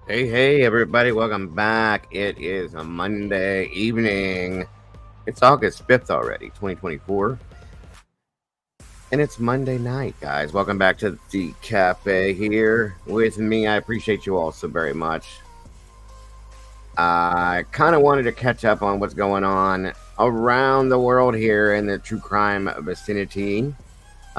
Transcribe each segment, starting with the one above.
Hey, everybody, welcome back. It is a Monday evening. It's August 5th already, 2024. And it's Monday night, guys. Welcome back to the cafe here with me. I appreciate you all so very much. I kind of wanted to catch up on what's going on around the world here in the true crime vicinity.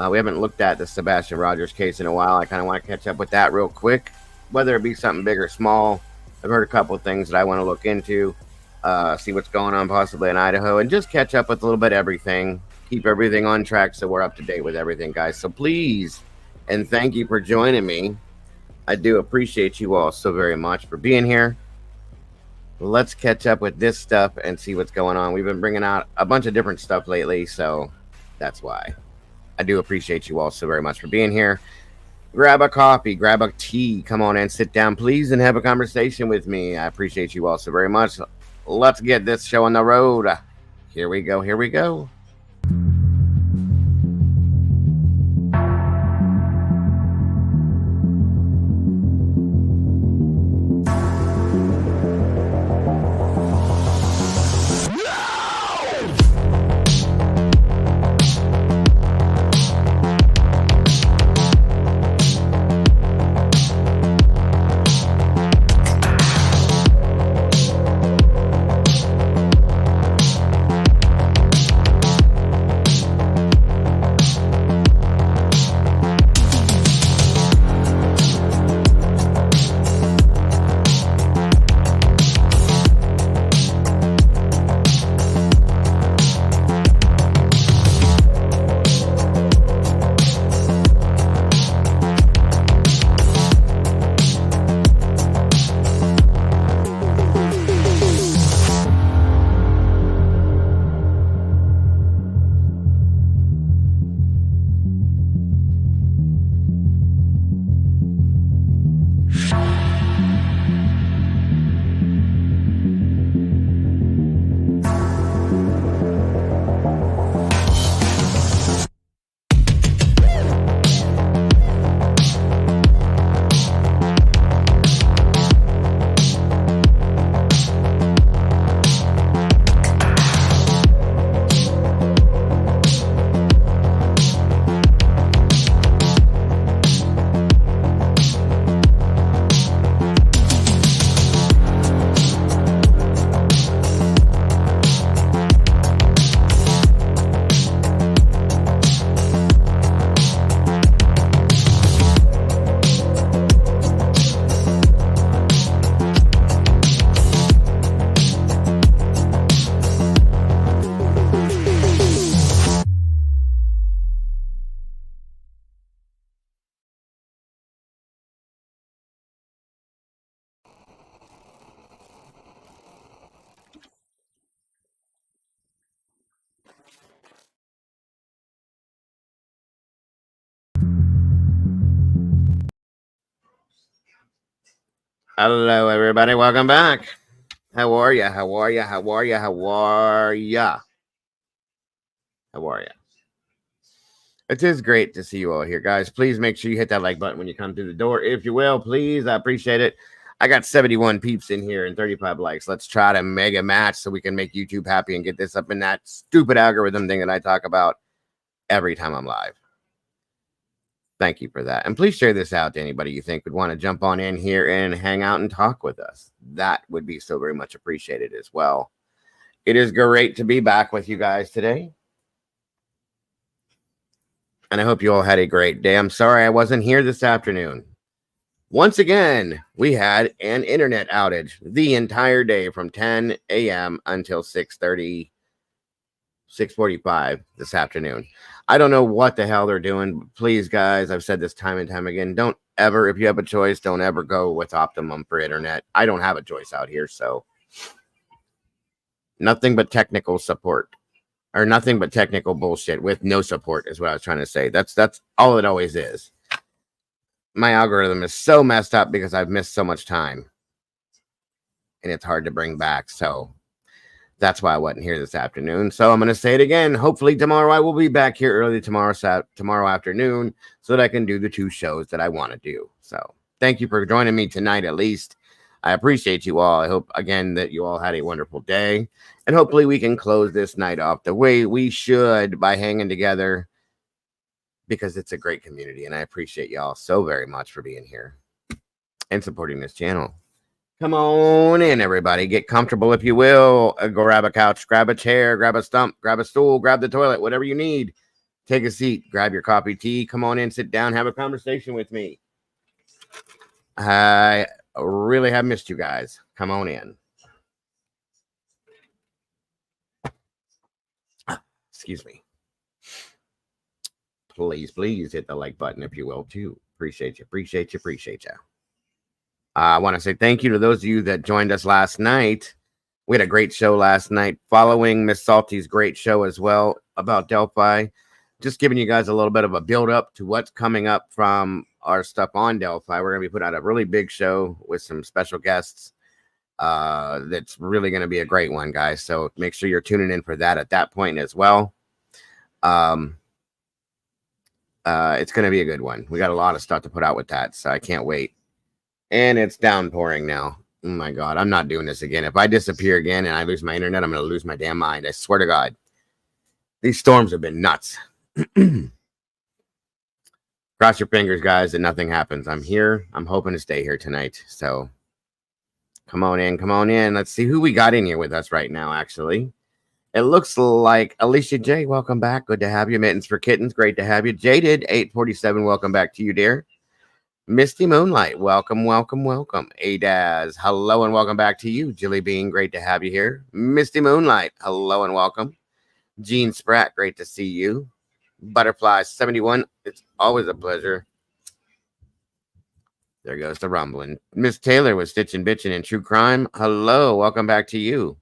We haven't looked at the Sebastian Rogers case in a while. I kind of want to catch up with that real quick, whether it be something big or small. I've heard a couple of things that I want to look into, see what's going on possibly in Idaho, and just catch up with a little bit of everything. Keep everything on track so we're up to date with everything, guys. So please, and thank you for joining me. I do appreciate you all so very much for being here. Let's catch up with this stuff and see what's going on. We've been bringing out a bunch of different stuff lately, so that's why. I do appreciate you all so very much for being here. Grab a coffee, grab a tea, come on and sit down, please, and have a conversation with me. I appreciate you all so very much. Let's get this show on the road. Here we go. Hello, everybody. Welcome back. How are ya? It is great to see you all here, guys. Please make sure you hit that like button when you come through the door, if you will, please. I appreciate it. I got 71 peeps in here and 35 likes. Let's try to mega match so we can make YouTube happy and get this up in that stupid algorithm thing that I talk about every time I'm live. Thank you for that. And please share this out to anybody you think would want to jump on in here and hang out and talk with us. That would be so very much appreciated as well. It is great to be back with you guys today. And I hope you all had a great day. I'm sorry I wasn't here this afternoon. Once again, we had an internet outage the entire day from 10 a.m. until 6:30, 6:45 this afternoon. I don't know what the hell they're doing. Please, guys, I've said this time and time again. Don't ever, if you have a choice, don't ever go with Optimum for internet. I don't have a choice out here, so nothing but technical support. Or nothing but technical bullshit with no support is what I was trying to say. That's all it always is. My algorithm is so messed up because I've missed so much time. And it's hard to bring back. So that's why I wasn't here this afternoon. So I'm going to say it again. Hopefully tomorrow I will be back here early tomorrow afternoon so that I can do the 2 shows that I want to do. So thank you for joining me tonight at least. I appreciate you all. I hope, again, that you all had a wonderful day. And hopefully we can close this night off the way we should by hanging together, because it's a great community. And I appreciate y'all so very much for being here and supporting this channel. Come on in, everybody. Get comfortable, if you will. Grab a couch, grab a chair, grab a stump, grab a stool, grab the toilet, whatever you need. Take a seat, grab your coffee, tea. Come on in, sit down, have a conversation with me. I really have missed you guys. Come on in. Excuse me. Please hit the like button, if you will, too. Appreciate you. I want to say thank you to those of you that joined us last night. We had a great show last night following Miss Salty's great show as well about Delphi. Just giving you guys a little bit of a build up to what's coming up from our stuff on Delphi. We're going to be putting out a really big show with some special guests. That's really going to be a great one, guys. So make sure you're tuning in for that at that point as well. It's going to be a good one. We got a lot of stuff to put out with that, so I can't wait. And it's downpouring now. Oh my God, I'm not doing this again. If I disappear again and I lose my internet, I'm going to lose my damn mind. I swear to God. These storms have been nuts. Cross your fingers, guys, that nothing happens. I'm here. I'm hoping to stay here tonight. So come on in. Let's see who we got in here with us right now, actually. It looks like Alicia J. Welcome back. Good to have you. Mittens for Kittens. Great to have you. Jaded 847. Welcome back to you, dear. Misty Moonlight. Welcome. Adaz. Hello and welcome back to you. Jilly Bean. Great to have you here. Misty Moonlight. Hello and welcome. Gene Spratt. Great to see you. Butterfly 71. It's always a pleasure. There goes the rumbling. Miss Taylor was stitching bitching in true crime. Hello. Welcome back to you.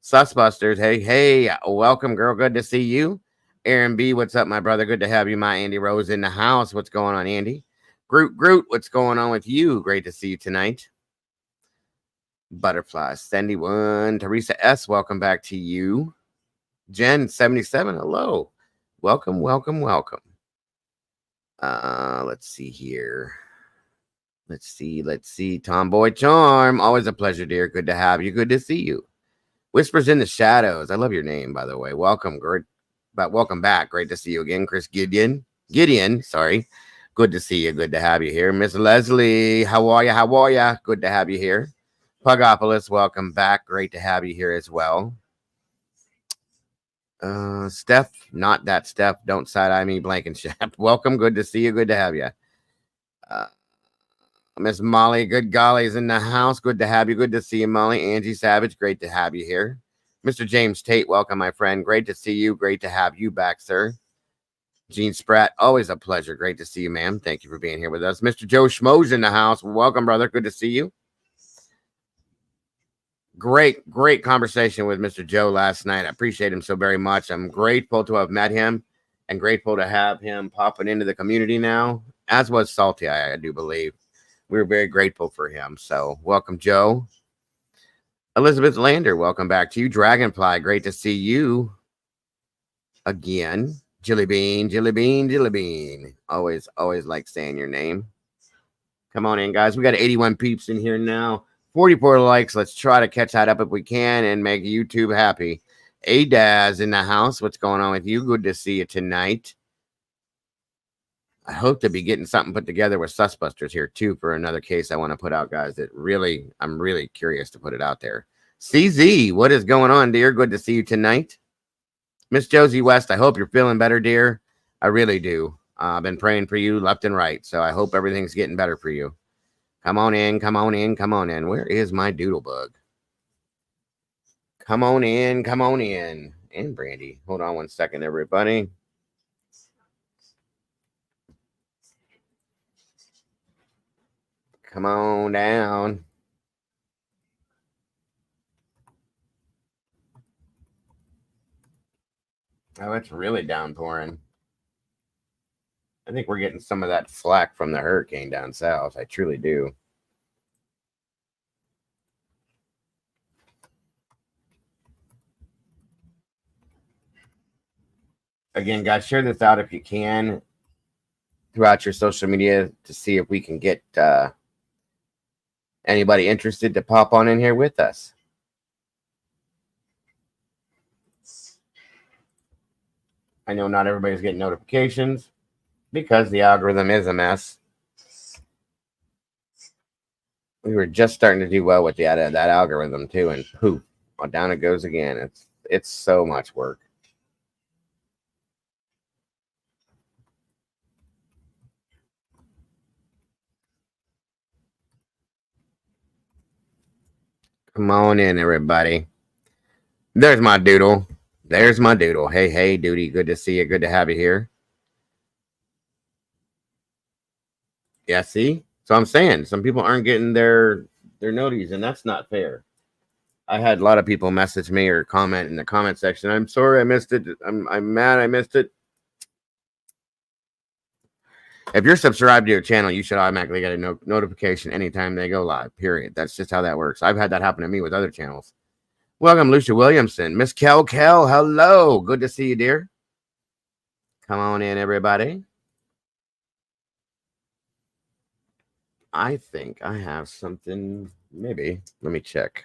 Susbusters, hey, welcome, girl. Good to see you. Aaron B, what's up, my brother? Good to have you. My Andy Rose in the house. What's going on, Andy? Groot, what's going on with you? Great to see you tonight. Butterfly 71. Teresa S, welcome back to you. Jen 77, hello. Welcome. Let's see here. Let's see. Tomboy Charm, always a pleasure, dear. Good to have you. Good to see you. Whispers in the Shadows. I love your name, by the way. Welcome back. Great to see you again. Chris Gideon. Sorry. Good to see you. Good to have you here. Miss Leslie, how are you? Good to have you here. Pugopolis, welcome back. Great to have you here as well. Steph, not that Steph. Don't side-eye me, Blankenship. Welcome. Good to see you. Good to have you. Miss Molly, good golly's in the house. Good to have you. Good to see you, Molly. Angie Savage, great to have you here. Mr. James Tate, welcome, my friend. Great to see you. Great to have you back, sir. Gene Spratt, always a pleasure. Great to see you, ma'am. Thank you for being here with us. Mr. Joe Schmoes in the house. Welcome, brother. Good to see you. Great conversation with Mr. Joe last night. I appreciate him so very much. I'm grateful to have met him and grateful to have him popping into the community now, as was Salty, I do believe. We were very grateful for him. So welcome, Joe. Elizabeth Lander, welcome back to you. Dragonfly, great to see you again. Jilly Bean. Always like saying your name. Come on in, guys. We got 81 peeps in here now. 44 likes. Let's try to catch that up if we can and make YouTube happy. Adaz in the house. What's going on with you? Good to see you tonight. I hope to be getting something put together with Susbusters here too for another case I want to put out, guys. I'm really curious to put it out there. CZ, what is going on, dear? Good to see you tonight. Miss Josie West, I hope you're feeling better, dear. I really do. I've been praying for you left and right, so I hope everything's getting better for you. Come on in. Where is my doodle bug? Come on in. And Brandy. Hold on one second, everybody. Come on down. Oh, it's really downpouring. I think we're getting some of that slack from the hurricane down south. I truly do. Again, guys, share this out if you can throughout your social media to see if we can get Anybody interested to pop on in here with us? I know not everybody's getting notifications because the algorithm is a mess. We were just starting to do well with that algorithm too, and poof, down it goes again. It's so much work. Come on in, everybody. There's my doodle. There's my doodle. Hey, hey, duty. Good to see you. Good to have you here. Yeah, see? So I'm saying some people aren't getting their noties, and that's not fair. I had a lot of people message me or comment in the comment section. I'm sorry I missed it. I'm mad I missed it. If you're subscribed to a channel, you should automatically get a notification anytime they go live, period. That's just how that works. I've had that happen to me with other channels. Welcome, Lucia Williamson. Miss Kel, hello. Good to see you, dear. Come on in, everybody. I think I have something, maybe. Let me check.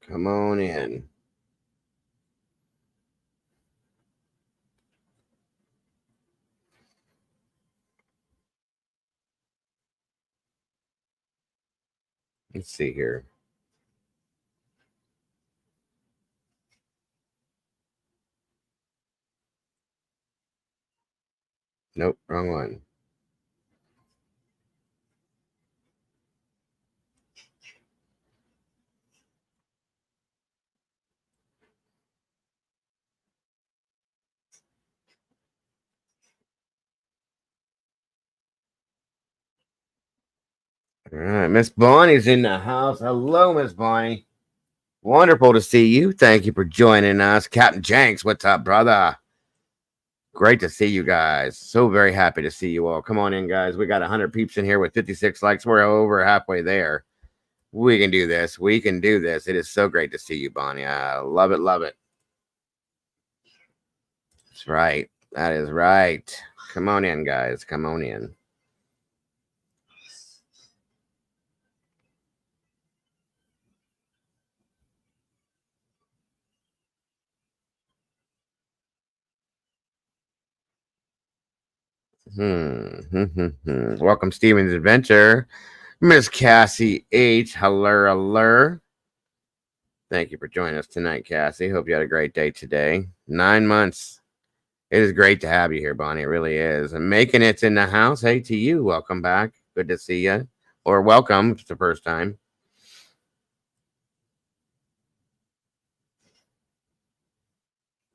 Come on in. Let's see here. Nope, wrong one. All right, Miss Bonnie's in the house. Hello, Miss Bonnie. Wonderful to see you. Thank you for joining us. Captain Jenks, what's up, brother? Great to see you guys. So very happy to see you all. Come on in, guys. We got 100 peeps in here with 56 likes. We're over halfway there. We can do this. We can do this. It is so great to see you, Bonnie. I love it. Love it. That's right. That is right. Come on in, guys. Come on in. Welcome, Steven's Adventure. Miss Cassie H. Hello. Thank you for joining us tonight, Cassie. Hope you had a great day today. 9 months. It is great to have you here, Bonnie. It really is. And making it in the house. Hey, to you. Welcome back. Good to see you. Or welcome. It's the first time.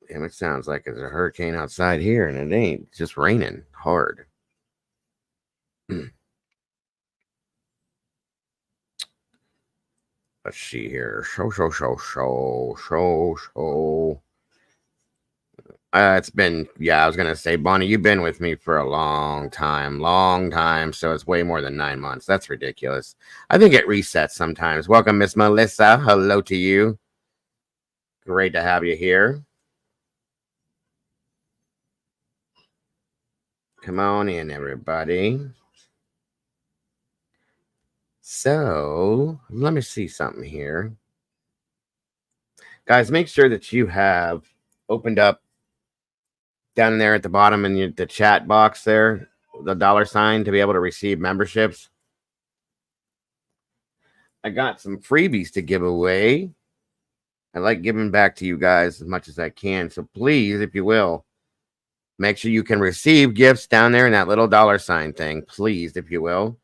Damn, it sounds like there's a hurricane outside here, and it ain't. It's just raining hard. Let's see here. Show. It's been, yeah, I was going to say, Bonnie, you've been with me for a long time. So it's way more than 9 months. That's ridiculous. I think it resets sometimes. Welcome, Miss Melissa. Hello to you. Great to have you here. Come on in, everybody. So let me see something here. Guys, make sure that you have opened up down there at the bottom in the chat box there, the $sign to be able to receive memberships. I got some freebies to give away. I like giving back to you guys as much as I can. So please, if you will, make sure you can receive gifts down there in that little $sign thing. Please, if you will.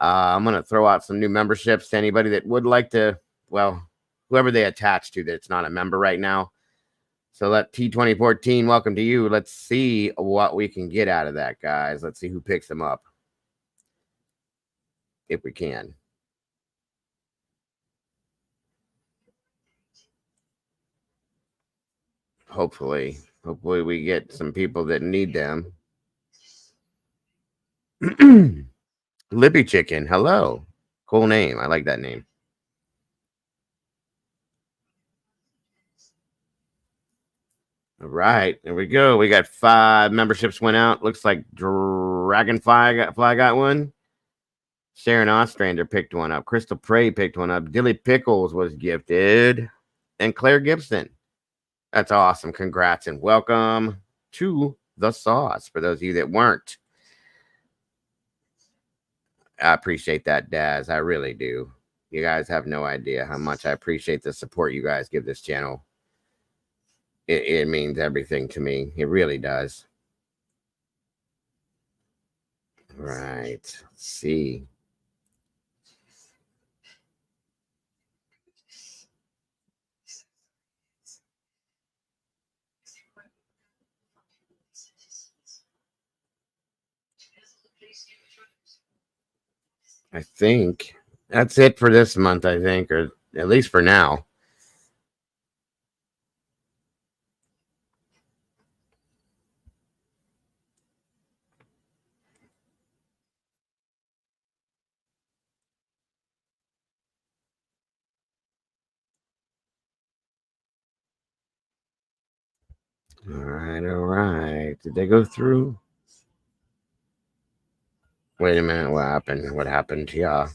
I'm going to throw out some new memberships to anybody that would like to, well, whoever they attach to that's not a member right now. So let T2014, welcome to you. Let's see what we can get out of that, guys. Let's see who picks them up. If we can. Hopefully we get some people that need them. Libby Chicken, hello. Cool name. I like that name. All right, there we go. We got 5 memberships went out. Looks like Dragonfly got one. Sharon Ostrander picked one up. Crystal Prey picked one up. Dilly Pickles was gifted. And Claire Gibson. That's awesome. Congrats and welcome to the sauce for those of you that weren't. I appreciate that, Daz. I really do. You guys have no idea how much I appreciate the support you guys give this channel. It means everything to me. It really does. Right. Let's see. I think that's it for this month, I think, or at least for now. All right, all right. Did they go through? Wait a minute. What happened? What happened? Yeah.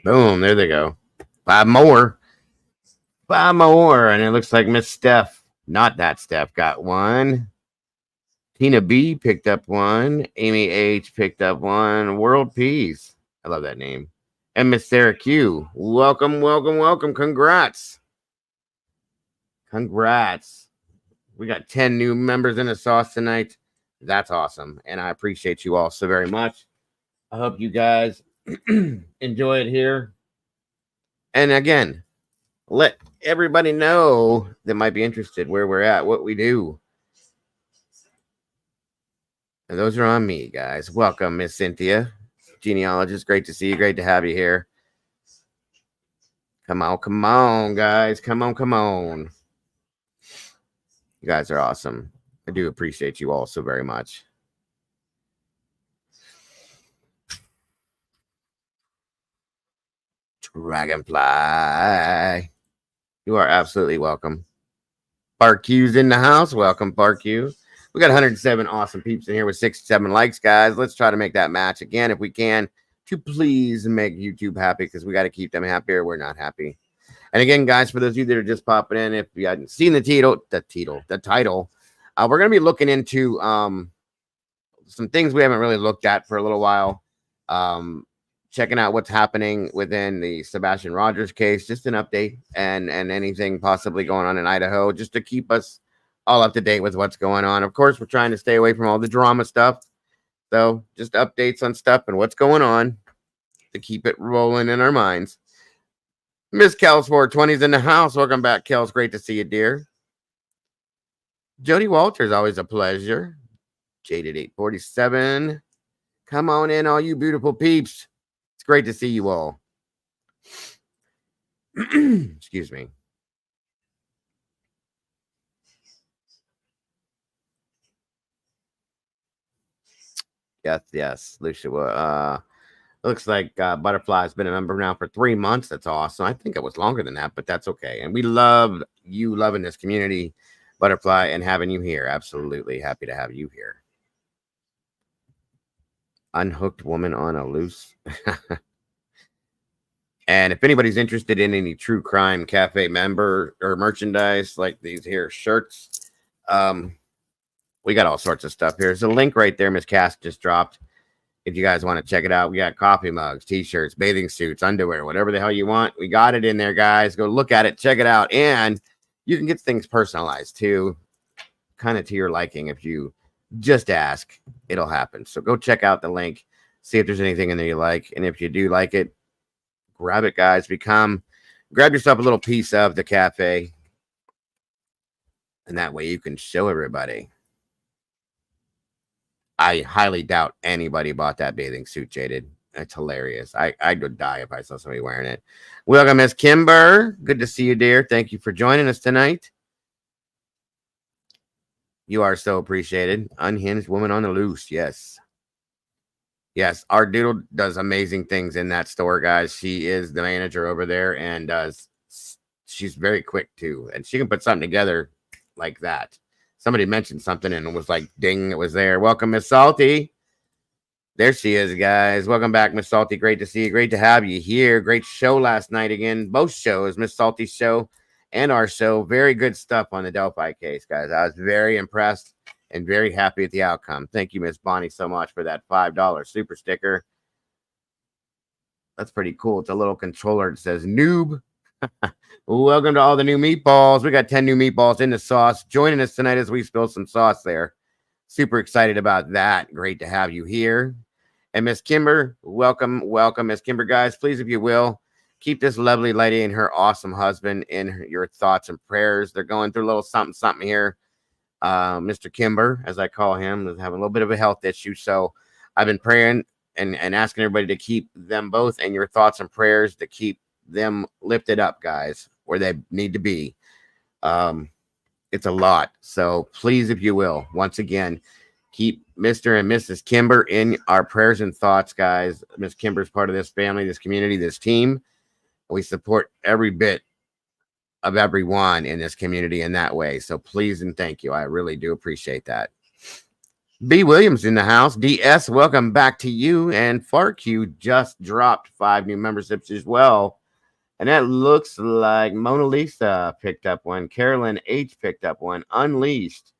Boom. There they go. 5 more. 5 more. And it looks like Miss Steph, not that Steph, got one. Tina B picked up one. Amy H picked up one. World Peace. I love that name. And Miss Sarah Q. Welcome, welcome, welcome. Congrats. Congrats. We got 10 new members in the sauce tonight. That's awesome. And I appreciate you all so very much. I hope you guys enjoy it here. And again, let everybody know that might be interested where we're at, what we do. And those are on me, guys. Welcome, Miss Cynthia, genealogist. Great to see you. Great to have you here. Come on, guys. Come on. You guys are awesome. I do appreciate you all so very much. Dragonfly. You are absolutely welcome. Barq's in the house. Welcome, Barq. We got 107 awesome peeps in here with 67 likes, guys. Let's try to make that match again if we can, to please make YouTube happy, because we got to keep them happy or we're not happy. And again, guys, for those of you that are just popping in, if you hadn't seen the title, we're going to be looking into some things we haven't really looked at for a little while. Checking out what's happening within the Sebastian Rogers case, just an update, and anything possibly going on in Idaho, just to keep us all up to date with what's going on. Of course, we're trying to stay away from all the drama stuff. So just updates on stuff and what's going on to keep it rolling in our minds. Miss Kels 420 is in the house. Welcome back, Kels. Great to see you, dear. Jody Walters, always a pleasure. Jaded 847. Come on in, all you beautiful peeps. It's great to see you all. Excuse me. Yes, Lucia. Looks like Butterfly's been a member now for 3 months. That's awesome. I think it was longer than that, but that's okay. And we love you loving this community, Butterfly, and having you here. Absolutely happy to have you here. Unhooked woman on a loose. And if anybody's interested in any True Crime Cafe member or merchandise like these here shirts, we got all sorts of stuff here. There's a link right there Miss Cass just dropped. If you guys want to check it out, we got coffee mugs, t-shirts, bathing suits, underwear, whatever the hell you want. We got it in there, guys. Go look at it, check it out. And you can get things personalized too, kind of to your liking. If you just ask, it'll happen. So go check out the link, see if there's anything in there you like. And if you do like it, grab it, guys. Grab yourself a little piece of the cafe. And that way you can show everybody. I highly doubt anybody bought that bathing suit, Jaded. It's hilarious. I would die if I saw somebody wearing it. Welcome, Miss Kimber. Good to see you, dear. Thank you for joining us tonight. You are so appreciated. Unhinged woman on the loose. Yes. Yes, our Doodle does amazing things in that store, guys. She is the manager over there and she's very quick too. And she can put something together like that. Somebody mentioned something and it was like ding, it was there. Welcome, Miss Salty. There she is, guys. Welcome back, Miss Salty. Great to see you. Great to have you here. Great show last night again. Both shows, Miss Salty's show and our show. Very good stuff on the Delphi case, guys. I was very impressed and very happy with the outcome. Thank you, Miss Bonnie, so much for that $5 super sticker. That's pretty cool. It's a little controller that says noob. Welcome to all the new meatballs. We got 10 new meatballs in the sauce. Joining us tonight as we spill some sauce there. Super excited about that. Great to have you here. And Miss Kimber, welcome, welcome. Miss Kimber, guys, please, if you will, keep this lovely lady and her awesome husband in your thoughts and prayers. They're going through a little something, something here. Mr. Kimber, as I call him, is having a little bit of a health issue. So I've been praying and asking everybody to keep them both in your thoughts and prayers, to keep them lifted up, guys, where they need to be. It's a lot. So please, if you will, once again, keep Mr. and Mrs. Kimber in our prayers and thoughts, guys. Miss Kimber is part of this family, this community, this team. We support every bit of everyone in this community in that way. So please and thank you. I really do appreciate that. B. Williams in the house. DS, welcome back to you. And FarQ just dropped 5 new memberships as well. And that looks like Mona Lisa picked up one. Carolyn H picked up one. Unleashed.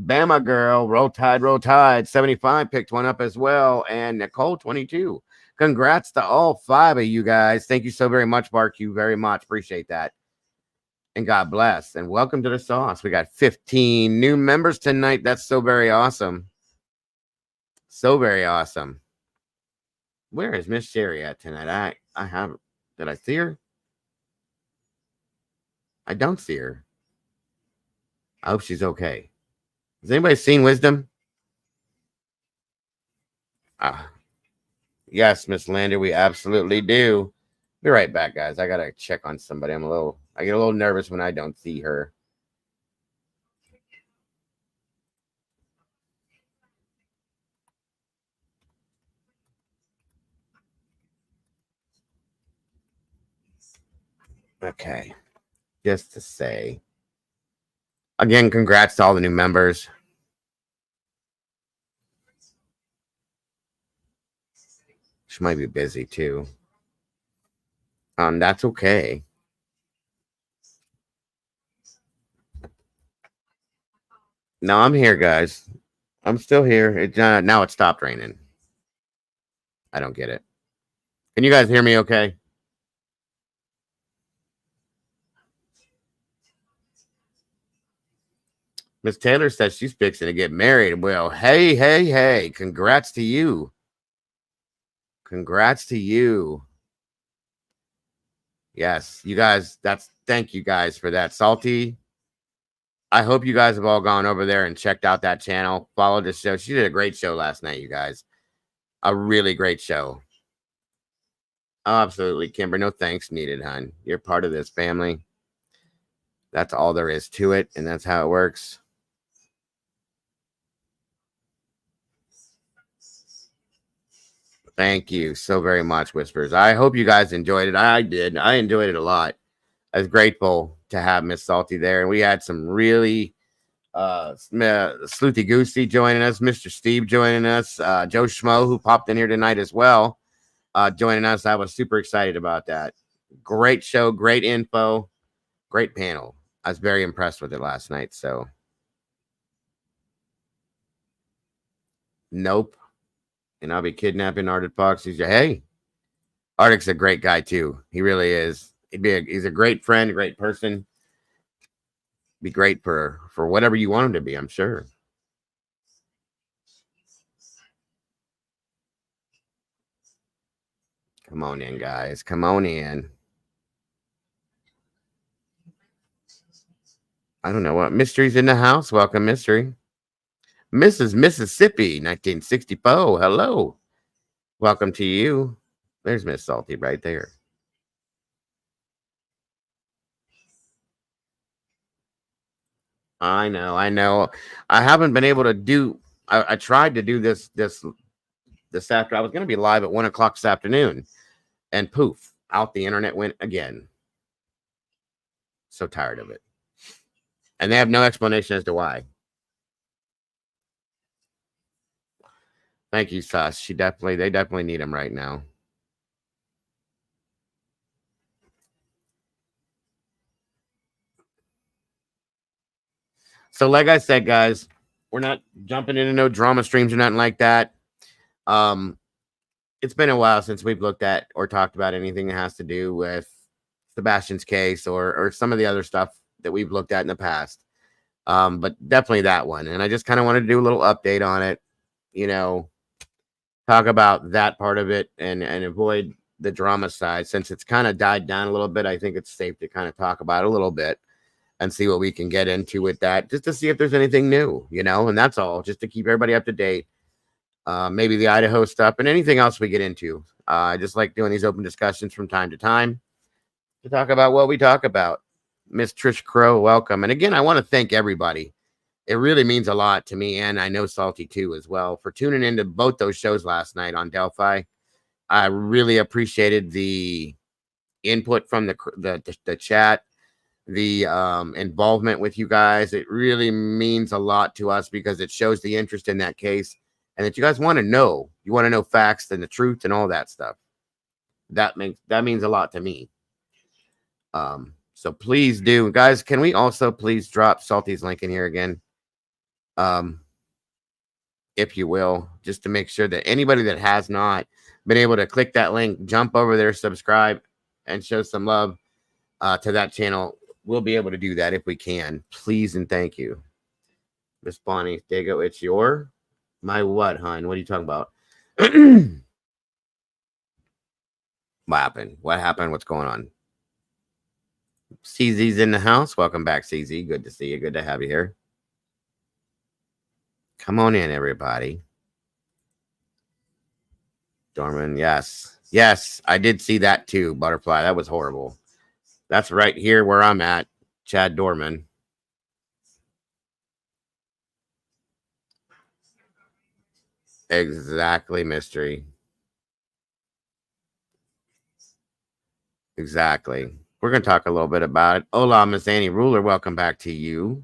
Bama Girl, Roll Tide, 75 picked one up as well. And Nicole, 22. Congrats to all 5 of you guys. Thank you so very much, FarQ. Very much. Appreciate that. And God bless. And welcome to the sauce. We got 15 new members tonight. That's so very awesome. So very awesome. Where is Miss Sherry at tonight? I have. Did I see her? I don't see her. I hope she's okay. Has anybody seen Wisdom? Yes, Miss Lander, we absolutely do. Be right back, guys. I gotta check on somebody. I get a little nervous when I don't see her. Okay. Just to say. Again, congrats to all the new members. She might be busy too. That's okay. No, I'm here, guys. I'm still here. Now it stopped raining. I don't get it. Can you guys hear me okay? Miss Taylor says she's fixing to get married. Well, hey. Congrats to you. Congrats to you. Yes, you guys, thank you guys for that. Salty, I hope you guys have all gone over there and checked out that channel. Followed the show. She did a great show last night, you guys. A really great show. Oh, absolutely, Kimber. No thanks needed, hon. You're part of this family. That's all there is to it, and that's how it works. Thank you so very much, Whispers. I hope you guys enjoyed it. I did. I enjoyed it a lot. I was grateful to have Miss Salty there, and we had some really Sleuthy Goosey joining us, Mr. Steve joining us, Joe Schmo, who popped in here tonight as well, joining us. I was super excited about that. Great show, great info, great panel. I was very impressed with it last night. So, nope. And I'll be kidnapping Arctic Fox. Hey, Arctic's a great guy too. He really is. He's a great friend, a great person. Be great for whatever you want him to be, I'm sure. Come on in, guys. Come on in. I don't know what mystery's in the house. Welcome, mystery. Mrs. Mississippi, 1964. Hello. Welcome to you. There's Miss Salty right there. I know. I haven't been able to do. I tried to do this this after. I was going to be live at 1 o'clock this afternoon, and poof, out the internet went again. So tired of it. And they have no explanation as to why. Thank you, Sus. They definitely need him right now. So, like I said, guys, we're not jumping into no drama streams or nothing like that. It's been a while since we've looked at or talked about anything that has to do with Sebastian's case or some of the other stuff that we've looked at in the past. But definitely that one. And I just kind of wanted to do a little update on it, talk about that part of it and avoid the drama side. Since it's kind of died down a little bit, I think it's safe to kind of talk about it a little bit and see what we can get into with that, just to see if there's anything new, and that's all, just to keep everybody up to date. Maybe the Idaho stuff and anything else we get into. I just like doing these open discussions from time to time to talk about what we talk about. Miss Trish Crow, welcome. And again, I want to thank everybody. It really means a lot to me, and I know Salty too as well, for tuning into both those shows last night on Delphi. I really appreciated the input from the chat, the involvement with you guys. It really means a lot to us because it shows the interest in that case and that you guys want to know. You want to know facts and the truth and all that stuff. That means a lot to me. So please do, guys. Can we also please drop Salty's link in here again? If you will, just to make sure that anybody that has not been able to click that link, jump over there, subscribe, and show some love to that channel. We'll be able to do that if we can. Please and thank you. Miss Bonnie, Dago, it's my what, hon? What are you talking about? What happened? What happened? What's going on? CZ's in the house. Welcome back, CZ. Good to see you. Good to have you here. Come on in, everybody. Dorman, yes. Yes, I did see that too, Butterfly. That was horrible. That's right here where I'm at, Chad Dorman. Exactly, Mystery. Exactly. We're going to talk a little bit about it. Hola, Miss Annie Ruler. Welcome back to you.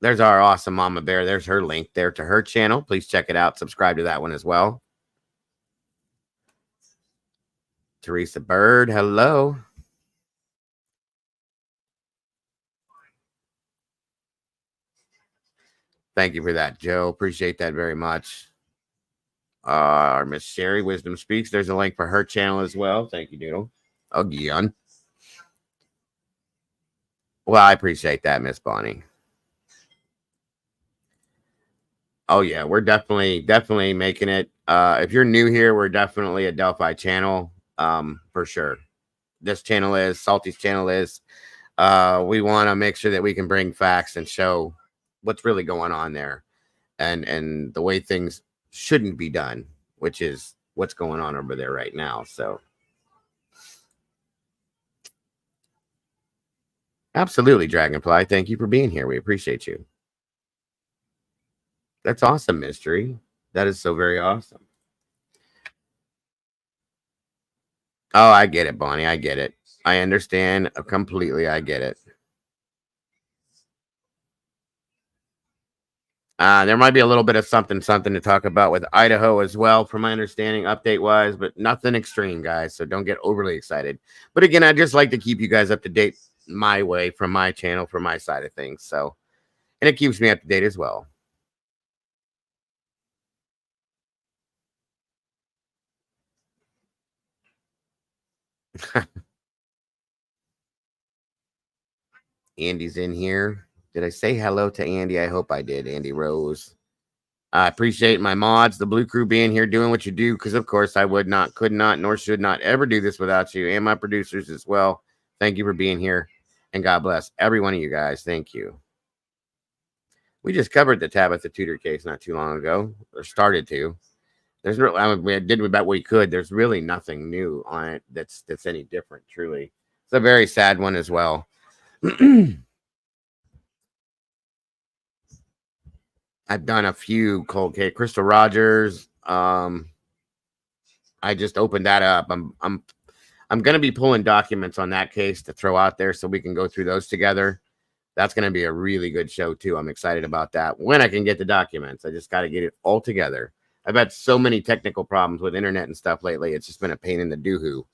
There's our awesome Mama Bear. There's her link there to her channel. Please check it out. Subscribe to that one as well. Teresa Bird, hello. Thank you for that, Joe. Appreciate that very much. Miss Sherry, Wisdom Speaks. There's a link for her channel as well. Thank you, Doodle. Again. Well, I appreciate that, Miss Bonnie. Oh, yeah, we're definitely making it. If you're new here, we're definitely a Delphi channel, for sure. This channel is, Salty's channel is. We want to make sure that we can bring facts and show what's really going on there and the way things shouldn't be done, which is what's going on over there right now. So absolutely, Dragonfly. Thank you for being here. We appreciate you. That's awesome, Mystery. That is so very awesome. Oh, I get it, Bonnie. I get it. I understand completely. I get it. There might be a little bit of something to talk about with Idaho as well, from my understanding, update-wise, but nothing extreme, guys, so don't get overly excited. But again, I just like to keep you guys up to date my way, from my channel, from my side of things. So, and it keeps me up to date as well. Andy's in here. Did I say hello to Andy? I hope I did, Andy Rose. I appreciate my mods, the Blue Crew, being here doing what you do, because, of course, I would not, could not, nor should not ever do this without you, and my producers as well. Thank you for being here, and God bless every one of you guys. Thank you. We just covered the Tabitha Tudor case not too long ago, or started to. There's really, I mean, we did about what we could. There's really nothing new on it that's any different, truly. It's a very sad one as well. I've done a few cold case. Crystal Rogers. I just opened that up. I'm going to be pulling documents on that case to throw out there so we can go through those together. That's going to be a really good show too. I'm excited about that. When I can get the documents, I just got to get it all together. I've had so many technical problems with internet and stuff lately. It's just been a pain in the doohoo.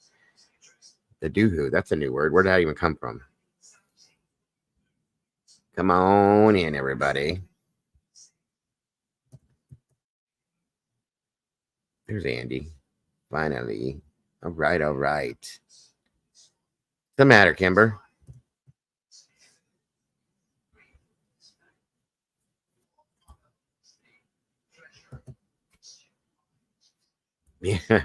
The doohoo. That's a new word. Where did that even come from? Come on in, everybody. There's Andy. Finally. All right, all right. What's the matter, Kimber? Yeah.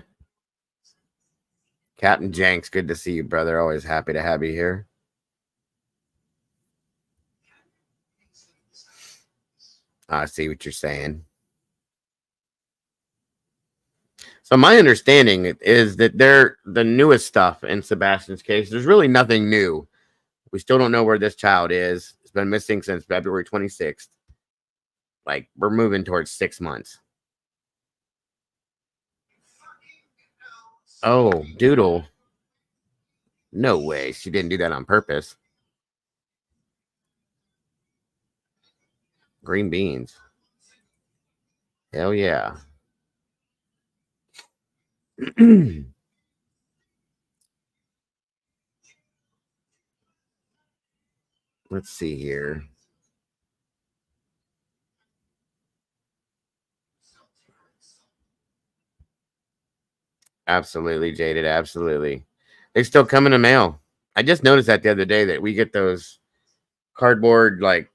Captain Jenks, good to see you, brother. Always happy to have you here. I see what you're saying. So my understanding is that they're the newest stuff in Sebastian's case. There's really nothing new. We still don't know where this child is. It's been missing since February 26th. Like, we're moving towards 6 months. Oh, Doodle. No way. She didn't do that on purpose. Green beans. Hell yeah. Let's see here. Absolutely, Jaded. Absolutely. They still come in the mail. I just noticed that the other day that we get those cardboard, like,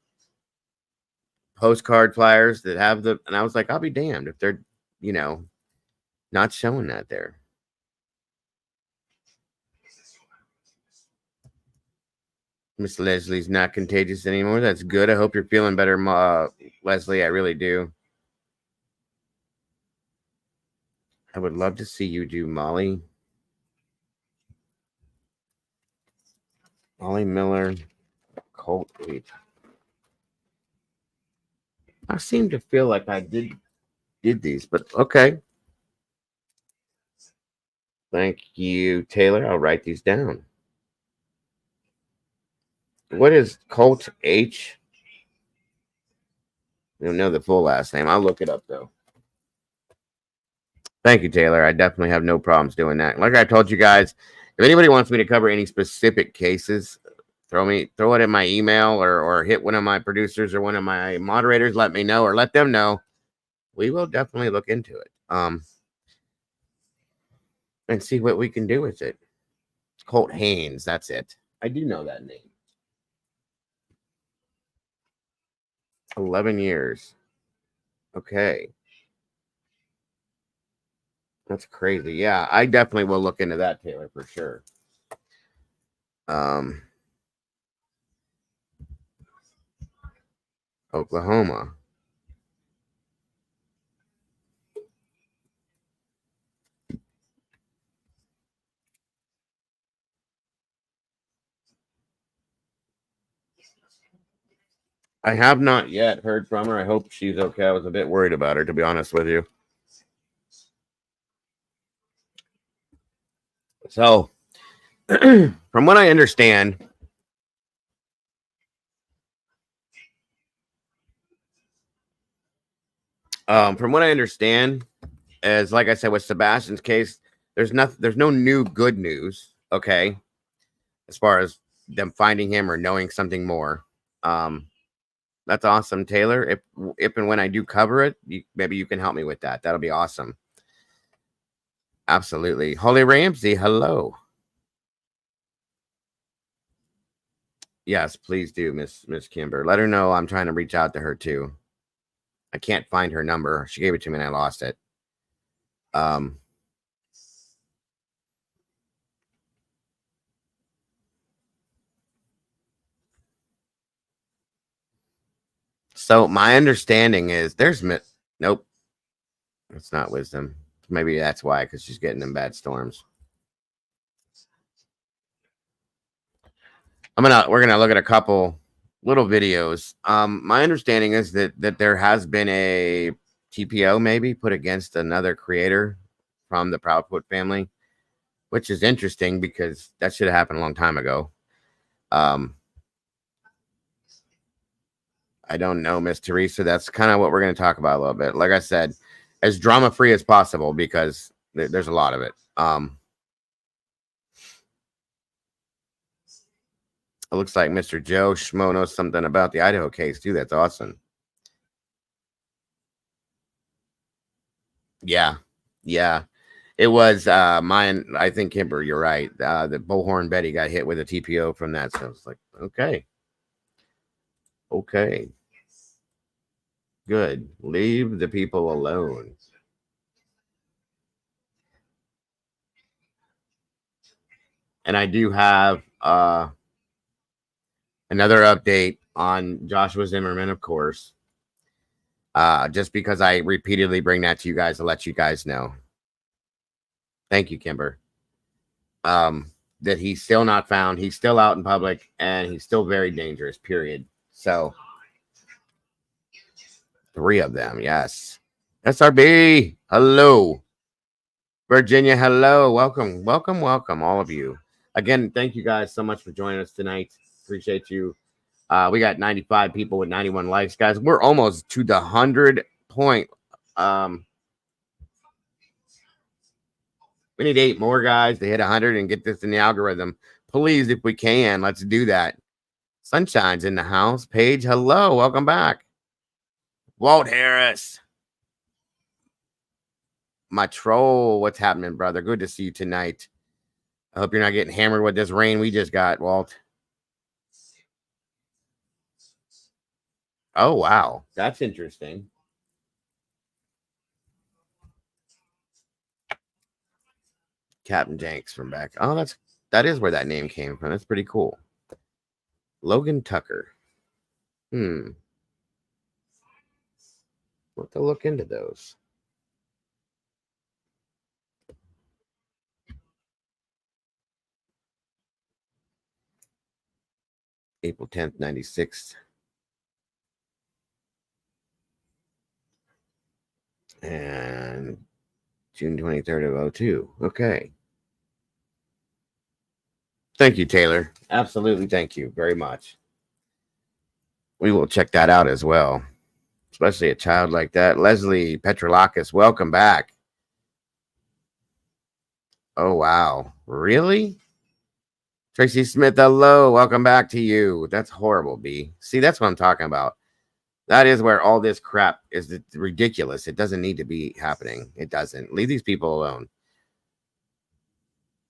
postcard flyers that have the, and I was like, I'll be damned if they're, not showing that there. Miss Leslie's not contagious anymore. That's good. I hope you're feeling better, Leslie. I really do. I would love to see you do Molly. Molly Miller, Colt 8. I seem to feel like I did these, but okay. Thank you, Taylor. I'll write these down. What is Colt H? I don't know the full last name. I'll look it up though. Thank you, Taylor. I definitely have no problems doing that. Like I told you guys, if anybody wants me to cover any specific cases, throw it in my email or hit one of my producers or one of my moderators. Let me know or let them know. We will definitely look into it. And see what we can do with it. Colt Haynes, that's it. I do know that name. 11 years. Okay. That's crazy. Yeah, I definitely will look into that, Taylor, for sure. Oklahoma. I have not yet heard from her. I hope she's okay. I was a bit worried about her, to be honest with you. So, from what I understand, is like I said with Sebastian's case, there's no new good news. Okay, as far as them finding him or knowing something more. That's awesome, Taylor. If and when I do cover it, maybe you can help me with that. That'll be awesome. Absolutely. Holly Ramsey, hello. Yes, please do, Miss Kimber. Let her know I'm trying to reach out to her too. I can't find her number. She gave it to me and I lost it. So my understanding is nope. It's not wisdom. Maybe that's why, because she's getting them bad storms. We're gonna look at a couple little videos. My understanding is that there has been a TPO maybe put against another creator from the Proudfoot family, which is interesting because that should have happened a long time ago. Um, I don't know, Miss Teresa. That's kind of what we're going to talk about a little bit. Like I said, as drama free as possible because there's a lot of it. It looks like Mr. Joe Schmo knows something about the Idaho case too. That's awesome. Yeah, yeah. It was mine. I think Kimber, you're right. The Bullhorn Betty got hit with a TPO from that. So it's like, okay, okay, good. Leave the people alone. And I do have another update on Joshua Zimmerman, of course. Just because I repeatedly bring that to you guys to let you guys know. Thank you, Kimber. That he's still not found. He's still out in public and he's still very dangerous, period. So 3 of them, yes. SRB, hello. Virginia, hello. Welcome, welcome, welcome, all of you. Again, thank you guys so much for joining us tonight. Appreciate you. We got 95 people with 91 likes, guys. We're almost to the 100 point. We need 8 more guys to hit 100 and get this in the algorithm. Please, if we can, let's do that. Sunshine's in the house. Paige, hello. Welcome back. Walt Harris. My troll. What's happening, brother? Good to see you tonight. I hope you're not getting hammered with this rain we just got, Walt. Oh, wow. That's interesting. Captain Jenks from back. Oh, that is where that name came from. That's pretty cool. Logan Tucker. We'll have to look into those. April 10th, 96. And June 23rd of 02. Okay. Thank you, Taylor. Absolutely. Thank you very much. We will check that out as well, especially a child like that. Leslie Petrolakis, welcome back. Oh, wow. Really? Tracy Smith, hello. Welcome back to you. That's horrible, B. See, that's what I'm talking about. That is where all this crap is ridiculous. It doesn't need to be happening. It doesn't. Leave these people alone.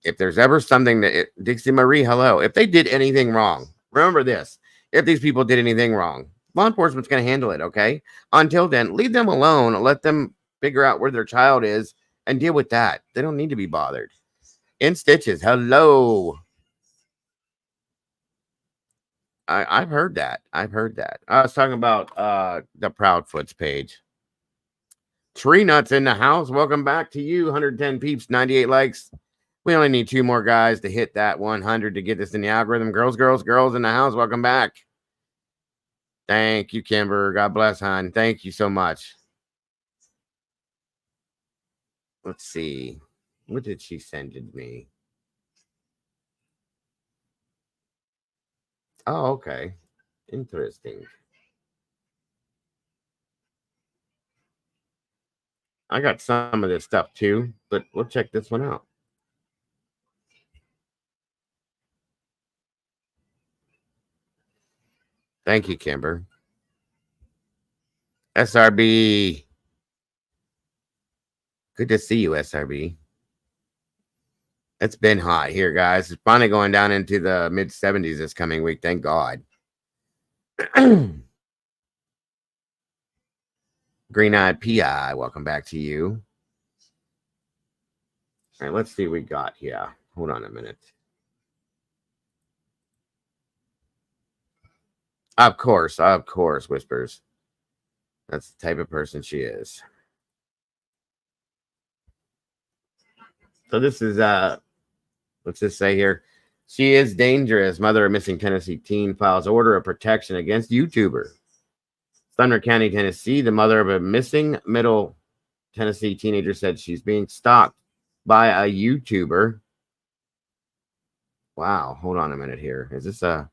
If there's ever something that Dixie Marie, hello. If they did anything wrong, remember this. If these people did anything wrong, law enforcement's going to handle it, okay? Until then, leave them alone. Let them figure out where their child is and deal with that. They don't need to be bothered. In Stitches, hello. I've heard that. I've heard that. I was talking about the Proudfoots page. Tree Nuts in the house. Welcome back to you. 110 peeps, 98 likes. We only need 2 more guys to hit that 100 to get this in the algorithm. Girls in the house. Welcome back. Thank you, Kimber. God bless, hon. Thank you so much. Let's see. What did she send to me? Oh, okay. Interesting. I got some of this stuff too, but we'll check this one out. Thank you, Kimber. SRB. Good to see you, SRB. It's been hot here, guys. It's finally going down into the mid 70s this coming week. Thank God. Green Eyed PI, welcome back to you. All right, let's see what we got here. Hold on a minute. Of course, Whispers. That's the type of person she is. So this is what's this say here? She is dangerous. Mother of missing Tennessee teen files order of protection against YouTuber. Thunder County, Tennessee. The mother of a missing Middle Tennessee teenager said she's being stalked by a YouTuber. Wow. Hold on a minute here. Is this a...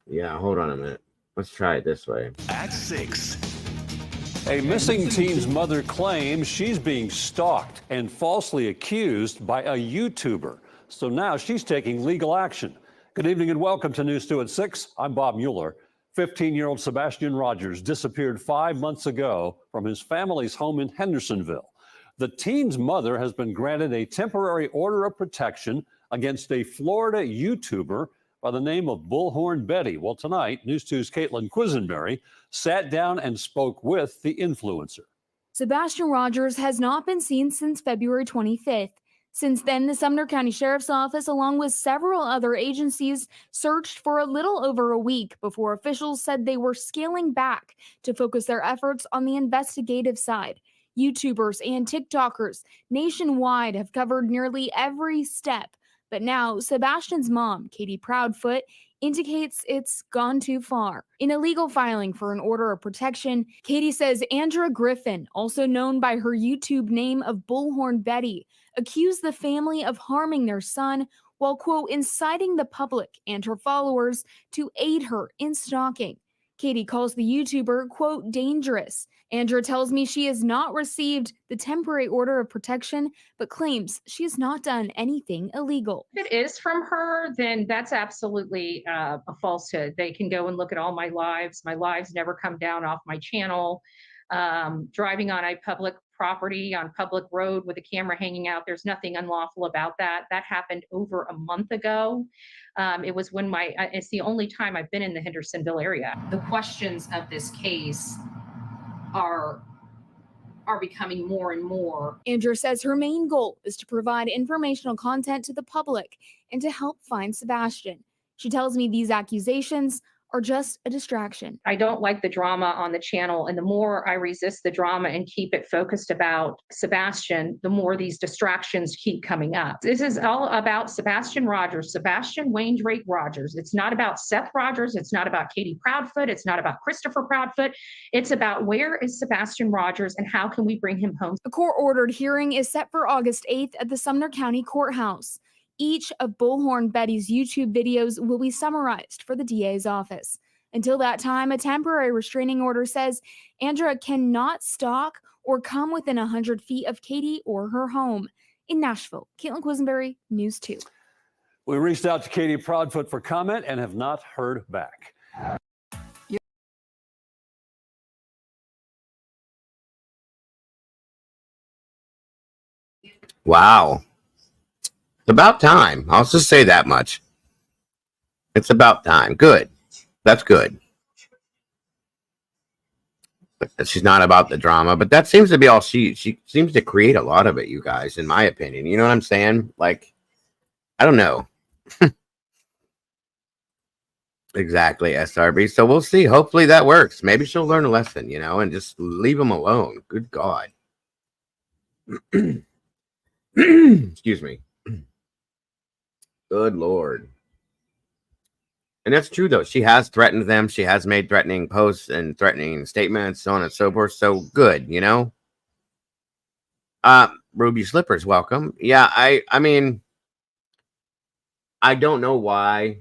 Yeah, hold on a minute. Let's try it this way. At 6. A missing teen's mother claims she's being stalked and falsely accused by a YouTuber. So now she's taking legal action. Good evening and welcome to News 2 at 6. I'm Bob Mueller. 15-year-old Sebastian Rogers disappeared 5 months ago from his family's home in Hendersonville. The teen's mother has been granted a temporary order of protection against a Florida YouTuber by the name of Bullhorn Betty. Well, tonight, News 2's Caitlin Quisenberry sat down and spoke with the influencer. Sebastian Rogers has not been seen since February 25th. Since then, the Sumner County Sheriff's Office, along with several other agencies, searched for a little over a week before officials said they were scaling back to focus their efforts on the investigative side. YouTubers and TikTokers nationwide have covered nearly every step. But now, Sebastian's mom, Katie Proudfoot, indicates it's gone too far. In a legal filing for an order of protection, Katie says Andrea Griffin, also known by her YouTube name of Bullhorn Betty, accused the family of harming their son while, quote, inciting the public and her followers to aid her in stalking. Katie calls the YouTuber, quote, dangerous. Andrea tells me she has not received the temporary order of protection, but claims she has not done anything illegal. If it is from her, then that's absolutely a falsehood. They can go and look at all my lives. My lives never come down off my channel. Driving on a public property, on public road with a camera hanging out, there's nothing unlawful about that. That happened over a month ago. It was when it's the only time I've been in the Hendersonville area. The questions of this case are becoming more and more. Andrea says her main goal is to provide informational content to the public and to help find Sebastian. She tells me these accusations are just a distraction. I don't like the drama on the channel, and the more I resist the drama and keep it focused about Sebastian, the more these distractions keep coming up. This is all about Sebastian Rogers, Sebastian Wayne Drake Rogers. It's not about Seth Rogers. It's not about Katie Proudfoot. It's not about Christopher Proudfoot. It's about where is Sebastian Rogers and how can we bring him home. A court-ordered hearing is set for August 8th at the Sumner County Courthouse. Each of Bullhorn Betty's YouTube videos will be summarized for the DA's office. Until that time, a temporary restraining order says Andrea cannot stalk or come within 100 feet of Katie or her home. In Nashville, Caitlin Quisenberry, News 2. We reached out to Katie Proudfoot for comment and have not heard back. Wow. It's about time. I'll just say that much. It's about time. Good. That's good. But she's not about the drama, but that seems to be all she seems to create a lot of it, you guys, in my opinion. You know what I'm saying? Like, I don't know. Exactly, SRB. So we'll see. Hopefully that works. Maybe she'll learn a lesson, and just leave them alone. Good God. Excuse me. Good Lord. And that's true, though. She has threatened them. She has made threatening posts and threatening statements, so on and so forth. So good, Ruby Slippers, welcome. Yeah, I mean, I don't know why.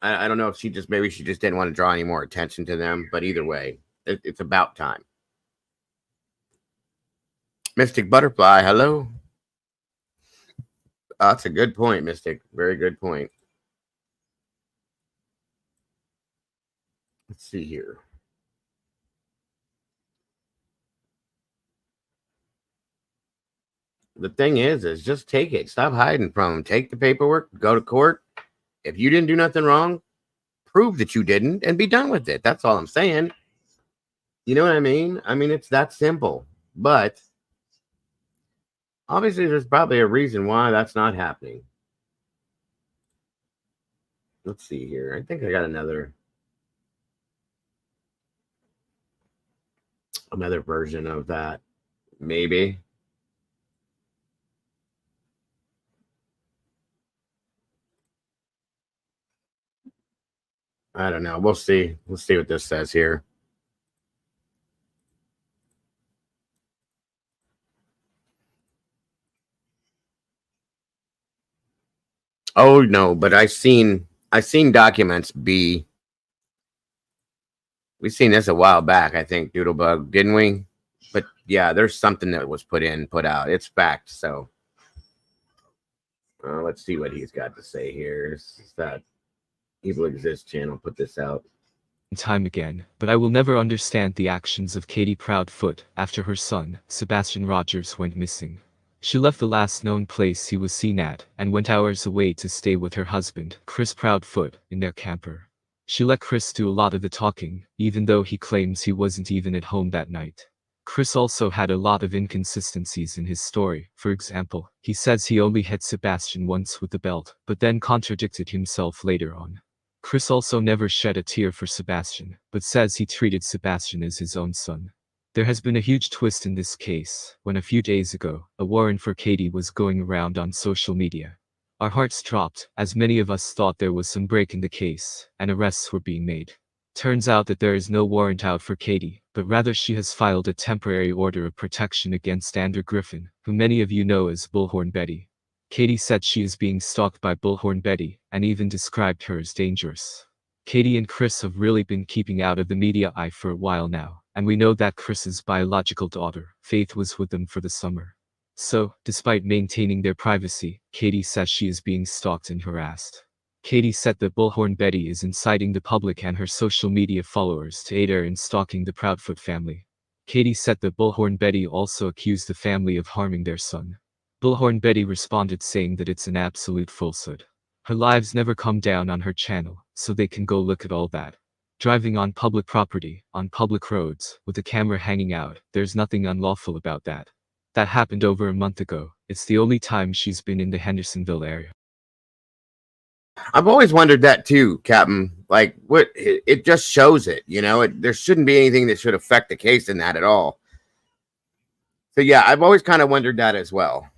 I don't know if maybe she just didn't want to draw any more attention to them. But either way, it's about time. Mystic Butterfly, hello. That's a good point, Mystic. Very good point. Let's see here. The thing is just take it. Stop hiding from them. Take the paperwork. Go to court. If you didn't do nothing wrong, prove that you didn't and be done with it. That's all I'm saying. You know what I mean? I mean, it's that simple. But obviously, there's probably a reason why that's not happening. Let's see here. I think I got another version of that. Maybe. I don't know. We'll see. We'll see what this says here. Oh no, but I seen documents B. We seen this a while back, I think, Doodlebug, didn't we? But yeah, there's something that was put out. It's fact. So let's see what he's got to say here. Is that Evil Exists channel put this out? Time again, but I will never understand the actions of Katie Proudfoot after her son, Sebastian Rogers, went missing. She left the last known place he was seen at and went hours away to stay with her husband, Chris Proudfoot, in their camper. She let Chris do a lot of the talking, even though he claims he wasn't even at home that night. Chris also had a lot of inconsistencies in his story. For example, he says he only hit Sebastian once with the belt, but then contradicted himself later on. Chris also never shed a tear for Sebastian, but says he treated Sebastian as his own son. There has been a huge twist in this case, when a few days ago, a warrant for Katie was going around on social media. Our hearts dropped, as many of us thought there was some break in the case, and arrests were being made. Turns out that there is no warrant out for Katie, but rather she has filed a temporary order of protection against Andrew Griffin, who many of you know as Bullhorn Betty. Katie said she is being stalked by Bullhorn Betty, and even described her as dangerous. Katie and Chris have really been keeping out of the media eye for a while now, and we know that Chris's biological daughter, Faith, was with them for the summer. So, despite maintaining their privacy, Katie says she is being stalked and harassed. Katie said that Bullhorn Betty is inciting the public and her social media followers to aid her in stalking the Proudfoot family. Katie said that Bullhorn Betty also accused the family of harming their son. Bullhorn Betty responded saying that it's an absolute falsehood. Her lives never come down on her channel, so they can go look at all that. Driving on public property, on public roads, with a camera hanging out, there's nothing unlawful about that. That happened over a month ago. It's the only time she's been in the Hendersonville area. I've always wondered that too, Captain. Like, what it just shows it, there shouldn't be anything that should affect the case in that at all. So yeah, I've always kind of wondered that as well.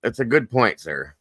That's a good point, sir.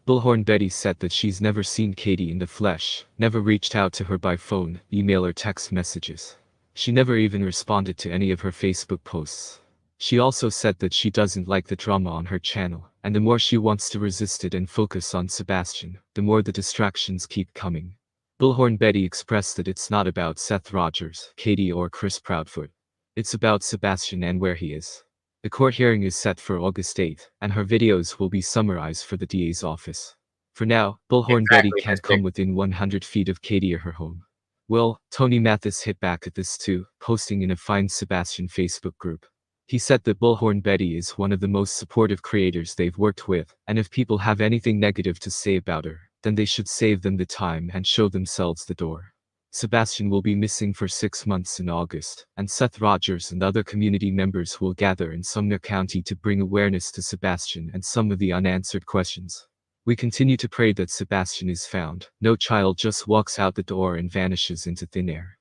Bullhorn Betty said that she's never seen Katie in the flesh, never reached out to her by phone, email or text messages. She never even responded to any of her Facebook posts. She also said that she doesn't like the drama on her channel, and the more she wants to resist it and focus on Sebastian, the more the distractions keep coming. Bullhorn Betty expressed that it's not about Seth Rogers, Katie or Chris Proudfoot. It's about Sebastian and where he is. The court hearing is set for August 8th, and her videos will be summarized for the DA's office. For now, Bullhorn Betty Exactly, can't come within 100 feet of Katie or her home. Well, Tony Mathis hit back at this too, posting in a Find Sebastian Facebook group. He said that Bullhorn Betty is one of the most supportive creators they've worked with, and if people have anything negative to say about her, then they should save them the time and show themselves the door. Sebastian will be missing for 6 months in August, and Seth Rogers and other community members will gather in Sumner County to bring awareness to Sebastian and some of the unanswered questions. We continue to pray that Sebastian is found. No child just walks out the door and vanishes into thin air.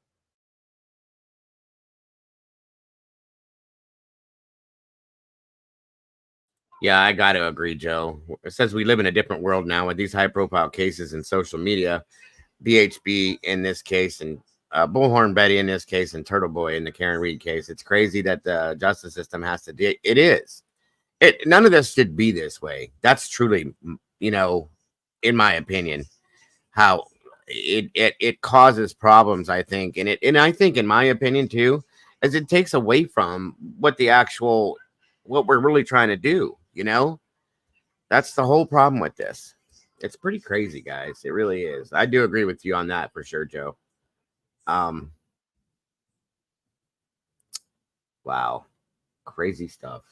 Yeah, I got to agree, Joe. It says we live in a different world now with these high-profile cases in social media. BHB in this case, and Bullhorn Betty in this case, and Turtle Boy in the Karen Reed case. It's crazy that the justice system has to do it. Is it? None of this should be this way. That's truly, in my opinion, how it causes problems. I think, and I think, in my opinion too, as it takes away from what we're really trying to do. That's the whole problem with this. It's pretty crazy, guys. It really is. I do agree with you on that for sure, Joe. Wow. Crazy stuff.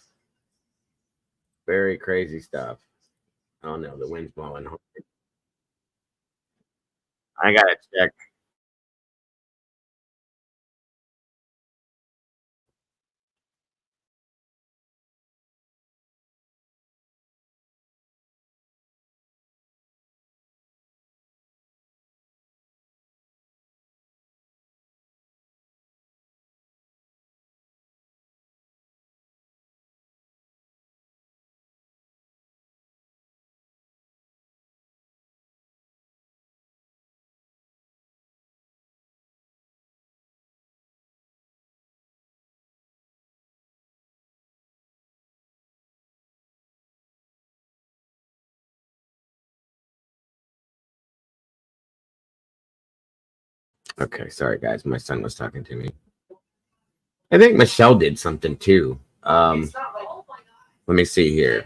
Very crazy stuff. Oh no, the wind's blowing. I gotta check. Okay, sorry guys, my son was talking to me. I think Michelle did something too. Let me see here.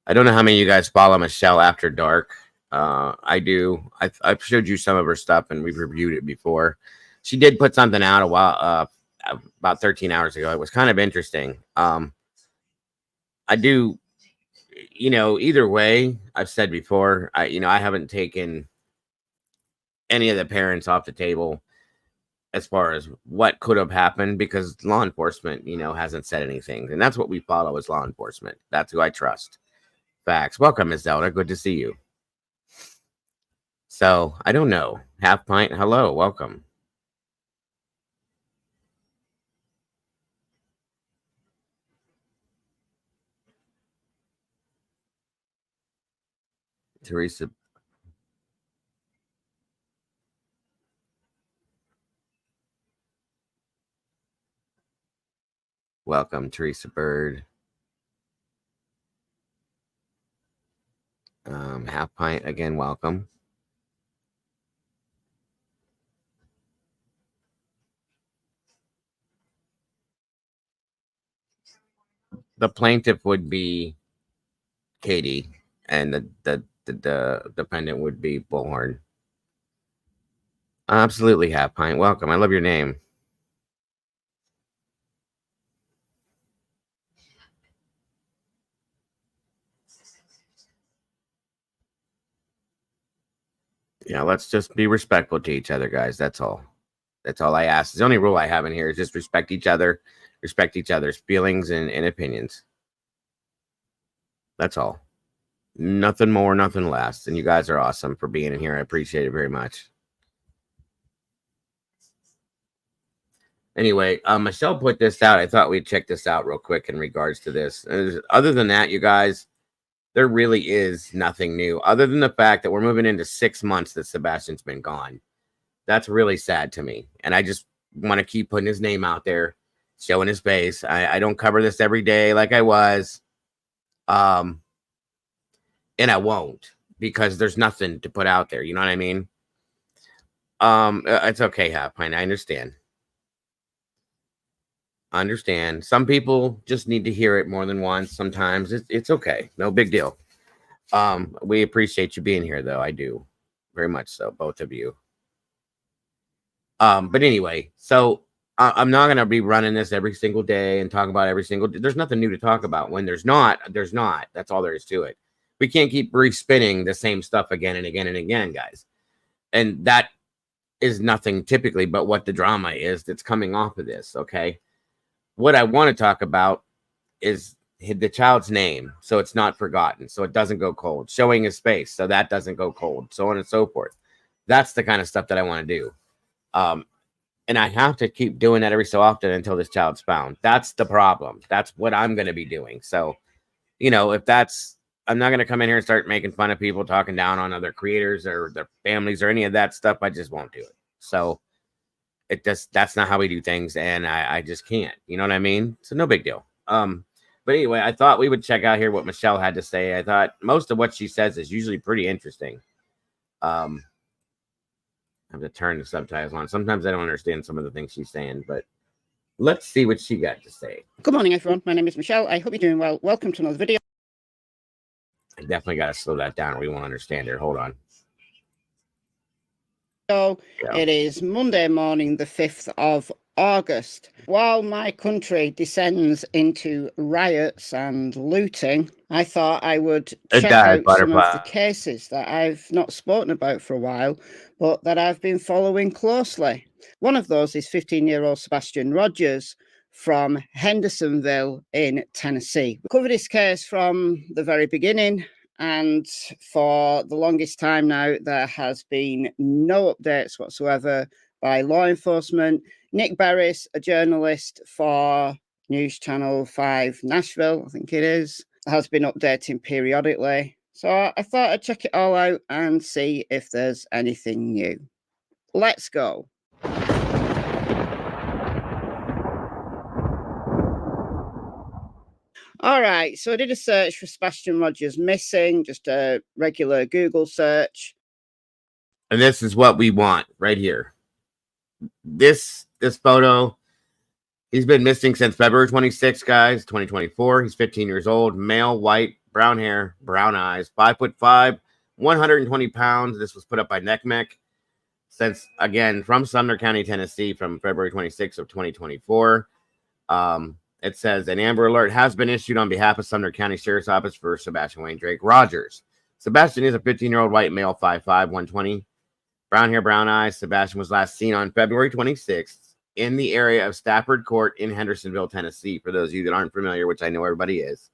I don't know how many of you guys follow Michelle After Dark. I do. I've showed you some of her stuff, and we've reviewed it before. She did put something out a while, about 13 hours ago. It was kind of interesting. I do, either way. I've said before. I haven't taken any of the parents off the table as far as what could have happened because law enforcement, hasn't said anything, and that's what we follow as law enforcement. That's who I trust. Facts. Welcome, Ms. Zelda. Good to see you. So, I don't know. Half Pint, hello. Welcome. Teresa. Welcome, Teresa Bird. Half Pint, again, welcome. The plaintiff would be Katie, and the defendant would be Bullhorn. Absolutely, Half Pint. Welcome. I love your name. Yeah, let's just be respectful to each other, guys. That's all. That's all I ask. The only rule I have in here is just respect each other, respect each other's feelings and opinions. That's all. Nothing more, nothing less. And you guys are awesome for being in here. I appreciate it very much. Anyway, Michelle put this out. I thought we'd check this out real quick in regards to this. Other than that, you guys, there really is nothing new other than the fact that we're moving into 6 months that Sebastian's been gone. That's really sad to me. And I just want to keep putting his name out there, showing his face. I don't cover this every day like I was. And I won't because there's nothing to put out there. You know what I mean? It's okay, Half Pint. I understand. Understand. Some people just need to hear it more than once. Sometimes it's okay. No big deal. We appreciate you being here, though. I do. Very much so. Both of you. But anyway, so I'm not going to be running this every single day and talk about every single. There's nothing new to talk about. When there's not, there's not. That's all there is to it. We can't keep respinning the same stuff again and again and again, guys. And that is nothing typically but what the drama is that's coming off of this. Okay. What I want to talk about is the child's name, so it's not forgotten, so it doesn't go cold. Showing his face, so that doesn't go cold, so on and so forth. That's the kind of stuff that I want to do. And I have to keep doing that every so often until this child's found. That's the problem. That's what I'm going to be doing. So, if that's, I'm not going to come in here and start making fun of people, talking down on other creators or their families or any of that stuff. I just won't do it. So that's not how we do things, and I just can't. You know what I mean? So no big deal. But anyway, I thought we would check out here what Michelle had to say. I thought most of what she says is usually pretty interesting. I have to turn the subtitles on. Sometimes I don't understand some of the things she's saying, but let's see what she got to say. Good morning, everyone. My name is Michelle. I hope you're doing well. Welcome to another video. I definitely got to slow that down or we won't understand her. Hold on. So It is Monday morning, the 5th of August. While my country descends into riots and looting, I thought I would It check does, out some of the Butterfly. cases that I've not spoken about for a while, but that I've been following closely. One of those is 15-year-old Sebastian Rogers from Hendersonville in Tennessee. We covered this case from the very beginning, and for the longest time now, there has been no updates whatsoever by law enforcement. Nick Barris, a journalist for News Channel 5 Nashville, I think it is, has been updating periodically. So I thought I'd check it all out and see if there's anything new. Let's go. All right, so I did a search for Sebastian Rogers missing, just a regular Google search. And this is what we want right here. This photo, he's been missing since February 26th, guys, 2024. He's 15 years old, male, white, brown hair, brown eyes, 5'5", 120 pounds. This was put up by NECMEC. Since, again, from Sumner County, Tennessee, from February 26th of 2024. It says an Amber Alert has been issued on behalf of Sumner County Sheriff's Office for Sebastian Wayne Drake Rogers. Sebastian is a 15-year-old white male, 5'5", 120, brown hair, brown eyes. Sebastian was last seen on February 26th in the area of Stafford Court in Hendersonville, Tennessee. For those of you that aren't familiar, which I know everybody is,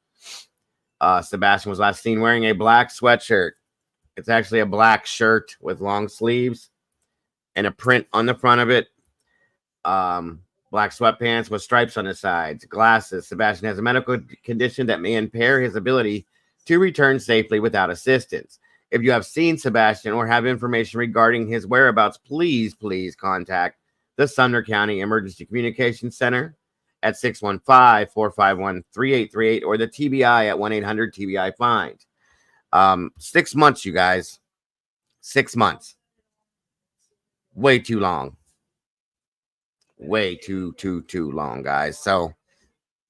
Sebastian was last seen wearing a black sweatshirt. It's actually a black shirt with long sleeves and a print on the front of it. Black sweatpants with stripes on the sides, glasses. Sebastian has a medical condition that may impair his ability to return safely without assistance. If you have seen Sebastian or have information regarding his whereabouts, please contact the Sumner County Emergency Communications Center at 615-451-3838 or the TBI at 1-800-TBI-FIND. 6 months, you guys. 6 months. Way too long. Way too long, guys. So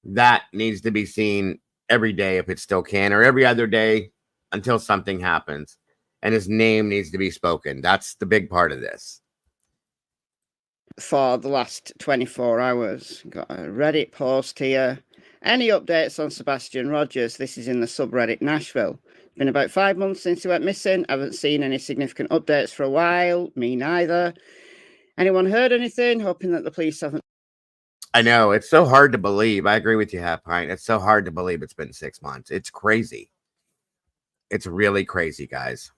that needs to be seen every day if it still can, or every other day until something happens, and his name needs to be spoken. That's the big part of this. For the last 24 hours, got a Reddit post here. Any updates on Sebastian Rogers? This is in the subreddit Nashville. It's been about 5 months since he went missing. I haven't seen any significant updates for a while. Me neither. Anyone heard anything? Hoping that the police haven't. I know, it's so hard to believe. I agree with you, Half Pint. It's so hard to believe it's been 6 months. It's crazy. It's really crazy, guys.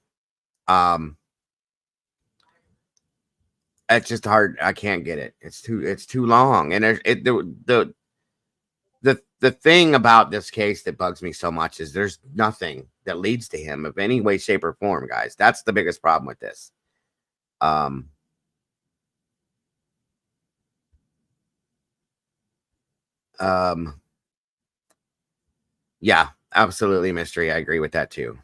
It's just hard. I can't get it. It's too long. And the thing about this case that bugs me so much is there's nothing that leads to him of any way, shape, or form, guys. That's the biggest problem with this. Yeah, absolutely mystery. I agree with that too.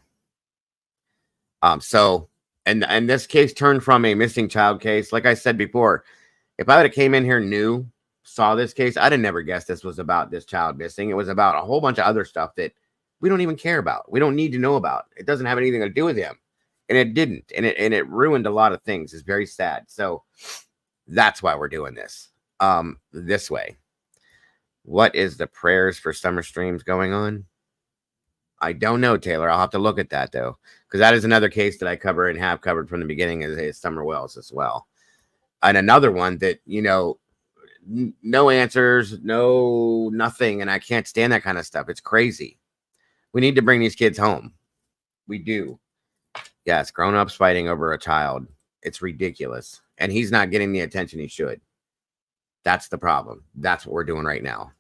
So, and this case turned from a missing child case. Like I said before, if I would have came in here new, saw this case, I'd have never guessed this was about this child missing. It was about a whole bunch of other stuff that we don't even care about. We don't need to know about. It doesn't have anything to do with him. And it didn't. And it ruined a lot of things. It's very sad. So that's why we're doing this this way. What is the prayers for summer streams going on? I don't know, Taylor. I'll have to look at that, though, because that is another case that I cover and have covered from the beginning is Summer Wells as well. And another one that, you know, no answers, no nothing. And I can't stand that kind of stuff. It's crazy. We need to bring these kids home. We do. Yes, grown-ups fighting over a child. It's ridiculous. And he's not getting the attention he should. That's the problem. That's what we're doing right now.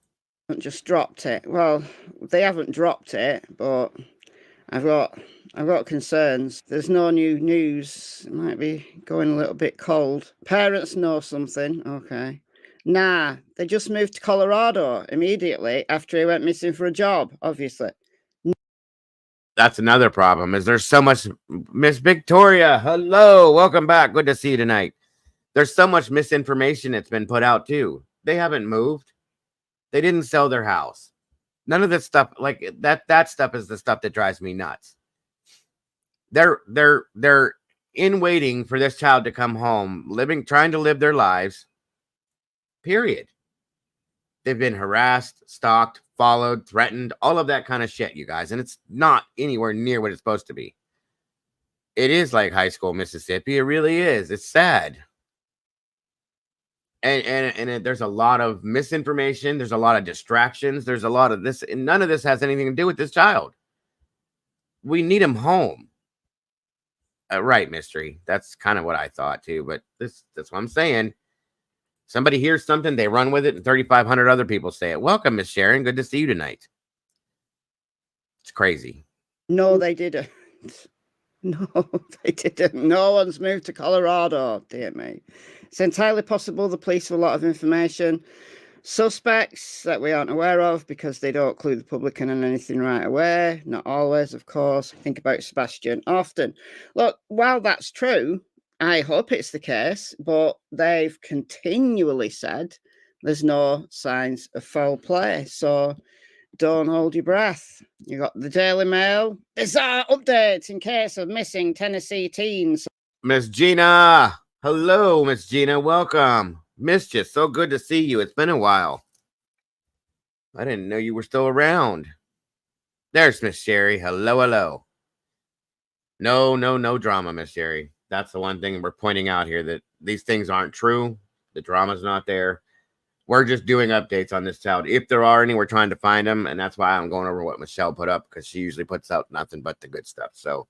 Just dropped it. Well, they haven't dropped it, but I've got concerns. There's no new news. It might be going a little bit cold. Parents know something. Okay. Nah, they just moved to Colorado immediately after he went missing for a job, obviously. That's another problem, is there's so much. Miss Victoria, hello, welcome back. Good to see you tonight. There's so much misinformation that's been put out too. They haven't moved. They didn't sell their house. None of this stuff, like that stuff is the stuff that drives me nuts. They're in waiting for this child to come home, trying to live their lives. Period. They've been harassed, stalked, followed, threatened, all of that kind of shit, you guys. And it's not anywhere near what it's supposed to be. It is like high school Mississippi. It really is. It's sad. And there's a lot of misinformation. There's a lot of distractions. There's a lot of this. And none of this has anything to do with this child. We need him home. Right, Mystery. That's kind of what I thought too. But that's what I'm saying. Somebody hears something, they run with it, and 3,500 other people say it. Welcome, Miss Sharon. Good to see you tonight. It's crazy. No, they didn't. No, they didn't. No one's moved to Colorado, dear me. It's entirely possible the police have a lot of information. Suspects that we aren't aware of because they don't clue the public in on anything right away. Not always, of course. Think about Sebastian often. Look, while that's true, I hope it's the case, but they've continually said there's no signs of foul play. So don't hold your breath. You got the Daily Mail. Bizarre updates in case of missing Tennessee teens. Miss Gina. Hello, Miss Gina. Welcome. Missed you. So good to see you. It's been a while. I didn't know you were still around. There's Miss Sherry. Hello, hello. No drama, Miss Sherry. That's the one thing we're pointing out here, that these things aren't true. The drama's not there. We're just doing updates on this child. If there are any, we're trying to find them. And that's why I'm going over what Michelle put up, because she usually puts out nothing but the good stuff. So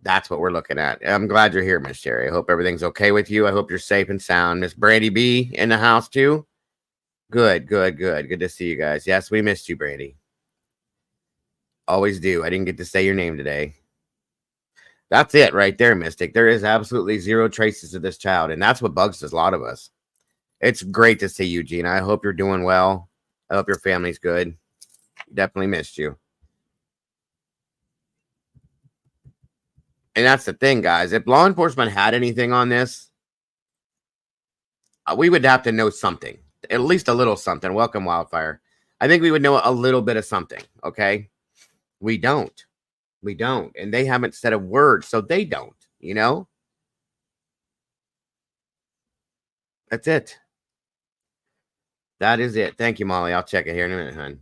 that's what we're looking at. I'm glad you're here, Miss Sherry. I hope everything's okay with you. I hope you're safe and sound. Miss Brandy B in the house too. Good. Good to see you guys. Yes, we missed you, Brandy. Always do. I didn't get to say your name today. That's it right there, Mystic. There is absolutely zero traces of this child, and that's what bugs a lot of us. It's great to see you, Gina. I hope you're doing well. I hope your family's good. Definitely missed you. And that's the thing, guys. If law enforcement had anything on this, we would have to know something. At least a little something. Welcome, Wildfire. I think we would know a little bit of something, okay? We don't. We don't. And they haven't said a word, so they don't, you know? That's it. That is it. Thank you, Molly. I'll check it here in a minute, hon.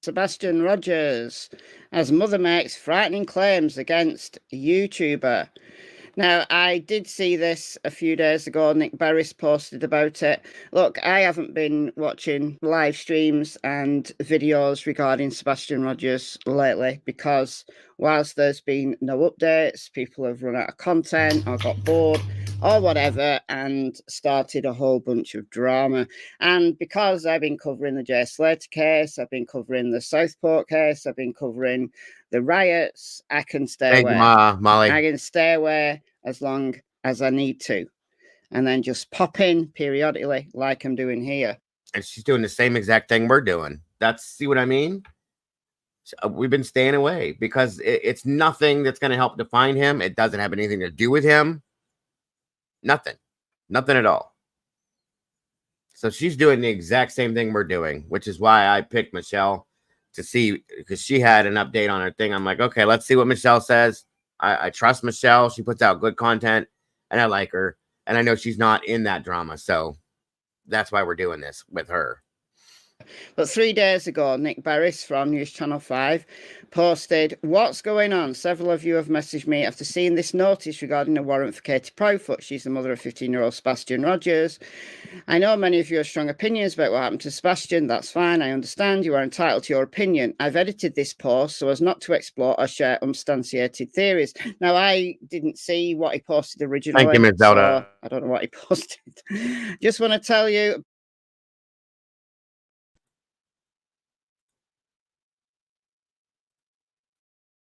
Sebastian Rogers, as mother makes frightening claims against YouTuber. Now, I did see this a few days ago. Nick Barris posted about it. Look, I haven't been watching live streams and videos regarding Sebastian Rogers lately because whilst there's been no updates, people have run out of content or got bored or whatever and started a whole bunch of drama. And because I've been covering the Jay Slater case, I've been covering the Southport case, I've been covering the riots, I can stay away. Thank you, Molly. I can stay away as long as I need to, and then just pop in periodically like I'm doing here. And she's doing the same exact thing we're doing. See what I mean? We've been staying away because it's nothing that's going to help define him. It doesn't have anything to do with him. Nothing at all. So she's doing the exact same thing we're doing, which is why I picked Michelle to see, because she had an update on her thing. I'm like, okay, let's see what Michelle says. I trust Michelle. She puts out good content, and I like her. And I know she's not in that drama, so that's why we're doing this with her. But 3 days ago, Nick Barris from News Channel 5 posted, "What's going on? Several of you have messaged me after seeing this notice regarding a warrant for Katie Proudfoot. She's the mother of 15-year-old Sebastian Rogers. I know many of you have strong opinions about what happened to Sebastian. That's fine. I understand. You are entitled to your opinion. I've edited this post so as not to explore or share unsubstantiated theories." Now, I didn't see what he posted originally. Thank you, Ms. Zelda. So I don't know what he posted. Just want to tell you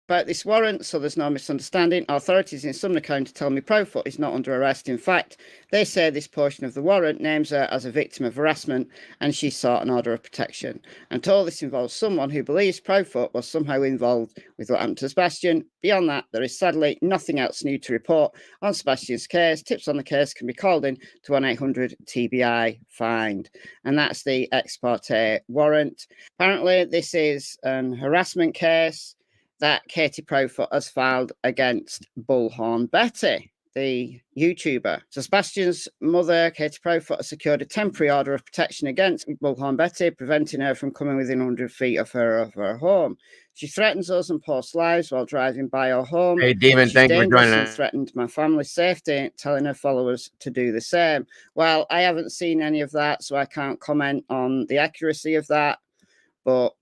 about this warrant, so there's no misunderstanding. Authorities in Sumner County tell me Proudfoot is not under arrest. In fact, they say this portion of the warrant names her as a victim of harassment and she sought an order of protection. I'm told this involves someone who believes Proudfoot was somehow involved with what happened to Sebastian. Beyond that, there is sadly nothing else new to report on Sebastian's case. Tips on the case can be called in to 1-800-TBI-FIND. And that's the ex parte warrant. Apparently, this is an harassment case that Katie Proudfoot has filed against Bullhorn Betty. the YouTuber. So Sebastian's mother, Katie Proudfoot, secured a temporary order of protection against Bullhorn Betty, preventing her from coming within 100 feet of her home. She threatens us and posts lives while driving by our home. Hey, Demon, She's thank you for dangerous joining and us. threatened my family's safety, telling her followers to do the same. Well, I haven't seen any of that, so I can't comment on the accuracy of that, but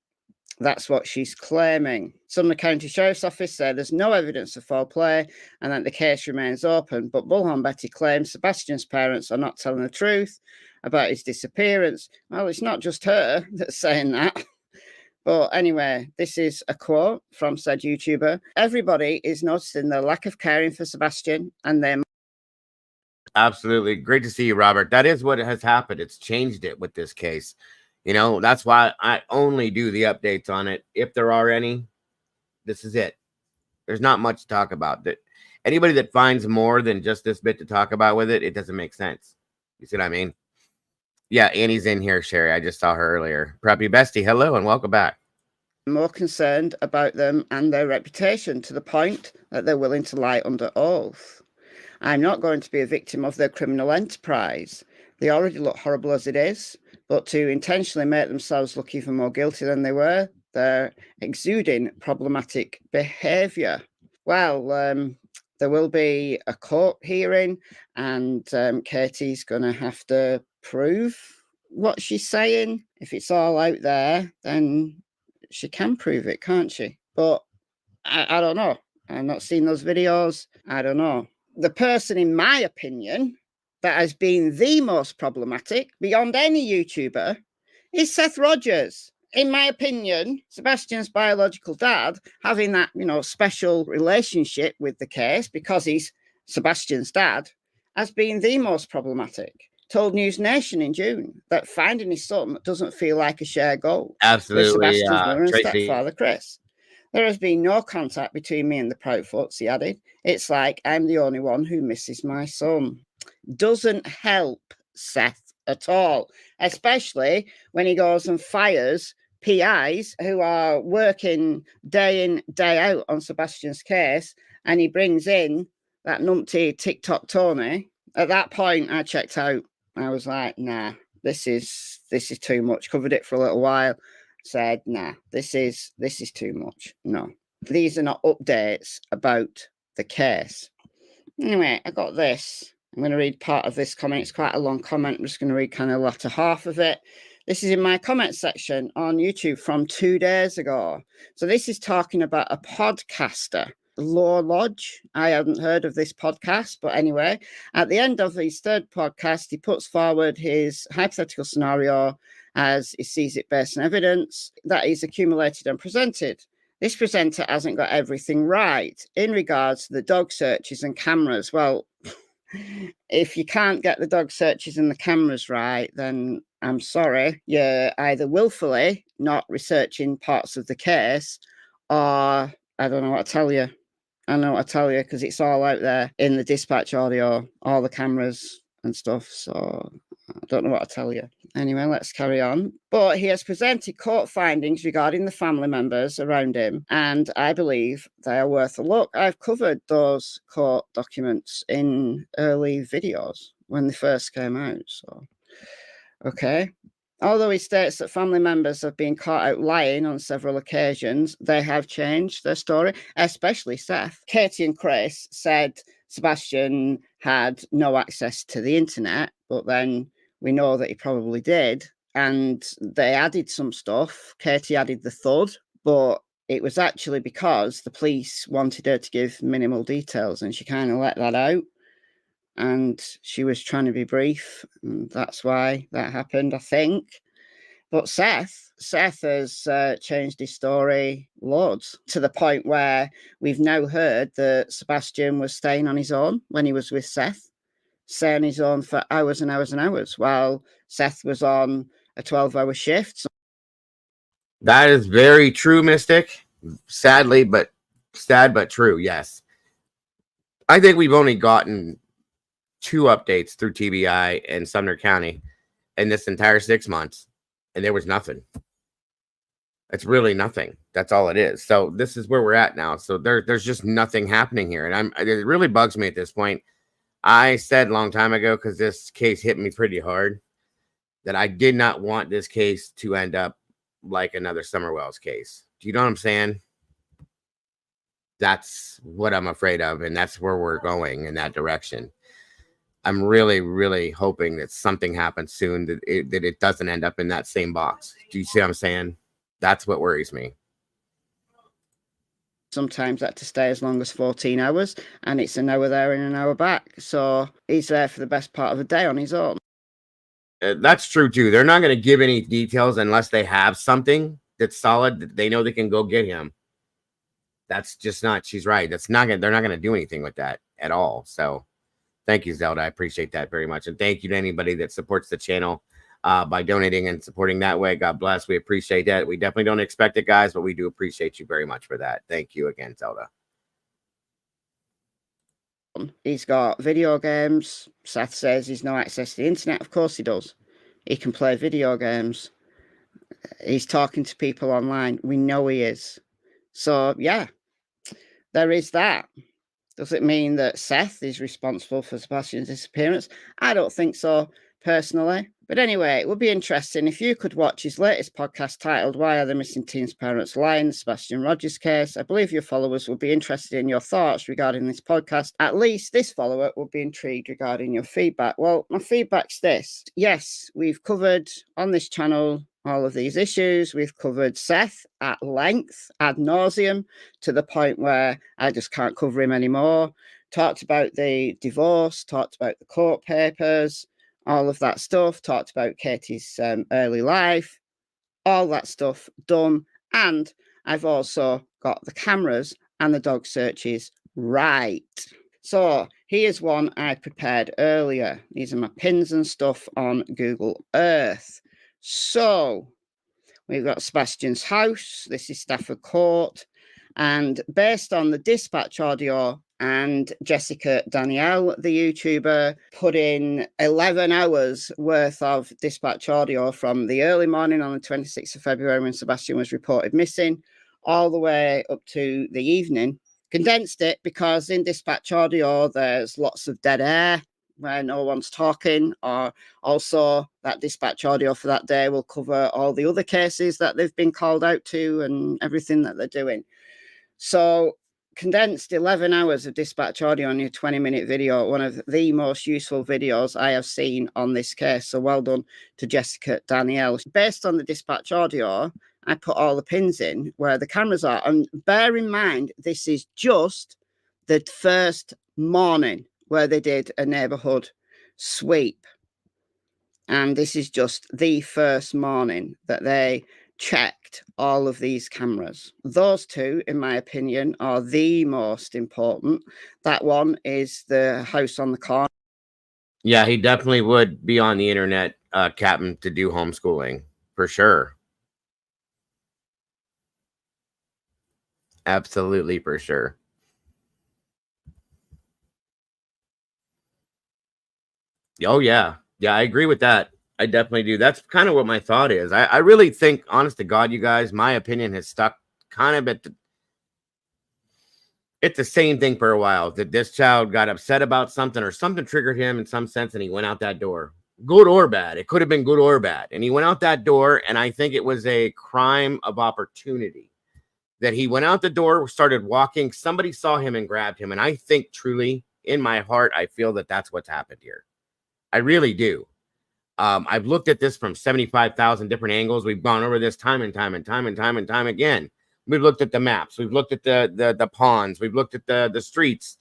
that's what she's claiming. Sumner County Sheriff's Office said there's no evidence of foul play and that the case remains open. But Bullhorn Betty claims Sebastian's parents are not telling the truth about his disappearance. Well, it's not just her that's saying that. But anyway, this is a quote from said YouTuber. Everybody is noticing the lack of caring for Sebastian and their... Absolutely. Great to see you, Robert. That is what has happened. It's changed it with this case. You know, that's why I only do the updates on it. If there are any, this is it. There's not much to talk about. That anybody that finds more than just this bit to talk about with it, it doesn't make sense. You see what I mean? Yeah, Annie's in here, Sherry. I just saw her earlier. Preppy Bestie, hello and welcome back. More concerned about them and their reputation to the point that they're willing to lie under oath. I'm not going to be a victim of their criminal enterprise. They already look horrible as it is, but to intentionally make themselves look even more guilty than they were, they're exuding problematic behaviour. Well, there will be a court hearing, and Katie's going to have to prove what she's saying. If it's all out there, then she can prove it, can't she? But I don't know. I've not seen those videos. I don't know. The person, in my opinion, that has been the most problematic beyond any YouTuber is Seth Rogers. In my opinion, Sebastian's biological dad, having that, special relationship with the case because he's Sebastian's dad, has been the most problematic. Told News Nation in June that finding his son doesn't feel like a shared goal. Absolutely. With Sebastian's mother and Tracy. stepfather, Chris. There has been no contact between me and the Proudfoots, he added. It's like I'm the only one who misses my son. Doesn't help Seth at all, especially when he goes and fires PIs who are working day in, day out on Sebastian's case, and he brings in that numpty TikTok Tony. At that point, I checked out. I was like, nah, this is too much. Covered it for a little while. Said, nah, this is too much. No, these are not updates about the case. Anyway, I got this. I'm going to read part of this comment. It's quite a long comment. I'm just going to read kind of the latter half of it. This is in my comment section on YouTube from 2 days ago. So this is talking about a podcaster, Law Lodge. I hadn't heard of this podcast, but anyway, at the end of his third podcast, he puts forward his hypothetical scenario as he sees it based on evidence that he's accumulated and presented. This presenter hasn't got everything right in regards to the dog searches and cameras. Well, if you can't get the dog searches and the cameras right, then I'm sorry, you're either willfully not researching parts of the case, or I don't know what to tell you. I know what to tell you because it's all out there in the dispatch audio, all the cameras and stuff. So I don't know what to tell you. Anyway, let's carry on. But he has presented court findings regarding the family members around him, and I believe they are worth a look. I've covered those court documents in early videos when they first came out. So, okay. Although he states that family members have been caught out lying on several occasions, they have changed their story, especially Seth. Katie and Chris said Sebastian had no access to the internet, but then we know that he probably did. And they added some stuff. Katie added the thud, but it was actually because the police wanted her to give minimal details, and she kind of let that out. And she was trying to be brief, and that's why that happened, I think. But Seth has changed his story loads, to the point where we've now heard that Sebastian was staying on his own when he was with Seth, staying on his own for hours and hours and hours, while Seth was on a 12-hour shift. That is very true, Mystic. Sadly, but sad but true, yes. I think we've only gotten 2 updates through TBI and Sumner County in this entire 6 months, and there was nothing. It's really nothing. That's all it is. So this is where we're at now. So there's just nothing happening here, and it really bugs me at this point. I said a long time ago, because this case hit me pretty hard, that I did not want this case to end up like another Summer Wells case. Do you know what I'm saying? That's what I'm afraid of, and that's where we're going, in that direction. I'm really, really hoping that something happens soon, that it doesn't end up in that same box. Do you see what I'm saying? That's what worries me. Sometimes had to stay as long as 14 hours, and it's an hour there and an hour back. So he's there for the best part of a day on his own. That's true too. They're not going to give any details unless they have something that's solid that they know they can go get him. That's just not. She's right. That's not gonna. They're not going to do anything with that at all. So, thank you, Zelda. I appreciate that very much, and thank you to anybody that supports the channel by donating and supporting that way. God bless. We appreciate that. We definitely don't expect it, guys, but we do appreciate you very much for that. Thank you again, Zelda. He's got video games. Seth says he's no access to the internet. Of course he does. He can play video games. He's talking to people online. We know he is. So, yeah, there is that. Does it mean that Seth is responsible for Sebastian's disappearance? I don't think so, personally. But anyway, it would be interesting if you could watch his latest podcast titled Why Are the Missing Teens' Parents Lying? The Sebastian Rogers Case. I believe your followers will be interested in your thoughts regarding this podcast. At least this follower will be intrigued regarding your feedback. Well, my feedback's this. Yes, we've covered on this channel all of these issues. We've covered Seth at length, ad nauseum, to the point where I just can't cover him anymore. Talked about the divorce, talked about the court papers, all of that stuff, talked about Katie's early life, all that stuff done. And I've also got the cameras and the dog searches right. So here's one I prepared earlier. These are my pins and stuff on Google Earth. So we've got Sebastian's house. This is Stafford Court. And based on the dispatch audio, and Jessica Danielle, the YouTuber, put in 11 hours worth of dispatch audio from the early morning on the 26th of February when Sebastian was reported missing, all the way up to the evening. Condensed it because in dispatch audio, there's lots of dead air where no one's talking, or also that dispatch audio for that day will cover all the other cases that they've been called out to and everything that they're doing. So condensed 11 hours of dispatch audio on your 20-minute video, one of the most useful videos I have seen on this case. So well done to Jessica Danielle. Based on the dispatch audio, I put all the pins in where the cameras are. And bear in mind, this is just the first morning where they did a neighborhood sweep. And this is just the first morning that they checked all of these cameras. Those two, in my opinion, are the most important. That one is the house on the corner. Yeah, he definitely would be on the internet, Captain, to do homeschooling for sure. Absolutely, for sure. Oh, yeah. Yeah, I agree with that. I definitely do. That's kind of what my thought is. I really think, honest to God, you guys, my opinion has stuck kind of at the same thing for a while, that this child got upset about something or something triggered him in some sense, and he went out that door. Good or bad. It could have been good or bad. And he went out that door, and I think it was a crime of opportunity that he went out the door, started walking. Somebody saw him and grabbed him. And I think truly in my heart, I feel that that's what's happened here. I really do. I've looked at this from 75,000 different angles. We've gone over this time and time again. We've looked at the maps. We've looked at the ponds. We've looked at the streets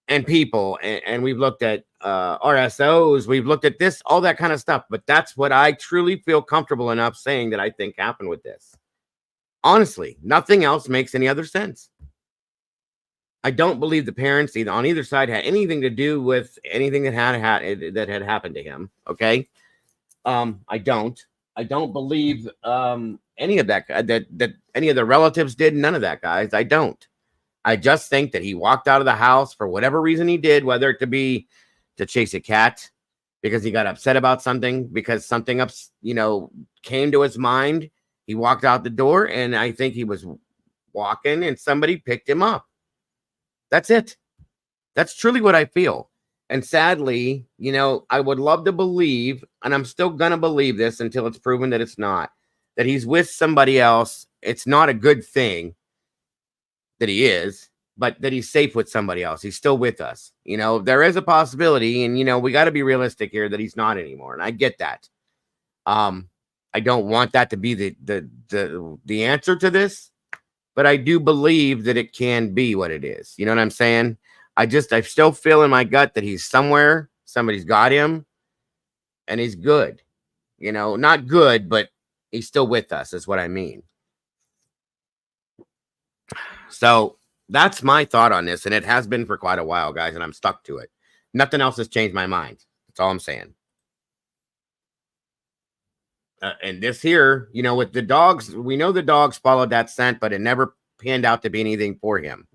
and people, and we've looked at RSOs. We've looked at this, all that kind of stuff. But that's what I truly feel comfortable enough saying that I think happened with this. Honestly, nothing else makes any other sense. I don't believe the parents either on either side had anything to do with anything that had happened to him. Okay. I don't believe any of that any of the relatives did. None of that, guys. I don't. I just think that he walked out of the house for whatever reason he did, whether it to be to chase a cat because he got upset about something, because something came to his mind. He walked out the door, and I think he was walking and somebody picked him up. That's it. That's truly what I feel. And sadly, you know, I would love to believe, and I'm still going to believe this until it's proven that it's not, that he's with somebody else. It's not a good thing that he is, but that he's safe with somebody else. He's still with us. You know, there is a possibility, and, you know, we got to be realistic here that he's not anymore. And I get that. I don't want that to be the answer to this, but I do believe that it can be what it is. You know what I'm saying? I still feel in my gut that he's somewhere, somebody's got him, and he's good. You know, not good, but he's still with us, is what I mean. So that's my thought on this, and it has been for quite a while, guys, and I'm stuck to it. Nothing else has changed my mind. That's all I'm saying. And this here, you know, with the dogs, we know the dogs followed that scent, but it never panned out to be anything for him.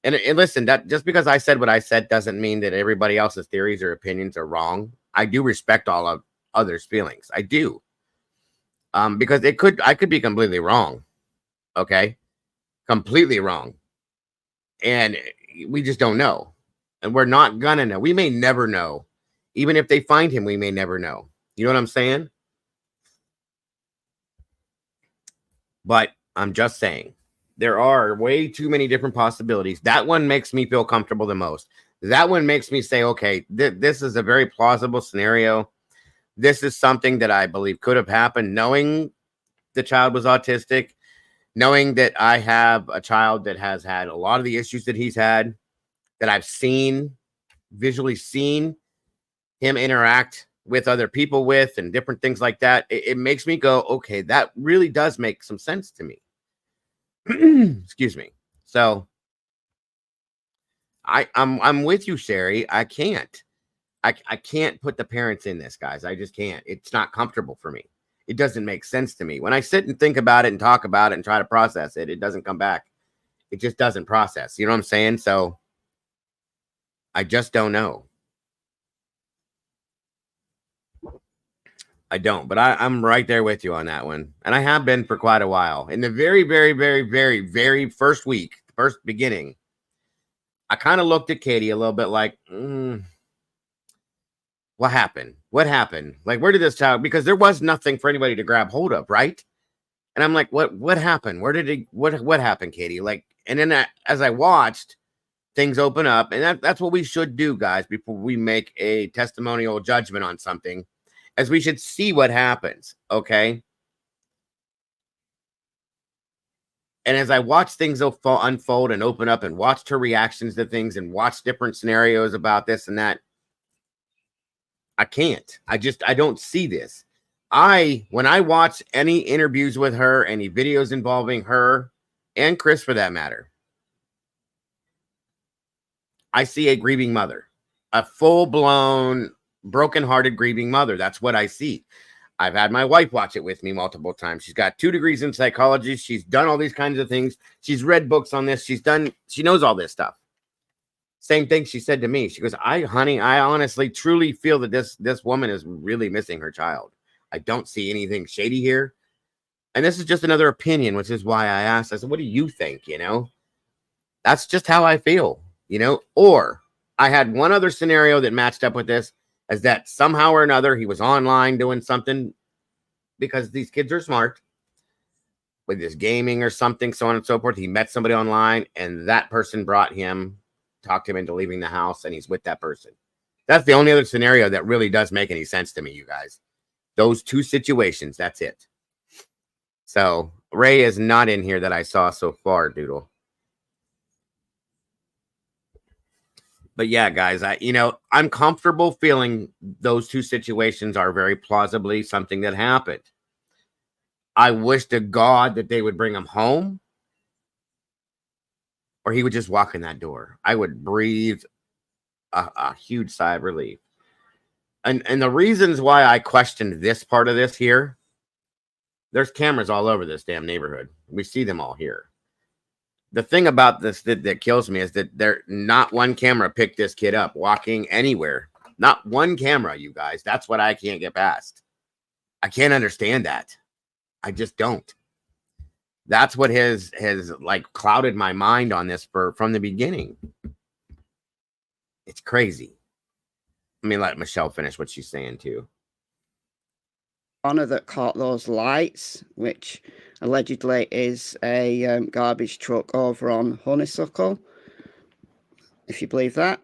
And listen, that just because I said what I said doesn't mean that everybody else's theories or opinions are wrong. I do respect all of others' feelings. I do. Because I could be completely wrong. Okay? Completely wrong. And we just don't know. And we're not gonna know. We may never know. Even if they find him, we may never know. You know what I'm saying? But I'm just saying, there are way too many different possibilities. That one makes me feel comfortable the most. That one makes me say, okay, this is a very plausible scenario. This is something that I believe could have happened, knowing the child was autistic, knowing that I have a child that has had a lot of the issues that he's had, that I've visually seen him interact with other people with, and different things like that. It makes me go, okay, that really does make some sense to me. Excuse me. So I'm with you, Sherry. I can't put the parents in this, guys. I just can't. It's not comfortable for me. It doesn't make sense to me. When I sit and think about it and talk about it and try to process it, it doesn't come back. It just doesn't process. You know what I'm saying? So I just don't know. I don't, but I'm right there with you on that one. And I have been for quite a while. In the very, very, very, very, very first beginning, I kind of looked at Katie a little bit like, what happened? What happened? Like, where did this child, because there was nothing for anybody to grab hold of, right? And I'm like, what happened? What happened, Katie? Like, and then as I watched, things open up, and that's what we should do, guys, before we make a testimonial judgment on something. As we should see what happens, okay? And as I watched things unfold and open up and watched her reactions to things and watched different scenarios about this and that, I can't. I don't see this. When I watch any interviews with her, any videos involving her and Chris for that matter, I see a grieving mother, a full-blown broken-hearted grieving mother. That's what I see. I've had my wife watch it with me multiple times. She's got 2 degrees in psychology. She's done all these kinds of things. She's read books on this. She knows all this stuff. Same thing she said to me. She goes, honey, I honestly, truly feel that this woman is really missing her child. I don't see anything shady here. And this is just another opinion, which is why I asked. I said, what do you think? You know, that's just how I feel, you know. Or I had one other scenario that matched up with this, is that somehow or another he was online doing something, because these kids are smart, with this gaming or something, so on and so forth. He met somebody online, and that person talked him into leaving the house, and he's with that person. That's the only other scenario that really does make any sense to me, you guys. Those 2 situations, that's it. So Ray is not in here that I saw so far, Doodle. But yeah, guys, I'm comfortable feeling those 2 situations are very plausibly something that happened. I wish to God that they would bring him home, or he would just walk in that door. I would breathe a huge sigh of relief. And the reasons why I questioned this part of this here, there's cameras all over this damn neighborhood. We see them all here. The thing about this that kills me is that not one camera picked this kid up walking anywhere. Not one camera, you guys. That's what I can't get past. I can't understand that. I just don't. That's what has like clouded my mind on this from the beginning. It's crazy. Let me let Michelle finish what she's saying too. Honor that caught those lights, which allegedly is a garbage truck over on Honeysuckle. If you believe that,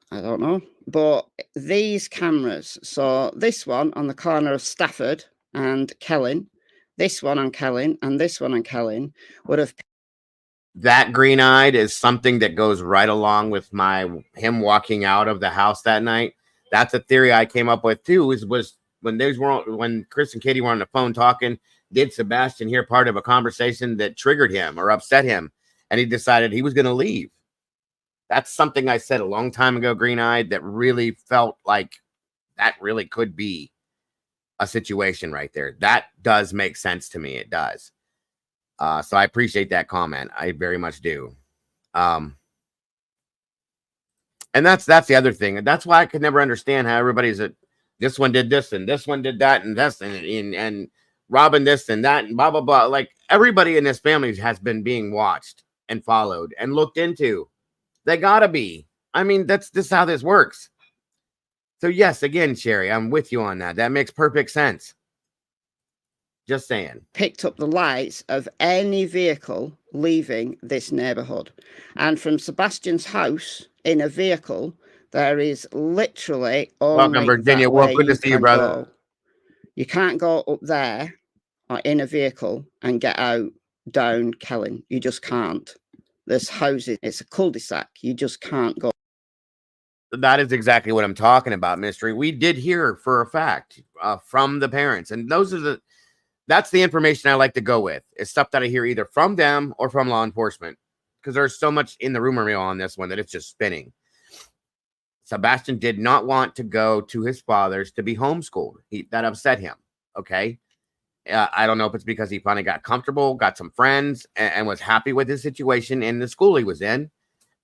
I don't know. But these cameras, so this one on the corner of Stafford and Kellyn, this one on Kellyn, and this one on Kellyn would have. That green-eyed is something that goes right along with him walking out of the house that night. That's a theory I came up with too. Was when Chris and Katie were on the phone talking, did Sebastian hear part of a conversation that triggered him or upset him, and he decided he was going to leave? That's something I said a long time ago, green-eyed, that really felt like that really could be a situation right there. That does make sense to me. It does. So I appreciate that comment. I very much do. And that's the other thing. That's why I could never understand how everybody's this one did this and this one did that and this and Robin this and that and blah blah blah. Like, everybody in this family has been being watched and followed and looked into. They gotta be. I mean, this is how this works. So yes, again, Sherry, I'm with you on that. That makes perfect sense. Just saying. Picked up the lights of any vehicle leaving this neighborhood. And from Sebastian's house in a vehicle, there is literally only Welcome, Virginia. Well, good to see you, brother. Go. You can't go up there or in a vehicle and get out down Kellyn. You just can't. There's houses. It's a cul-de-sac. You just can't go. That is exactly what I'm talking about, Mystery. We did hear for a fact from the parents. And that's the information I like to go with. It's stuff that I hear either from them or from law enforcement, because there's so much in the rumor mill on this one that it's just spinning. Sebastian did not want to go to his father's to be homeschooled. That upset him. Okay. I don't know if it's because he finally got comfortable, got some friends, and was happy with his situation in the school he was in.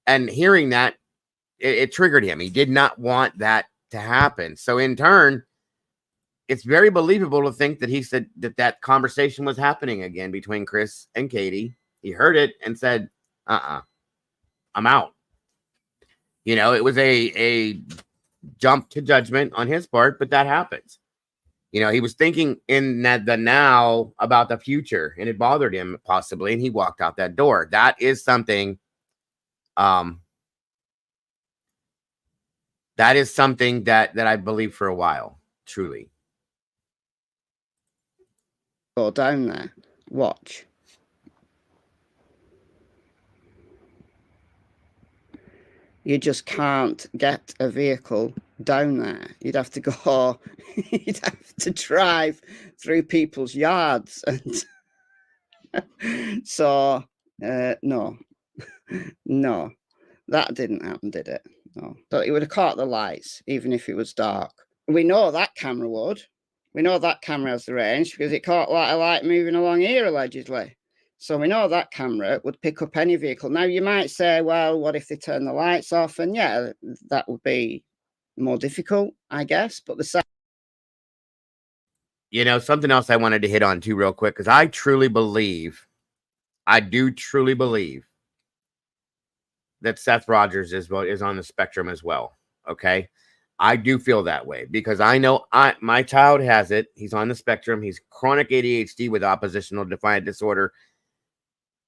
And hearing that, it triggered him. He did not want that to happen. So in turn, it's very believable to think that he said that conversation was happening again between Chris and Katie. He heard it and said, I'm out. You know, it was a jump to judgment on his part, but that happens. You know, he was thinking in the now about the future, and it bothered him possibly, and he walked out that door. That is something, that I believe for a while, truly. Go down there. Watch. You just can't get a vehicle down there. You'd have to go, you'd have to drive through people's yards. And so, no, that didn't happen, did it? No, but it would have caught the lights, even if it was dark. We know that camera would. We know that camera has the range because it caught like a light moving along here, allegedly. So we know that camera would pick up any vehicle. Now, you might say, well, what if they turn the lights off? And yeah, that would be more difficult, I guess. But you know, something else I wanted to hit on too real quick, because I do truly believe that Seth Rogers is on the spectrum as well. Okay. I do feel that way because I know my child has it. He's on the spectrum. He's chronic ADHD with oppositional defiant disorder.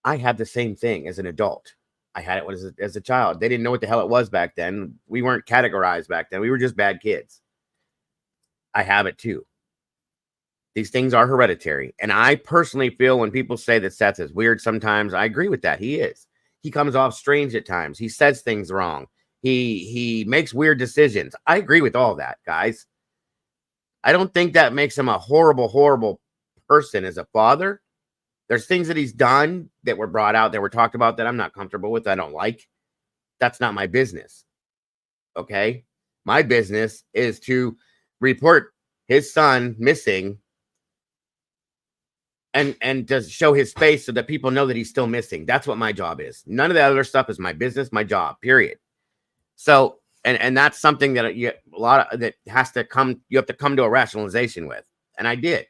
I had the same thing as an adult. I had it as a child. They didn't know what the hell it was back then. We weren't categorized back then. We were just bad kids. I have it too. These things are hereditary. And I personally feel when people say that Seth is weird sometimes, I agree with that. He is. He comes off strange at times. He says things wrong. He makes weird decisions. I agree with all that, guys. I don't think that makes him a horrible, horrible person as a father. There's things that he's done that were brought out, that were talked about, that I'm not comfortable with, I don't like. That's not my business. Okay? My business is to report his son missing and to show his face so that people know that he's still missing. That's what my job is. None of the other stuff is my business, my job, period. So, and that's something that you have to come to a rationalization with. And I did.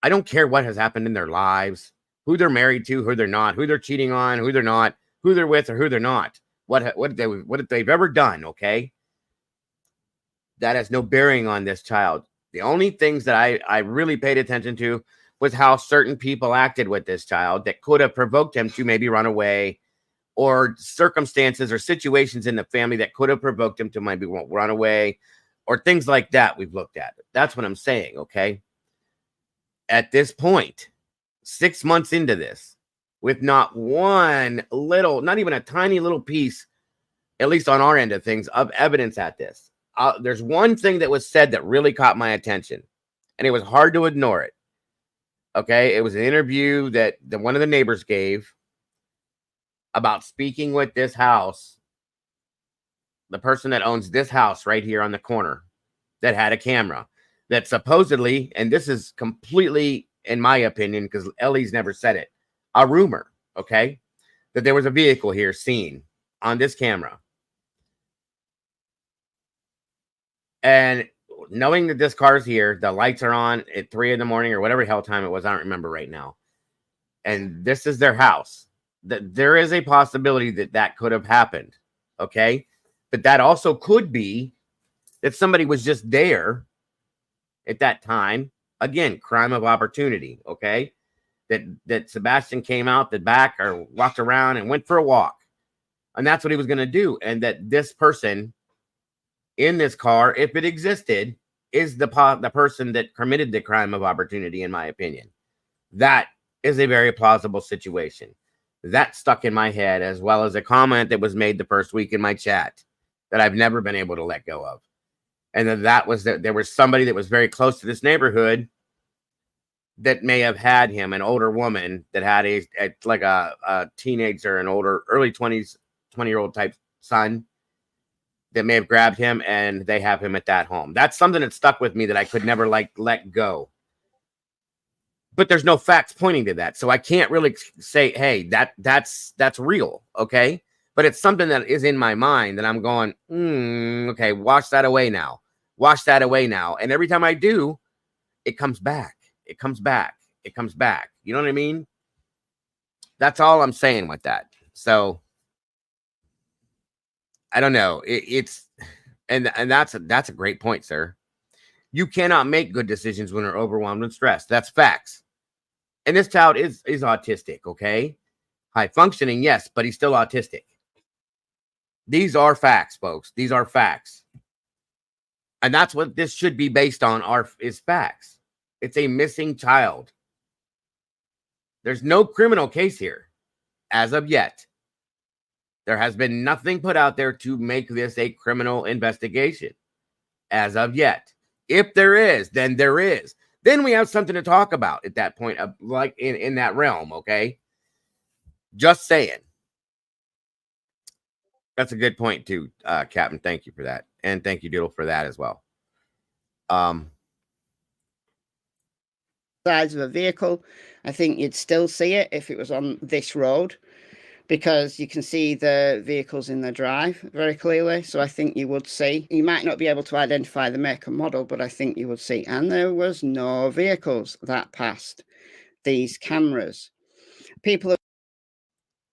I don't care what has happened in their lives, who they're married to, who they're not, who they're cheating on, who they're not, who they're with or who they're not, what they've ever done. Okay. that has no bearing on this child. The only things that I really paid attention to was how certain people acted with this child that could have provoked him to maybe run away, or circumstances or situations in the family that could have provoked him to maybe run away, or things like that we've looked at. That's what I'm saying, okay? At this point, 6 months into this, with not one little, not even a tiny little piece, at least on our end of things, of evidence at this. There's one thing that was said that really caught my attention, and it was hard to ignore it. Okay, it was an interview that one of the neighbors gave about speaking with this house, the person that owns this house right here on the corner that had a camera that supposedly, and this is completely, in my opinion, because Ellie's never said it, a rumor, okay, that there was a vehicle here seen on this camera. And knowing that this car's here, the lights are on at 3 a.m. or whatever hell time it was, I don't remember right now. And this is their house. That there is a possibility that that could have happened, okay? But that also could be that somebody was just there at that time. Again, crime of opportunity, okay? That Sebastian came out the back or walked around and went for a walk. And that's what he was going to do. And that this person in this car, if it existed, is the person that committed the crime of opportunity, in my opinion. That is a very plausible situation. That stuck in my head, as well as a comment that was made the first week in my chat that I've never been able to let go of. And then that was that there was somebody that was very close to this neighborhood that may have had him, an older woman that had a teenager, an older, early 20s, 20-year-old type son that may have grabbed him, and they have him at that home. That's something that stuck with me that I could never let go. But there's no facts pointing to that. So I can't really say, hey, that's real, okay? But it's something that is in my mind that I'm going, okay, wash that away now. Wash that away now. And every time I do, it comes back. It comes back. It comes back. You know what I mean? That's all I'm saying with that. So I don't know. And that's a great point, sir. You cannot make good decisions when you're overwhelmed and stressed. That's facts. And this child is autistic, okay? High functioning, yes, but he's still autistic. These are facts, folks. These are facts. And that's what this should be based on, is facts. It's a missing child. There's no criminal case here as of yet. There has been nothing put out there to make this a criminal investigation as of yet. If there is, then there is. Then we have something to talk about at that point, like in that realm, okay? Just saying. That's a good point too, Captain. Thank you for that. And thank you, Doodle, for that as well. Sides of a vehicle, I think you'd still see it if it was on this road, because you can see the vehicles in the drive very clearly. So I think you would see. You might not be able to identify the make and model, but I think you would see. And there was no vehicles that passed these cameras. People.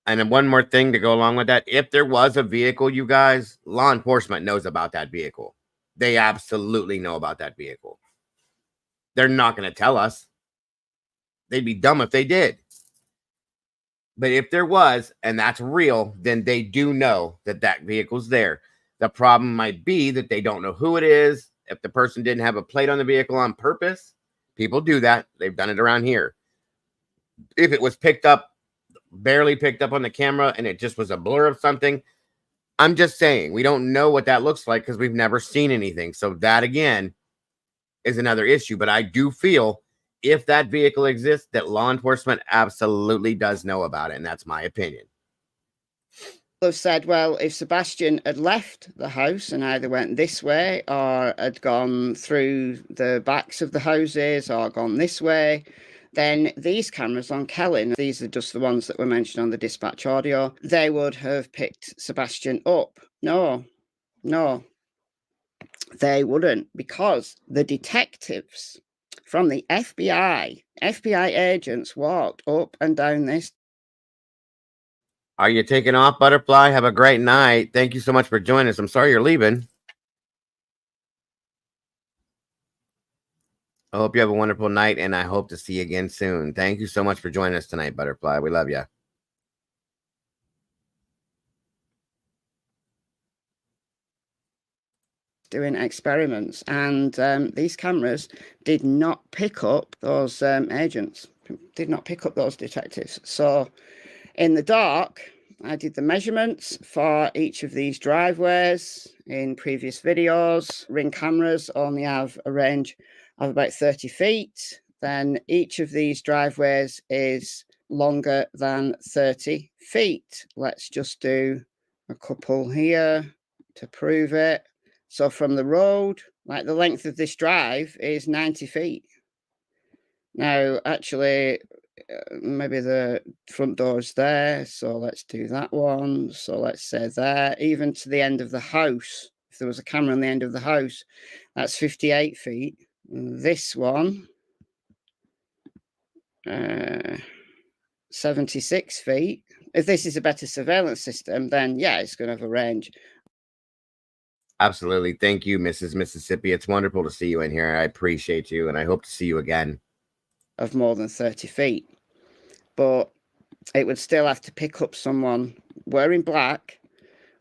And then one more thing to go along with that. If there was a vehicle, you guys, law enforcement knows about that vehicle. They absolutely know about that vehicle. They're not going to tell us. They'd be dumb if they did. But if there was, and that's real, then they do know that that vehicle's there. The problem might be that they don't know who it is. If the person didn't have a plate on the vehicle on purpose, people do that. They've done it around here. If it was picked up, barely picked up on the camera, and it just was a blur of something, I'm just saying, we don't know what that looks like because we've never seen anything. So that, again, is another issue. But I do feel if that vehicle exists, that law enforcement absolutely does know about it. And that's my opinion. Have said, well, if Sebastian had left the house and either went this way or had gone through the backs of the houses or gone this way, then these cameras on Kellen, these are just the ones that were mentioned on the dispatch audio, they would have picked Sebastian up. No, they wouldn't, because the detectives from the FBI agents walked up and down this. Are you taking off, Butterfly? Have a great night. Thank you so much for joining us. I'm sorry you're leaving. I hope you have a wonderful night, and I hope to see you again soon. Thank you so much for joining us tonight, Butterfly. We love you. Doing experiments, and these cameras did not pick up those agents, did not pick up those detectives. So in the dark, I did the measurements for each of these driveways in previous videos. Ring cameras only have a range of about 30 feet. Then each of these driveways is longer than 30 feet. Let's just do a couple here to prove it. So from the road, like the length of this drive is 90 feet. Now, actually, maybe the front door's there, so let's do that one. So let's say there, even to the end of the house, if there was a camera on the end of the house, that's 58 feet. This one, 76 feet. If this is a better surveillance system, then yeah, it's going to have a range. Absolutely. Thank you, Mrs. Mississippi. It's wonderful to see you in here. I appreciate you, and I hope to see you again. Of more than 30 feet. But it would still have to pick up someone wearing black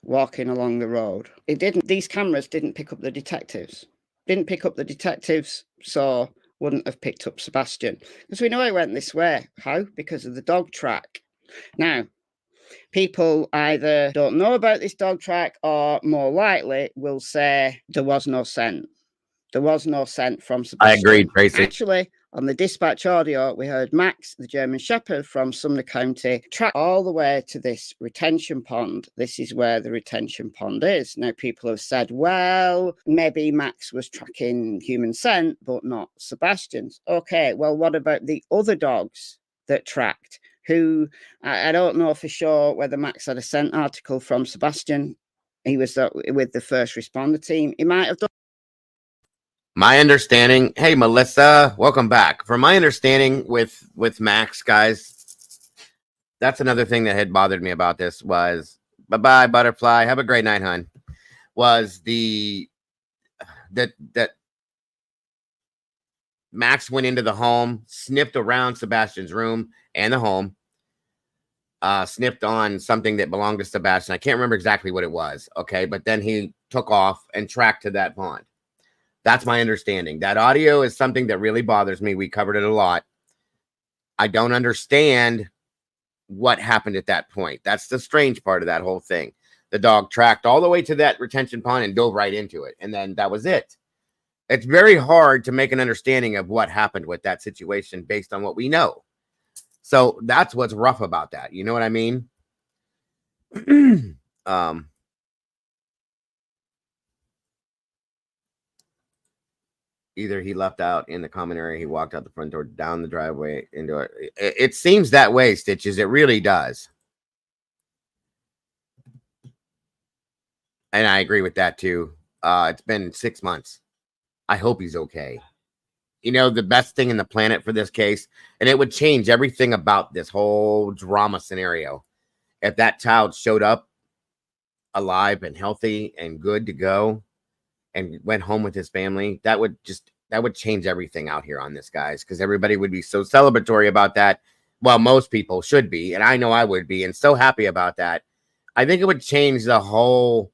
walking along the road. It didn't. These cameras didn't pick up the detectives. Didn't pick up the detectives, so wouldn't have picked up Sebastian. Because we know he went this way. How? Because of the dog track. Now, people either don't know about this dog track or more likely will say there was no scent. There was no scent from Sebastian. I agreed, Tracy. Actually, on the dispatch audio, we heard Max, the German Shepherd from Sumner County, track all the way to this retention pond. This is where the retention pond is. Now, people have said, well, maybe Max was tracking human scent, but not Sebastian's. Okay, well, what about the other dogs that tracked? Who, I don't know for sure whether Max had a scent article from Sebastian. He was with the first responder team. He might have done. My understanding, hey Melissa, welcome back. From my understanding with Max, guys, that's another thing that had bothered me about this was bye Butterfly, have a great night, hon. Was that Max went into the home, sniffed around Sebastian's room and the home, sniffed on something that belonged to Sebastian. I can't remember exactly what it was, okay, but then he took off and tracked to that pond. That's my understanding. That audio is something that really bothers me. We covered it a lot. I don't understand what happened at that point. That's the strange part of that whole thing. The dog tracked all the way to that retention pond and dove right into it. And then that was it. It's very hard to make an understanding of what happened with that situation based on what we know. So that's what's rough about that. You know what I mean? Either he left out in the common area, he walked out the front door, down the driveway, into it. It seems that way, Stitches. It really does. And I agree with that, too. It's been 6 months. I hope he's okay. You know, the best thing in the planet for this case, and it would change everything about this whole drama scenario. If that child showed up alive and healthy and good to go, and went home with his family, that would change everything out here on this, guys, because everybody would be so celebratory about that. Well, most people should be, and I know I would be, and so happy about that. I think it would change the whole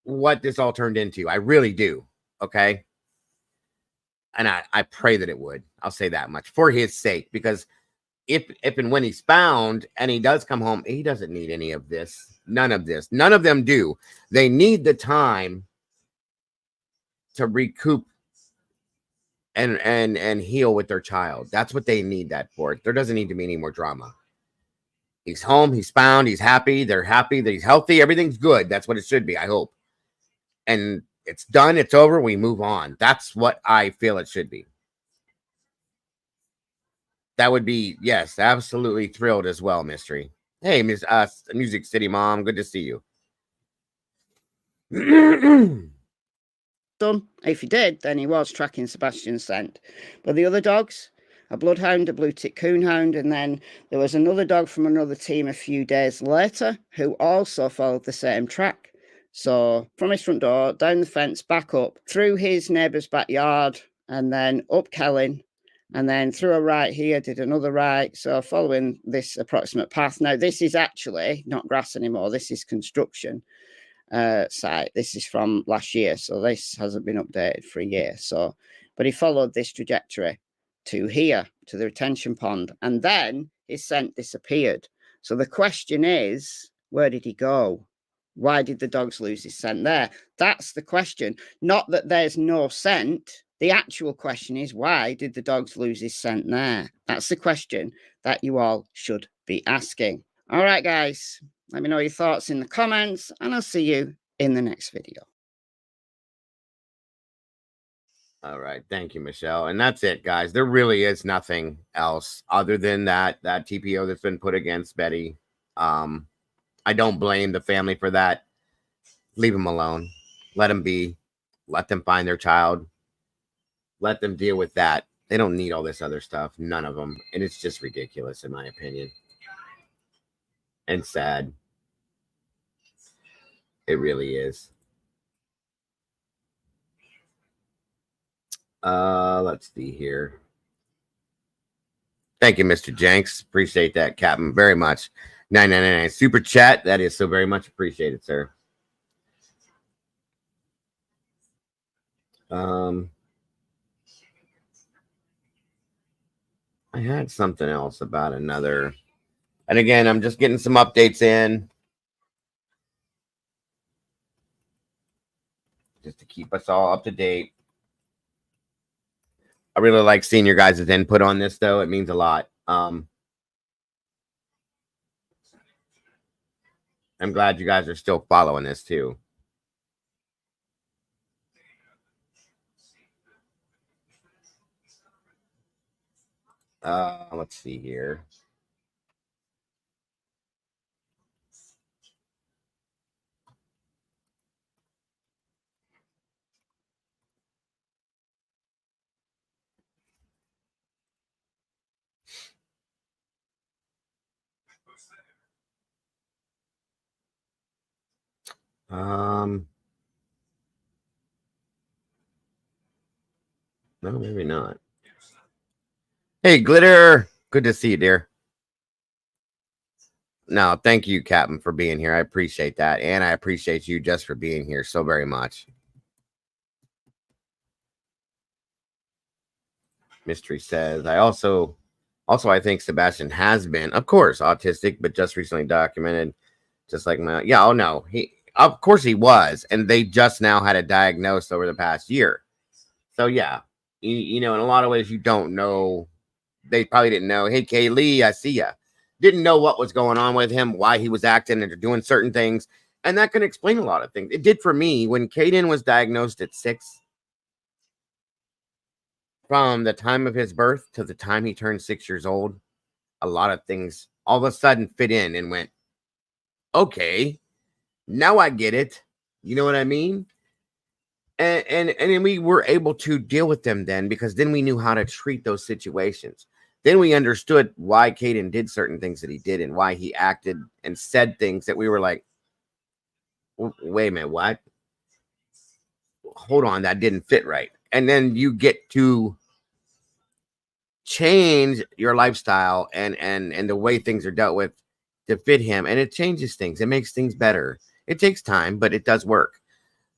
what this all turned into. I really do. Okay. And I pray that it would. I'll say that much for his sake, because if and when he's found and he does come home, he doesn't need any of this. None of this. None of them do. They need the time to recoup and heal with their child. That's what they need that for. There doesn't need to be any more drama. He's home. He's found. He's happy. They're happy that he's healthy. Everything's good. That's what it should be, I hope. And it's done. It's over. We move on. That's what I feel it should be. That would be, yes, absolutely thrilled as well, Mystery. Hey, Miss Music City Mom, good to see you. Done. If he did, then he was tracking Sebastian's scent. But the other dogs, a bloodhound, a blue tick coonhound, and then there was another dog from another team a few days later who also followed the same track. So from his front door, down the fence, back up, through his neighbour's backyard, and then up Kelling, and then through a right here, did another right. So following this approximate path. Now, this is actually not grass anymore. This is construction site. This is from last year. So this hasn't been updated for a year. So, but he followed this trajectory to here, to the retention pond. And then his scent disappeared. So the question is, where did he go? Why did the dogs lose his scent there? That's the question. Not that there's no scent. The actual question is, why did the dogs lose his scent there? That's the question that you all should be asking. All right, guys, let me know your thoughts in the comments, and I'll see you in the next video. All right. Thank you, Michelle. And that's it, guys. There really is nothing else other than that TPO that's been put against Betty. I don't blame the family for that. Leave them alone. Let them be. Let them find their child. Let them deal with that. They don't need all this other stuff. None of them. And it's just ridiculous, in my opinion. And sad. It really is. Let's see here. Thank you, Mr. Jenks. Appreciate that, Captain, very much. 999 super chat. That is so very much appreciated, sir. I had something else about another. And again, I'm just getting some updates in. Just to keep us all up to date. I really like seeing your guys' input on this, though. It means a lot. I'm glad you guys are still following this, too. Let's see here. No, maybe not. Hey, Glitter. Good to see you, dear. No, thank you, Captain, for being here. I appreciate that. And I appreciate you just for being here so very much. Mystery says, I think Sebastian has been, of course, autistic, but just recently documented. Just like my, yeah, oh no, of course he was. And they just now had it diagnosed over the past year. So yeah, you know, in a lot of ways, you don't know. They probably didn't know. Hey, Kaylee, I see ya. Didn't know what was going on with him, why he was acting and doing certain things. And that can explain a lot of things. It did for me when Caden was diagnosed at 6. From the time of his birth to the time he turned 6 years old, a lot of things all of a sudden fit in and went, okay, now I get it. You know what I mean? And we were able to deal with them then, because then we knew how to treat those situations. Then we understood why Caden did certain things that he did and why he acted and said things that we were like, wait a minute, what? Hold on, that didn't fit right. And then you get to change your lifestyle and the way things are dealt with to fit him. And it changes things. It makes things better. It takes time, but it does work.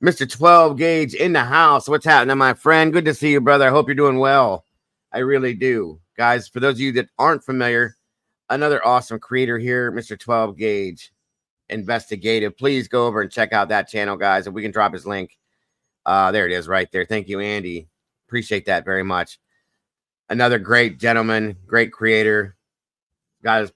Mr. 12 Gauge in the house. What's happening, my friend? Good to see you, brother. I hope you're doing well. I really do. Guys, for those of you that aren't familiar, another awesome creator here, Mr. 12 Gauge Investigative. Please go over and check out that channel, guys. If we can drop his link. There it is right there. Thank you, Andy. Appreciate that very much. Another great gentleman, great creator. Got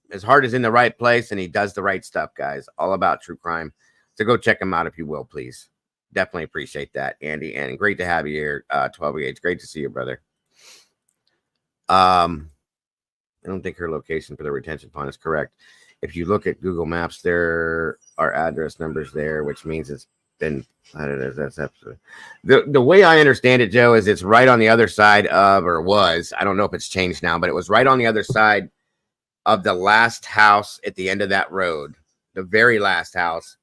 his heart is in the right place, and he does the right stuff, guys. All about true crime. So go check him out if you will, please. Definitely appreciate that, Andy. And great to have you here, 12 Gauge. Great to see you, brother. I don't think her location for the retention pond is correct. If you look at Google Maps, there are address numbers there, which means it's been, I don't know, that's the way I understand it, Joe, is it's right on the other side of, or was, I don't know if it's changed now, but it was right on the other side of the last house at the end of that road, the very last house,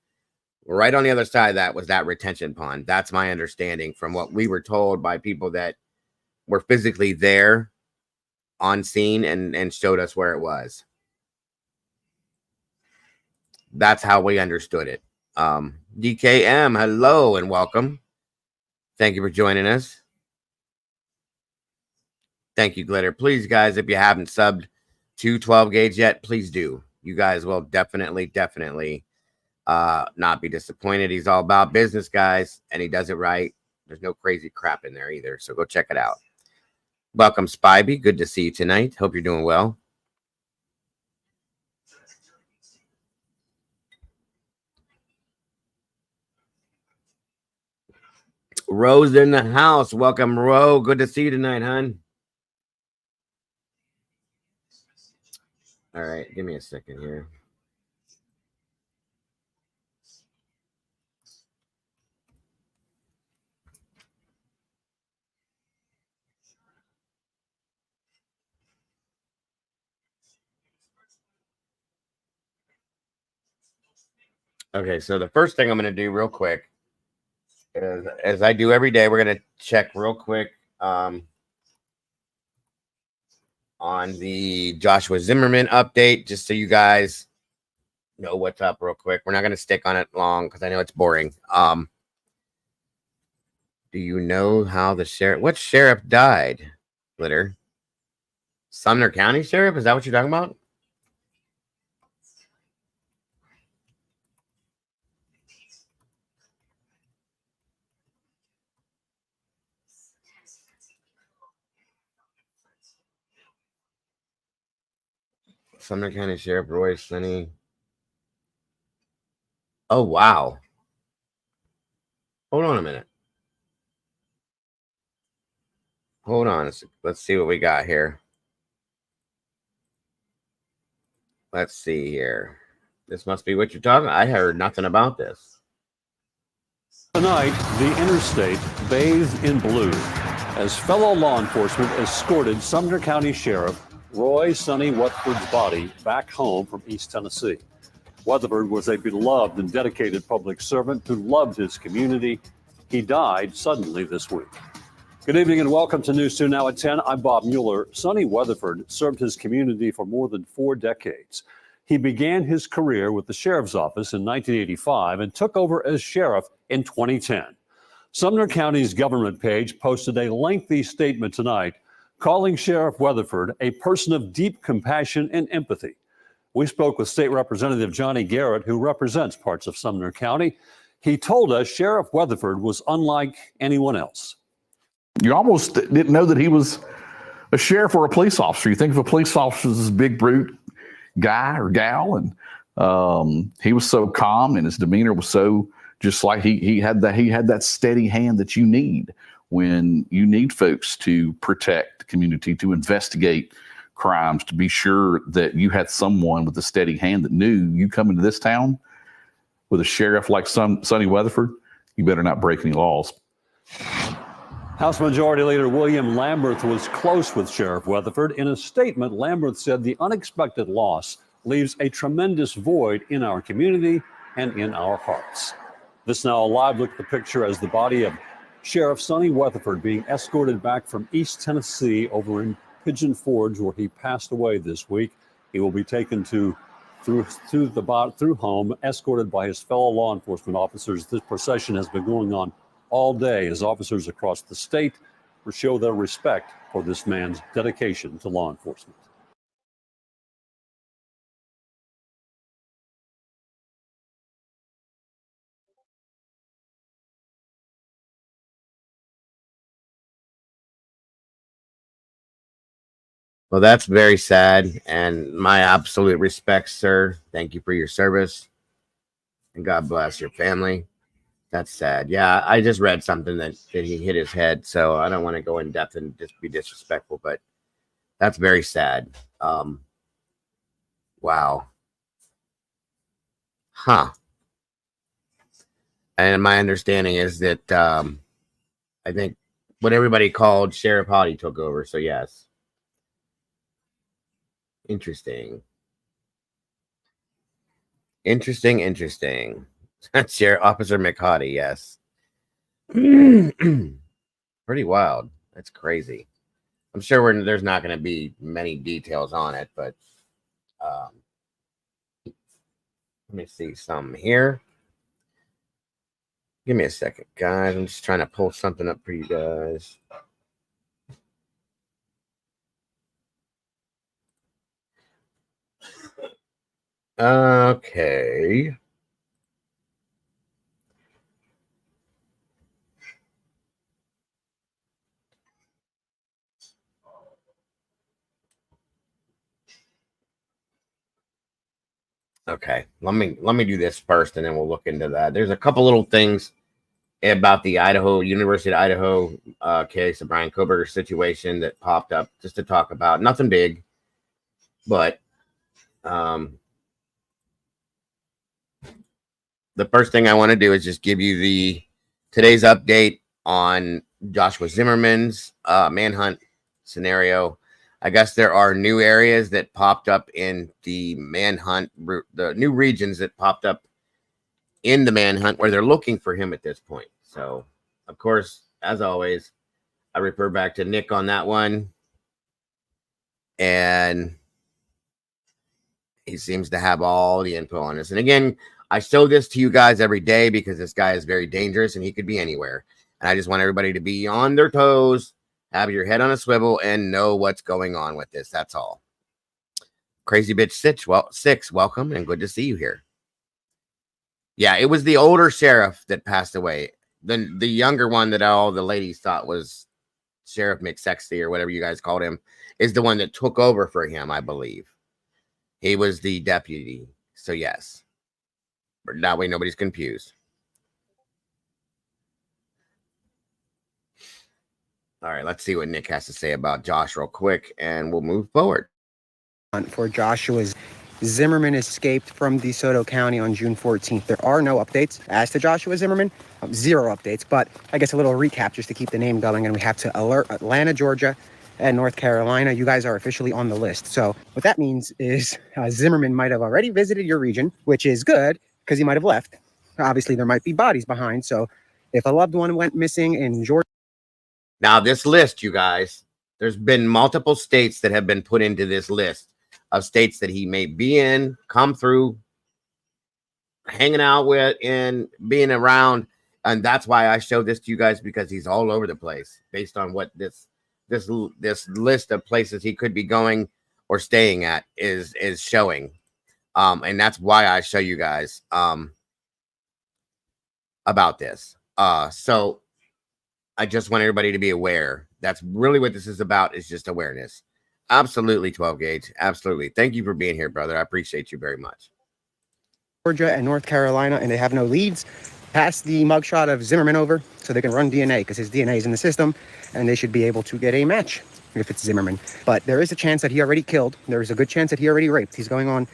Right on the other side of that was that retention pond. That's my understanding from what we were told by people that were physically there on scene and showed us where it was. That's how we understood it. DKM, hello and welcome. Thank you for joining us. Thank you, Glitter. Please, guys, if you haven't subbed to 12 Gauge yet, please do. You guys will definitely not be disappointed. He's all about business, guys, and he does it right. There's no crazy crap in there either, so go check it out. Welcome, Spivey. Good to see you tonight. Hope you're doing well. Rose in the house. Welcome, Ro. Good to see you tonight, hon. All right, give me a second here. Okay, so the first thing I'm going to do real quick is, as I do every day, we're going to check real quick on the Joshua Zimmerman update, just so you guys know what's up real quick. We're not going to stick on it long because I know it's boring. Do you know how the sheriff, what sheriff died, Glitter? Sumner County Sheriff? Is that what you're talking about? Sumner County Sheriff Roy Sunny. Oh, wow. Hold on a minute. Hold on. Let's see what we got here. Let's see here. This must be what you're talking about. I heard nothing about this. Tonight, the interstate bathed in blue as fellow law enforcement escorted Sumner County Sheriff Roy Sonny Weatherford's body back home from East Tennessee. Weatherford was a beloved and dedicated public servant who loved his community. He died suddenly this week. Good evening and welcome to News 2 Now at 10. I'm Bob Mueller. Sonny Weatherford served his community for more than 4 decades. He began his career with the sheriff's office in 1985 and took over as sheriff in 2010. Sumner County's government page posted a lengthy statement tonight calling Sheriff Weatherford a person of deep compassion and empathy. We spoke with State Representative Johnny Garrett, who represents parts of Sumner County. He told us Sheriff Weatherford was unlike anyone else. You almost didn't know that he was a sheriff or a police officer. You think of a police officer as this big brute guy or gal, and he was so calm, and his demeanor was so just like he had that steady hand that you need when you need folks to protect the community, to investigate crimes, to be sure that you had someone with a steady hand that knew you come into this town with a sheriff like Sonny Weatherford, you better not break any laws. House Majority Leader William Lamberth was close with Sheriff Weatherford. In a statement, Lamberth said the unexpected loss leaves a tremendous void in our community and in our hearts. This now a live look at the picture as the body of Sheriff Sonny Weatherford being escorted back from East Tennessee over in Pigeon Forge, where he passed away this week. He will be taken through home, escorted by his fellow law enforcement officers. This procession has been going on all day as officers across the state show their respect for this man's dedication to law enforcement. Well, that's very sad, and my absolute respect, sir. Thank you for your service, and God bless your family. That's sad. Yeah, I just read something that he hit his head, so I don't want to go in depth and just be disrespectful, but that's very sad. Wow. Huh. And my understanding is that I think what everybody called Sheriff Hottie took over, so yes. Interesting. Sheriff Officer McHottie, yes. Pretty wild. That's crazy. I'm sure there's not going to be many details on it, but let me see some here. Give me a second, guys. I'm just trying to pull something up for you guys. Okay. Okay, let me do this first, and then we'll look into that. There's a couple little things about the University of Idaho case, the Brian Koberger situation that popped up just to talk about. Nothing big, but the first thing I want to do is just give you today's update on Joshua Zimmerman's manhunt scenario. I guess there are new areas that popped up in the manhunt, the new regions that popped up in the manhunt where they're looking for him at this point. So, of course, as always, I refer back to Nick on that one. And he seems to have all the info on this. And again, I show this to you guys every day because this guy is very dangerous and he could be anywhere. And I just want everybody to be on their toes, have your head on a swivel, and know what's going on with this. That's all. Crazy Bitch 6, welcome and good to see you here. Yeah, it was the older sheriff that passed away. The younger one that all the ladies thought was Sheriff McSexy or whatever you guys called him is the one that took over for him, I believe. He was the deputy. So, yes. But that way nobody's confused. All right, let's see what Nick has to say about Josh real quick, and we'll move forward. For Joshua's Zimmerman escaped from DeSoto County on June 14th. There are no updates as to Joshua Zimmerman, 0 updates, but I guess a little recap just to keep the name going, and we have to alert Atlanta, Georgia, and North Carolina. You guys are officially on the list. So what that means is Zimmerman might have already visited your region, which is good because he might have left. Obviously, there might be bodies behind. So if a loved one went missing in Georgia. Now, this list, you guys, there's been multiple states that have been put into this list of states that he may be in, come through, hanging out with, and being around. And that's why I showed this to you guys, because he's all over the place based on what this list of places he could be going or staying at is showing. And that's why I show you guys about this. So I just want everybody to be aware. That's really what this is about, is just awareness. Absolutely, 12 Gauge. Absolutely. Thank you for being here, brother. I appreciate you very much. Georgia and North Carolina, and they have no leads. Pass the mugshot of Zimmerman over so they can run DNA, because his DNA is in the system, and they should be able to get a match if it's Zimmerman. But there is a chance that he already killed. There is a good chance that he already raped. He's going on,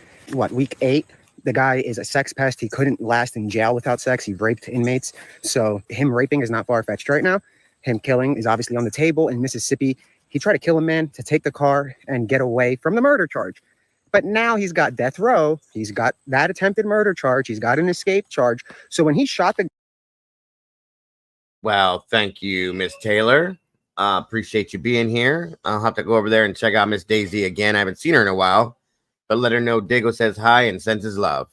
week 8? The guy is a sex pest. He couldn't last in jail without sex. He raped inmates. So him raping is not far-fetched right now. Him killing is obviously on the table. In Mississippi, he tried to kill a man to take the car and get away from the murder charge. But now he's got death row. He's got that attempted murder charge. He's got an escape charge. So when he shot the... Well, thank you, Miss Taylor. Appreciate you being here. I'll have to go over there and check out Miss Daisy again. I haven't seen her in a while, but let her know Diggle says hi and sends his love.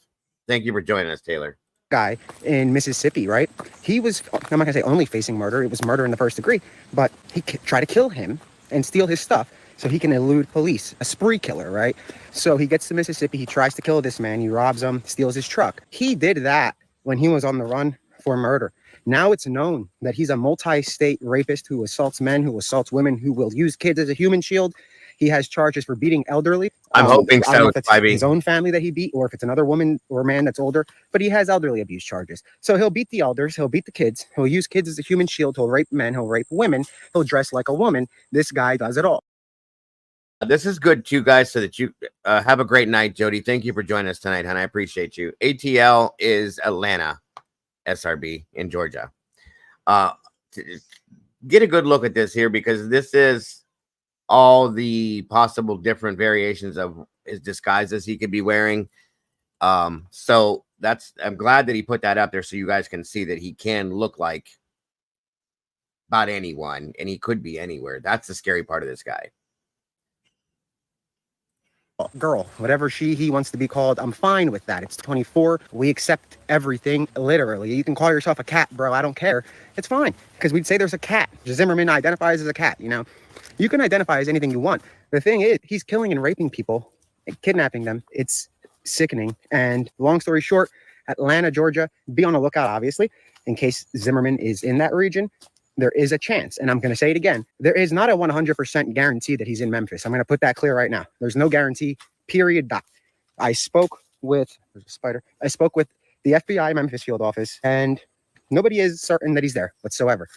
Thank you for joining us, Taylor. Guy in Mississippi, right? He was, I'm not gonna say only facing murder. It was murder in the first degree, but he tried to kill him and steal his stuff so he can elude police. A spree killer, right? So he gets to Mississippi. He tries to kill this man. He robs him, steals his truck. He did that when he was on the run for murder. Now it's known that he's a multi-state rapist who assaults men, who assaults women, who will use kids as a human shield. He has charges for beating elderly. I'm hoping so. I don't know if it's his own family that he beat, or if it's another woman or man that's older, but he has elderly abuse charges. So he'll beat the elders, he'll beat the kids, he'll use kids as a human shield, he'll rape men, he'll rape women, he'll dress like a woman. This guy does it all. This is good too, guys, so that you have a great night, Jody. Thank you for joining us tonight, hon. I appreciate you. ATL is Atlanta, SRB in Georgia. Get a good look at this here, because this is all the possible different variations of his disguises he could be wearing. So I'm glad that he put that up there so you guys can see that he can look like about anyone, and he could be anywhere. That's the scary part of this guy. Girl, whatever he wants to be called, I'm fine with that. It's 24. We accept everything, literally. You can call yourself a cat, bro. I don't care. It's fine, because we'd say there's a cat. Zimmerman identifies as a cat, you know. You can identify as anything you want. The thing is, he's killing and raping people and kidnapping them. It's sickening. And long story short, Atlanta, Georgia, be on the lookout, obviously, in case Zimmerman is in that region. There is a chance, and I'm going to say it again. There is not a 100% guarantee that he's in Memphis. I'm going to put that clear right now. There's no guarantee, period. Dot. I spoke with, there's a spider. I spoke with the FBI Memphis field office, and nobody is certain that he's there whatsoever.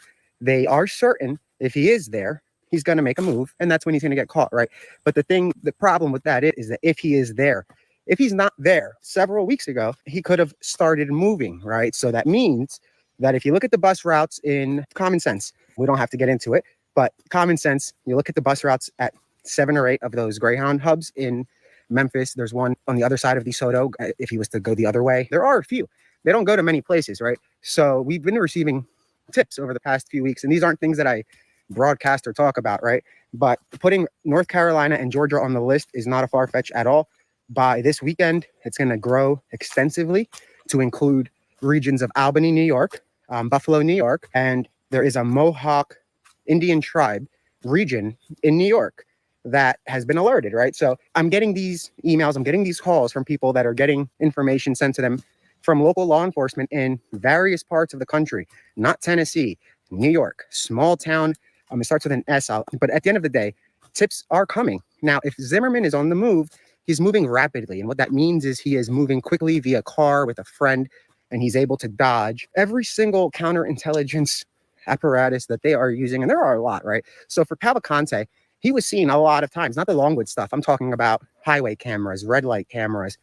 They are certain if he is there, he's going to make a move, and that's when he's going to get caught, right? But the problem with that is that if he is there, if he's not there, several weeks ago, he could have started moving, right? So that means that if you look at the bus routes in common sense, we don't have to get into it, but common sense, you look at the bus routes at 7 or 8 of those Greyhound hubs in Memphis. There's one on the other side of DeSoto. If he was to go the other way, there are a few. They don't go to many places, right? So we've been receiving tips over the past few weeks, and these aren't things that I broadcast or talk about, right? But putting North Carolina and Georgia on the list is not a far-fetched at all. By this weekend, it's going to grow extensively to include regions of Albany, New York, Buffalo, New York, and there is a Mohawk Indian tribe region in New York that has been alerted, right? So I'm getting these emails, I'm getting these calls from people that are getting information sent to them from local law enforcement in various parts of the country, not Tennessee, New York, small town. It starts with an S, but at the end of the day, tips are coming. Now, if Zimmerman is on the move, he's moving rapidly. And what that means is he is moving quickly via car with a friend, and he's able to dodge every single counterintelligence apparatus that they are using. And there are a lot, right? So for Cavalcante, he was seen a lot of times, not the Longwood stuff. I'm talking about highway cameras, red light cameras,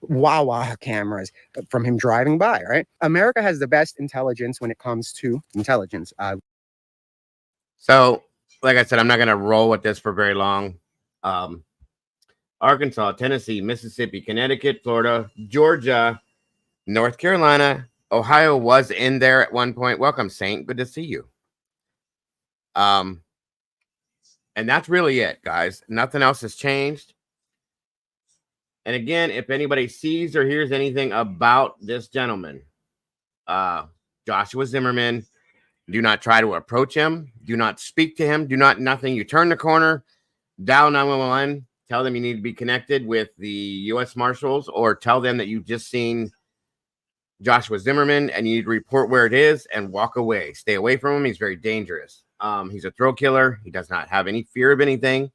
Wawa cameras from him driving by, right? America has the best intelligence when it comes to intelligence. So, like I said, I'm not going to roll with this for very long. Arkansas, Tennessee, Mississippi, Connecticut, Florida, Georgia, North Carolina, Ohio was in there at one point. Welcome, Saint. Good to see you. And that's really it, guys. Nothing else has changed. And again, if anybody sees or hears anything about this gentleman, Joshua Zimmerman, do not try to approach him. Do not speak to him. Do not nothing. You turn the corner, dial 911, tell them you need to be connected with the U.S. Marshals, or tell them that you've just seen Joshua Zimmerman and you need to report where it is and walk away. Stay away from him. He's very dangerous. He's a thrill killer. He does not have any fear of anything.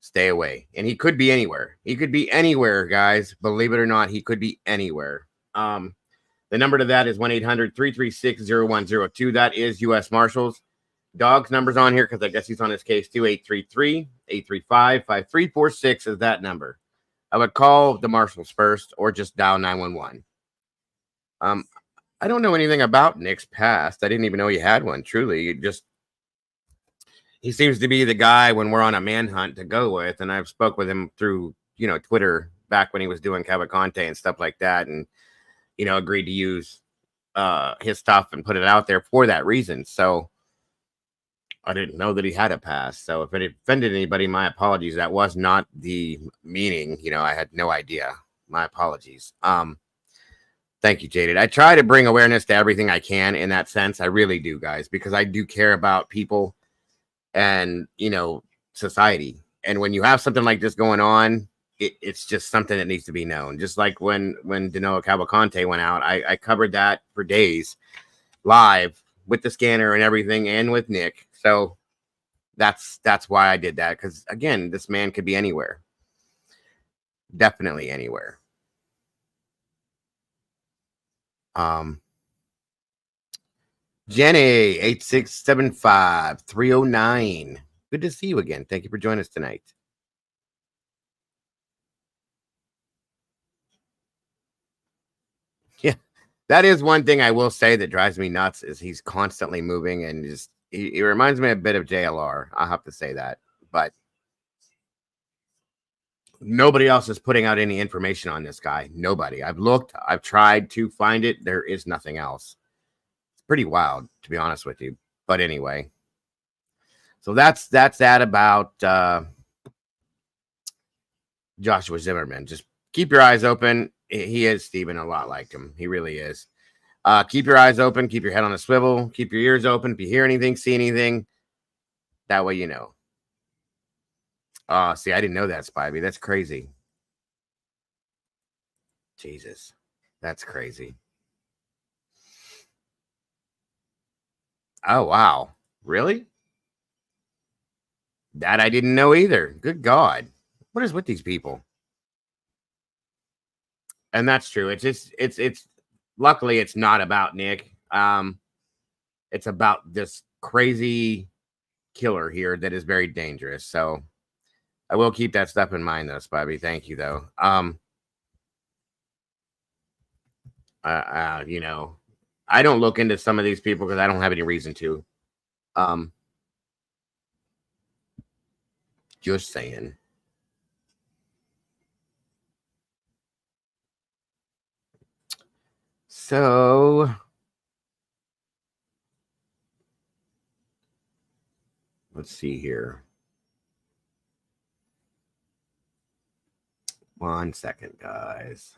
Stay away. And he could be anywhere. He could be anywhere, guys. Believe it or not, he could be anywhere. The number to that is 1-800-336-0102. That is U.S. Marshals. Dog's number's on here because I guess he's on his case too. 833-835-5346 is that number. I would call the Marshals first or just dial 911. I don't know anything about Nick's past. I didn't even know he had one, truly. He seems to be the guy when we're on a manhunt to go with, and I've spoke with him through, Twitter back when he was doing Cavalcante and stuff like that, and, agreed to use his stuff and put it out there for that reason. So I didn't know that he had a past. So if it offended anybody, my apologies. That was not the meaning. I had no idea. My apologies. Thank you, Jaded. I try to bring awareness to everything I can in that sense. I really do, guys, because I do care about people and, society. And when you have something like this going on, it's just something that needs to be known. Just like when Danoa Cavalcante went out, I covered that for days live with the scanner and everything and with Nick. So that's why I did that. Because, again, this man could be anywhere. Definitely anywhere. Jenny 8675-309. Good to see you again. Thank you for joining us tonight. Yeah, that is one thing I will say that drives me nuts is he's constantly moving and just he reminds me a bit of JLR. I'll have to say that, but Nobody else is putting out any information on this guy. Nobody. I've looked. I've tried to find it. There is nothing else. It's pretty wild, to be honest with you. But anyway, so that's that about Joshua Zimmerman. Just keep your eyes open. He is, Stephen, a lot like him. He really is. Keep your eyes open. Keep your head on a swivel. Keep your ears open. If you hear anything, see anything, that way you know. See, I didn't know that, Spivey. That's crazy. Jesus. That's crazy. Oh, wow. Really? That I didn't know either. Good God. What is with these people? And that's true. It's luckily it's not about Nick. It's about this crazy killer here that is very dangerous. So I will keep that stuff in mind though, Spivey. Thank you though. You know, I don't look into some of these people because I don't have any reason to. Just saying. So let's see here. 1 second, guys.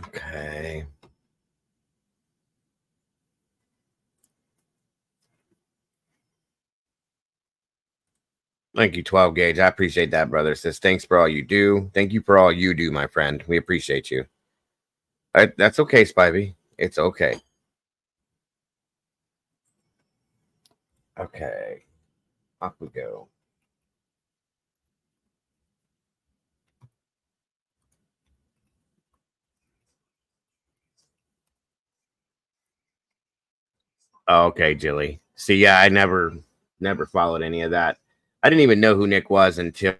Okay. Thank you, 12 Gauge. I appreciate that, brother. Says thanks for all you do. Thank you for all you do, my friend. We appreciate you. That's okay, Spivey. It's okay. Okay. Off we go. Okay, Jilly. See, yeah, I never followed any of that. I didn't even know who Nick was until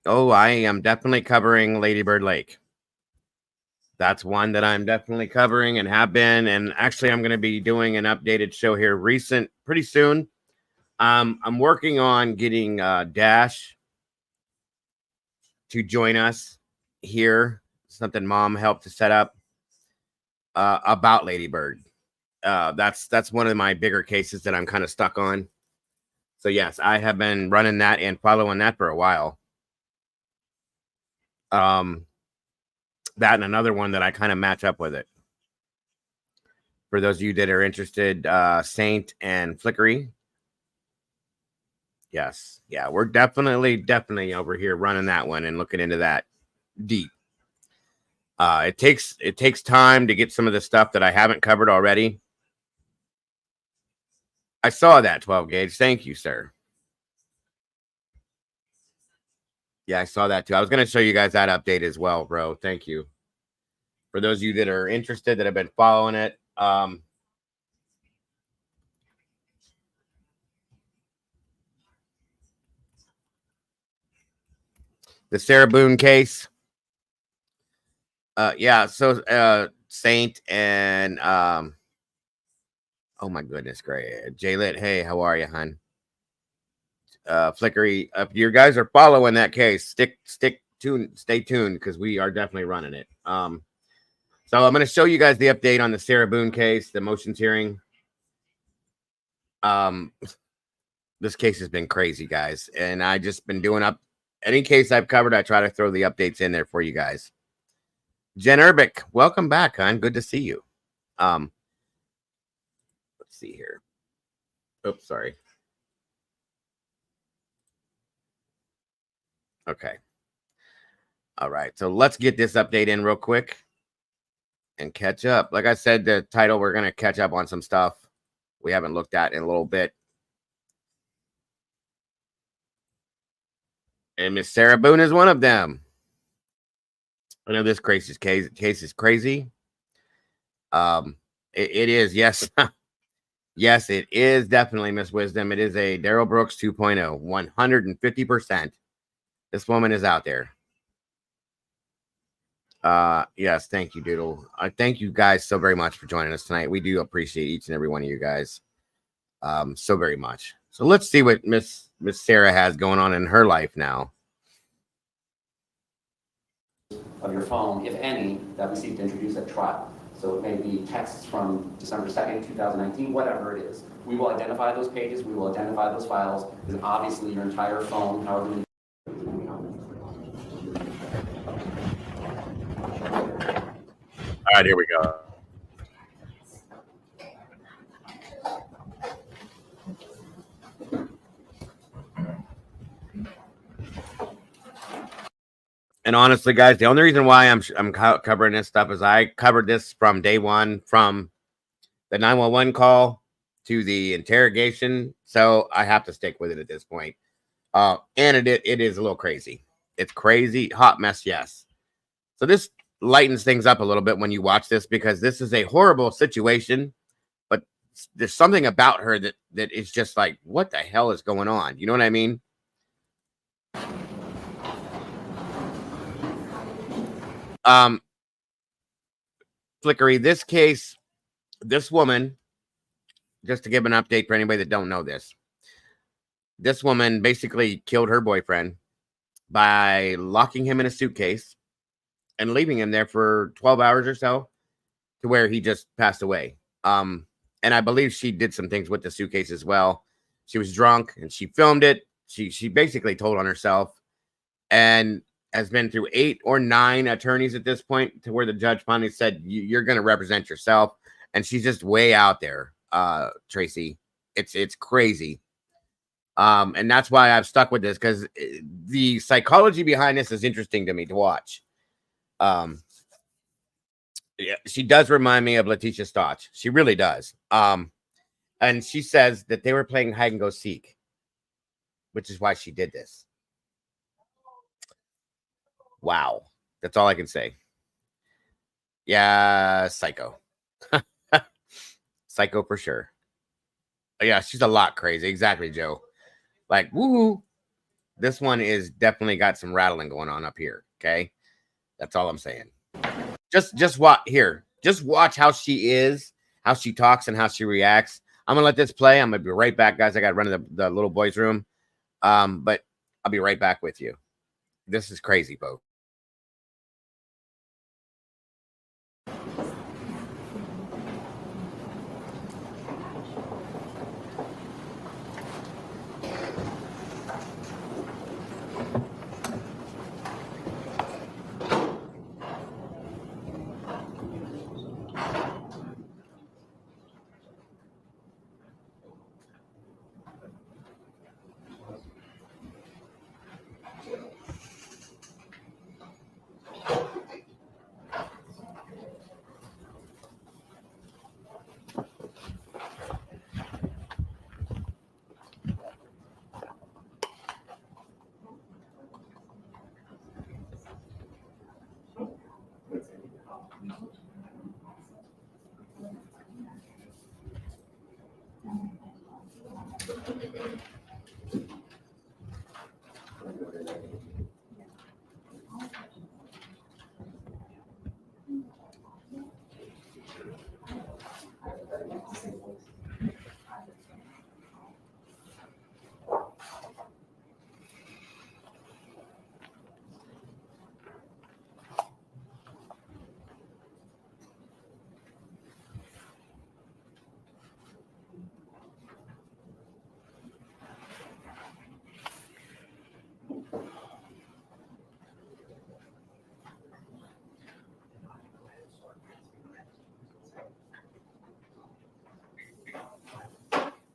I am definitely covering Lady Bird Lake. That's one that I'm definitely covering and have been. And actually, I'm going to be doing an updated show here pretty soon. I'm working on getting Dash to join us here. Something Mom helped to set up about Lady Bird. That's one of my bigger cases that I'm kind of stuck on. So yes, I have been running that and following that for a while. That and another one that I kind of match up with it. For those of you that are interested, Saint and Flickery. Yes. Yeah, we're definitely over here running that one and looking into that deep. It takes time to get some of the stuff that I haven't covered already. I saw that 12 Gauge. Thank you, sir. Yeah, I saw that too. I was going to show you guys that update as well, bro. Thank you. For those of you that are interested, that have been following it. The Sarah Boone case. Yeah, so Saint and oh my goodness, great. Jaylit, hey, how are you, hun? Flickery, if you guys are following that case, stay tuned because we are definitely running it. So I'm going to show you guys the update on the Sarah Boone case, the motions hearing. This case has been crazy, guys, and I just been doing up any case I've covered. I try to throw the updates in there for you guys. Jen Urbic, welcome back, hon. Good to see you. Let's see here. Oops, sorry. Okay. All right, so let's get this update in real quick and catch up. Like I said, the title, we're going to catch up on some stuff we haven't looked at in a little bit. And Miss Sarah Boone is one of them. I know this case is crazy. It is, yes. Yes, it is definitely Miss Wisdom. It is a Daryl Brooks 2.0, 150%. This woman is out there. Yes, thank you, Doodle. Thank you guys so very much for joining us tonight. We do appreciate each and every one of you guys so very much. So let's see what Miss Sarah has going on in her life now. Of your phone, if any, that we seek to introduce at trial. So it may be texts from December 2nd, 2019, whatever it is. We will identify those pages, we will identify those files, because obviously your entire phone, however many. All right, here we go. And honestly, guys, the only reason why I'm covering this stuff is I covered this from day one, from the 911 call to the interrogation. So I have to stick with it at this point. And it is a little crazy. It's crazy. Hot mess, yes. So this lightens things up a little bit when you watch this, because this is a horrible situation. But there's something about her that is just like, what the hell is going on? You know what I mean? Flickery, this case, this woman, just to give an update for anybody that don't know this woman basically killed her boyfriend by locking him in a suitcase and leaving him there for 12 hours or so, to where he just passed away. And I believe she did some things with the suitcase as well. She was drunk and she filmed it. She basically told on herself, and has been through 8 or 9 attorneys at this point, to where the judge finally said, you're going to represent yourself. And she's just way out there, Tracy. It's crazy. And that's why I've stuck with this, because the psychology behind this is interesting to me to watch. Yeah, she does remind me of Letitia Stotch. She really does. And she says that they were playing hide and go seek, which is why she did this. Wow. That's all I can say. Yeah, psycho. Psycho for sure. Yeah, she's a lot crazy. Exactly, Joe. Like, woo. This one is definitely got some rattling going on up here. Okay. That's all I'm saying. Just watch here. Just watch how she is, how she talks, and how she reacts. I'm gonna let this play. I'm gonna be right back, guys. I got to run to the little boys' room. But I'll be right back with you. This is crazy, folks.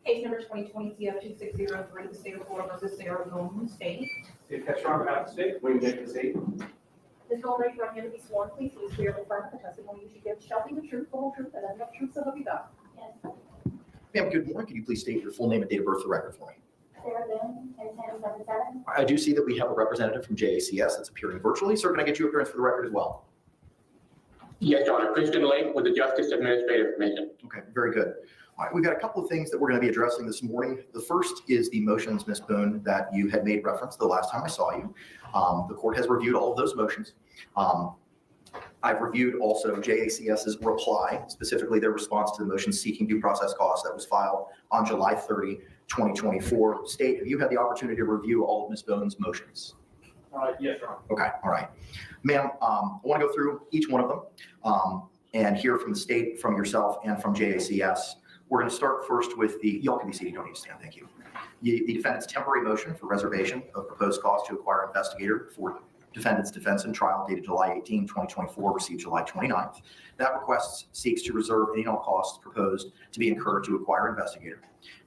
Case number 2020 CF 2603, the state of Florida versus Sarah Boone State. If that's wrong about the state, we can take the state. Ms. Goldberg, you're going to be sworn. Please swear to affirm the testimony you should give shall be the truth, the whole truth, and nothing but the truth, so help you God. Yes. Ma'am, good morning. Can you please state your full name and date of birth for the record for me? Sarah Boone, and 10/7/1999. 7? I do see that we have a representative from JACS that's appearing virtually. Sir, can I get you appearance for the record as well? Yes, Your Honor. Christian Lake with the Justice Administrative Commission. Okay, very good. All right, we've got a couple of things that we're going to be addressing this morning. The first is the motions, Ms. Boone, that you had made reference the last time I saw you. The court has reviewed all of those motions. I've reviewed also JACS's reply, specifically their response to the motion seeking due process costs that was filed on July 30, 2024. State, have you had the opportunity to review all of Ms. Boone's motions? Yes, Your Honor. Okay, all right. Ma'am, I want to go through each one of them and hear from the state, from yourself, and from JACS. We're going to start first with y'all can be seated, don't need to stand, thank you. The defendant's temporary motion for reservation of proposed costs to acquire investigator for defendant's defense and trial dated July 18, 2024, received July 29th. That request seeks to reserve any and all costs proposed to be incurred to acquire investigator.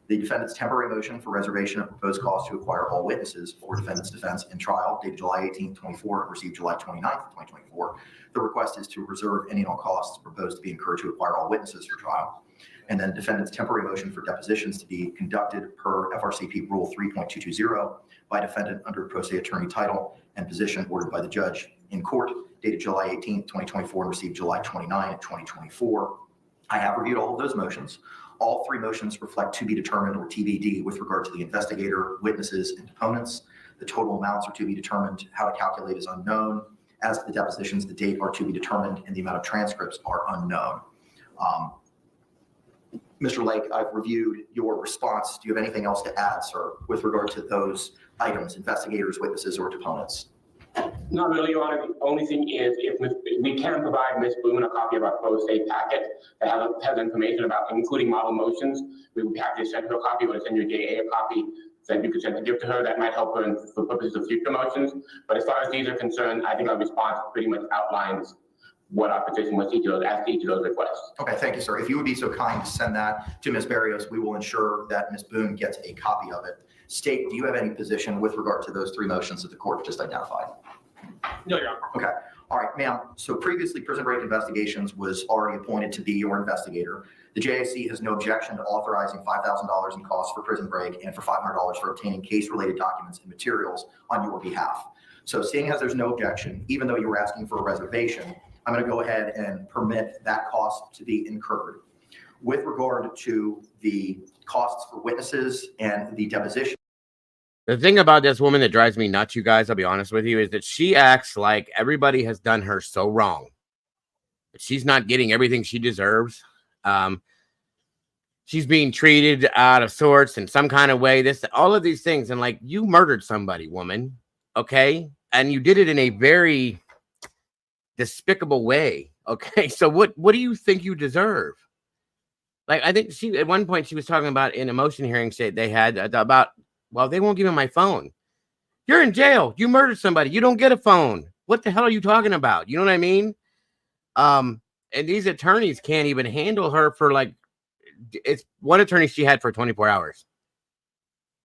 The defendant's temporary motion for reservation of proposed costs to acquire all witnesses for defendant's defense and trial dated July 18, 2024, received July 29th, 2024. The request is to reserve any and all costs proposed to be incurred to acquire all witnesses for trial. And then defendant's temporary motion for depositions to be conducted per FRCP Rule 3.220 by defendant under pro se attorney title and position ordered by the judge in court dated July 18, 2024, and received July 29, 2024. I have reviewed all of those motions. All three motions reflect to be determined or TBD with regard to the investigator, witnesses, and deponents. The total amounts are to be determined. How to calculate is unknown. As to the depositions, the date are to be determined, and the amount of transcripts are unknown. Mr. Lake, I've reviewed your response. Do you have anything else to add, sir, with regard to those items, investigators, witnesses, or deponents? Not really, Your Honor. The only thing is if we can provide Ms. Boone a copy of our pro se packet that has information about including model motions, we would be happy to send her a copy or send your JA a copy that you could send to give to her. That might help her for purposes of future motions. But as far as these are concerned, I think our response pretty much outlines what our position was as to each of those requests. Okay, thank you, sir. If you would be so kind to send that to Ms. Barrios, we will ensure that Ms. Boone gets a copy of it. State, do you have any position with regard to those three motions that the court just identified? No, Your Honor. Okay. All right, ma'am. So previously, Prison Break Investigations was already appointed to be your investigator. The JAC has no objection to authorizing $5,000 in costs for Prison Break and for $500 for obtaining case-related documents and materials on your behalf. So seeing as there's no objection, even though you were asking for a reservation, I'm going to go ahead and permit that cost to be incurred. With regard to the costs for witnesses and the deposition. The thing about this woman that drives me nuts, you guys, I'll be honest with you, is that she acts like everybody has done her so wrong. That she's not getting everything she deserves. She's being treated out of sorts in some kind of way. All of these things. And like, you murdered somebody, woman. Okay. And you did it in a very despicable way. Okay. So what do you think you deserve? Like, I think at one point she was talking about in a motion hearing they had about, well, they won't give me my phone. You're in jail. You murdered somebody. You don't get a phone. What the hell are you talking about? You know what I mean? And these attorneys can't even handle her for it's one attorney she had for 24 hours.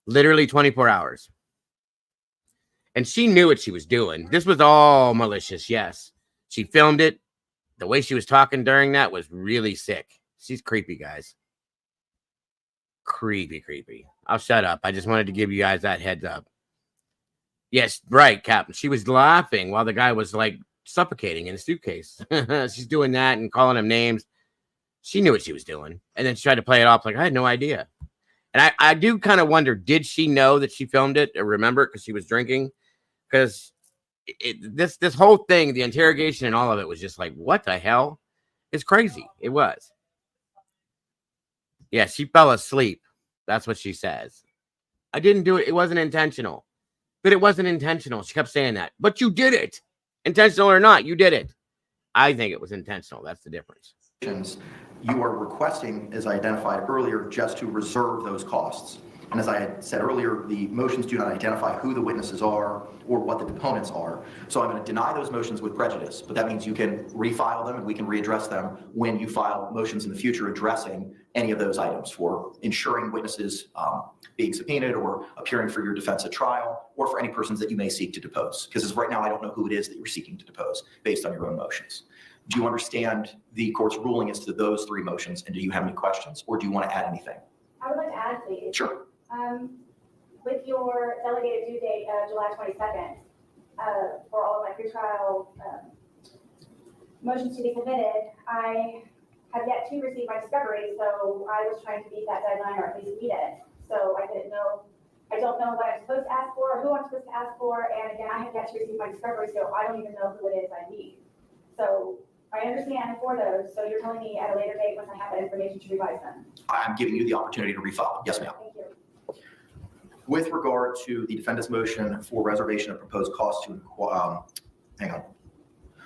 Literally 24 hours. And she knew what she was doing. This was all malicious. Yes. She filmed it. The way she was talking during that was really sick. She's creepy, guys. Creepy. I'll shut up. I just wanted to give you guys that heads up. Yes, right, Captain. She was laughing while the guy was like suffocating in a suitcase. She's doing that and calling him names. She knew what she was doing. And then she tried to play it off like I had no idea. And I do kind of wonder, did she know that she filmed it or remember it because she was drinking? Because this whole thing, the interrogation and all of it was just like, what the hell? It's crazy. It was. Yeah, she fell asleep. That's what she says. I didn't do it. It wasn't intentional. But it wasn't intentional. She kept saying that. But you did it. Intentional or not, you did it. I think it was intentional. That's the difference. You are requesting, as I identified earlier, just to reserve those costs. And as I had said earlier, the motions do not identify who the witnesses are or what the deponents are. So I'm going to deny those motions with prejudice, but that means you can refile them and we can readdress them when you file motions in the future addressing any of those items for ensuring witnesses being subpoenaed or appearing for your defense at trial or for any persons that you may seek to depose. Because as right now, I don't know who it is that you're seeking to depose based on your own motions. Do you understand the court's ruling as to those three motions? And do you have any questions or do you want to add anything? I would like to add, please. Sure. with your delegated due date of July 22nd, for all of my pretrial motions to be submitted, I have yet to receive my discovery, so I was trying to beat that deadline or at least meet it. So I don't know what I'm supposed to ask for, who I'm supposed to ask for, and again, I have yet to receive my discovery, so I don't even know who it is I need. So I understand for those, so you're telling me at a later date once I have that information to revise them. I'm giving you the opportunity to refile. Yes, ma'am. Thank you. With regard to the defendant's motion for reservation of proposed costs to, hang on.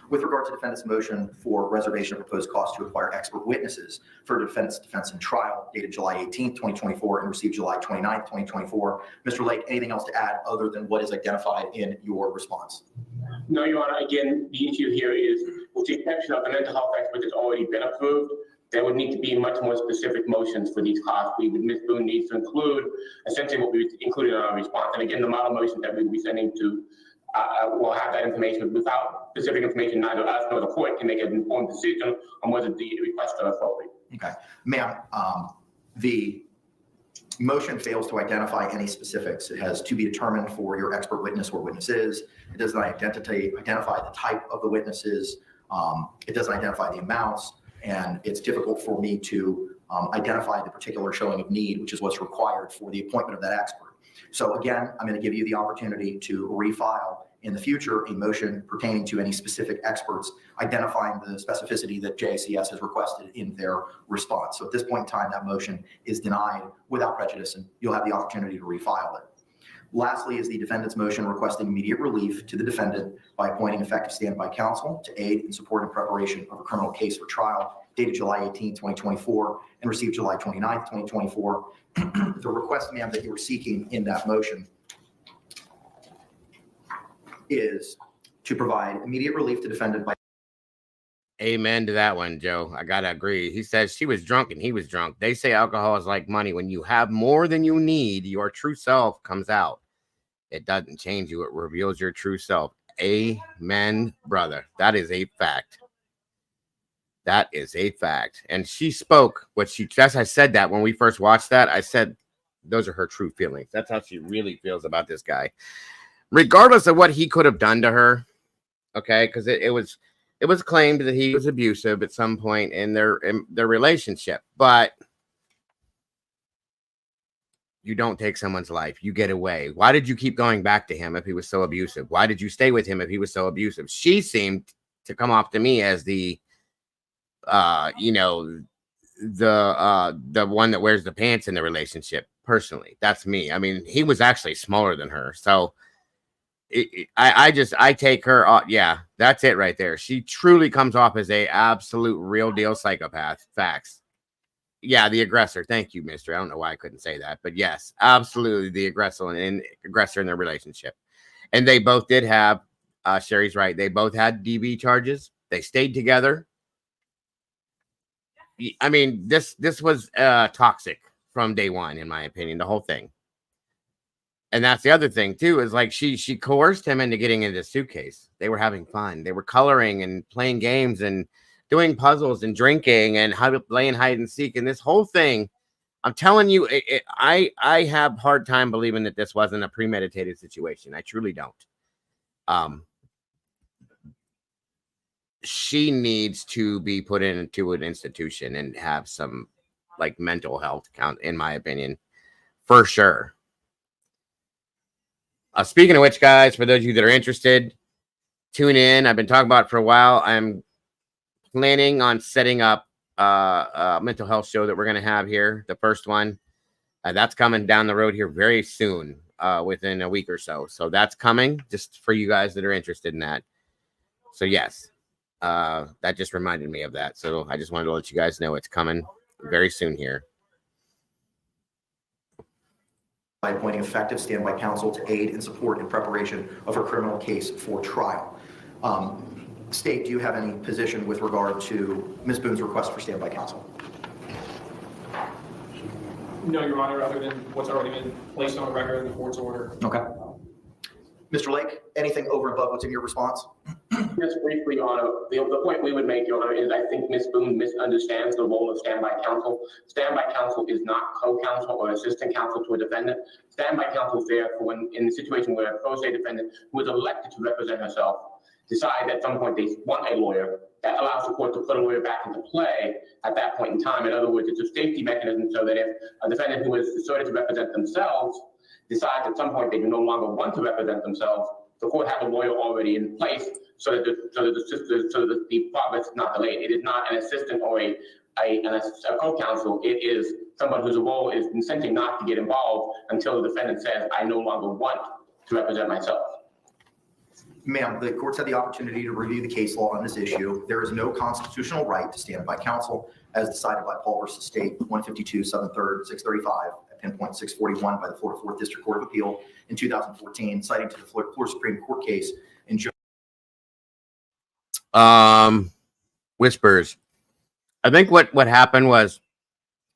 With regard to defendant's motion for reservation of proposed costs to acquire expert witnesses for defense in trial dated July 18th, 2024 and received July 29th, 2024. Mr. Lake, anything else to add other than what is identified in your response? No, Your Honor. Again, the issue here is with the exception of the mental health expert that's already been approved, there would need to be much more specific motions for these costs. Ms. Boone needs to include essentially what we included in our response. And again, the model motion that we will be sending to will have that information. Without specific information, neither us nor the court can make an informed decision on whether the requests are appropriate. Okay. Ma'am, the motion fails to identify any specifics. It has to be determined for your expert witness or witnesses. It does not identify the type of the witnesses. It doesn't identify the amounts, and it's difficult for me to identify the particular showing of need, which is what's required for the appointment of that expert. So again, I'm going to give you the opportunity to refile in the future a motion pertaining to any specific experts, identifying the specificity that JACS has requested in their response. So at this point in time, that motion is denied without prejudice, and you'll have the opportunity to refile it. Lastly is the defendant's motion requesting immediate relief to the defendant by appointing effective standby counsel to aid in support and preparation of a criminal case for trial dated July 18, 2024 and received July 29, 2024. The request, ma'am, that you were seeking in that motion is to provide immediate relief to defendant by. Amen to that one, Joe. I gotta agree. He says she was drunk and he was drunk. They say alcohol is like money. When you have more than you need, your true self comes out. It doesn't change you. It reveals your true self. Amen, brother. That is a fact. That is a fact. And she spoke what she, as I said that when we first watched that, I said, those are her true feelings. That's how she really feels about this guy. Regardless of what he could have done to her. Okay. Because it was claimed that he was abusive at some point in their relationship, but you don't take someone's life. You get away. Why did you keep going back to him if he was so abusive? Why did you stay with him if he was so abusive? She seemed to come off to me as the the one that wears the pants in the relationship. Personally, that's me. I mean, he was actually smaller than her, so I take her off. Yeah, that's it right there. She truly comes off as a absolute real deal psychopath. Facts. Yeah, the aggressor. Thank you, mister. I don't know why I couldn't say that, but yes, absolutely the aggressor in their relationship. And they both did have Sherry's right. They both had DV charges. They stayed together. I mean, this was toxic from day one, in my opinion, the whole thing. And that's the other thing too, is like she coerced him into getting into Suitcase. They were having fun. They were coloring and playing games and doing puzzles and drinking and playing hide and seek. And this whole thing, I'm telling you, I have a hard time believing that this wasn't a premeditated situation. I truly don't. She needs to be put into an institution and have some like mental health count, in my opinion, for sure. Speaking of which, guys, for those of you that are interested, tune in. I've been talking about it for a while. I'm planning on setting up a mental health show that we're going to have here. The first one that's coming down the road here very soon, within a week or so. So that's coming just for you guys that are interested in that. So yes. That just reminded me of that. So I just wanted to let you guys know it's coming very soon here. By appointing effective standby counsel to aid in support and preparation of her criminal case for trial. State, do you have any position with regard to Ms. Boone's request for standby counsel? No, Your Honor, other than what's already been placed on record in the court's order. Okay. Mr. Lake, anything over and above what's in your response? Just briefly, Your Honor, the point we would make, Your Honor, is I think Ms. Boone misunderstands the role of standby counsel. Standby counsel is not co-counsel or assistant counsel to a defendant. Standby counsel is there for when, in the situation where a pro se defendant who is elected to represent herself decides at some point they want a lawyer, that allows the court to put a lawyer back into play at that point in time. In other words, it's a safety mechanism so that if a defendant who is asserted to represent themselves decides at some point they no longer want to represent themselves, the court has a lawyer already in place so that the progress is not delayed. It is not an assistant or a co-counsel. It is someone whose role is essentially not to get involved until the defendant says, I no longer want to represent myself. Ma'am, the court's had the opportunity to review the case law on this issue. There is no constitutional right to stand by counsel as decided by Paul v. State 152, 7th, 3rd, 635 at pinpoint 641 by the Florida 4th District Court of Appeal in 2014, citing to the Florida Supreme Court case in Whispers. I think what happened was,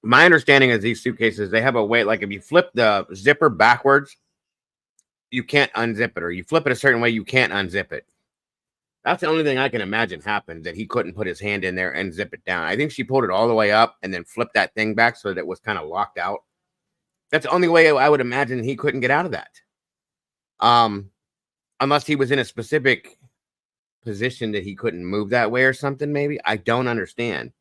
my understanding is these suitcases, they have a way, like if you flip the zipper backwards, you can't unzip it, or you flip it a certain way, you can't unzip it. That's the only thing I can imagine happened, that he couldn't put his hand in there and zip it down. I think she pulled it all the way up and then flipped that thing back so that it was kind of locked out. That's the only way I would imagine he couldn't get out of that. Unless he was in a specific position that he couldn't move that way or something, maybe. I don't understand.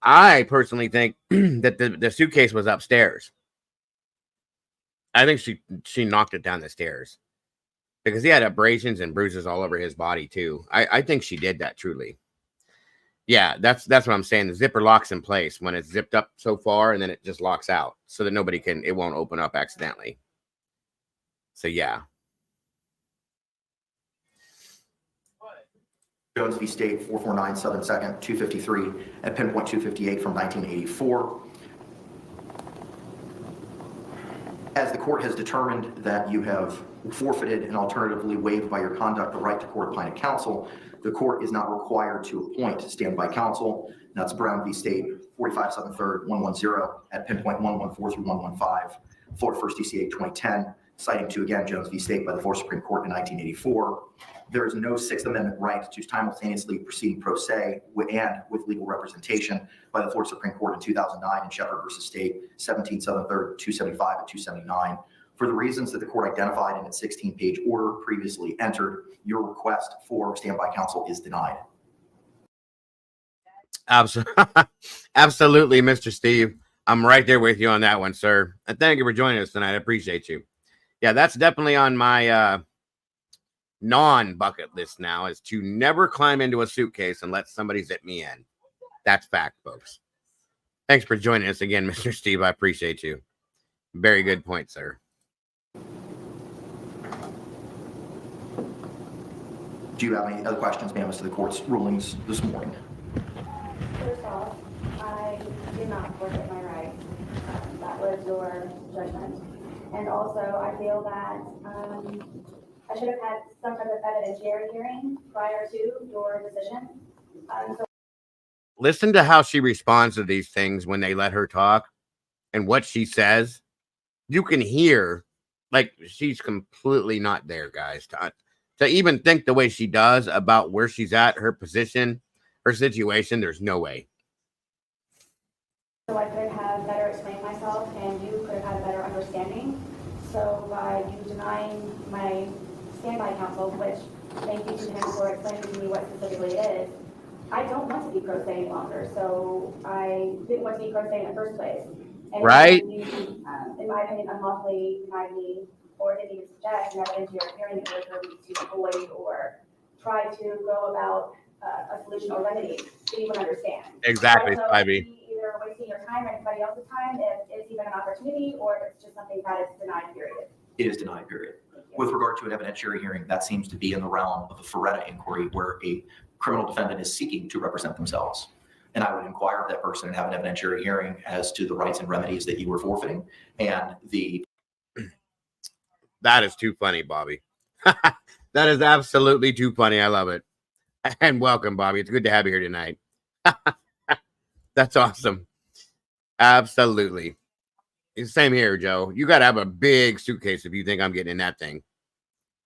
I personally think that the suitcase was upstairs. I think she knocked it down the stairs because he had abrasions and bruises all over his body too. I think she did that, truly. Yeah, that's what I'm saying. The zipper locks in place when it's zipped up so far, and then it just locks out so that it won't open up accidentally. So yeah. Jones v. State 449 Southern 2nd 253 at pinpoint 258 from 1984. As the court has determined that you have forfeited and alternatively waived by your conduct the right to court-appointed counsel, the court is not required to appoint standby counsel. And that's Brown v. State 45 Southern 3rd 110 at pinpoint 114 through 115, Florida 1st DCA 2010, citing to again Jones v. State by the Florida Supreme Court in 1984. There is no Sixth Amendment right to simultaneously proceeding pro se and with legal representation by the Florida Supreme Court in 2009 in Shepherd v. State 17 Southern 3rd 275 and 279. For the reasons that the court identified in its 16-page order previously entered, your request for standby counsel is denied. Absolutely, Mr. Steve. I'm right there with you on that one, sir. And thank you for joining us tonight. I appreciate you. Yeah, that's definitely on my non-bucket list now, is to never climb into a suitcase and let somebody zip me in. That's fact, folks. Thanks for joining us again, Mr. Steve. I appreciate you. Very good point, sir. Do you have any other questions, ma'am, as to the court's rulings this morning? First off, I did not forfeit my right. That was your judgment. And also, I feel that I should have had some type of evidentiary hearing prior to your decision. Listen to how she responds to these things when they let her talk and what she says. You can hear, like, she's completely not there, guys. To even think the way she does about where she's at, her position, her situation, there's no way. So I could have better explained myself and you could have had a better understanding. So by you denying my standby counsel, which thank you to him for explaining to me what specifically it is, I don't want to be pro se any longer. So I didn't want to be pro se in the first place. And right? You, in my opinion, unlawfully denied me or didn't even suggest an evidentiary hearing in order for me to avoid or try to go about a solution or remedy so you would understand. Exactly, so Ivy. Either wasting your time or anybody else's time if it's even an opportunity or if it's just something that is denied, period. It is denied, period. With regard to an evidentiary hearing, that seems to be in the realm of the Ferretta inquiry where a criminal defendant is seeking to represent themselves. And I would inquire of that person and have an evidentiary hearing as to the rights and remedies that you were forfeiting and the... That is too funny, Bobby. That is absolutely too funny. I love it. And welcome, Bobby. It's good to have you here tonight. That's awesome. Absolutely. Same here, Joe. You got to have a big suitcase if you think I'm getting in that thing.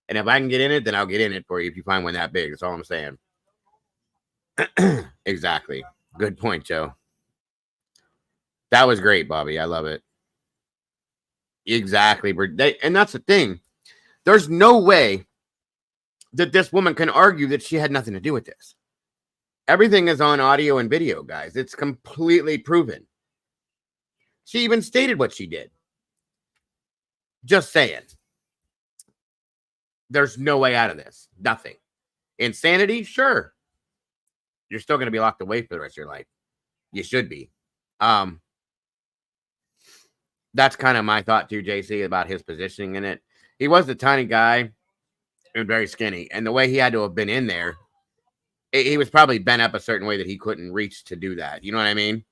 And if I can get in it, then I'll get in it for you if you find one that big. That's all I'm saying. Exactly. Good point, Joe. That was great, Bobby. I love it. Exactly. And that's the thing. There's no way that this woman can argue that she had nothing to do with this. Everything is on audio and video, guys. It's completely proven. She even stated what she did. Just saying. There's no way out of this. Nothing. Insanity? Sure. You're still going to be locked away for the rest of your life. You should be. That's kind of my thought too, JC, about his positioning in it. He was a tiny guy and very skinny. And the way he had to have been in there, he was probably bent up a certain way that he couldn't reach to do that. You know what I mean?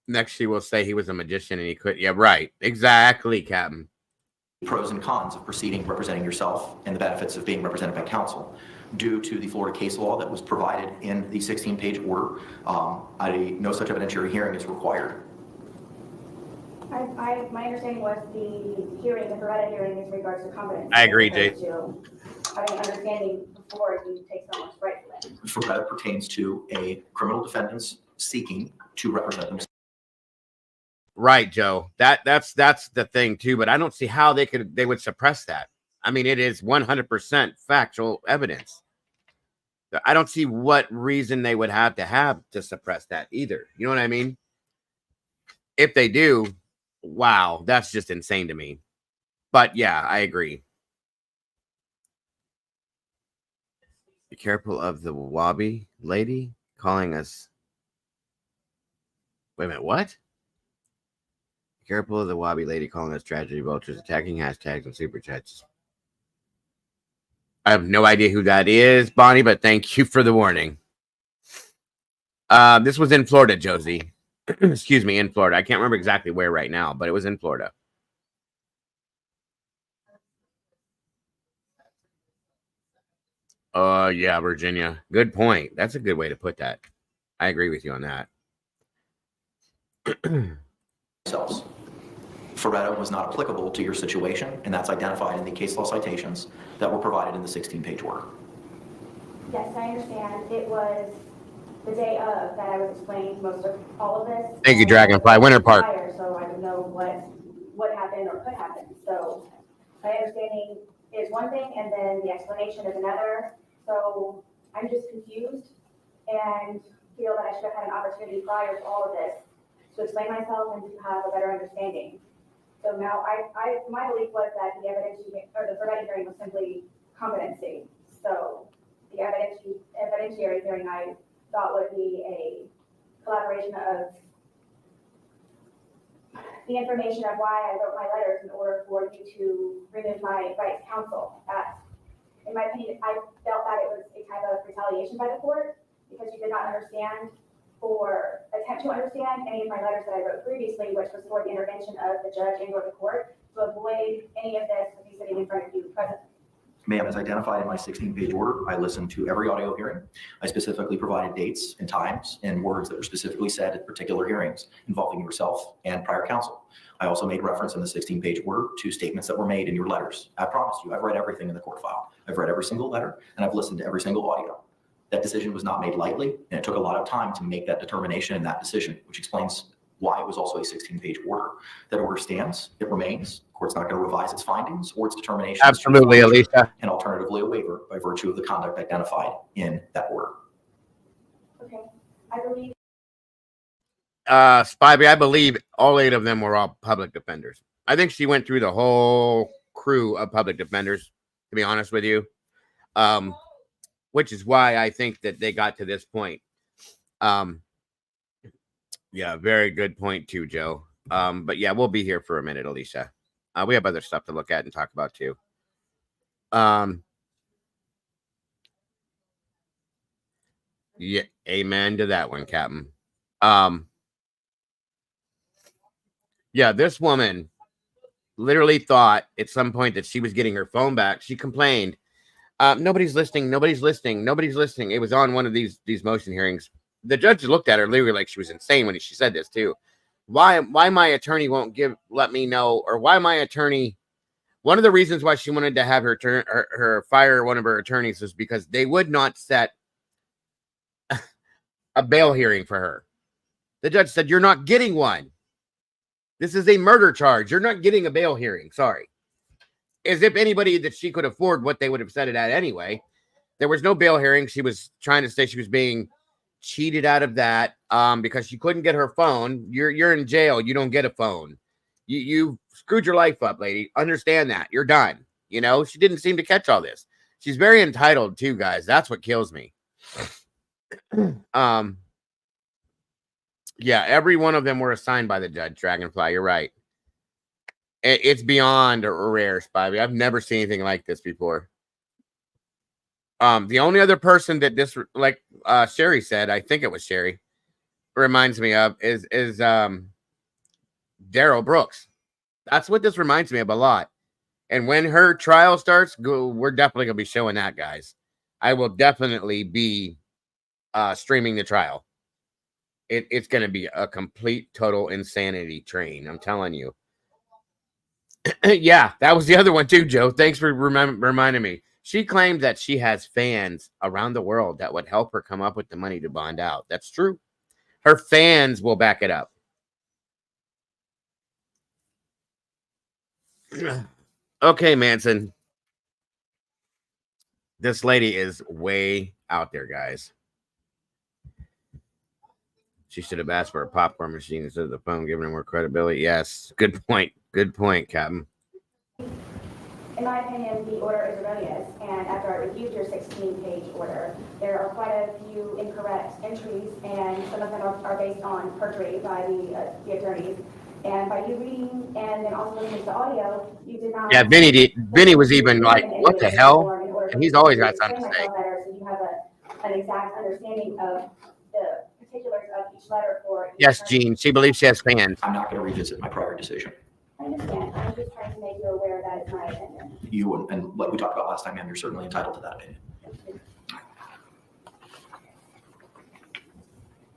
Next, she will say he was a magician and he couldn't. Yeah, right. Exactly, Captain. Pros and cons of proceeding representing yourself and the benefits of being represented by counsel. Due to the Florida case law that was provided in the 16-page order, no such evidentiary hearing is required. My understanding was the hearing, the Beretta hearing, is regards to competence. I agree, Jay. Having understanding before you take someone's right to it. Beretta pertains to a criminal defendants seeking to represent themselves. Right, Joe. That's the thing too. But I don't see how they would suppress that. I mean, it is 100% factual evidence. I don't see what reason they would have to suppress that either. You know what I mean? If they do, wow, that's just insane to me. But yeah, I agree. Be careful of the Wabi lady calling us. Wait a minute, what? Be careful of the Wabi lady calling us tragedy vultures, attacking hashtags and super chats. I have no idea who that is, Bonnie, but thank you for the warning. This was in Florida, Josie. Excuse me, in Florida. I can't remember exactly where right now, but it was in Florida. Yeah, Virginia. Good point. That's a good way to put that. I agree with you on that. Ferretto was not applicable to your situation, and that's identified in the case law citations that were provided in the 16-page order. Yes, I understand. It was the day of that I was explaining most of all of this. Thank you, Dragonfly. Winter Park. So I would know what happened or could happen. So my understanding is one thing, and then the explanation is another. So I'm just confused and feel that I should have had an opportunity prior to all of this to explain myself and to have a better understanding. So now my belief was that the evidence or the Ferretto hearing was simply competency. So the evidentiary hearing I thought would be a collaboration of the information of why I wrote my letters in order for you to remove my rights counsel. In my opinion, I felt that it was a type of retaliation by the court because you did not understand or attempt to understand any of my letters that I wrote previously, which was for the intervention of the judge and or the court to avoid any of this with me sitting in front of you presently. Ma'am, as identified in my 16-page order, I listened to every audio hearing. I specifically provided dates and times and words that were specifically said at particular hearings involving yourself and prior counsel. I also made reference in the 16-page order to statements that were made in your letters. I promise you, I've read everything in the court file. I've read every single letter, and I've listened to every single audio. That decision was not made lightly, and it took a lot of time to make that determination and that decision, which explains why it was also a 16-page order. That order stands, it remains. The court's not going to revise its findings or its determination. Absolutely, Alicia. And alternatively, a waiver by virtue of the conduct identified in that order. Okay, I believe. Spivey, I believe all 8 of them were all public defenders. I think she went through the whole crew of public defenders, to be honest with you. Which is why I think that they got to this point. Yeah, very good point too, Joe. But yeah, we'll be here for a minute, Alicia. We have other stuff to look at and talk about too. Yeah, amen to that one, Captain. Yeah, this woman literally thought at some point that she was getting her phone back. She complained. Nobody's listening. Nobody's listening. Nobody's listening. It was on one of these motion hearings. The judge looked at her literally like she was insane when she said this too. Why my attorney won't let me know, or why my attorney One of the reasons why she wanted to have her fire one of her attorneys is because they would not set a bail hearing for her. The judge said, "You're not getting one. This is a murder charge. You're not getting a bail hearing." Sorry. As if anybody that she could afford what they would have set it at anyway. There was no bail hearing. She was trying to say she was being cheated out of that because she couldn't get her phone. You're in jail. You don't get a phone. You screwed your life up, lady. Understand that. You're done. You know, she didn't seem to catch all this. She's very entitled too, guys. That's what kills me. Yeah, every one of them were assigned by the judge, Dragonfly. You're right. It's beyond rare, Spivey. I've never seen anything like this before. The only other person that this, like Sherry said, I think it was Sherry, reminds me of is Daryl Brooks. That's what this reminds me of a lot. And when her trial starts, we're definitely gonna be showing that, guys. I will definitely be streaming the trial. It's gonna be a complete, total insanity train. I'm telling you. Yeah, that was the other one too, Joe. Thanks for reminding me. She claims that she has fans around the world that would help her come up with the money to bond out. That's true. Her fans will back it up. Okay, Manson. This lady is way out there, guys. She should have asked for a popcorn machine instead of the phone, giving her more credibility. Yes, good point. Good point, Captain. In my opinion, the order is erroneous, and after I reviewed your 16-page order, there are quite a few incorrect entries, and some of them are based on perjury by the attorneys. And by you reading and then also listening to the audio, you did not... Yeah, Vinny was even like, what the hell? And he's always got something to say. So you have an exact understanding of the particulars of each letter for... Yes, Jean, she believes she has fans. I'm not going to revisit my prior decision. I understand. I'm just trying to make you aware that it's my opinion. You, and like we talked about last time, ma'am, you're certainly entitled to that opinion.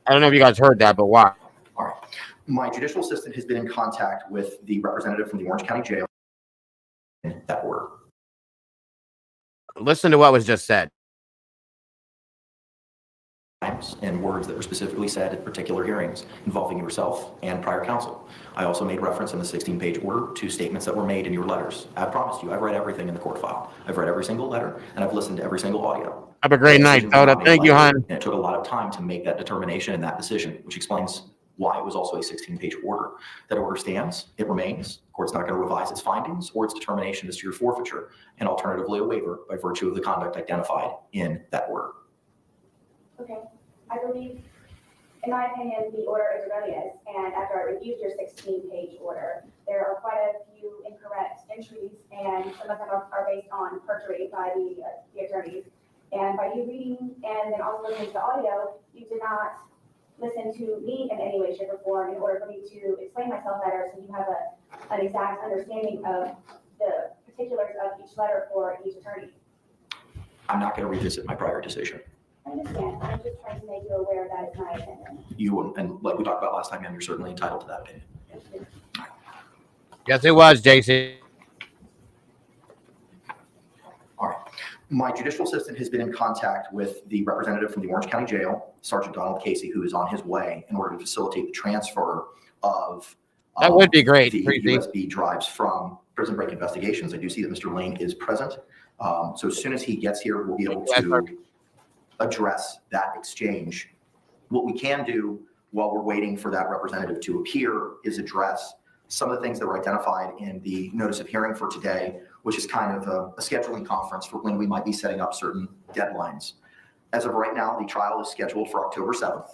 I don't know if you guys heard that, but why? All right. My judicial assistant has been in contact with the representative from the Orange County Jail in that order. Listen to what was just said. And words that were specifically said at particular hearings involving yourself and prior counsel. I also made reference in the 16-page order to statements that were made in your letters. I promised you, I've read everything in the court file. I've read every single letter, and I've listened to every single audio. Have a great night, Soda. Thank you, hon. And it took a lot of time to make that determination and that decision, which explains why it was also a 16-page order. That order stands, it remains. The court's not going to revise its findings or its determination as to your forfeiture, and alternatively a waiver by virtue of the conduct identified in that order. Okay. I believe, in my opinion, the order is erroneous, and after I reviewed your 16-page order, there are quite a few incorrect entries, and some of them are based on perjury by the attorneys. And by you reading and then also listening to the audio, you did not listen to me in any way, shape, or form in order for me to explain myself better, so you have an exact understanding of the particulars of each letter for each attorney. I'm not going to revisit my prior decision. I understand. I'm just trying to make you aware that it's my opinion. You, and like we talked about last time, ma'am, you're certainly entitled to that opinion. Yes, it was, JC. All right. My judicial assistant has been in contact with the representative from the Orange County Jail, Sergeant Donald Casey, who is on his way in order to facilitate the transfer of that would be great. The USB drives from Prison Break Investigations. I do see that Mr. Lane is present. So as soon as he gets here, we'll be able to address that exchange. What we can do while we're waiting for that representative to appear is address some of the things that were identified in the notice of hearing for today, which is kind of a scheduling conference for when we might be setting up certain deadlines. As of right now, the trial is scheduled for October 7th.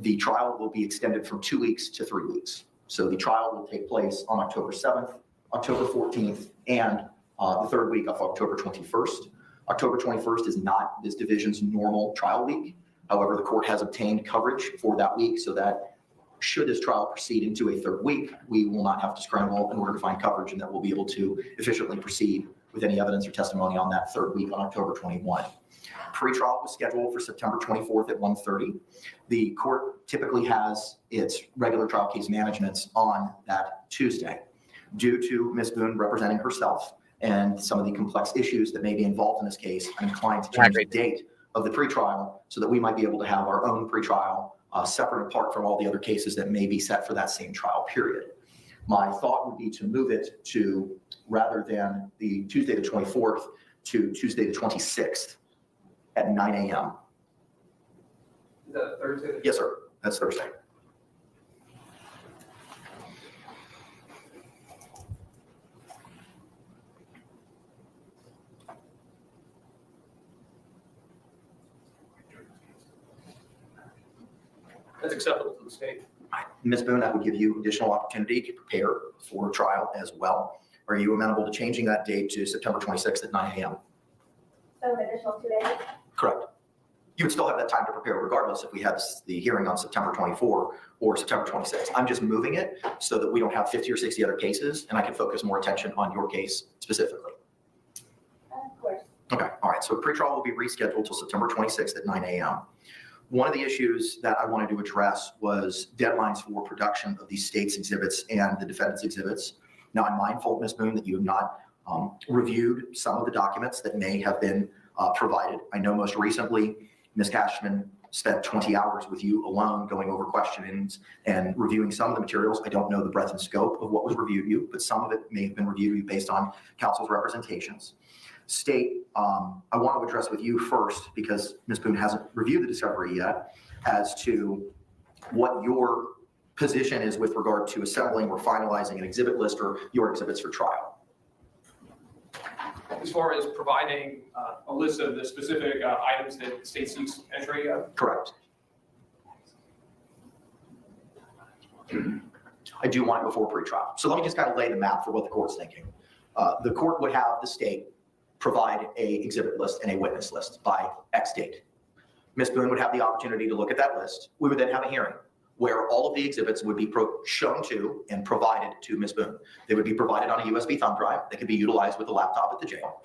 The trial will be extended from 2 weeks to 3 weeks. So the trial will take place on October 7th, October 14th, and the third week of October 21st. October 21st is not this division's normal trial week. However, the court has obtained coverage for that week so that should this trial proceed into a third week, we will not have to scramble in order to find coverage, and that we'll be able to efficiently proceed with any evidence or testimony on that third week on October 21. Pre-trial was scheduled for September 24th at 1:30. The court typically has its regular trial case managements on that Tuesday. Due to Ms. Boone representing herself, and some of the complex issues that may be involved in this case, I'm inclined to change the date of the pretrial so that we might be able to have our own pretrial separate and apart from all the other cases that may be set for that same trial period. My thought would be to move it to, rather than the Tuesday the 24th, to Tuesday the 26th at 9 a.m. Is that Thursday? Yes, sir. That's Thursday. That's acceptable to the state. Ms. Boone, that would give you additional opportunity to prepare for trial as well. Are you amenable to changing that date to September 26th at 9 a.m.? So an additional 2 days? Correct. You would still have that time to prepare regardless if we had the hearing on September 24 or September 26. I'm just moving it so that we don't have 50 or 60 other cases and I can focus more attention on your case specifically. Of course. Okay, all right. So pretrial will be rescheduled till September 26th at 9 a.m. One of the issues that I wanted to address was deadlines for production of the state's exhibits and the defendant's exhibits. Now, I'm mindful, Ms. Boone, that you have not reviewed some of the documents that may have been provided. I know most recently, Ms. Cashman spent 20 hours with you alone going over questionings and reviewing some of the materials. I don't know the breadth and scope of what was reviewed to you, but some of it may have been reviewed to you based on counsel's representations. State, I want to address with you first, because Ms. Boone hasn't reviewed the discovery yet, as to what your position is with regard to assembling or finalizing an exhibit list or your exhibits for trial. As far as providing a list of the specific items that the state seeks entry of? Correct. I do want it before pretrial. So let me just kind of lay the map for what the court's thinking. The court would have the state provide a exhibit list and a witness list by X date. Ms. Boone would have the opportunity to look at that list. We would then have a hearing where all of the exhibits would be shown to and provided to Ms. Boone. They would be provided on a USB thumb drive that could be utilized with a laptop at the jail.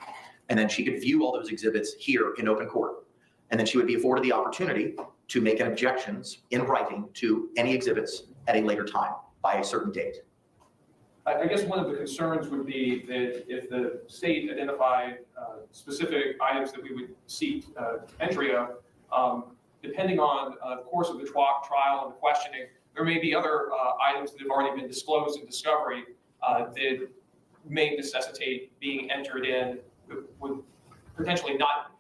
And then she could view all those exhibits here in open court. And then she would be afforded the opportunity to make objections in writing to any exhibits at a later time by a certain date. I guess one of the concerns would be that if the state identified specific items that we would seek entry of, depending on the course of the trial and the questioning, there may be other items that have already been disclosed in discovery that may necessitate being entered in, would potentially not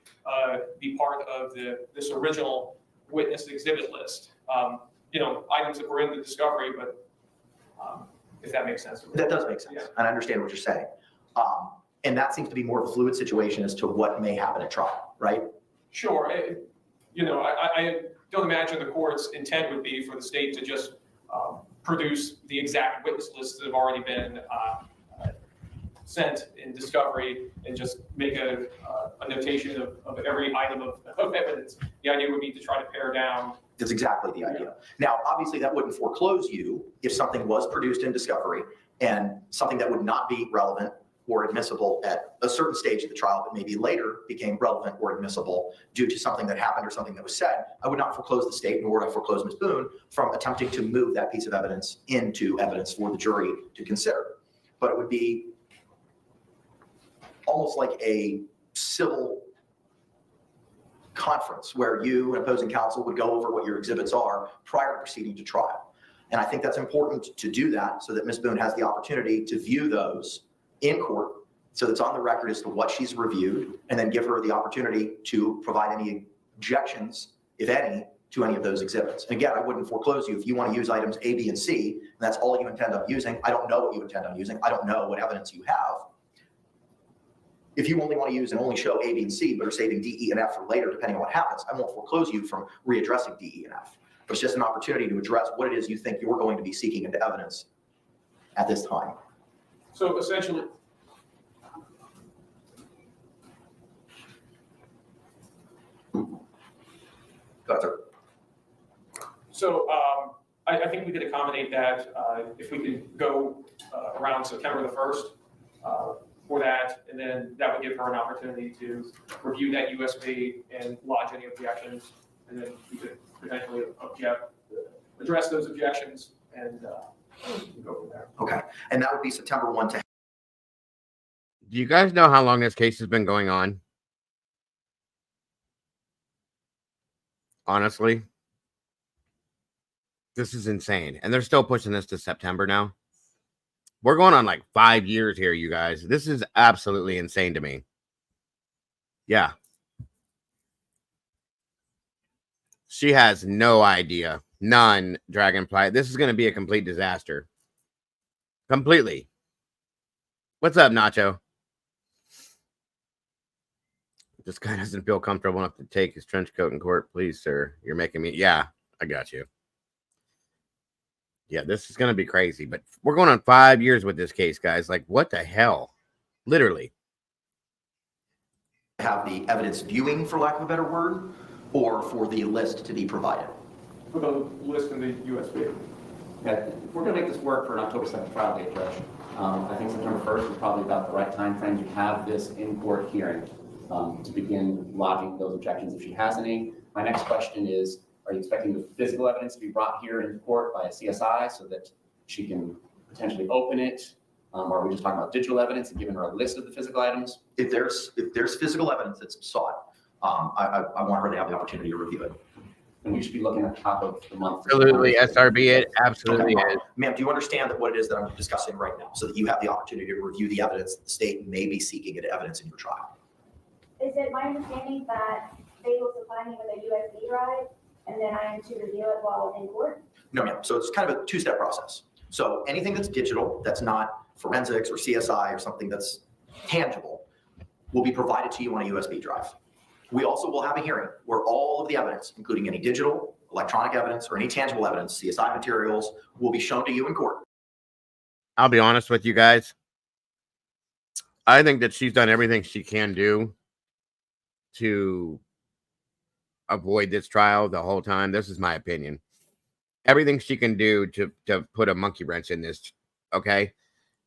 be part of this original witness exhibit list. Items that were in the discovery, but if that makes sense. That does make sense, yeah. And I understand what you're saying. And that seems to be more of a fluid situation as to what may happen at trial, right? Sure. I don't imagine the court's intent would be for the state to just produce the exact witness lists that have already been sent in discovery and just make a notation of every item of evidence. The idea would be to try to pare down. That's exactly the idea. Now, obviously, that wouldn't foreclose you if something was produced in discovery and something that would not be relevant or admissible at a certain stage of the trial, but maybe later became relevant or admissible due to something that happened or something that was said. I would not foreclose the state, nor would I foreclose Ms. Boone from attempting to move that piece of evidence into evidence for the jury to consider. But it would be almost like a civil conference where you and opposing counsel would go over what your exhibits are prior to proceeding to trial. And I think that's important to do that so that Ms. Boone has the opportunity to view those in court, so that's on the record as to what she's reviewed, and then give her the opportunity to provide any objections, if any, to any of those exhibits. And again, I wouldn't foreclose you if you want to use items A, B, and C, and that's all you intend on using. I don't know what you intend on using. I don't know what evidence you have. If you only want to use and only show A, B, and C, but are saving D, E, and F for later, depending on what happens, I won't foreclose you from readdressing D, E, and F. But it's just an opportunity to address what it is you think you're going to be seeking into evidence at this time. So essentially, I think we could accommodate that if we could go around September the 1st for that, and then that would give her an opportunity to review that USB and lodge any objections, and then we could potentially address those objections and go from there. Okay, and that would be September 1 to. Do you guys know how long this case has been going on? Honestly, this is insane. And they're still pushing this to September now. We're going on like 5 years here, you guys. This is absolutely insane to me. Yeah. She has no idea. None, Dragonfly. This is going to be a complete disaster. Completely. What's up, Nacho? This guy doesn't feel comfortable enough to take his trench coat in court. Please, sir. You're making me. Yeah, I got you. Yeah, this is going to be crazy. But we're going on 5 years with this case, guys. Like, what the hell? Literally. Have the evidence viewing, for lack of a better word, or for the list to be provided? For the list in the USB. Okay. If we're going to make this work for an October 7th trial date, Judge, I think September 1st is probably about the right time frame to have this in-court hearing to begin lodging those objections if she has any. My next question is, are you expecting the physical evidence to be brought here into court by a CSI so that she can potentially open it? Or are we just talking about digital evidence and giving her a list of the physical items? If there's physical evidence that's sought, I want her to have the opportunity to review it. And we should be looking at the top of the month. Absolutely, SRB, it absolutely is. Ma'am, do you understand that what it is that I'm discussing right now, so that you have the opportunity to review the evidence that the state may be seeking into evidence in your trial? Is it my understanding that they will supply me with a USB drive and then I am to review it while in court? No, ma'am. So it's kind of a two-step process. So anything that's digital, that's not forensics or CSI or something that's tangible, will be provided to you on a USB drive. We also will have a hearing where all of the evidence, including any digital, electronic evidence, or any tangible evidence, CSI materials, will be shown to you in court. I'll be honest with you guys. I think that she's done everything she can do to avoid this trial the whole time. This is my opinion. Everything she can do to put a monkey wrench in this, okay,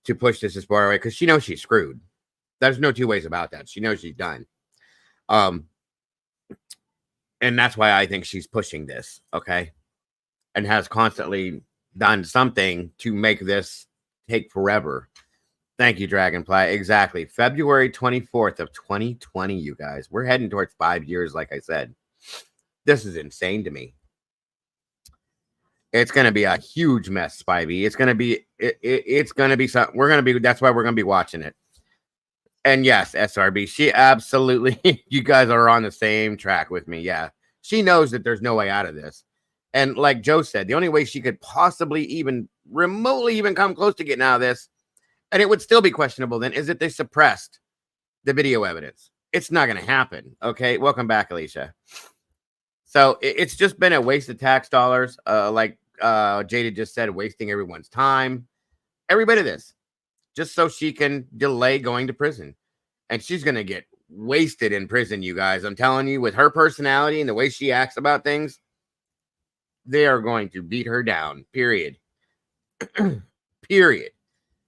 to push this as far away, because she knows she's screwed. There's no two ways about that. She knows she's done. And that's why I think she's pushing this, okay, and has constantly done something to make this take forever. Thank you, Dragonfly. Exactly. February 24th of 2020, you guys. We're heading towards 5 years, like I said. This is insane to me. It's going to be a huge mess, Spivey. It's going to be, it's going to be something. That's why we're going to be watching it. And yes, SRB, she absolutely, you guys are on the same track with me. Yeah. She knows that there's no way out of this. And like Joe said, the only way she could possibly even remotely even come close to getting out of this, and it would still be questionable then, is that they suppressed the video evidence. It's not going to happen. Okay. Welcome back, Alicia. So it's just been a waste of tax dollars. Like Jada just said, wasting everyone's time. Every bit of this. Just so she can delay going to prison. And she's going to get wasted in prison, you guys. I'm telling you, with her personality and the way she acts about things, they are going to beat her down, period. Period.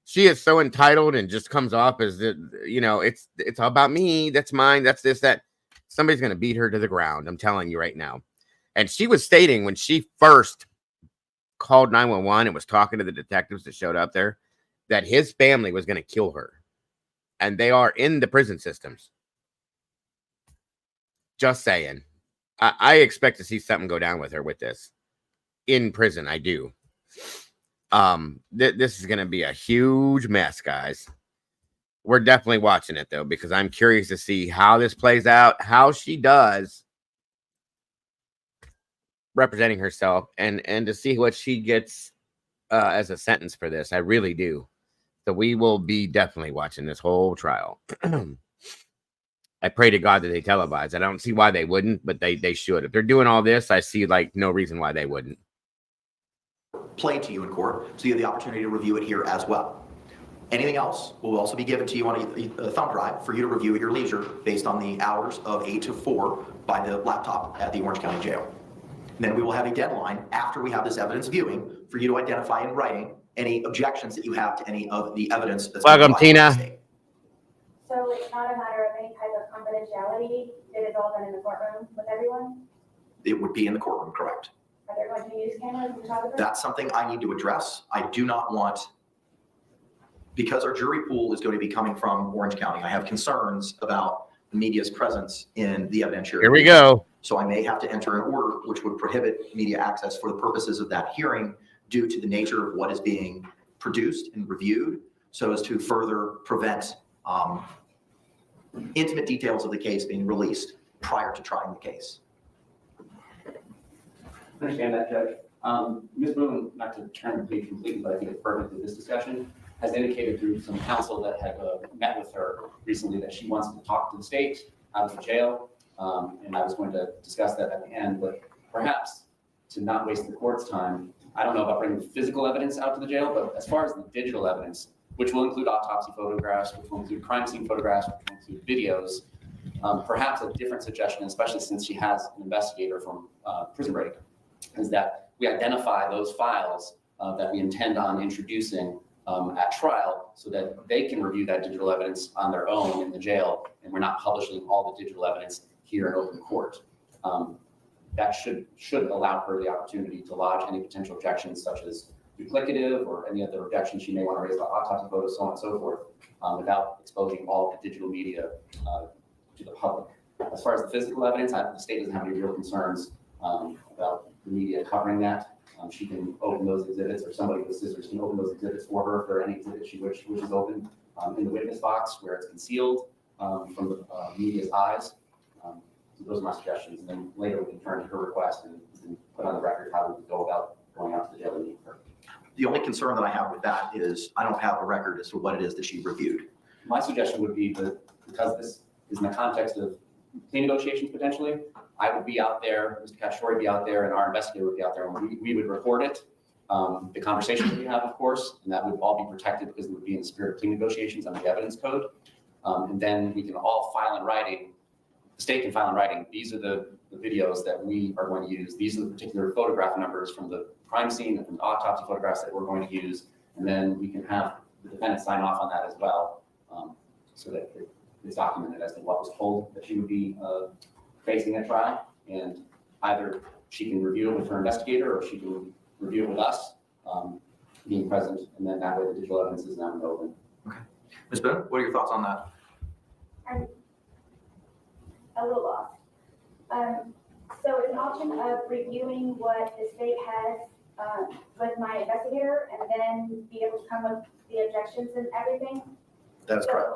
She is so entitled and just comes off as, it's all about me. That's mine. That's this, that. Somebody's going to beat her to the ground. I'm telling you right now. And she was stating when she first called 911 and was talking to the detectives that showed up there, that his family was going to kill her. And they are in the prison systems. Just saying. I expect to see something go down with her with this. In prison, I do. This is going to be a huge mess, guys. We're definitely watching it, though, because I'm curious to see how this plays out, how she does representing herself, and to see what she gets as a sentence for this. I really do. So we will be definitely watching this whole trial. I pray to God that they televise. I don't see why they wouldn't, but they should. If they're doing all this, I see like no reason why they wouldn't. Play to you in court, so you have the opportunity to review it here as well. Anything else will also be given to you on a thumb drive for you to review at your leisure based on the hours of 8 to 4 by the laptop at the Orange County Jail. And then we will have a deadline after we have this evidence viewing for you to identify in writing any objections that you have to any of the evidence that's been Welcome, Tina. So it's not a matter of any type of confidentiality. It is all done in the courtroom with everyone? It would be in the courtroom, correct? Are there going to be news cameras and photographers? That's something I need to address. I do not want Because our jury pool is going to be coming from Orange County, I have concerns about the media's presence in the evidentiary. Here we go. So I may have to enter an order which would prohibit media access for the purposes of that hearing due to the nature of what is being produced and reviewed, so as to further prevent intimate details of the case being released prior to trying the case. I understand that, Judge. Ms. Boone, not to turn the page completely, but I think it's pertinent to this discussion, has indicated through some counsel that have met with her recently that she wants to talk to the state out of the jail. And I was going to discuss that at the end, but perhaps to not waste the court's time, I don't know about bringing physical evidence out to the jail, but as far as the digital evidence, which will include autopsy photographs, which will include crime scene photographs, which will include videos, perhaps a different suggestion, especially since she has an investigator from Prison Break, is that we identify those files that we intend on introducing at trial so that they can review that digital evidence on their own in the jail, and we're not publishing all the digital evidence here in open court. That should allow her the opportunity to lodge any potential objections, such as duplicative or any other objections she may want to raise about autopsy photos, so on and so forth, without exposing all the digital media to the public. As far as the physical evidence, the state doesn't have any real concerns about the media covering that. She can open those exhibits, or somebody with scissors can open those exhibits for her if there are any exhibits she wishes open in the witness box where it's concealed from the media's eyes. So those are my suggestions. And then later we can turn to her request and put on the record how we would go about going out to the jail and meeting her. The only concern that I have with that is I don't have a record as to what it is that she reviewed. My suggestion would be that because this is in the context of plea negotiations potentially, I would be out there, Mr. Caatch would be out there, and our investigator would be out there, and we would record it. The conversation that we have, of course, and that would all be protected because it would be in the spirit of plea negotiations under the evidence code. And then we can all file in writing, the state can file in writing, these are the videos that we are going to use. These are the particular photograph numbers from the crime scene and from the autopsy photographs that we're going to use. And then we can have the defendant sign off on that as well, so that it's documented as to what was told that she would be facing at trial. And either she can review it with her investigator or she can review it with us being present. And then that way the digital evidence is now open. Okay. Ms. Boone, what are your thoughts on that? I'm a little lost. So it's an option of reviewing what the state has with my investigator and then be able to come with the objections and everything. That is correct.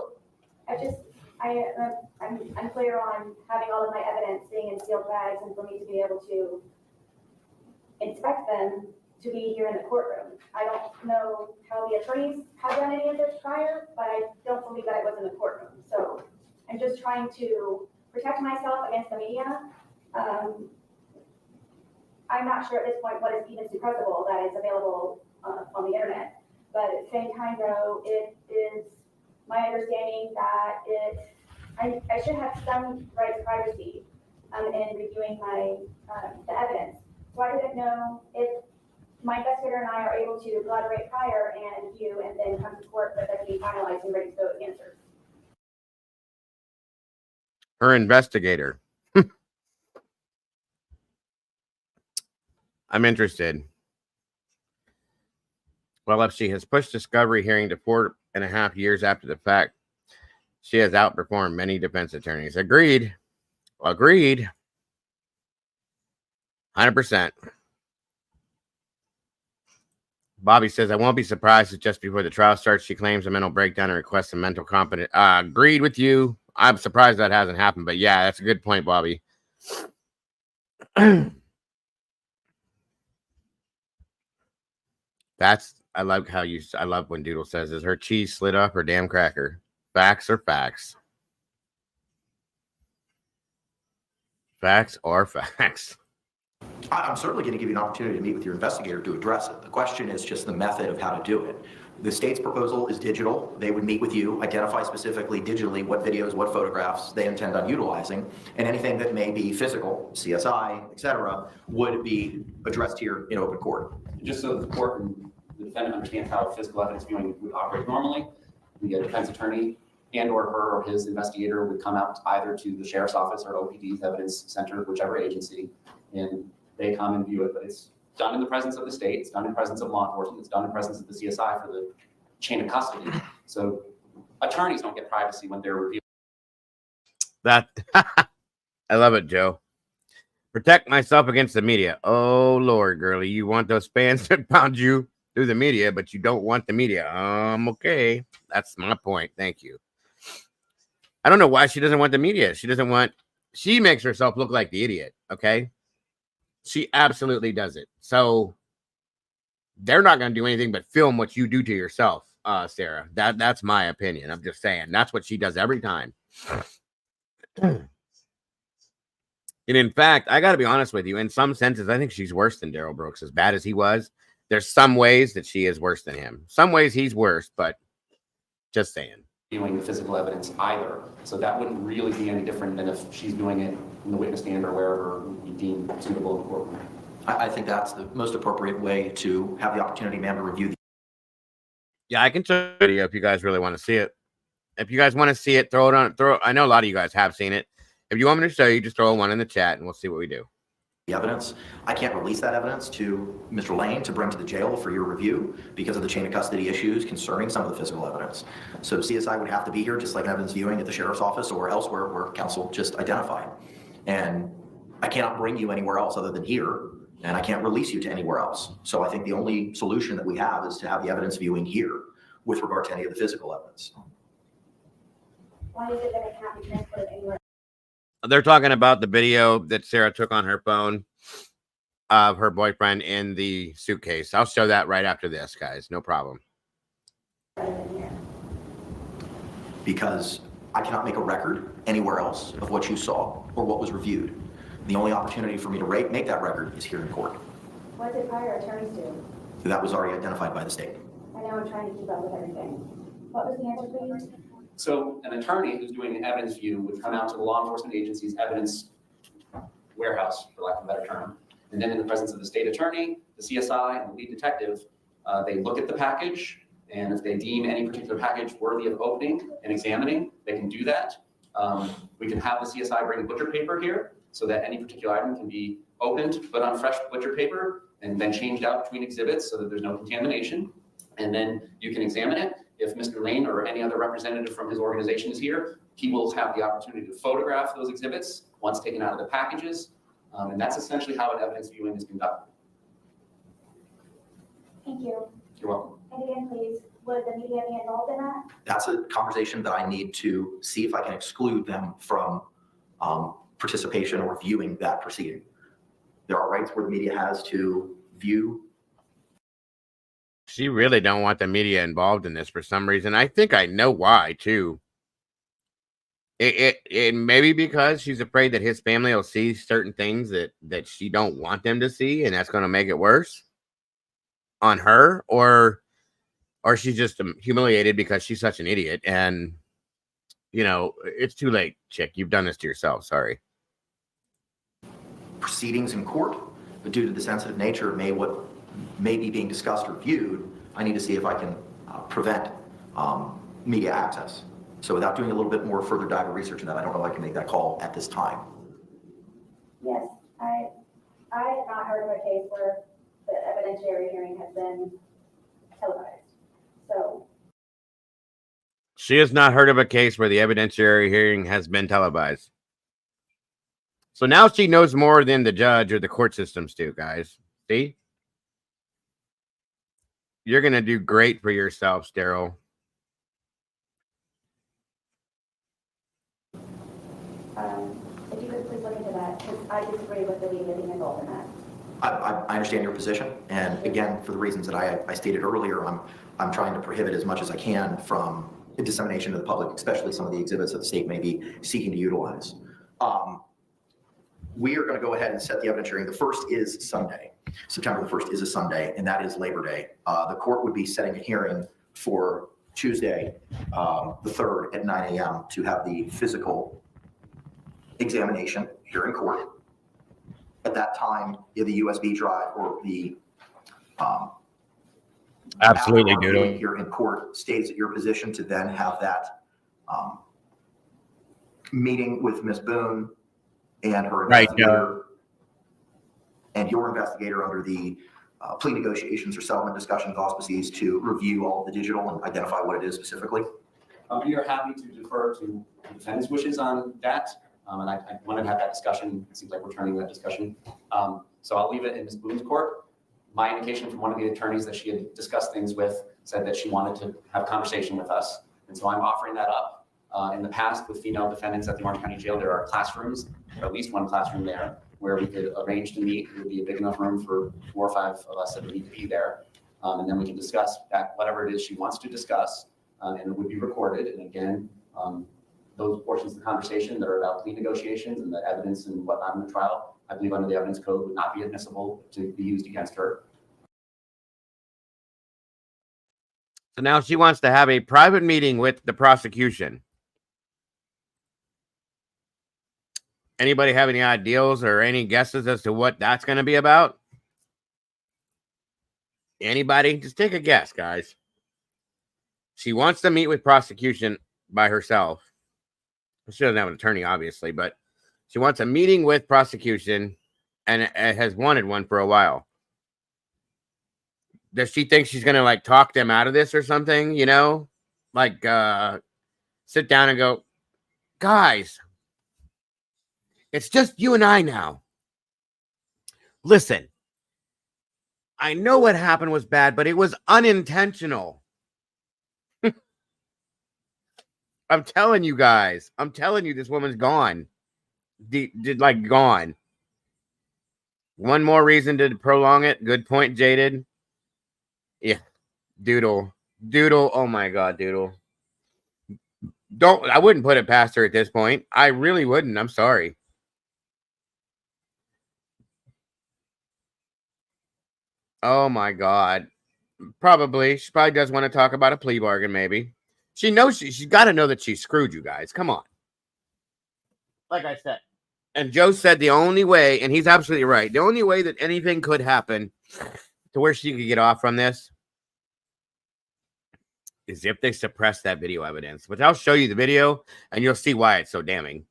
I'm unclear on having all of my evidence being in sealed bags and for me to be able to inspect them to be here in the courtroom. I don't know how the attorneys have done any of this prior, but I don't believe that it was in the courtroom. So I'm just trying to protect myself against the media. I'm not sure at this point what is even suppressible that is available on the internet. But at the same time, though, it is my understanding that I should have some right to privacy in reviewing the evidence. So I didn't know if my investigator and I are able to collaborate prior and view and then come to court, but that can be finalized and ready to go with answers. Her investigator. I'm interested. Well, if she has pushed discovery hearing to 4.5 years after the fact, she has outperformed many defense attorneys. Agreed. Agreed. 100%. Bobby says, I won't be surprised if just before the trial starts, she claims a mental breakdown and requests some mental competence. Agreed with you. I'm surprised that hasn't happened, but yeah, that's a good point, Bobby. I love when Doodle says, is her cheese slid off her damn cracker? Facts are facts. Facts are facts. I'm certainly going to give you an opportunity to meet with your investigator to address it. The question is just the method of how to do it. The state's proposal is digital. They would meet with you, identify specifically digitally what videos, what photographs they intend on utilizing, and anything that may be physical, CSI, etc., would be addressed here in open court. Just so the court and the defendant understands how physical evidence viewing would operate normally, the defense attorney and or her or his investigator would come out either to the sheriff's office or OPD's evidence center, whichever agency, and they come and view it. But it's done in the presence of the state, it's done in presence of law enforcement, it's done in presence of the CSI for the chain of custody. So attorneys don't get privacy when they're reviewing. That I love it, Joe. Protect myself against the media. Oh Lord, girlie, you want those fans to pound you through the media, but you don't want the media. Okay, that's my point. Thank you. I don't know why she doesn't want the media. She makes herself look like the idiot. Okay, she absolutely does it. So they're not going to do anything but film what you do to yourself, Sarah. That's my opinion. I'm just saying that's what she does every time. And in fact, I got to be honest with you. In some senses, I think she's worse than Daryl Brooks. As bad as he was, there's some ways that she is worse than him. Some ways he's worse, but just saying. Viewing the physical evidence either. So that wouldn't really be any different than if she's doing it in the witness stand or wherever we deem suitable in the courtroom. I think that's the most appropriate way to have the opportunity, ma'am, to review. Yeah, I can show the video if you guys really want to see it. If you guys want to see it, throw it on. I know a lot of you guys have seen it. If you want me to show you, just throw one in the chat and we'll see what we do. The evidence. I can't release that evidence to Mr. Lane to bring to the jail for your review because of the chain of custody issues concerning some of the physical evidence. So CSI would have to be here just like an evidence viewing at the sheriff's office or elsewhere where counsel just identified. And I cannot bring you anywhere else other than here, and I can't release you to anywhere else. So I think the only solution that we have is to have the evidence viewing here with regard to any of the physical evidence. Why is it that it can't be transferred anywhere? They're talking about the video that Sarah took on her phone of her boyfriend in the suitcase. I'll show that right after this, guys. No problem. Because I cannot make a record anywhere else of what you saw or what was reviewed. The only opportunity for me to make that record is here in court. What did prior attorneys do? That was already identified by the state. I know I'm trying to keep up with everything. What was the answer, please? So an attorney who's doing an evidence view would come out to the law enforcement agency's evidence warehouse, for lack of a better term. And then in the presence of the state attorney, the CSI, and the lead detective, they look at the package. And if they deem any particular package worthy of opening and examining, they can do that. We can have the CSI bring butcher paper here so that any particular item can be opened, put on fresh butcher paper, and then changed out between exhibits so that there's no contamination. And then you can examine it. If Mr. Lane or any other representative from his organization is here, he will have the opportunity to photograph those exhibits once taken out of the packages. And that's essentially how an evidence viewing is conducted. Thank you. You're welcome. And again, please, would the media be involved in that? That's a conversation that I need to see if I can exclude them from participation or viewing that proceeding. There are rights where the media has to view. She really don't want the media involved in this for some reason. I think I know why too. It maybe because she's afraid that his family will see certain things that she don't want them to see, and that's going to make it worse on her, or she's just humiliated because she's such an idiot, and you know it's too late, chick. You've done this to yourself. Sorry. Proceedings in court, but due to the sensitive nature of what may be being discussed or viewed, I need to see if I can prevent media access. So without doing a little bit more further dive of research in that, I don't know if I can make that call at this time. Yes, I have not heard of a case where the evidentiary hearing has been televised. So She has not heard of a case where the evidentiary hearing has been televised. So now she knows more than the judge or the court systems do, guys. See? You're going to do great for yourselves, Daryl. if you could please look into that, because I disagree with the media being involved in that. I understand your position, and again, for the reasons that I stated earlier, I'm trying to prohibit as much as I can from dissemination to the public, especially some of the exhibits that the state may be seeking to utilize. We are going to go ahead and set the evidence hearing. The first is Sunday. September the 1st is a Sunday, and that is Labor Day. The court would be setting a hearing for Tuesday, the 3rd at 9 a.m. to have the physical examination here in court. At that time, the USB drive or the absolutely do here in court states at your position to then have that meeting with Ms. Boone and her investigator, and your investigator under the plea negotiations or settlement discussions, auspices to review all of the digital and identify what it is specifically? We are happy to defer to the defendant's wishes on that. And I wanted to have that discussion. It seems like we're turning that discussion. So I'll leave it in Ms. Boone's court. My indication from one of the attorneys that she had discussed things with said that she wanted to have a conversation with us. And so I'm offering that up. In the past, with female defendants at the Orange County Jail, there are classrooms, or at least one classroom there, where we could arrange to meet. It would be a big enough room for 4 or 5 of us that would need to be there. And then we can discuss that, whatever it is she wants to discuss, and it would be recorded. And again, those portions of the conversation that are about plea negotiations and the evidence and whatnot in the trial, I believe under the evidence code would not be admissible to be used against her. So now she wants to have a private meeting with the prosecution. Anybody have any ideas or any guesses as to what that's going to be about? Anybody? Just take a guess, guys. She wants to meet with prosecution by herself. She doesn't have an attorney, obviously, but she wants a meeting with prosecution and has wanted one for a while. Does she think she's going to like talk them out of this or something? You know, like sit down and go, guys, it's just you and I now. Listen, I know what happened was bad, but it was unintentional. I'm telling you guys. I'm telling you, this woman's gone. Like gone. One more reason to prolong it. Good point, Jaded. Yeah. Doodle. Oh my God, Doodle. I wouldn't put it past her at this point. I really wouldn't. I'm sorry. Oh my God. Probably. She probably does want to talk about a plea bargain, maybe. She knows she's got to know that she screwed you guys. Come on. Like I said. And Joe said the only way, and he's absolutely right, the only way that anything could happen to where she could get off from this is if they suppress that video evidence. But I'll show you the video, and you'll see why it's so damning.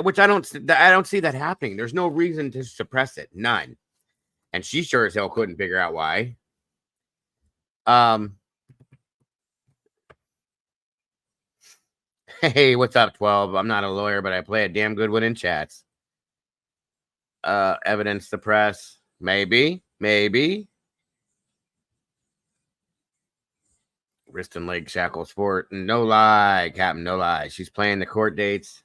Which I don't see that happening. There's no reason to suppress it. None. And she sure as hell couldn't figure out why. Hey, what's up, 12? I'm not a lawyer, but I play a damn good one in chats. Evidence suppress. Maybe. Wrist and leg shackle sport. No lie, Captain, no lie. She's playing the court dates.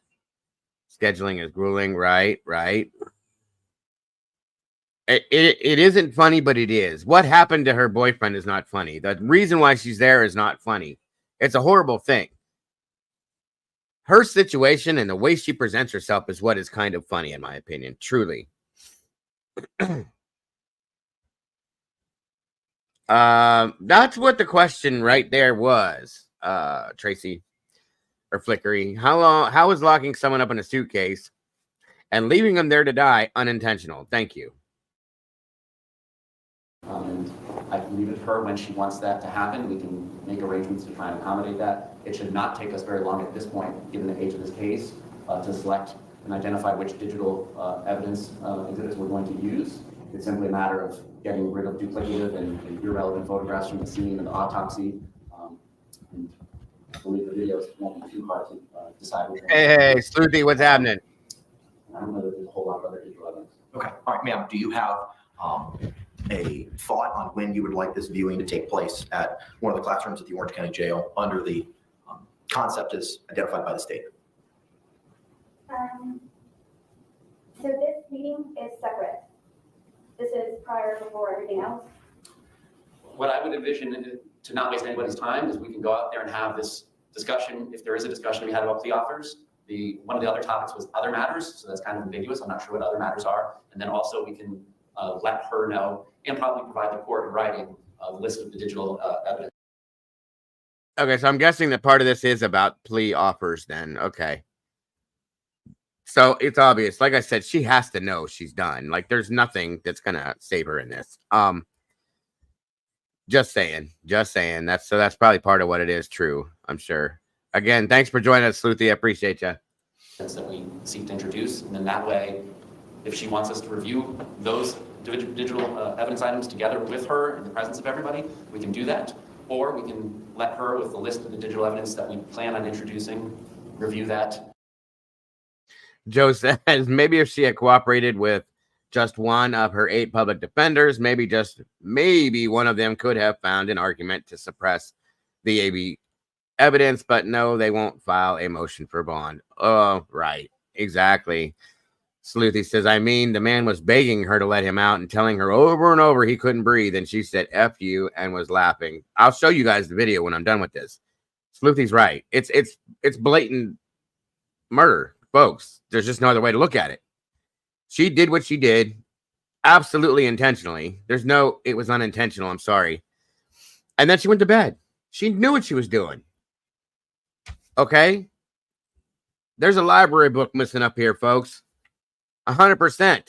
Scheduling is grueling. Right. It isn't funny, but it is. What happened to her boyfriend is not funny. The reason why she's there is not funny. It's a horrible thing. Her situation and the way she presents herself is what is kind of funny, in my opinion. Truly. That's what the question right there was, Tracy or Flickery. How is locking someone up in a suitcase and leaving them there to die unintentional? Thank you. And I can leave it to her when she wants that to happen. We can make arrangements to try and accommodate that. It should not take us very long at this point, given the age of this case, to select and identify which digital evidence exhibits we're going to use. It's simply a matter of getting rid of duplicative and irrelevant photographs from the scene and the autopsy. And I believe the videos won't be too hard to decide. Hey, Sleuthy, what's happening? I don't know that there's a whole lot of other digital evidence. Okay. All right, ma'am. Do you have a thought on when you would like this viewing to take place at one of the classrooms at the Orange County Jail under the concept as identified by the state? So this meeting is separate. This is prior before everything else. What I would envision, to not waste anybody's time, is we can go out there and have this discussion. If there is a discussion we had about plea offers, one of the other topics was other matters, so that's kind of ambiguous. I'm not sure what other matters are. And then also we can let her know and probably provide the court in writing a list of the digital evidence. Okay, so I'm guessing that part of this is about plea offers then. Okay. So it's obvious. Like I said, she has to know she's done. Like there's nothing that's going to save her in this. Just saying. That's probably part of what it is. True. I'm sure. Again, thanks for joining us, Sleuthy. I appreciate you. That we seek to introduce, and then that way If she wants us to review those digital evidence items together with her in the presence of everybody, we can do that. Or we can let her, with the list of the digital evidence that we plan on introducing, review that. Joe says maybe if she had cooperated with just one of her 8 public defenders, maybe one of them could have found an argument to suppress the AB evidence, but no, they won't file a motion for bond. Oh, right. Exactly. Sleuthy says, I mean, the man was begging her to let him out and telling her over and over he couldn't breathe, and she said, F you, and was laughing. I'll show you guys the video when I'm done with this. Sleuthy's right. It's blatant murder, folks. There's just no other way to look at it. She did what she did, absolutely intentionally. It was unintentional, I'm sorry. And then she went to bed. She knew what she was doing. Okay? There's a library book missing up here, folks. 100%.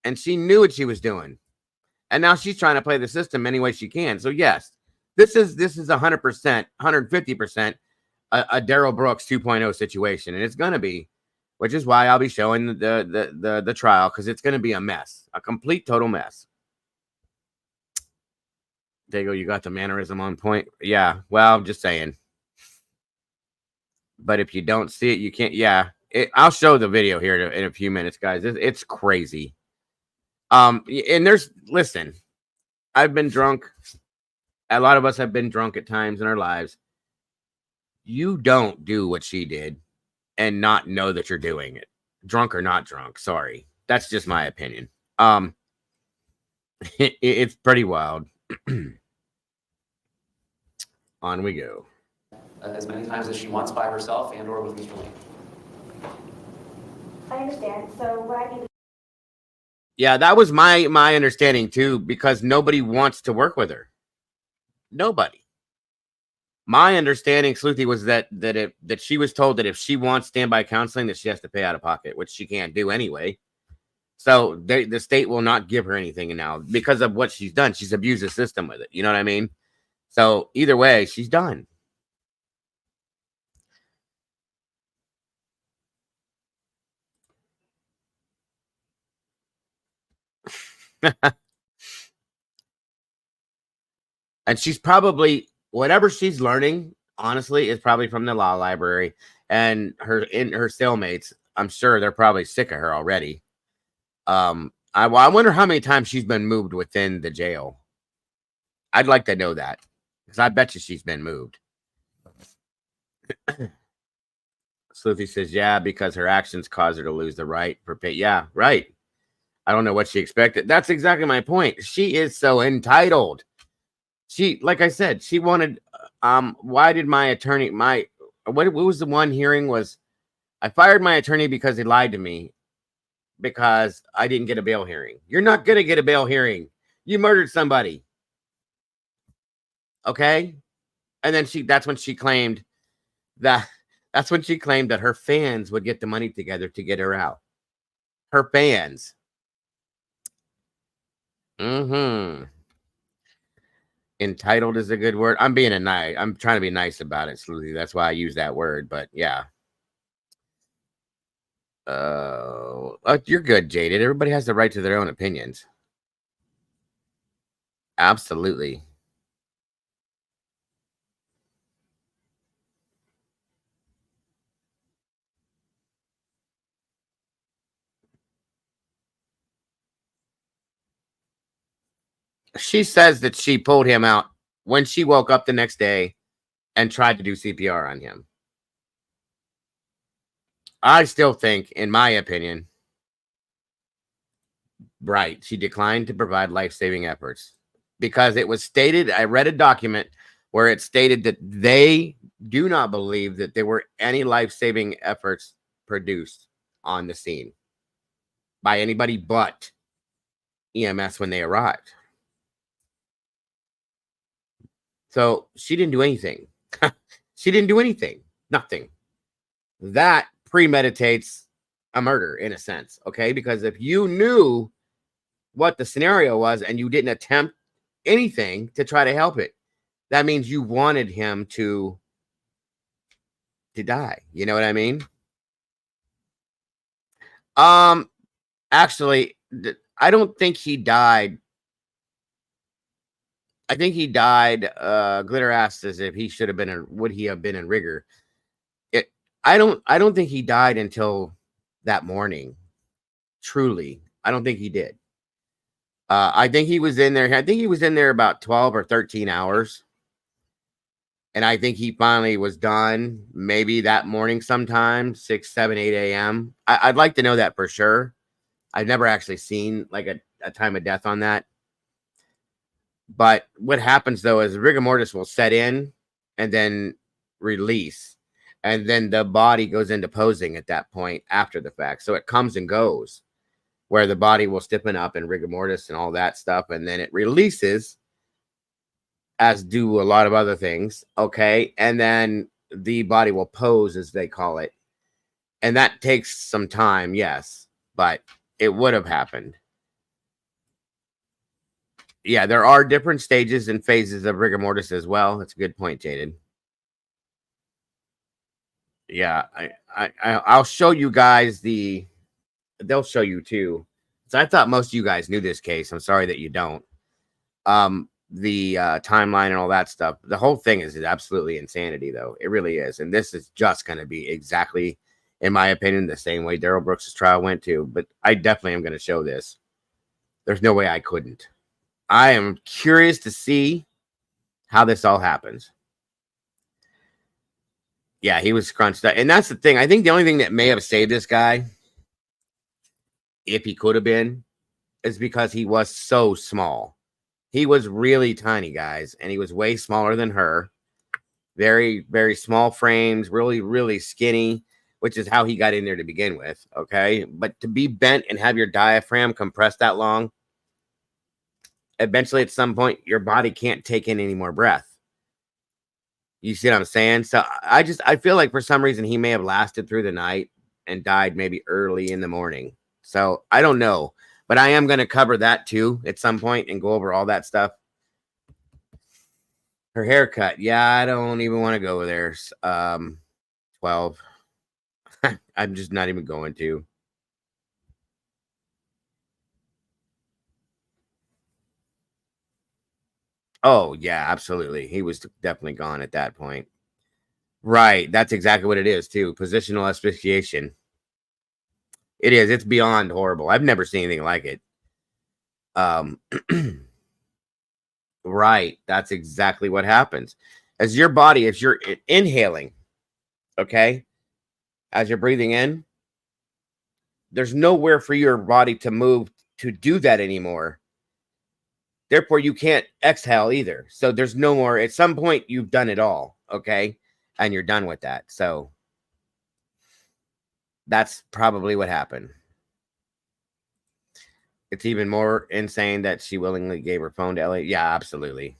And she knew what she was doing. And now she's trying to play the system any way she can. So yes, this is 100%, 150% a Darrell Brooks 2.0 situation. And it's going to be, which is why I'll be showing the trial, because it's going to be a mess, a complete, total mess. There you go. You got the mannerism on point. Yeah. Well, I'm just saying. But if you don't see it, you can't. Yeah. I'll show the video here in a few minutes, guys. It's crazy. And listen, I've been drunk. A lot of us have been drunk at times in our lives. You don't do what she did and not know that you're doing it. Drunk or not drunk. Sorry. That's just my opinion. It's pretty wild. On we go. As many times as she wants by herself and or with Mr. Lane. I understand. So what I need. Yeah, that was my understanding too, because nobody wants to work with her. Nobody. My understanding, Sleuthy, was that she was told that if she wants standby counseling, that she has to pay out of pocket, which she can't do anyway. So the state will not give her anything now because of what she's done. She's abused the system with it. You know what I mean? So either way, she's done. And she's probably, whatever she's learning, honestly, is probably from the law library, and her cellmates. I'm sure they're probably sick of her already. I wonder how many times she's been moved within the jail. I'd like to know that, because I bet you she's been moved. Sleuthy says, yeah, because her actions caused her to lose the right for pay. Yeah, right. I don't know what she expected. That's exactly my point. She is so entitled. She, like I said, she wanted, why did my attorney, what was the one hearing was, I fired my attorney because he lied to me because I didn't get a bail hearing. You're not going to get a bail hearing. You murdered somebody. Okay. And then that's when she claimed that her fans would get the money together to get her out. Her fans. Entitled is a good word. I'm trying to be nice about it, Sleuthy. That's why I use that word. But yeah. You're good, Jaded. Everybody has the right to their own opinions. Absolutely. She says that she pulled him out when she woke up the next day and tried to do CPR on him. I still think, in my opinion, right, she declined to provide life-saving efforts because it was stated, I read a document where it stated that they do not believe that there were any life-saving efforts produced on the scene by anybody but EMS when they arrived. So she didn't do anything. She didn't do anything. Nothing. That premeditates a murder in a sense, okay? Because if you knew what the scenario was and you didn't attempt anything to try to help it, that means you wanted him to die. You know what I mean? Actually, I don't think he died. I think he died. Glitter asked us if he should have been would he have been in rigor. I don't think he died until that morning. Truly, I don't think he did. I think he was in there. I think he was in there about 12 or 13 hours. And I think he finally was done maybe that morning sometime, 6, 7, 8 a.m. I'd like to know that for sure. I've never actually seen like a time of death on that. But what happens though is rigor mortis will set in and then release. And then the body goes into posing at that point after the fact. So it comes and goes where the body will stiffen up and rigor mortis and all that stuff. And then it releases, as do a lot of other things. Okay. And then the body will pose, as they call it. And that takes some time. Yes, but it would have happened. Yeah, there are different stages and phases of rigor mortis as well. That's a good point, Jaden. Yeah, I'll show you guys they'll show you too. So I thought most of you guys knew this case. I'm sorry that you don't. The timeline and all that stuff. The whole thing is absolutely insanity, though. It really is. And this is just going to be exactly, in my opinion, the same way Daryl Brooks' trial went to. But I definitely am going to show this. There's no way I couldn't. I am curious to see how this all happens. Yeah, he was scrunched up. And that's the thing. I think the only thing that may have saved this guy, if he could have been, is because he was so small. He was really tiny, guys, and he was way smaller than her. Very, very small frames, really, really skinny, which is how he got in there to begin with, okay? But to be bent and have your diaphragm compressed that long, eventually at some point, your body can't take in any more breath. You see what I'm saying? So I feel like for some reason he may have lasted through the night and died maybe early in the morning. So I don't know, but I am going to cover that too at some point and go over all that stuff. Her haircut. Yeah, I don't even want to go there. 12. I'm just not even going to. Oh, yeah, absolutely. He was definitely gone at that point. Right. That's exactly what it is, too. Positional asphyxiation. It is. It's beyond horrible. I've never seen anything like it. Right. That's exactly what happens. As your body, if you're inhaling, okay, as you're breathing in, there's nowhere for your body to move to do that anymore. Therefore, you can't exhale either. So there's no more. At some point, you've done it all, okay? And you're done with that. So that's probably what happened. It's even more insane that she willingly gave her phone to Elliot. Yeah, absolutely.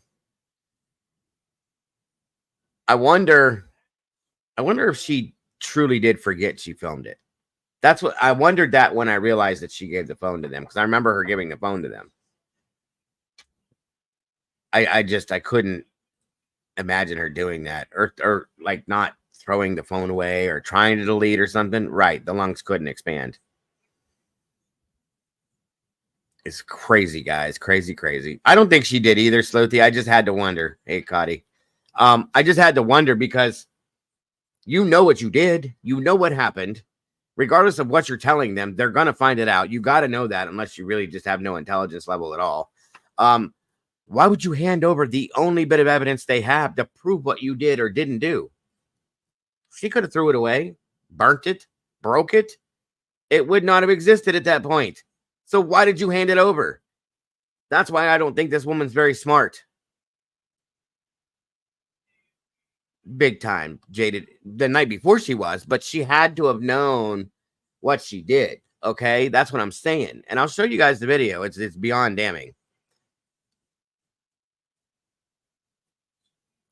I wonder if she truly did forget she filmed it. That's what I wondered that when I realized that she gave the phone to them, because I remember her giving the phone to them. I couldn't imagine her doing that or like not throwing the phone away or trying to delete or something. Right. The lungs couldn't expand. It's crazy, guys. Crazy, crazy. I don't think she did either, Slothy. I just had to wonder. Hey, Cotty. I just had to wonder because you know what you did. You know what happened. Regardless of what you're telling them, they're going to find it out. You got to know that unless you really just have no intelligence level at all. Why would you hand over the only bit of evidence they have to prove what you did or didn't do? She could have threw it away, burnt it, broke it. It would not have existed at that point. So why did you hand it over? That's why I don't think this woman's very smart. Big time, jaded. The night before she was, but she had to have known what she did. Okay, that's what I'm saying. And I'll show you guys the video. It's beyond damning.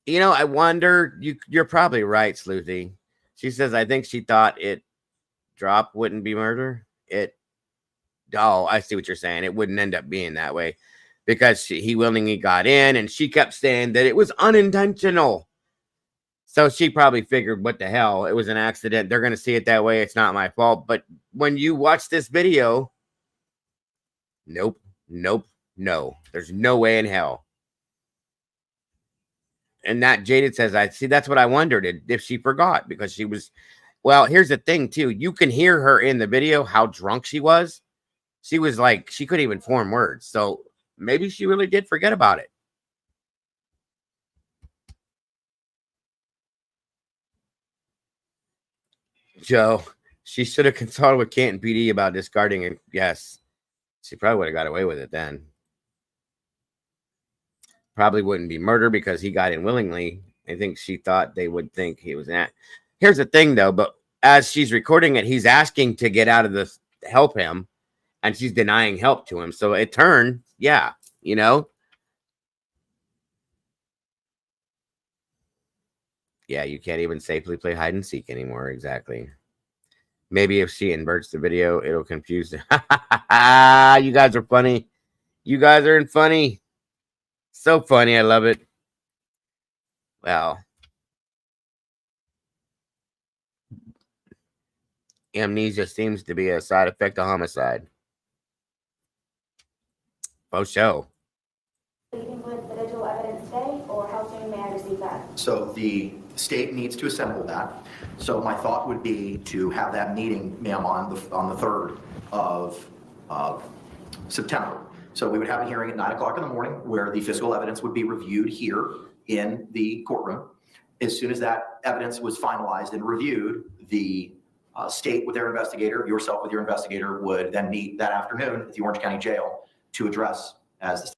You know, I wonder, you're probably right, Sleuthy. She says, I think she thought it drop wouldn't be murder. Oh, I see what you're saying. It wouldn't end up being that way because he willingly got in and she kept saying that it was unintentional. So she probably figured, what the hell? It was an accident. They're going to see it that way. It's not my fault. But when you watch this video, Nope. Nope. No. There's no way in hell. And that Jaded says, I see, that's what I wondered if she forgot, because she was, well, here's the thing too. You can hear her in the video, how drunk she was. She was like, she couldn't even form words. So maybe she really did forget about it. Joe, she should have consulted with Canton PD about discarding it. Yes. She probably would have got away with it then. Probably wouldn't be murder because he got in willingly. I think she thought they would think he was an act. Here's the thing, though. But as she's recording it, he's asking to get out of this, help him, and she's denying help to him. So it turned, yeah, you know. Yeah, you can't even safely play hide and seek anymore. Exactly. Maybe if she inverts the video, it'll confuse them. You guys are funny. You guys are funny. So funny. I love it. Well, amnesia seems to be a side effect of homicide. Oh, show. Leaving with the digital evidence today, or how soon may I receive that? So the state needs to assemble that. So my thought would be to have that meeting, ma'am, on the 3rd of September. So we would have a hearing at 9 o'clock in the morning where the physical evidence would be reviewed here in the courtroom. As soon as that evidence was finalized and reviewed, the state with their investigator, yourself with your investigator, would then meet that afternoon at the Orange County Jail to address as the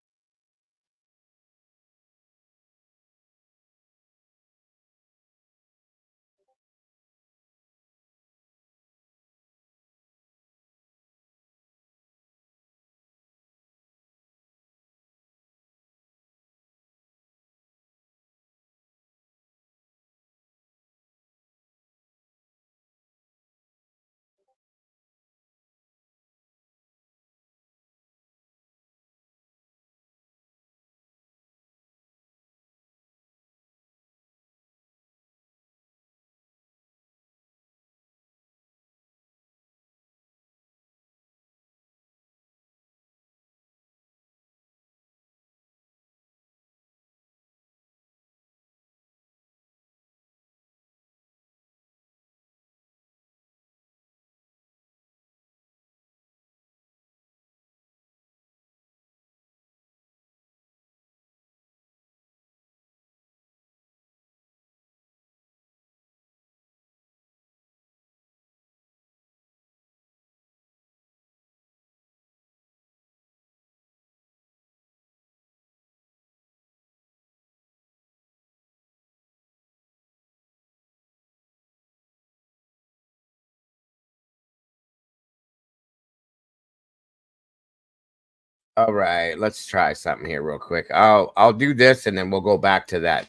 All right, let's try something here real quick. I'll do this and then we'll go back to that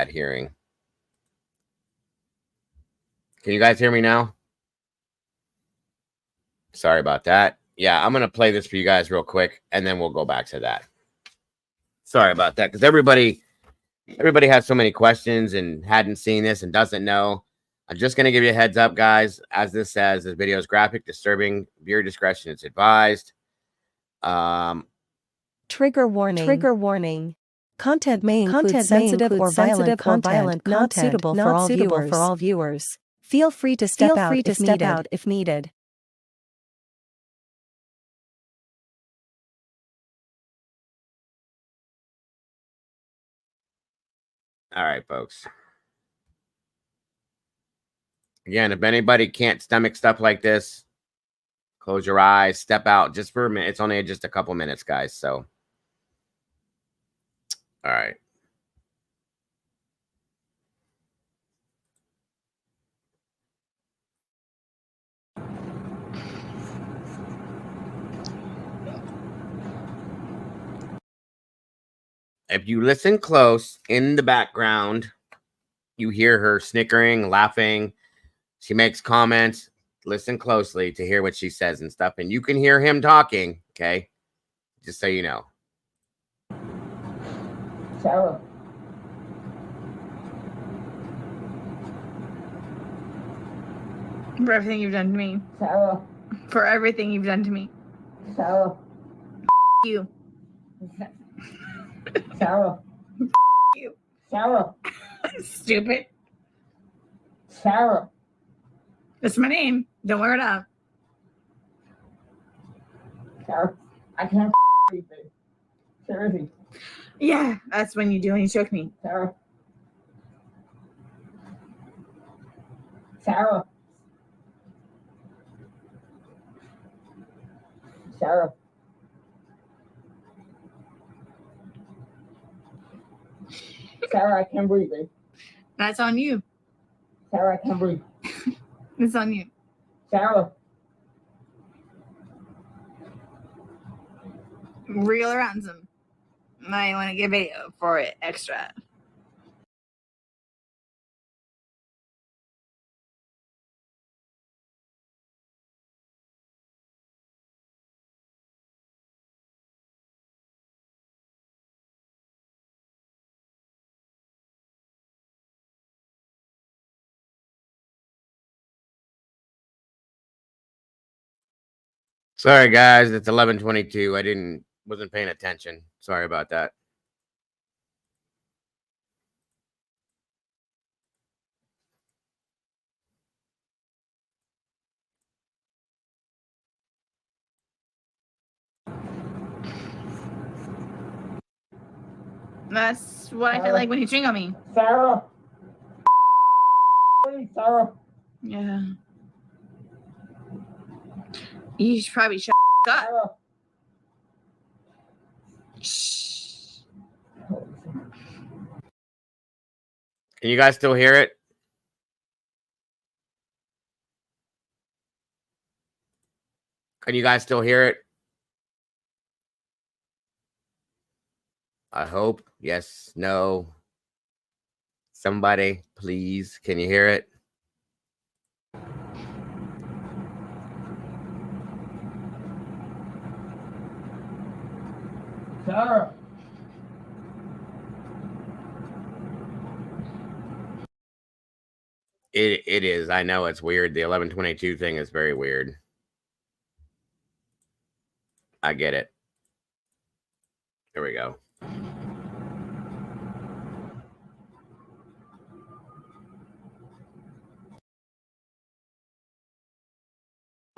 hearing. Can you guys hear me now? Sorry about that. Yeah, I'm gonna play this for you guys real quick and then we'll go back to that. Sorry about that, because everybody has so many questions and hadn't seen this and doesn't know. I'm just gonna give you a heads up, guys. As this says, this video is graphic, disturbing. Viewer discretion is advised. Trigger warning. Trigger warning. Content may include sensitive or violent content not suitable for all viewers. Feel free to step out if needed. All right, folks. Again, if anybody can't stomach stuff like this, close your eyes, step out just for a minute. It's only just a couple minutes, guys. So, all right. If you listen close in the background, you hear her snickering, laughing. She makes comments. Listen closely to hear what she says and stuff. And you can hear him talking, okay? Just so you know. Sarah. For everything you've done to me. Sarah. For everything you've done to me. Sarah. you. Sarah. You. Sarah. Stupid. Sarah. That's my name. Don't wear it out. Sarah. I can't breathe. Seriously. Yeah, that's when you do when you choke me. Sarah. Sarah. Sarah. Sarah, I can't breathe. That's on you. Sarah, I can't breathe. It's on you. Sarah. Real or ransom. I want to give it for it extra. Sorry, guys. It's 11:22. I wasn't paying attention. Sorry about that. That's what I feel like when you drink on me. Sarah. Sarah. Yeah. You should probably shut up. Sarah. Shh. Can you guys still hear it? Can you guys still hear it? I hope. Yes. No. Somebody, please. Can you hear it? Sarah. It is. I know it's weird. The 11:22 thing is very weird. I get it. Here we go.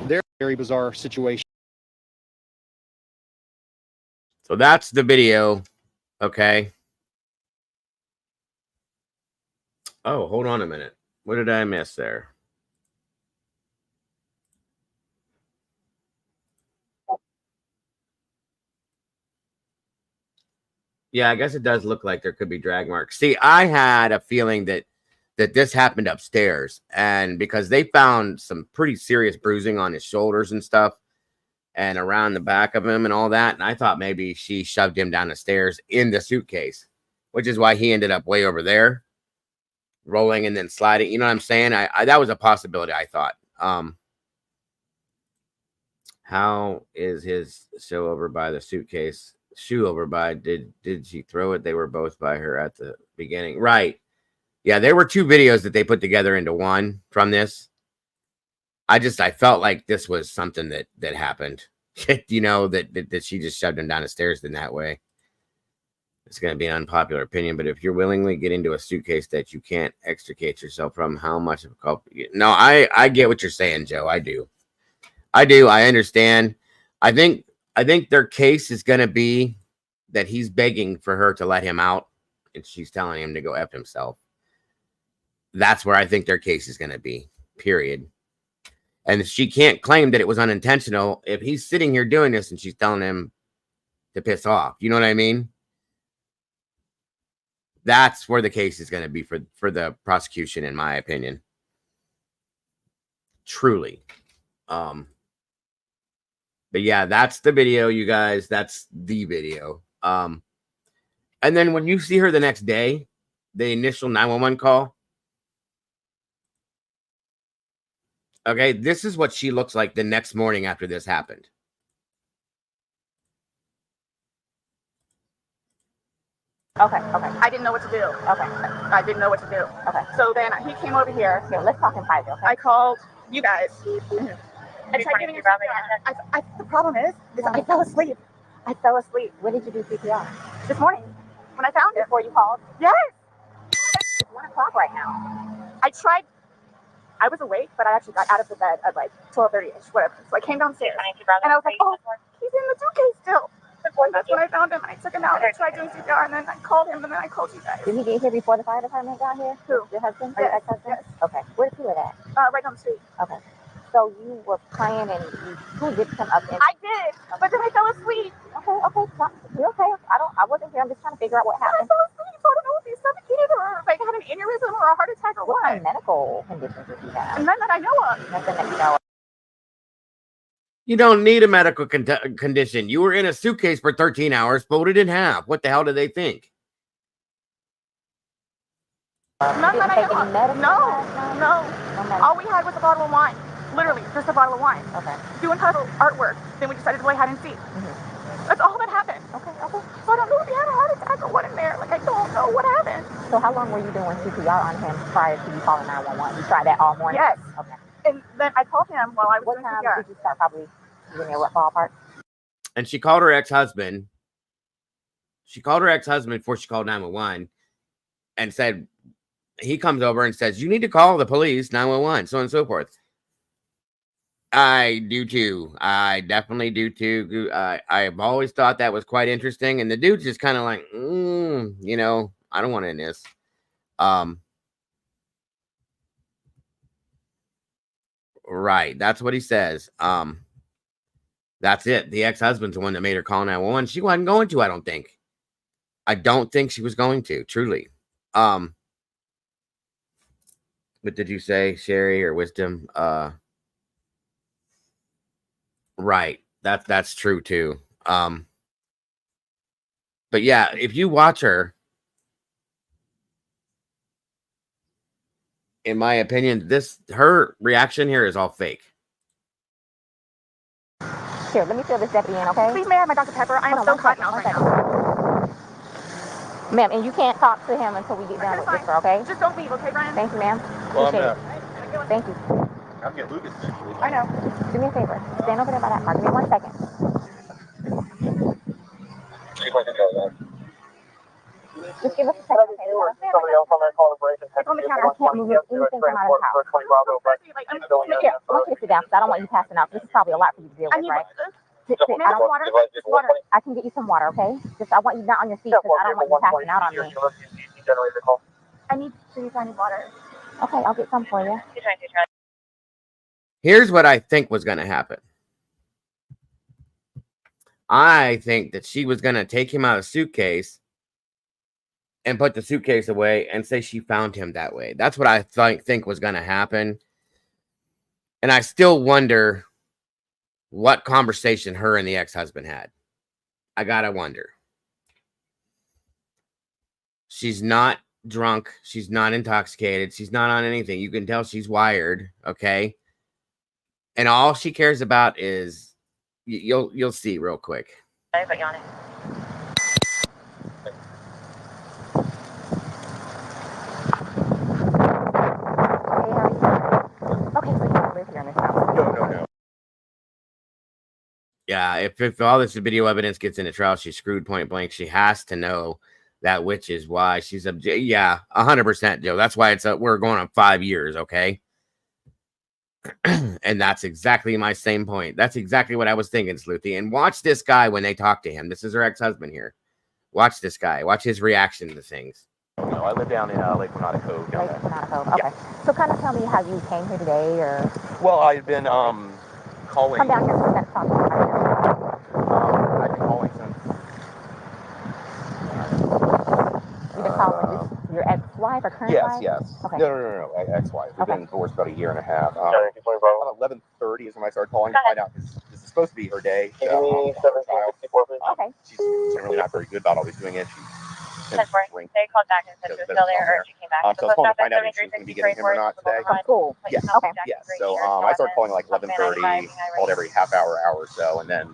They're a very bizarre situation. So that's the video. Okay. Oh, hold on a minute. What did I miss there? Yeah, I guess it does look like there could be drag marks. See, I had a feeling that this happened upstairs, and because they found some pretty serious bruising on his shoulders and stuff and around the back of him and all that, and I thought maybe she shoved him down the stairs in the suitcase, which is why he ended up way over there rolling and then sliding. You know what I'm saying? I that was a possibility, I thought. How is his show over by the suitcase? Shoe over by, did she throw it? They were both by her at the beginning, right? Yeah, there were two videos that they put together into one from this. I felt like this was something that happened. You know, that she just shoved him down the stairs in that way. It's going to be an unpopular opinion, but if you're willingly getting into a suitcase that you can't extricate yourself from, how much of a culprit? No, I get what you're saying, Joe. I do. I understand. I think their case is going to be that he's begging for her to let him out, and she's telling him to go F himself. That's where I think their case is going to be, period. And she can't claim that it was unintentional if he's sitting here doing this and she's telling him to piss off. You know what I mean? That's where the case is going to be for the prosecution, in my opinion. Truly. But yeah, that's the video, you guys. That's the video. And then when you see her the next day, the initial 911 call. Okay, this is what she looks like the next morning after this happened. Okay. I didn't know what to do. Okay. I didn't know what to do. Okay. So then he came over here. Here, let's talk in private, okay? I called you guys. I tried giving you something. The problem is I fell asleep. I fell asleep. When did you do CPR? This morning, when I found it. Before you called? Yes. It's 1 o'clock right now. I tried. I was awake, but I actually got out of the bed at like 12:30ish, whatever. So I came downstairs, and I was like, oh, he's in the suitcase still. And that's when I found him, and I took him out, and I tried doing CPR, and then I called him, and then I called you guys. Did he get here before the fire department got here? Who? Your husband? Yes. Your ex-husband? Yes. Okay. Where did he live at? Right down the street. Okay. So you were playing and who did come up and... I did, but then I fell asleep. Okay. You're okay. I wasn't here. I'm just trying to figure out what happened. I fell asleep, so I don't know if he suffocated or like had an aneurysm or a heart attack or what kind of medical conditions did he have? None that I know of. Nothing that you know of. You don't need a medical condition. You were in a suitcase for 13 hours, folded in half. What the hell do they think? None that I know of. No. All we had was a bottle of wine. Literally, just a bottle of wine. Okay. Doing puzzle artwork. Then we decided to play hide and seek. Mm-hmm. That's all that happened. Okay. So I don't know if he had a heart attack or what in there. Like, I don't know what happened. So how long were you doing CPR on him prior to you calling 911? You tried that all morning? Yes. Okay. And then I called him while I was what doing time CPR. did you start? Probably in your ballpark? And she called her ex-husband. She called her ex-husband before she called 911 and said, he comes over and says, you need to call the police, 911, so on and so forth. I do too. I definitely do too. I've always thought that was quite interesting. And the dude's just kind of like, you know, I don't want to in this. Right. That's what he says. That's it. The ex-husband's the one that made her call 911. She wasn't going to, I don't think. I don't think she was going to, truly. What did you say, Sherry or Wisdom? Right. That's true too. But yeah, if you watch her, in my opinion, her reaction here is all fake. Here, let me fill this deputy in, okay? Please, may I have my Dr. Pepper? I am so caught now right now. Ma'am, and you can't talk to him until we get done with this, okay? Just don't leave, okay, Brian? Thank you, ma'am. Well, Appreciate it. Thank you. I'll get Lucas then. I know. Do me a favor. Stand over there by that car. Give me 1 second. Just give us a second. Okay? Somebody else on that call to break. It's on the counter. I can't move anything from out of the house. Here, I want you to sit down because I don't want you passing out. This is probably a lot for you to deal with, right? Sit. I don't want water. I can get you some water, okay? Just I want you not on your feet because I don't want you passing out on me. I need water. Okay, I'll get some for you. Here's what I think was going to happen. I think that she was going to take him out of the suitcase and put the suitcase away and say she found him that way. That's what I think was going to happen. And I still wonder what conversation her and the ex-husband had. I got to wonder. She's not drunk. She's not intoxicated. She's not on anything. You can tell she's wired, okay? And all she cares about is you'll see real quick. Okay, so you don't live here in this house? No. Yeah, if all this video evidence gets into trial, she's screwed point blank. She has to know that, which is why she's yeah, 100%, Joe. That's why we're going on 5 years, okay? And that's exactly my same point. That's exactly what I was thinking, Sleuthy. And watch this guy when they talk to him. This is her ex-husband here. Watch this guy. Watch his reaction to things. No, I live down in Lake Renata Cove. Lake Renata Cove, okay. Yeah. So kind of tell me how you came here today, or... Well, I've been calling... Come down here for that talk. I've been calling since... You've been calling your ex-wife or current wife? Yes. Okay. No, ex-wife. We've been divorced about 1.5 years. About 11:30 is when I started calling to find out, because this is supposed to be her day. Okay. She's generally not very good about always doing it. They called back and said she was still there, or she came back. So I was calling to find out if she was going to be getting him or not today. From school? Yes. Okay. Yes. So I started calling like 11:30, called every half hour or so, and then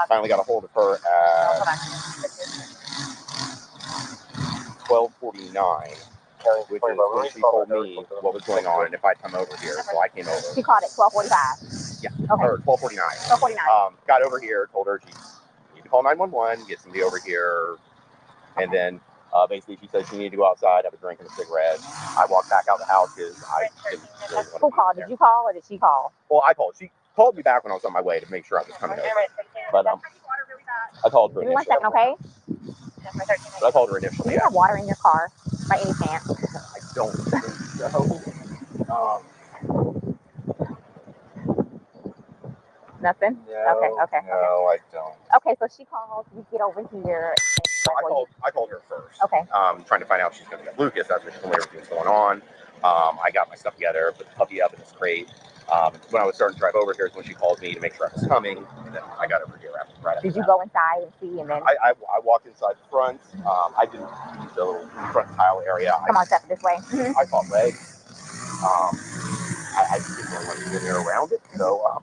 finally got a hold of her at 12:49. Which is when she told me what was going on and if I'd come over here. So I came over. She called at 12:45. Yeah. Okay. Or 12:49. 12:49. Got over here, told her she needed to to call 911, get somebody over here. And then basically she said she needed to go outside, have a drink and a cigarette. I walked back out the house because I didn't really want to. Who called? Did you call or did she call? Well, I called. She called me back when I was on my way to make sure I was coming over. But I called her. Give me 1 second, okay? But I called her initially. Do you have water in your car by any chance? I don't think so. Nothing? No, okay. I don't. Okay, so she called. You get over here. I called her first. Okay. Trying to find out if she's going to get Lucas. That's what she told me everything's going on. I got my stuff together, put the puppy up in this crate. When I was starting to drive over here is when she called me to make sure I was coming. And then I got over here right after Did you that. go inside and see and then? I walked inside the front. I didn't use the little front tile area. Come on, step this way. I caught legs. I just didn't really want to get there around it. So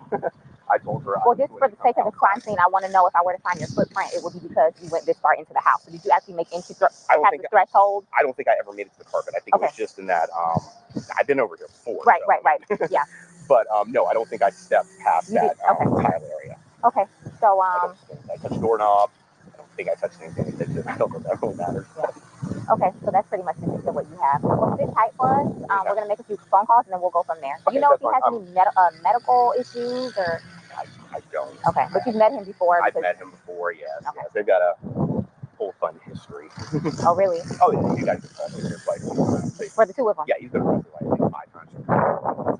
I told her. Well, just for the sake of the crime scene, I want to know if I were to find your footprint, it would be because you went this far into the house. So did you actually make entry past the threshold? I don't think I ever made it to the carpet. I think it was just in that. I've been over here before. Right. Yeah. But no, I don't think I stepped past that tile area. Okay. So I touched the doorknob. I don't think I touched anything. It just that really matters. Okay, so that's pretty much the gist of what you have. Well, sit tight for us. We're going to make a few phone calls and then we'll go from there. Do you know if he has any medical issues or? I don't. Okay, but you've met him before? I've met him before, yes. Okay. Yes. They've got a whole fun history. Oh, really? Oh, yeah. You guys have called me twice. For the two of them? Yeah, he's been arrested like 5 times.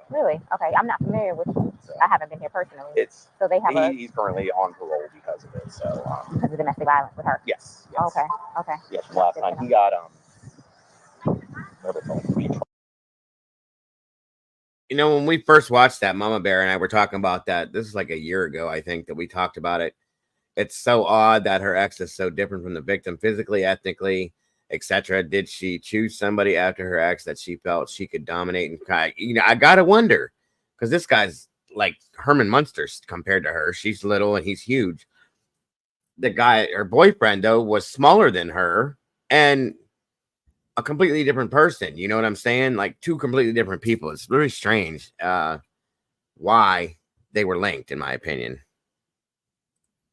Really? Okay, I'm not familiar with. I haven't been here personally. So they have he's currently on parole because of it. So because of domestic violence with her. Yes. Okay. Yes. From last time he got You know, when we first watched that, Mama Bear and I were talking about that. This is like a year ago, I think, that we talked about it. It's so odd that her ex is so different from the victim physically, ethnically, etc. Did she choose somebody after her ex that she felt she could dominate and kind? You know, I gotta wonder, because this guy's like Herman Munster compared to her. She's little and he's huge. The guy, her boyfriend, though, was smaller than her and a completely different person. You know what I'm saying? Like 2 completely different people. It's really strange why they were linked, in my opinion.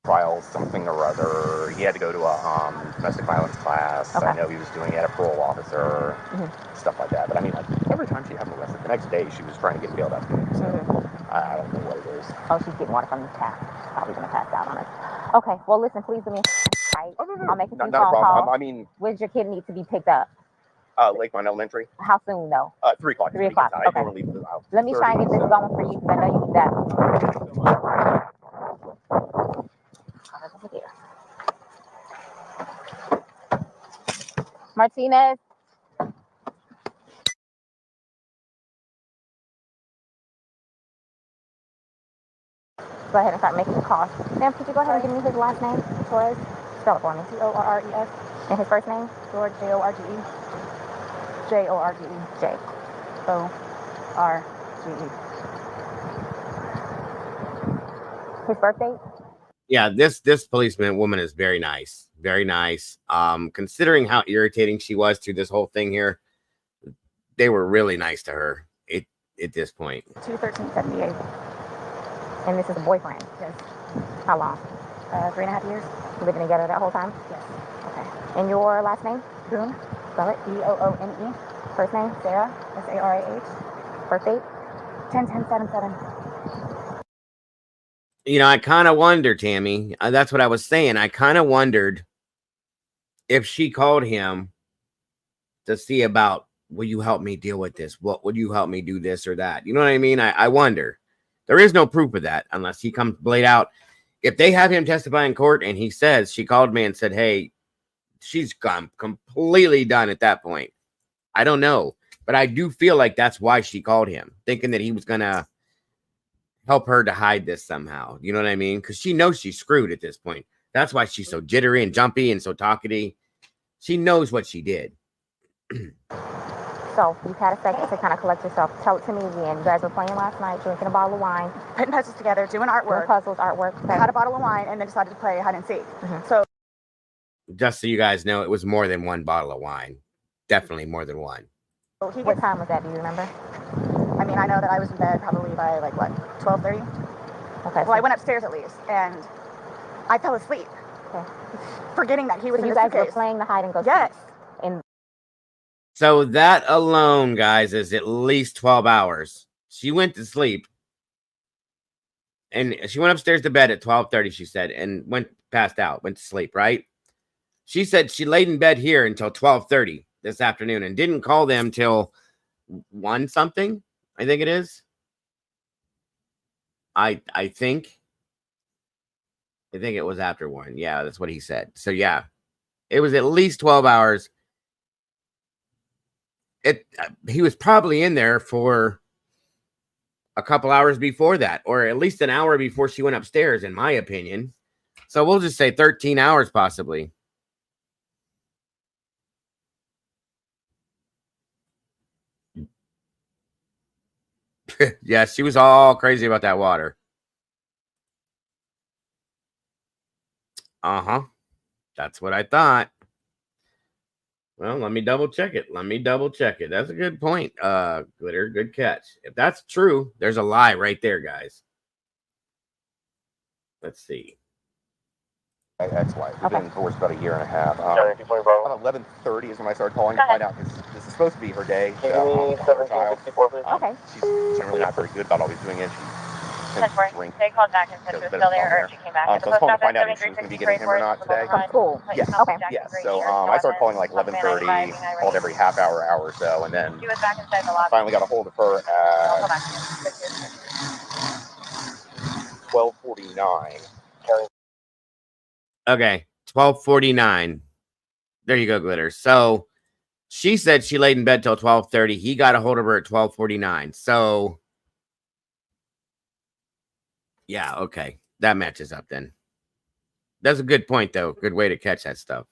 Trial, something or other. He had to go to a domestic violence class. Okay. I know he was doing it at a parole officer, stuff like that. But I mean, like every time she had him arrested, the next day she was trying to get bailed out. So I don't know what it is. Oh, she's getting water from the tap. Probably gonna pass out on us. Okay. Well, listen, please do me a right. I'll make a few phone calls. I mean, where's your kid need to be picked up? Lakeline Elementary. How soon though? 3 o'clock. 3 o'clock. I Okay. don't leave the house. Let me try and get this going for you because I know you need that. Martinez. Go ahead and start making the calls. Sam, could you go ahead and give me his last name? Torres. Spell it for me. Torres. And his first name? George. Jorge. Jorge. Jorge. His birthday? Yeah, this policeman woman is very nice. Very nice. Considering how irritating she was to this whole thing here, they were really nice to her at this point. 21378. And this is a boyfriend. Yes. How long? 3.5 years. Living together that whole time? Yes. Okay. And your last name? Boone. Spell it. Boone. First name? Sarah. Sarah. Birth date? 10/10/77. You know, I kind of wonder, Tammy. That's what I was saying. I kind of wondered if she called him to see about, will you help me deal with this? What would you help me do this or that? You know what I mean? I wonder. There is no proof of that unless he comes blade out. If they have him testify in court and he says, she called me and said, hey, she's gone completely done at that point. I don't know. But I do feel like that's why she called him, thinking that he was going to help her to hide this somehow. You know what I mean? Because she knows she's screwed at this point. That's why she's so jittery and jumpy and so talkative. She knows what she did. So you've had a second to kind of collect yourself. Tell it to me again. You guys were playing last night, drinking a bottle of wine. Putting puzzles together, doing artwork. Doing puzzles, artwork. Okay. Had a bottle of wine and then decided to play hide and seek. So just so you guys know, it was more than 1 bottle of wine. Definitely more than 1. What time was that? Do you remember? I mean, I know that I was in bed probably by like what, 12:30. Okay. Well, I went upstairs at least, and I fell asleep. Okay. Forgetting that he was So in you the guys were suitcase. playing the hide and go seek. Yes. And So that alone, guys, is at least 12 hours. She went to sleep. And she went upstairs to bed at 12:30, she said, and passed out, went to sleep, right? She said she laid in bed here until 12:30 this afternoon and didn't call them till 1 something, I think it is. I think it was after 1. Yeah, that's what he said. So yeah, it was at least 12 hours. He was probably in there for a couple hours before that, or at least an hour before she went upstairs, in my opinion. So we'll just say 13 hours possibly. Yeah, she was all crazy about that water. Uh-huh. That's what I thought. Well, let me double check it. That's a good point. Glitter, good catch. If that's true, there's a lie right there, guys. Let's see. My ex-wife. We've been divorced about a year and a half. About 11:30 is when I started calling to find out, because this is supposed to be her day. She's generally not very good about always doing it. She tends to drink. they called back and said she was still there, or she came back. So I was calling to find out if she was going to be getting him or not today. Cool. Yes. Okay. Yes. So I started calling like 11:30, called every half hour or so, and then She was back inside the lobby. finally got a hold of her at 12:49. Okay, 12:49. There you go, Glitter. So she said she laid in bed till 12:30. He got a hold of her at 12:49. So yeah, okay. That matches up then. That's a good point, though. Good way to catch that stuff.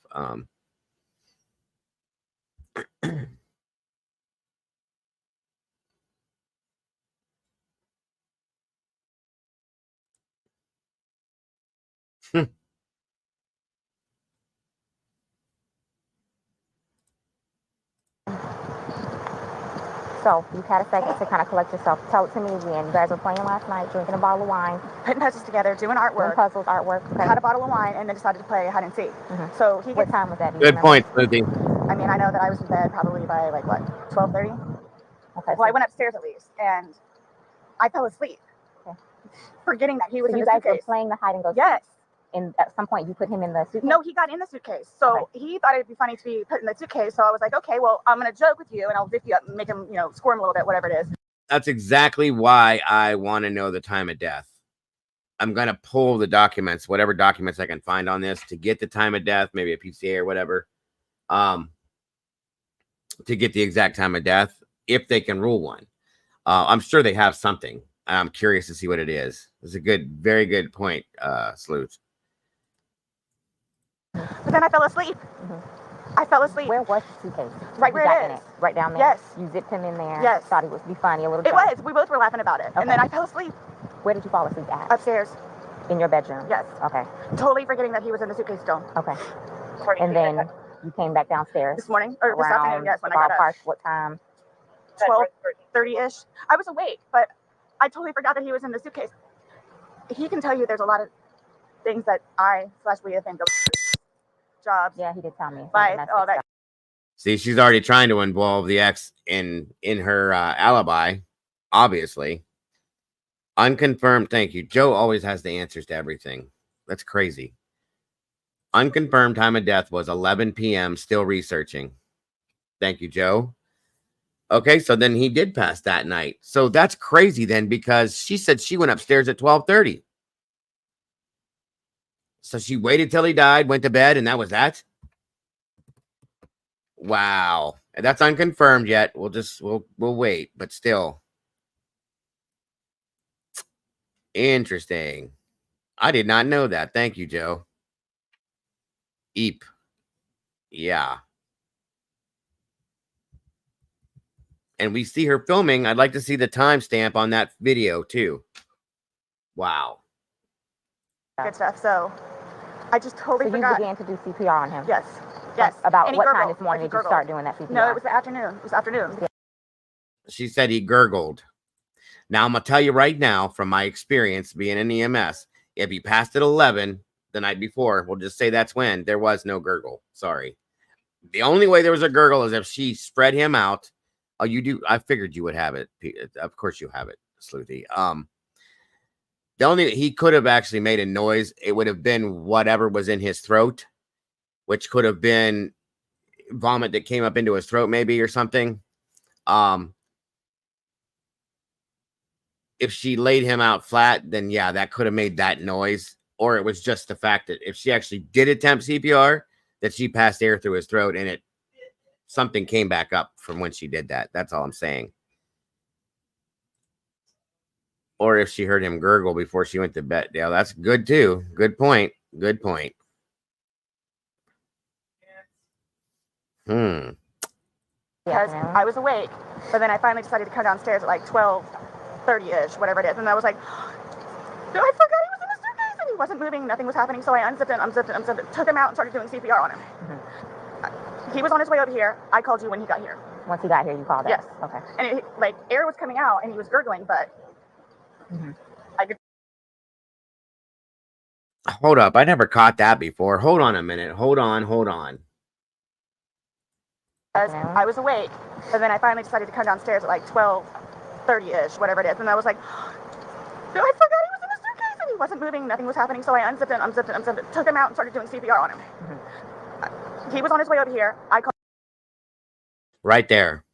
So you've had a second to kind of collect yourself. Tell it to me again. You guys were playing last night, drinking a bottle of wine, Putting puzzles together, doing artwork. artwork. Okay. Had a bottle of wine and then decided to play hide and seek. So he What gets, time was that? Good point, Smoothie. I mean, I know that I was in bed probably by like what, 12:30? Okay. Well, I went upstairs at least, and I fell asleep. Okay. Forgetting that he was So in you the guys suitcase. were playing the hide and go seek. Yes. And at some point you put him in the suitcase? No, he got in the suitcase. So he thought it'd be funny to be put in the suitcase. So I was like, okay, well, I'm going to joke with you and I'll zip you up and make him, squirm a little bit, whatever it is. That's exactly why I want to know the time of death. I'm going to pull the documents, whatever documents I can find on this, to get the time of death, maybe a PCA or whatever, to get the exact time of death, if they can rule one. I'm sure they have something. I'm curious to see what it is. It's a very good point, Sleuth. But then I fell asleep. I fell asleep. Where was the suitcase? Right where it is. Right down there? Yes. You zipped him in there? Yes. Thought he would be funny, a little It drunk. was. We both were laughing about it. And then I fell asleep. Where did you fall asleep at? Upstairs. In your bedroom? Yes. Okay. Totally forgetting that he was in the suitcase still. Okay. And then you came back downstairs? This morning? Or this afternoon, yes, when I got up. What time? 12:30-ish. I was awake, but I totally forgot that he was in the suitcase. He can tell you there's a lot of things that we have been going through. Jobs. Yeah, he did tell me. Life, all that. See, she's already trying to involve the ex in her alibi, obviously. Unconfirmed. Thank you. Joe always has the answers to everything. That's crazy. Unconfirmed time of death was 11 p.m. Still researching. Thank you, Joe. Okay, so then he did pass that night. So that's crazy then, because she said she went upstairs at 12:30. So she waited till he died, went to bed, and that was that? Wow. And that's unconfirmed yet. We'll wait, but still. Interesting. I did not know that. Thank you, Joe. Eep. Yeah. And we see her filming. I'd like to see the timestamp on that video too. Wow. Good stuff. So I just totally forgot. You began to do CPR on him? Yes. Yes. About what time this morning did you start doing that CPR? No, it was the afternoon. It was afternoon. She said he gurgled. Now, I'm going to tell you right now, from my experience being in EMS, if he passed at 11, the night before. We'll just say that's when there was no gurgle. Sorry. The only way there was a gurgle is if she spread him out. Oh, you do. I figured you would have it. Of course you have it, Sleuthy. The only he could have actually made a noise. It would have been whatever was in his throat, which could have been vomit that came up into his throat, maybe, or something. If she laid him out flat, then yeah, that could have made that noise. Or it was just the fact that if she actually did attempt CPR, that she passed air through his throat and something came back up from when she did that. That's all I'm saying. Or if she heard him gurgle before she went to bed. Yeah, that's good too. Good point. Good point. Because I was awake, but then I finally decided to come downstairs at like 12:30-ish, whatever it is, and I was like, I forgot he was in the suitcase, and he wasn't moving, nothing was happening, so I unzipped it, took him out and started doing CPR on him. He was on his way over here. I called you when he got here. Once he got here, you called us? Yes. Okay. And like air was coming out, and he was gurgling, but I could. Hold up. I never caught that before. Hold on a minute. Hold on. I was awake, but then I finally decided to come downstairs at like 12:30-ish, whatever it is, and I was like, I forgot he was in the suitcase, and he wasn't moving, nothing was happening, so I unzipped it, took him out and started doing CPR on him. He was on his way over here. I called. Right there.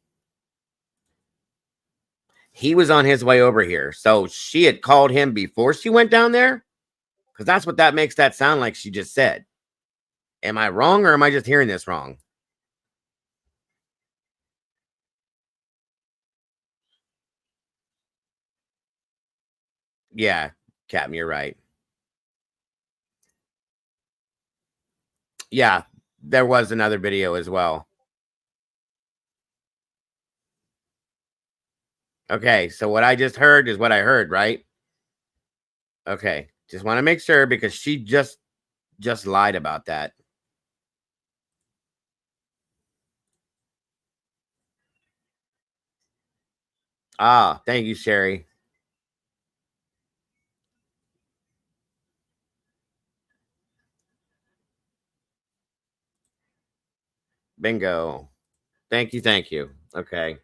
He was on his way over here. So she had called him before she went down there? Because that's what that makes that sound like she just said. Am I wrong or am I just hearing this wrong? Yeah, Captain, you're right. Yeah, there was another video as well. Okay, so what I just heard is what I heard, right? Okay, just want to make sure because she just lied about that. Ah, thank you, Sherry. Bingo. Thank you. Okay.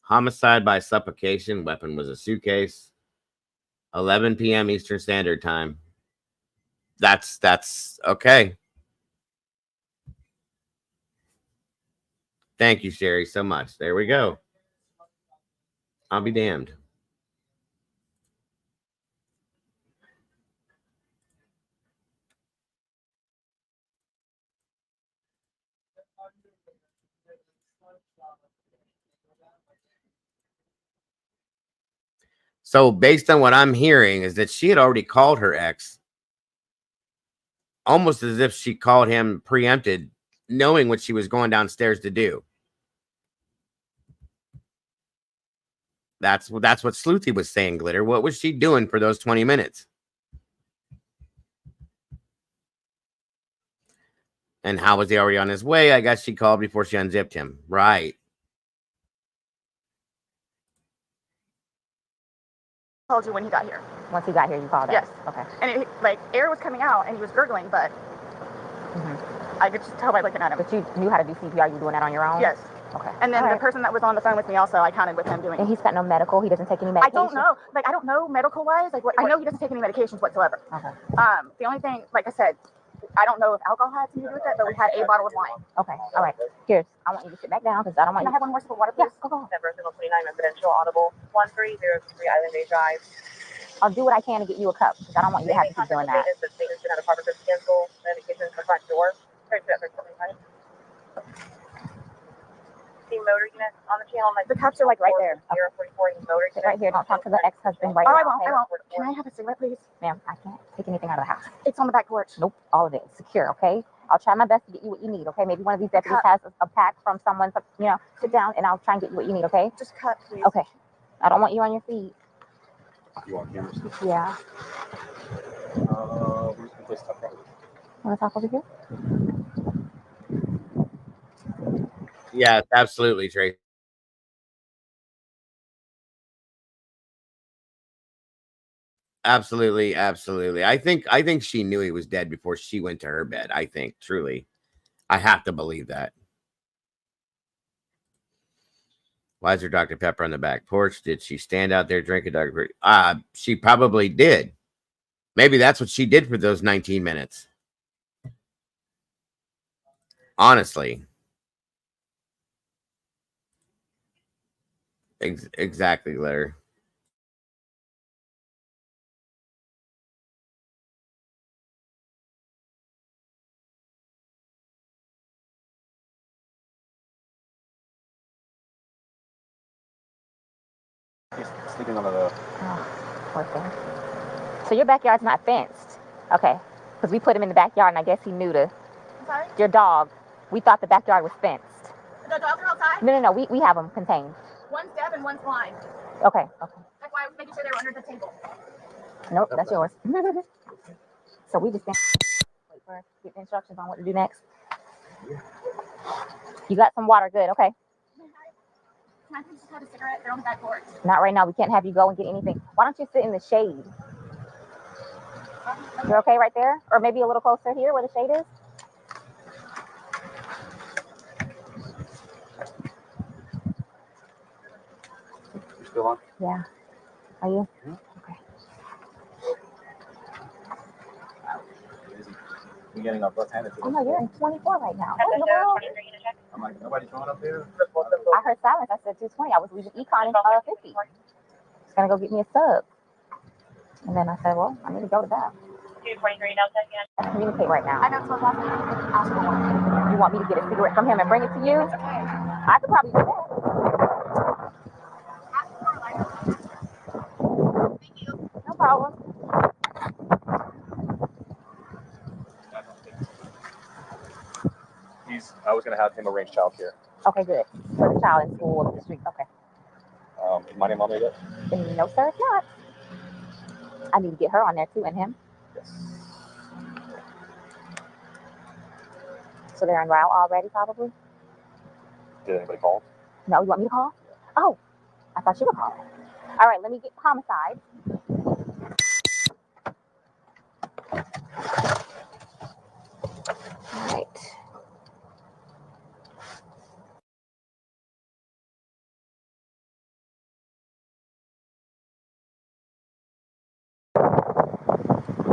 Homicide by suffocation. Weapon was a suitcase. 11 p.m. Eastern Standard Time. That's okay. Thank you, Sherry, so much. There we go. I'll be damned. So based on what I'm hearing is that she had already called her ex, almost as if she called him preempted, knowing what she was going downstairs to do. That's what Sleuthy was saying, Glitter. What was she doing for those 20 minutes? And how was he already on his way? I guess she called before she unzipped him. Right. Called you when he got here. Once he got here, you called us? Yes. Okay. And like air was coming out, and he was gurgling, but I could just tell by looking at him. But you knew how to do CPR. You were doing that on your own? Yes. Okay. And then the person that was on the phone with me also, I counted with him doing. And he's got no medical. He doesn't take any medication. I don't know. Like I don't know medical wise. Like I know he doesn't take any medications whatsoever. Okay. The only thing, like I said, I don't know if alcohol had something to do with it, but we had a bottle of wine. Okay. All right. Here, I want you to sit back down because I don't want Can you. I have one more sip of water, please? Yeah. Go. Denver, 29 Residential Audible 1303 Island Bay Drive. I'll do what I can to get you a cup because I don't want you to have to keep doing that. The station should have a proper cancel medication in the front door. See motor unit on the channel. The cups are like right there. 044 motor. Sit right here. Don't talk to the ex-husband right now. now. I won't. Can I have a cigarette, please? Ma'am, I can't take anything out of the house. It's on the back porch. Nope. All of it. It's secure, okay? I'll try my best to get you what you need, okay? Maybe one of these deputies has a pack from someone, sit down and I'll try and get you what you need, okay? Just cut, please. Okay. I don't want you on your feet. You want cameras? Yeah. Where's the place to talk about? Want to talk over here? Yeah, absolutely, Tracy. Absolutely, absolutely. I think she knew he was dead before she went to her bed. I think, truly. I have to believe that. Why is there Dr. Pepper on the back porch? Did she stand out there drinking Dr. Pepper? She probably did. Maybe that's what she did for those 19 minutes. Honestly. Exactly, Larry. He's sleeping on the. Oh, poor thing. So your backyard's not fenced, okay? Because we put him in the backyard, and I guess he knew to. I'm sorry? Your dog. We thought the backyard was fenced. The dogs are outside? No. We have them contained. One's deaf and one's blind. Okay. That's why I was making sure they were under the table. Nope, that's yours. So we just wait for get instructions on what to do next. You got some water, good, okay. Can I please just have a cigarette? They're on the back porch. Not right now. We can't have you go and get anything. Why don't you sit in the shade? You're okay right there? Or maybe a little closer here where the shade is? You still on? Yeah. Are you? Okay. You're getting our bus handed to Oh no, you're in 24 right now. What in the world? I'm like, nobody's going up there? I heard silence. I said 220. I was leaving econ in 50. Just gonna go get me a sub. And then I said, well, I need to go to that. 223, no second. Let's communicate right now. I know, so last night I asked for one. You want me to get a cigarette from him and bring it to you? I could probably do that. Thank you. No problem. I was going to have him arrange childcare. Okay, good. For the child in school or the street. Okay. Is my name on there yet? No, sir, it's not. I need to get her on there too, and him. Yes. So they're en route already, probably? Did anybody call? No, you want me to call? Oh, I thought you were calling. All right, let me get homicide. All right.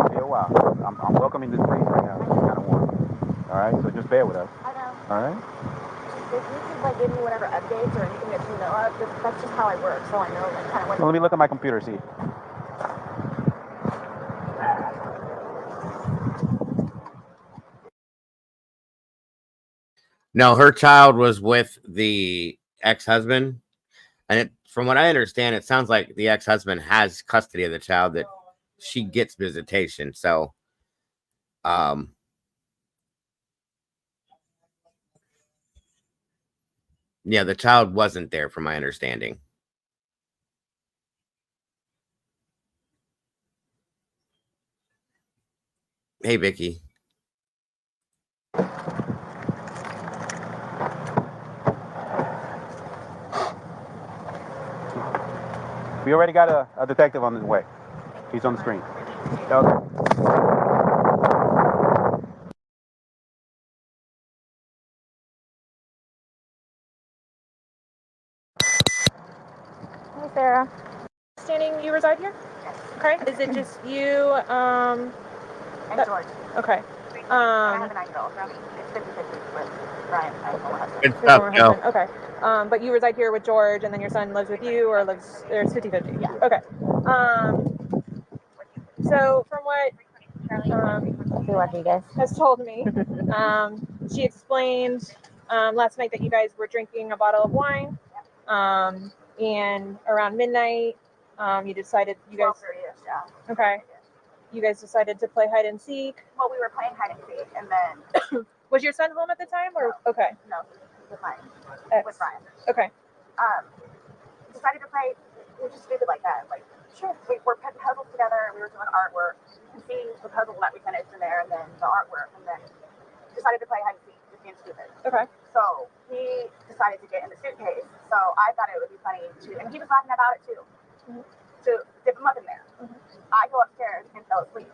Be a while. I'm welcoming this breeze right now. It's kind of warm. All right, so just bear with us. I know. All right. If you could like give me whatever updates or anything that you know of, that's just how I work, so I know like kind of what. Well, let me look at my computer, see. No, her child was with the ex-husband, and from what I understand, it sounds like the ex-husband has custody of the child, that she gets visitation. So, yeah, the child wasn't there, from my understanding. Hey, Vicky. We already got a detective on his way. He's on the screen. Okay. Hey, Sarah. Understanding you reside here? Yes. Okay. Is it just you? And George. Okay. I have a 9-year-old. It's 50-50 with Brian, my former husband. Good Your former stuff, Joe. husband. Okay. But you reside here with George, and then your son lives with you, or lives there's 50-50? Yeah. Okay. So from what has told me, she explained last night that you guys were drinking a bottle of wine, and around midnight, you decided you guys. 12:30-ish, yeah. Okay. You guys decided to play hide and seek. Well, we were playing hide and seek, and then. Was your son home at the time, or okay? No, with mine. With Brian. Okay. Decided to play. We were just stupid like that. Like, sure. We were putting puzzles together, and we were doing artwork. And seeing the puzzle that we finished in there, and then the artwork, and then decided to play hide and seek, just being stupid. Okay. So he decided to get in the suitcase. So I thought it would be funny to, and he was laughing about it too, to dip him up in there. I go upstairs and fell asleep.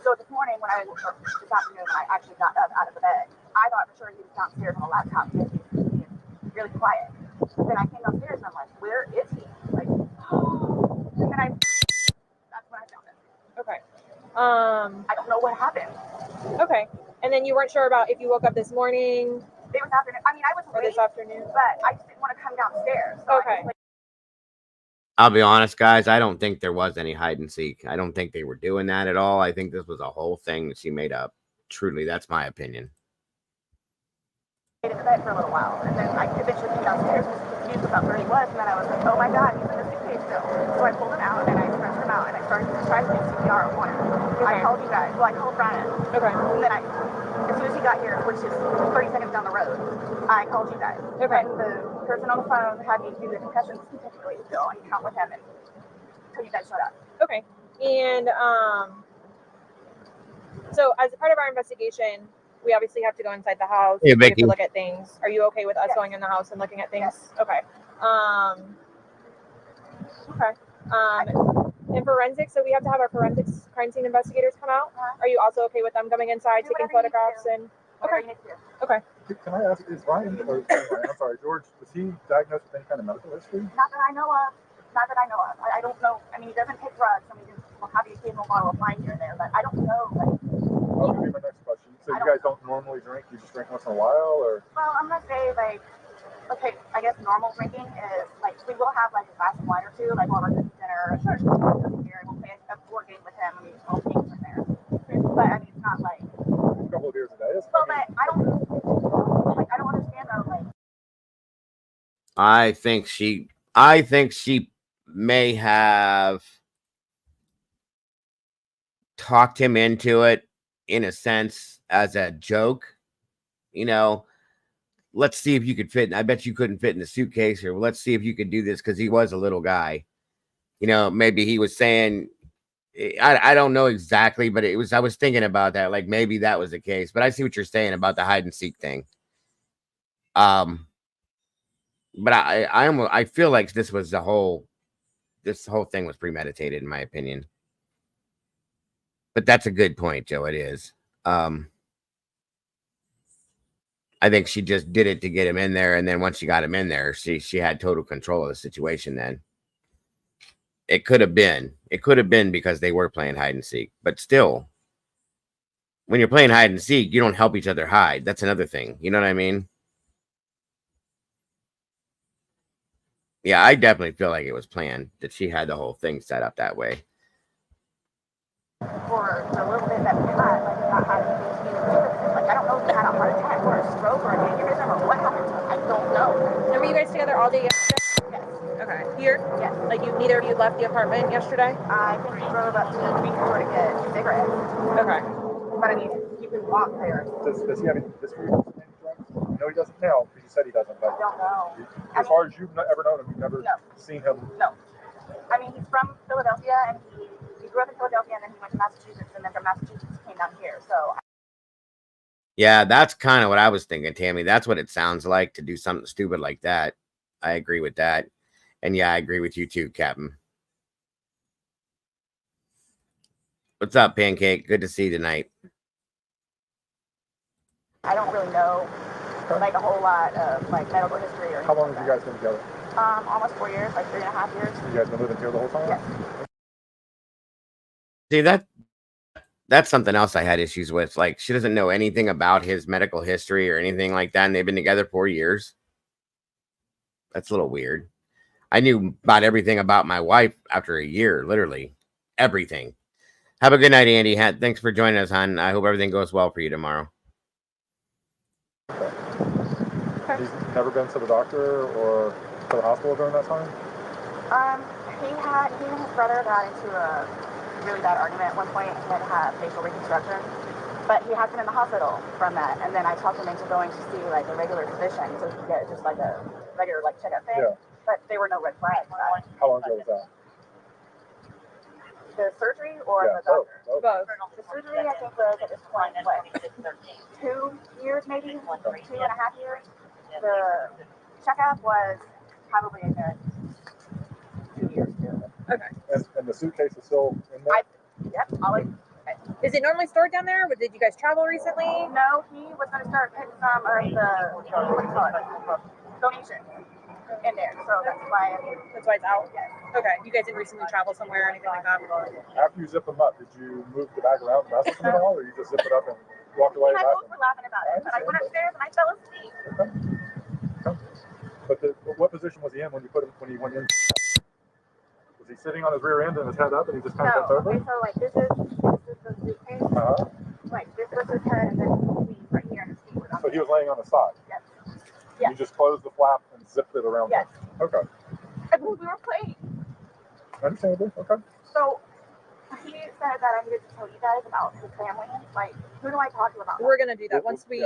So this morning when this afternoon when I actually got up out of the bed, I thought for sure he was downstairs on the laptop because he's really quiet. Then I came downstairs and I'm like, where is he? Like, and then that's when I found him. Okay. I don't know what happened. Okay. And then you weren't sure about if you woke up this morning. It was afternoon. I mean, I was or awake, this afternoon. but I just didn't want to come downstairs. So Okay. I'll be honest, guys. I don't think there was any hide and seek. I don't think they were doing that at all. I think this was a whole thing that she made up. Truly, that's my opinion. In the bed for a little while, and then I eventually came downstairs and was confused about where he was, and then I was like, oh my god, he's in the suitcase still. So I pulled him out and I stretched him out and I started to try to do CPR on him. I called you guys. Well, I called Brian. Okay. And then as soon as he got here, which is 30 seconds down the road, I called you guys. Okay. And the person on the phone had me do the concussions continually still and count with him until you guys shut up. Okay. And so as a part of our investigation, we obviously have to go inside the house. Hey, we have Vicky. to look at things. Are you okay with us going in the house and looking at things? Yes. Okay. Okay. And forensics, so we have to have our forensics crime scene investigators come out. Are you also okay with them coming inside, taking photographs and okay. Okay. Can I ask, is Ryan, I'm sorry, George, was he diagnosed with any kind of medical history? Not that I know of. Not that I know of. I don't know. I mean, he doesn't take drugs. I mean, he'll have the occasional bottle of wine here and there, but I don't know. Like, that would be my next question. So you guys don't normally drink? You just drink once in a while, or? well, I'm gonna say like, okay, I guess normal drinking is like we will have like a glass of wine or two, like while we're cooking dinner, or here, and we'll play a board game with him, and we all games in there. But I mean, it's not like a couple of beers a day. Well, but I don't understand though. Like, I think she may have talked him into it in a sense as a joke. You know, let's see if you could fit. I bet you couldn't fit in the suitcase, or let's see if you could do this because he was a little guy. You know, maybe he was saying, I don't know exactly, but I was thinking about that. Like maybe that was the case, but I see what you're saying about the hide and seek thing. But I feel like this whole thing was premeditated in my opinion. But that's a good point, Joe. It is. I think she just did it to get him in there, and then once she got him in there, she had total control of the situation. Then it could have been because they were playing hide and seek, but still, when you're playing hide and seek, you don't help each other hide. That's another thing. You know what I mean? Yeah, I definitely feel like it was planned, that she had the whole thing set up that way. for the little bit that we had, like not having anything to do with it. Like I don't know if he had a heart attack or a stroke or an aneurysm or what happened to him. I don't know. And were you guys together all day yesterday? Yes. Okay. Here? Yes. Like neither of you left the apartment yesterday? I think he drove up to the convenience store to get cigarettes. Okay. But I mean, you can walk there. Does he have any history of any drugs? No, he doesn't now, because you said he doesn't. But I don't know. As far as you've ever known him, you've never seen him? No. I mean, he's from Philadelphia, and he grew up in Philadelphia, and then he went to Massachusetts, and then from Massachusetts he came down here. So. Yeah, that's kind of what I was thinking, Tammy. That's what it sounds like to do something stupid like that. I agree with that. And yeah, I agree with you too, Captain. What's up, Pancake? Good to see you tonight. I don't really know like a whole lot of like medical history or. How long have you guys been together? Almost 4 years, like 3.5 years. You guys been living here the whole time? Yes. See, that's something else I had issues with. Like, she doesn't know anything about his medical history or anything like that, and they've been together 4 years. That's a little weird. I knew about everything about my wife after a year, literally. Everything. Have a good night, Andy. Thanks for joining us, hon. I hope everything goes well for you tomorrow. He's never been to the doctor or to the hospital during that time? He and his brother got into a really bad argument at one point and had to have facial reconstruction. But he has been in the hospital from that. And then I talked him into going to see like a regular physician so he could get just like a regular like checkup thing. Yeah. But there were no red flags. How long ago was that? The surgery or yeah, the doctor? Both. Both. The surgery, I think, was at this point, what, 2 years maybe? 2.5 years? The checkup was probably a good 2 years too. Okay. And the suitcase is still in there? Yep, always. Is it normally stored down there? Or did you guys travel recently? No, he was going to start putting some of the, what do you call it, donations in there. So that's why it's out? Yes. Okay. You guys didn't recently travel somewhere or anything like that? After you zip them up, did you move the bag around and mess with them at all, or you just zip it up and walked away? Me and my folks were laughing about it, but I went upstairs and I fell asleep. But what position was he in when you put him, when he went in? Was he sitting on his rear end and his head up and he just kind of bent over? Okay, so like this is the suitcase. Like this was his head and then he right here and his feet were on. So he was laying on the side? Yes. You just closed the flap and zipped it around him? Okay. And we were playing. Understandable. Okay. So he said that I needed to tell you guys about his family. Like, who do I talk to about that? We're gonna do that once we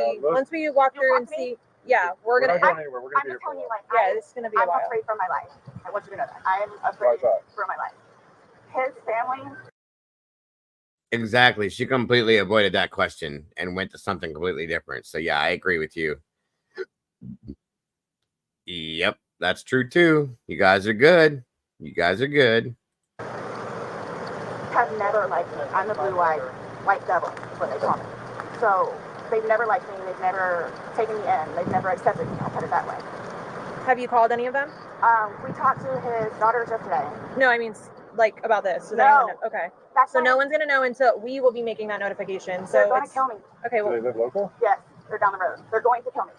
walk through and see. Yeah, we're not gonna. going anywhere. We're gonna be here for a while. Like, yeah, this is gonna be a I'm while. afraid for my life. I want you to know that. I am afraid for my life. His family. Exactly. She completely avoided that question and went to something completely different. So yeah, I agree with you. Yep, that's true too. You guys are good. You guys are good. Have never liked me. I'm the blue-eyed white devil, is what they call me. So they've never liked me. They've never taken me in. They've never accepted me. I'll put it that way. Have you called any of them? We talked to his daughters yesterday. No, I mean like about this. So No. Okay. That's so no one's gonna know until we will be making that notification. So they're going to kill me. Okay. Well, do they live local? Yes, they're down the road. They're going to kill me.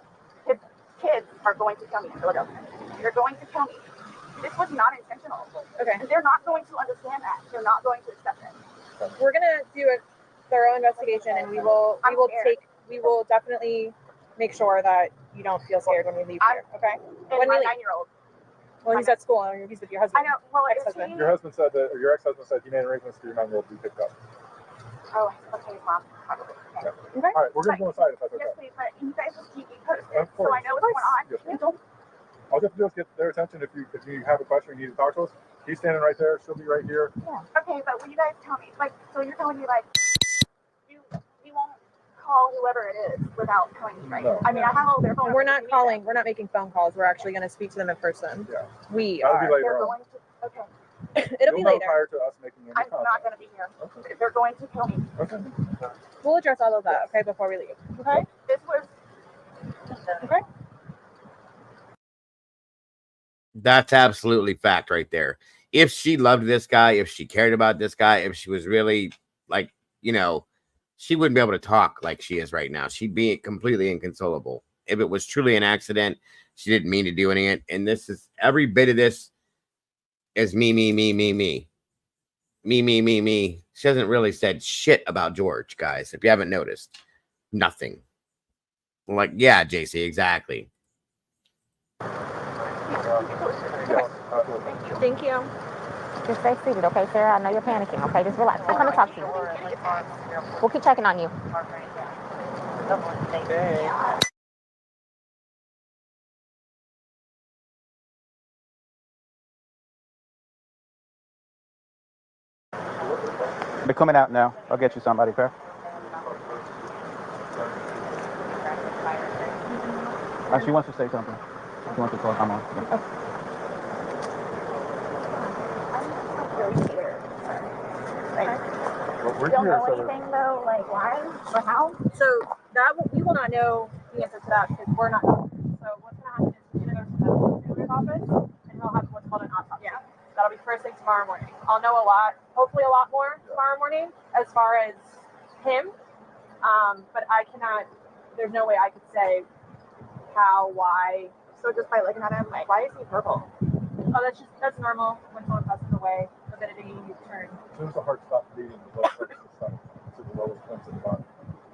His kids are going to kill me in Philadelphia. They're going to kill me. This was not intentional. Okay. And they're not going to understand that. They're not going to accept it. We're gonna do a thorough investigation, and we will definitely make sure that you don't feel scared when we leave here. Okay. And When my we leave. 9-year-old. Well, he's at school. He's with your husband. I know. Well, ex-husband. Your husband said that, or your ex-husband said he made arrangements for your 9-year-old to be picked up. Oh, okay, Mom. Probably. Okay. All right, we're going to go inside if that's okay. Yes, please, but you guys just keep me posted Of course. so I know what's going on. Yes, And don't. All you have to do is get their attention. If you have a question or you need to talk to us, he's standing right there. She'll be right here. Yeah. Okay, but will you guys tell me, like, so you're telling me, like, you won't call whoever it is without telling me, right? No. I mean, I have all their phone. We're not calling. We're not making phone calls. We're actually going to speak to them in person. Yeah. We That'll are. be later on. Okay. It'll be You'll know later. prior to us making any I'm contact. not going to be here. Okay. They're going to kill me. Okay. We'll address all of that, okay, before we leave. Okay? This was. Okay. That's absolutely fact right there. If she loved this guy, if she cared about this guy, if she was really like, she wouldn't be able to talk like she is right now. She'd be completely inconsolable. If it was truly an accident, she didn't mean to do anything. And this is every bit of this is me. She hasn't really said shit about George, guys. If you haven't noticed, nothing. Like, yeah, JC, exactly. Thank you. Just stay seated, okay, Sarah? I know you're panicking, okay? Just relax. We'll come and talk to you. We'll keep checking on you. They're coming out now. I'll get you somebody, okay? She wants to say something. She wants to talk. I'm on. Yeah. We're Don't here, know so anything though, like why or how? So we will not know the answer to that because we're not. So what's going to happen is we're going to go to the prosecutor's office and he'll have what's called an autopsy. Yeah. That'll be first thing tomorrow morning. I'll know a lot, hopefully a lot more tomorrow morning as far as him. But I cannot. There's no way I could say how, why. So just by looking at him, like, why is he purple? Oh, that's normal when someone passes away. Avidity turn. as soon as the heart stops beating, the blood starts to suck to the lowest points of the body,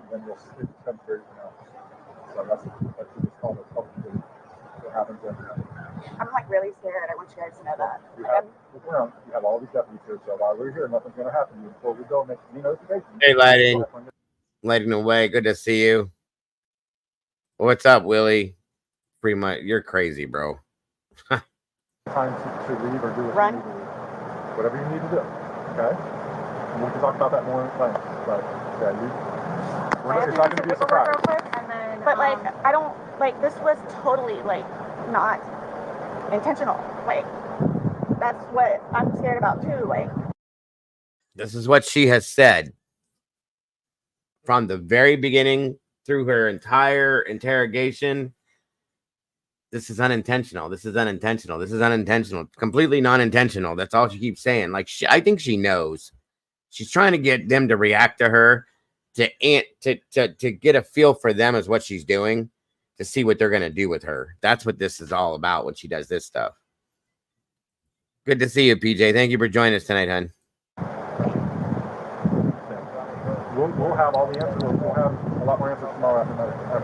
and then you'll it becomes very pronounced. So that's what's called a public bleed. It happens every night. I'm like really scared. I want you guys to know that. You have all these deputies here, so while we're here, nothing's going to happen to you until we go make any notification. Hey, lighting away. Good to see you. What's up, Willie? Pretty much, you're crazy, bro. Time to leave or do what you need to do. Whatever you need to do. Okay? And we can talk about that more in length. But yeah, it's not going to be a surprise. Real quick, and then, but like, I don't like this was totally like not intentional. Like, that's what I'm scared about too. Like, This is what she has said from the very beginning through her entire interrogation. This is unintentional. This is unintentional. This is unintentional. Completely non-intentional. That's all she keeps saying. Like, I think she knows. She's trying to get them to react to her, to get a feel for them as what she's doing, to see what they're going to do with her. That's what this is all about when she does this stuff. Good to see you, PJ. Thank you for joining us tonight, hon. We'll have all the answers. We'll have a lot more answers tomorrow after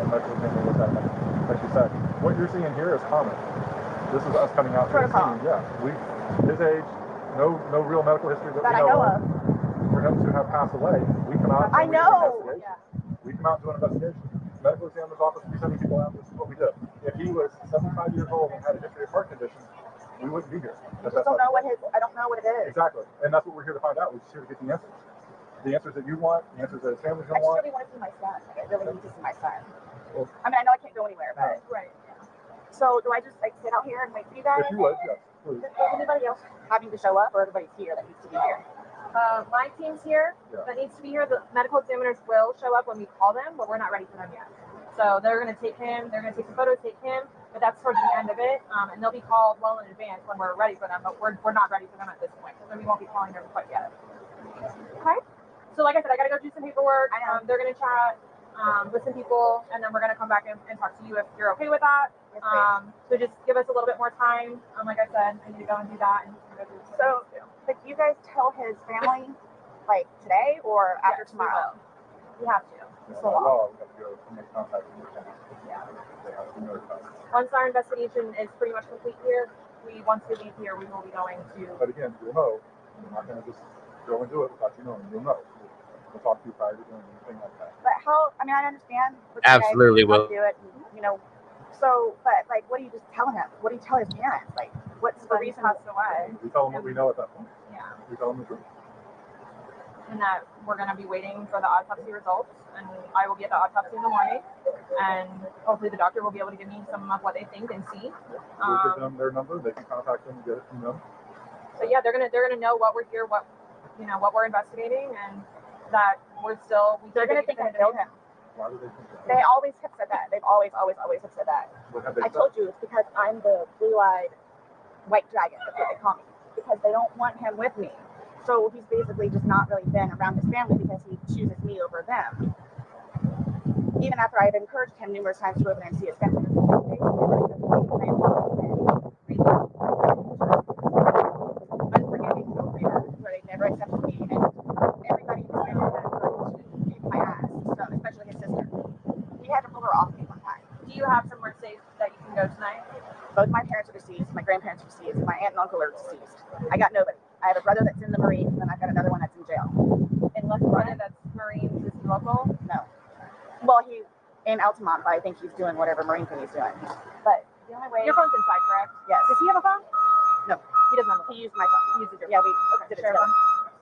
medical exam. Like you said, what you're seeing here is common. This is us coming out to the scene. Yeah, his age, no real medical history that we know of. For him to have passed away, we come out. I know. We come out and do an investigation. Medical examiner's office, we send people out. This is what we do. If he was 75 years old and had a history of heart condition, we wouldn't be here. I don't know what I don't know what it is. Exactly, and that's what we're here to find out. We're just here to get the answers. The answers that you want, the answers that his family's gonna want. I really want to see my son. I really need to see my son. I mean, I know I can't go anywhere, but right. So do I just like sit out here and wait for you guys? If you would, yes, please. Is anybody else having to show up, or everybody's here that needs to be here? My team's here that needs to be here. The medical examiners will show up when we call them, but we're not ready for them yet. So they're going to take him. They're going to take some photos, take him, but that's towards the end of it. And they'll be called well in advance when we're ready for them, but we're not ready for them at this point. So we won't be calling them quite yet. Okay. So like I said, I got to go do some paperwork. They're going to chat with some people, and then we're going to come back and talk to you if you're okay with that. Yes, so just give us a little bit more time. Like I said, I need to go and do that. And go do so, but you guys tell his family like today or after tomorrow? We have to. So long. We have to go make contact with your family. Once our investigation is pretty much complete here, once we leave here, we will be going to. But again, you'll know. We're not going to just go and do it without you knowing. You'll know. We'll talk to you prior to doing anything like that. But how? I mean, I understand. Absolutely will. Do it. You know. So, but like, what do you just tell him? What do you tell his parents? Like, what's the reason he passed away? We tell them what we know at that point. Yeah. We tell them the truth. And that we're going to be waiting for the autopsy results, and I will get the autopsy in the morning, and hopefully the doctor will be able to give me some of what they think and see. We'll give them their number. They can contact them and get it from them. So yeah, they're gonna know what we're here, what we're investigating, and that they're gonna think I killed him. Why do they think that? They always have said that. They've always have said that. I told you it's because I'm the blue-eyed white dragon. That's what they call me. Because they don't want him with me. So he's basically just not really been around his family because he chooses me over them. Even after I've encouraged him numerous times to go over there and see his family. Unforgiving, where they never accepted me, and everybody in his family has to kick my ass. So especially his sister. He had to pull her off me one time. Do you have somewhere safe that you can go tonight? Both my parents are deceased, my grandparents are deceased, my aunt and uncle are deceased. I got nobody. I have a brother that's in the Marines, and then I've got another one that's in jail. Unless brother that's Marines is local? No. Well, he's in Altamont, but I think he's doing whatever Marine thing he's doing. But the only way... Your phone's inside, correct? Yes. Does he have a phone? No. He doesn't have a phone. He used my phone. He uses your phone. Yeah, we did it together.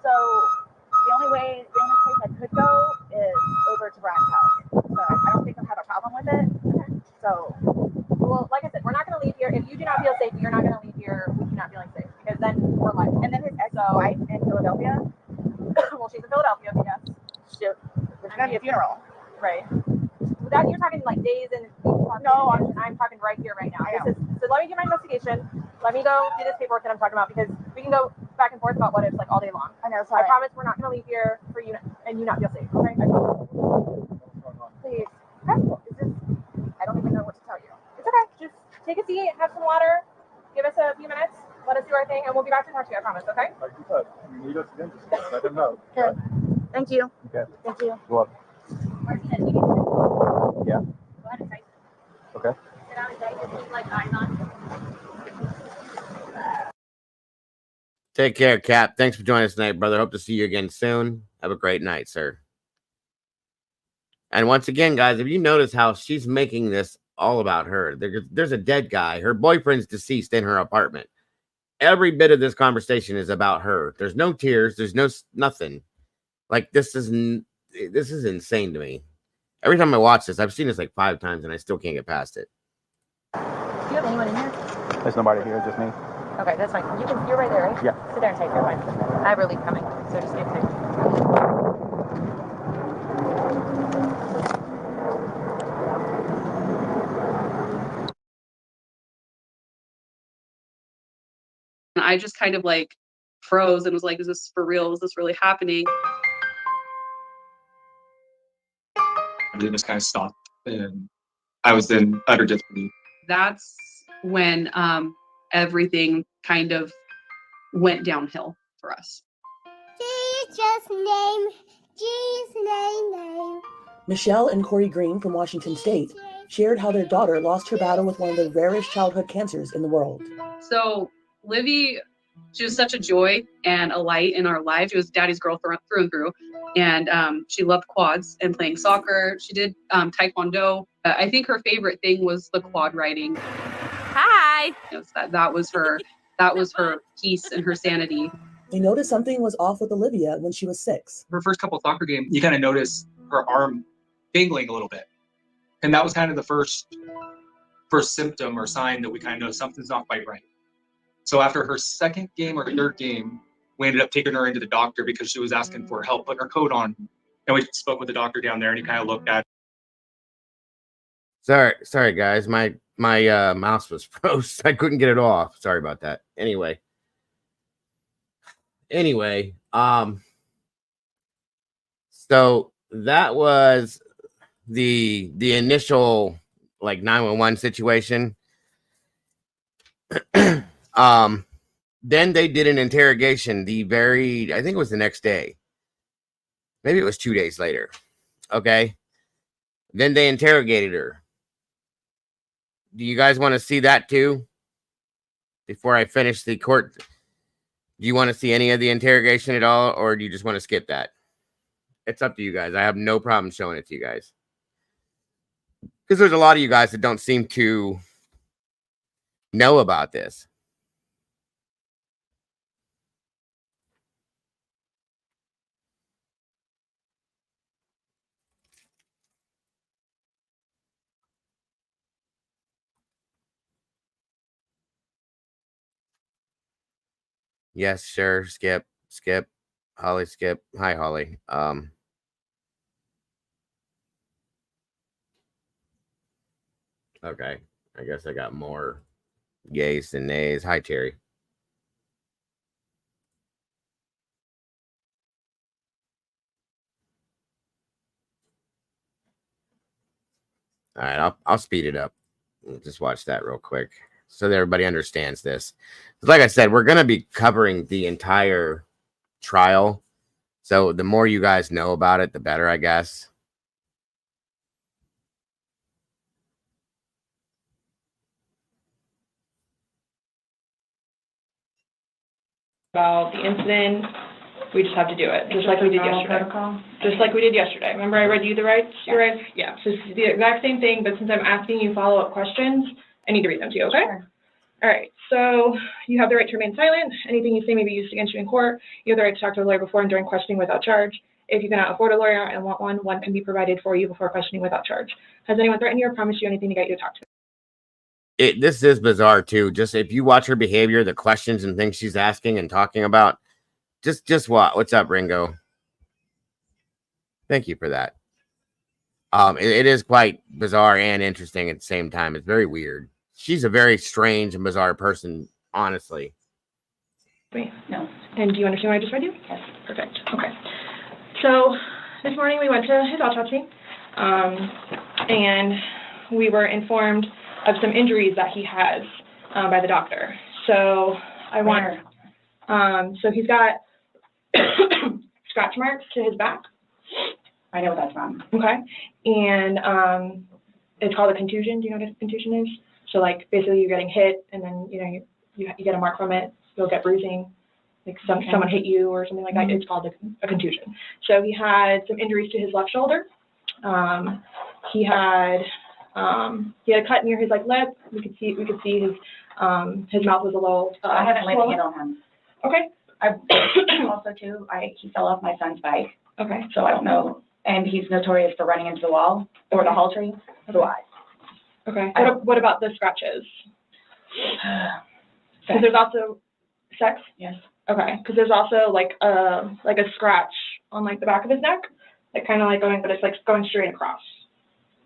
So the only place I could go is over to Brian's house. So I don't think I'll have a problem with it. So... Well, like I said, we're not going to leave here. If you do not feel safe, you're not going to leave here with you not feeling safe. Because then we're liable. And then his ex-wife in Philadelphia. Well, she's in Philadelphia, yes. There's going to be a funeral. Right. That you're talking like days and no, I'm talking right here, right now. So let me do my investigation. Let me go do this paperwork that I'm talking about, because we can go back and forth about what ifs like all day long. I know. I promise we're not going to leave here for you and you not feel safe. Okay. Please. I don't even know what to tell you. It's okay. Just take a seat, have some water, give us a few minutes, let us do our thing, and we'll be back to talk to you, I promise, okay? Like you said, you need us again, just let them know. Okay. Thank you. Okay. Thank you. You're welcome. Martina, do you Yeah. go ahead and type. Okay. Sit down and type with like eyes on. Take care, Cap. Thanks for joining us tonight, brother. Hope to see you again soon. Have a great night, sir. And once again, guys, if you notice how she's making this all about her, there's a dead guy. Her boyfriend's deceased in her apartment. Every bit of this conversation is about her. There's no tears. There's no nothing. Like this is insane to me. Every time I watch this, I've seen this like 5 times and I still can't get past it. Do you have anyone in here? There's nobody here, just me. Okay, that's fine. You're right there, right? Yeah. Sit there and take your fine. I have relief coming, so just get there. I just kind of like froze and was like, is this for real? Is this really happening? It just kind of stopped, and I was in utter disbelief. That's when everything kind of went downhill for us. Michelle and Corey Green from Washington State shared how their daughter lost her battle with one of the rarest childhood cancers in the world. So Livy, she was such a joy and a light in our life. She was daddy's girl through and through. And she loved quads and playing soccer. She did taekwondo. I think her favorite thing was the quad riding. Hi. You know, that was her peace and her sanity. They noticed something was off with Olivia when she was 6. Her first couple of soccer games, you kind of notice her arm dangling a little bit. And that was kind of the first symptom or sign that we kind of know something's not quite right. So after her second game or third game, we ended up taking her into the doctor because she was asking for help putting her coat on. And we spoke with the doctor down there and he kind of looked at it. Sorry guys. My mouse was froze. I couldn't get it off. Sorry about that. Anyway, so that was the initial like 911 situation. Then they did an interrogation I think it was the next day. Maybe it was 2 days later. Okay. Then they interrogated her. Do you guys want to see that too? Before I finish the court, do you want to see any of the interrogation at all, or do you just want to skip that? It's up to you guys. I have no problem showing it to you guys. Because there's a lot of you guys that don't seem to know about this. Yes, sure. Skip. Holly, skip. Hi, Holly. Okay. I guess I got more yays than nays. Hi, Terry. All right, I'll speed it up. We'll just watch that real quick so that everybody understands this. Like I said, we're going to be covering the entire trial. So the more you guys know about it, the better, I guess. About the incident, we just have to do it, just like we did yesterday. Just like we did yesterday. Remember I read you the rights? Your rights? Yeah, so it's the exact same thing, but since I'm asking you follow-up questions, I need to read them to you, okay? Sure. All right, so you have the right to remain silent. Anything you say may be used against you in court. You have the right to talk to a lawyer before and during questioning without charge. If you cannot afford a lawyer and want one can be provided for you before questioning without charge. Has anyone threatened you or promised you anything to get you to talk to them? This is bizarre too. Just if you watch her behavior, the questions and things she's asking and talking about, just what? What's up, Ringo? Thank you for that. It is quite bizarre and interesting at the same time. It's very weird. She's a very strange and bizarre person, honestly. Wait, no. And do you understand what I just read you? Yes. Perfect. Okay. So this morning we went to his autopsy, and we were informed of some injuries that he has by the doctor. So so he's got scratch marks to his back. I know what that's from. Okay. And it's called a contusion. Do you know what a contusion is? So like basically you're getting hit and then you get a mark from it. You'll get bruising. Like someone hit you or something like that. It's called a contusion. So he had some injuries to his left shoulder. He had a cut near his lip. We could see his mouth was a little. I haven't laid a hit on him. Okay. I also too. He fell off my son's bike Okay. So I don't know. And he's notorious for running into the wall or the hall tree. So Okay. What about the scratches? Because there's also sex. Yes. Okay. Because there's also like a scratch on like the back of his neck, like kind of like going, but it's like going straight across.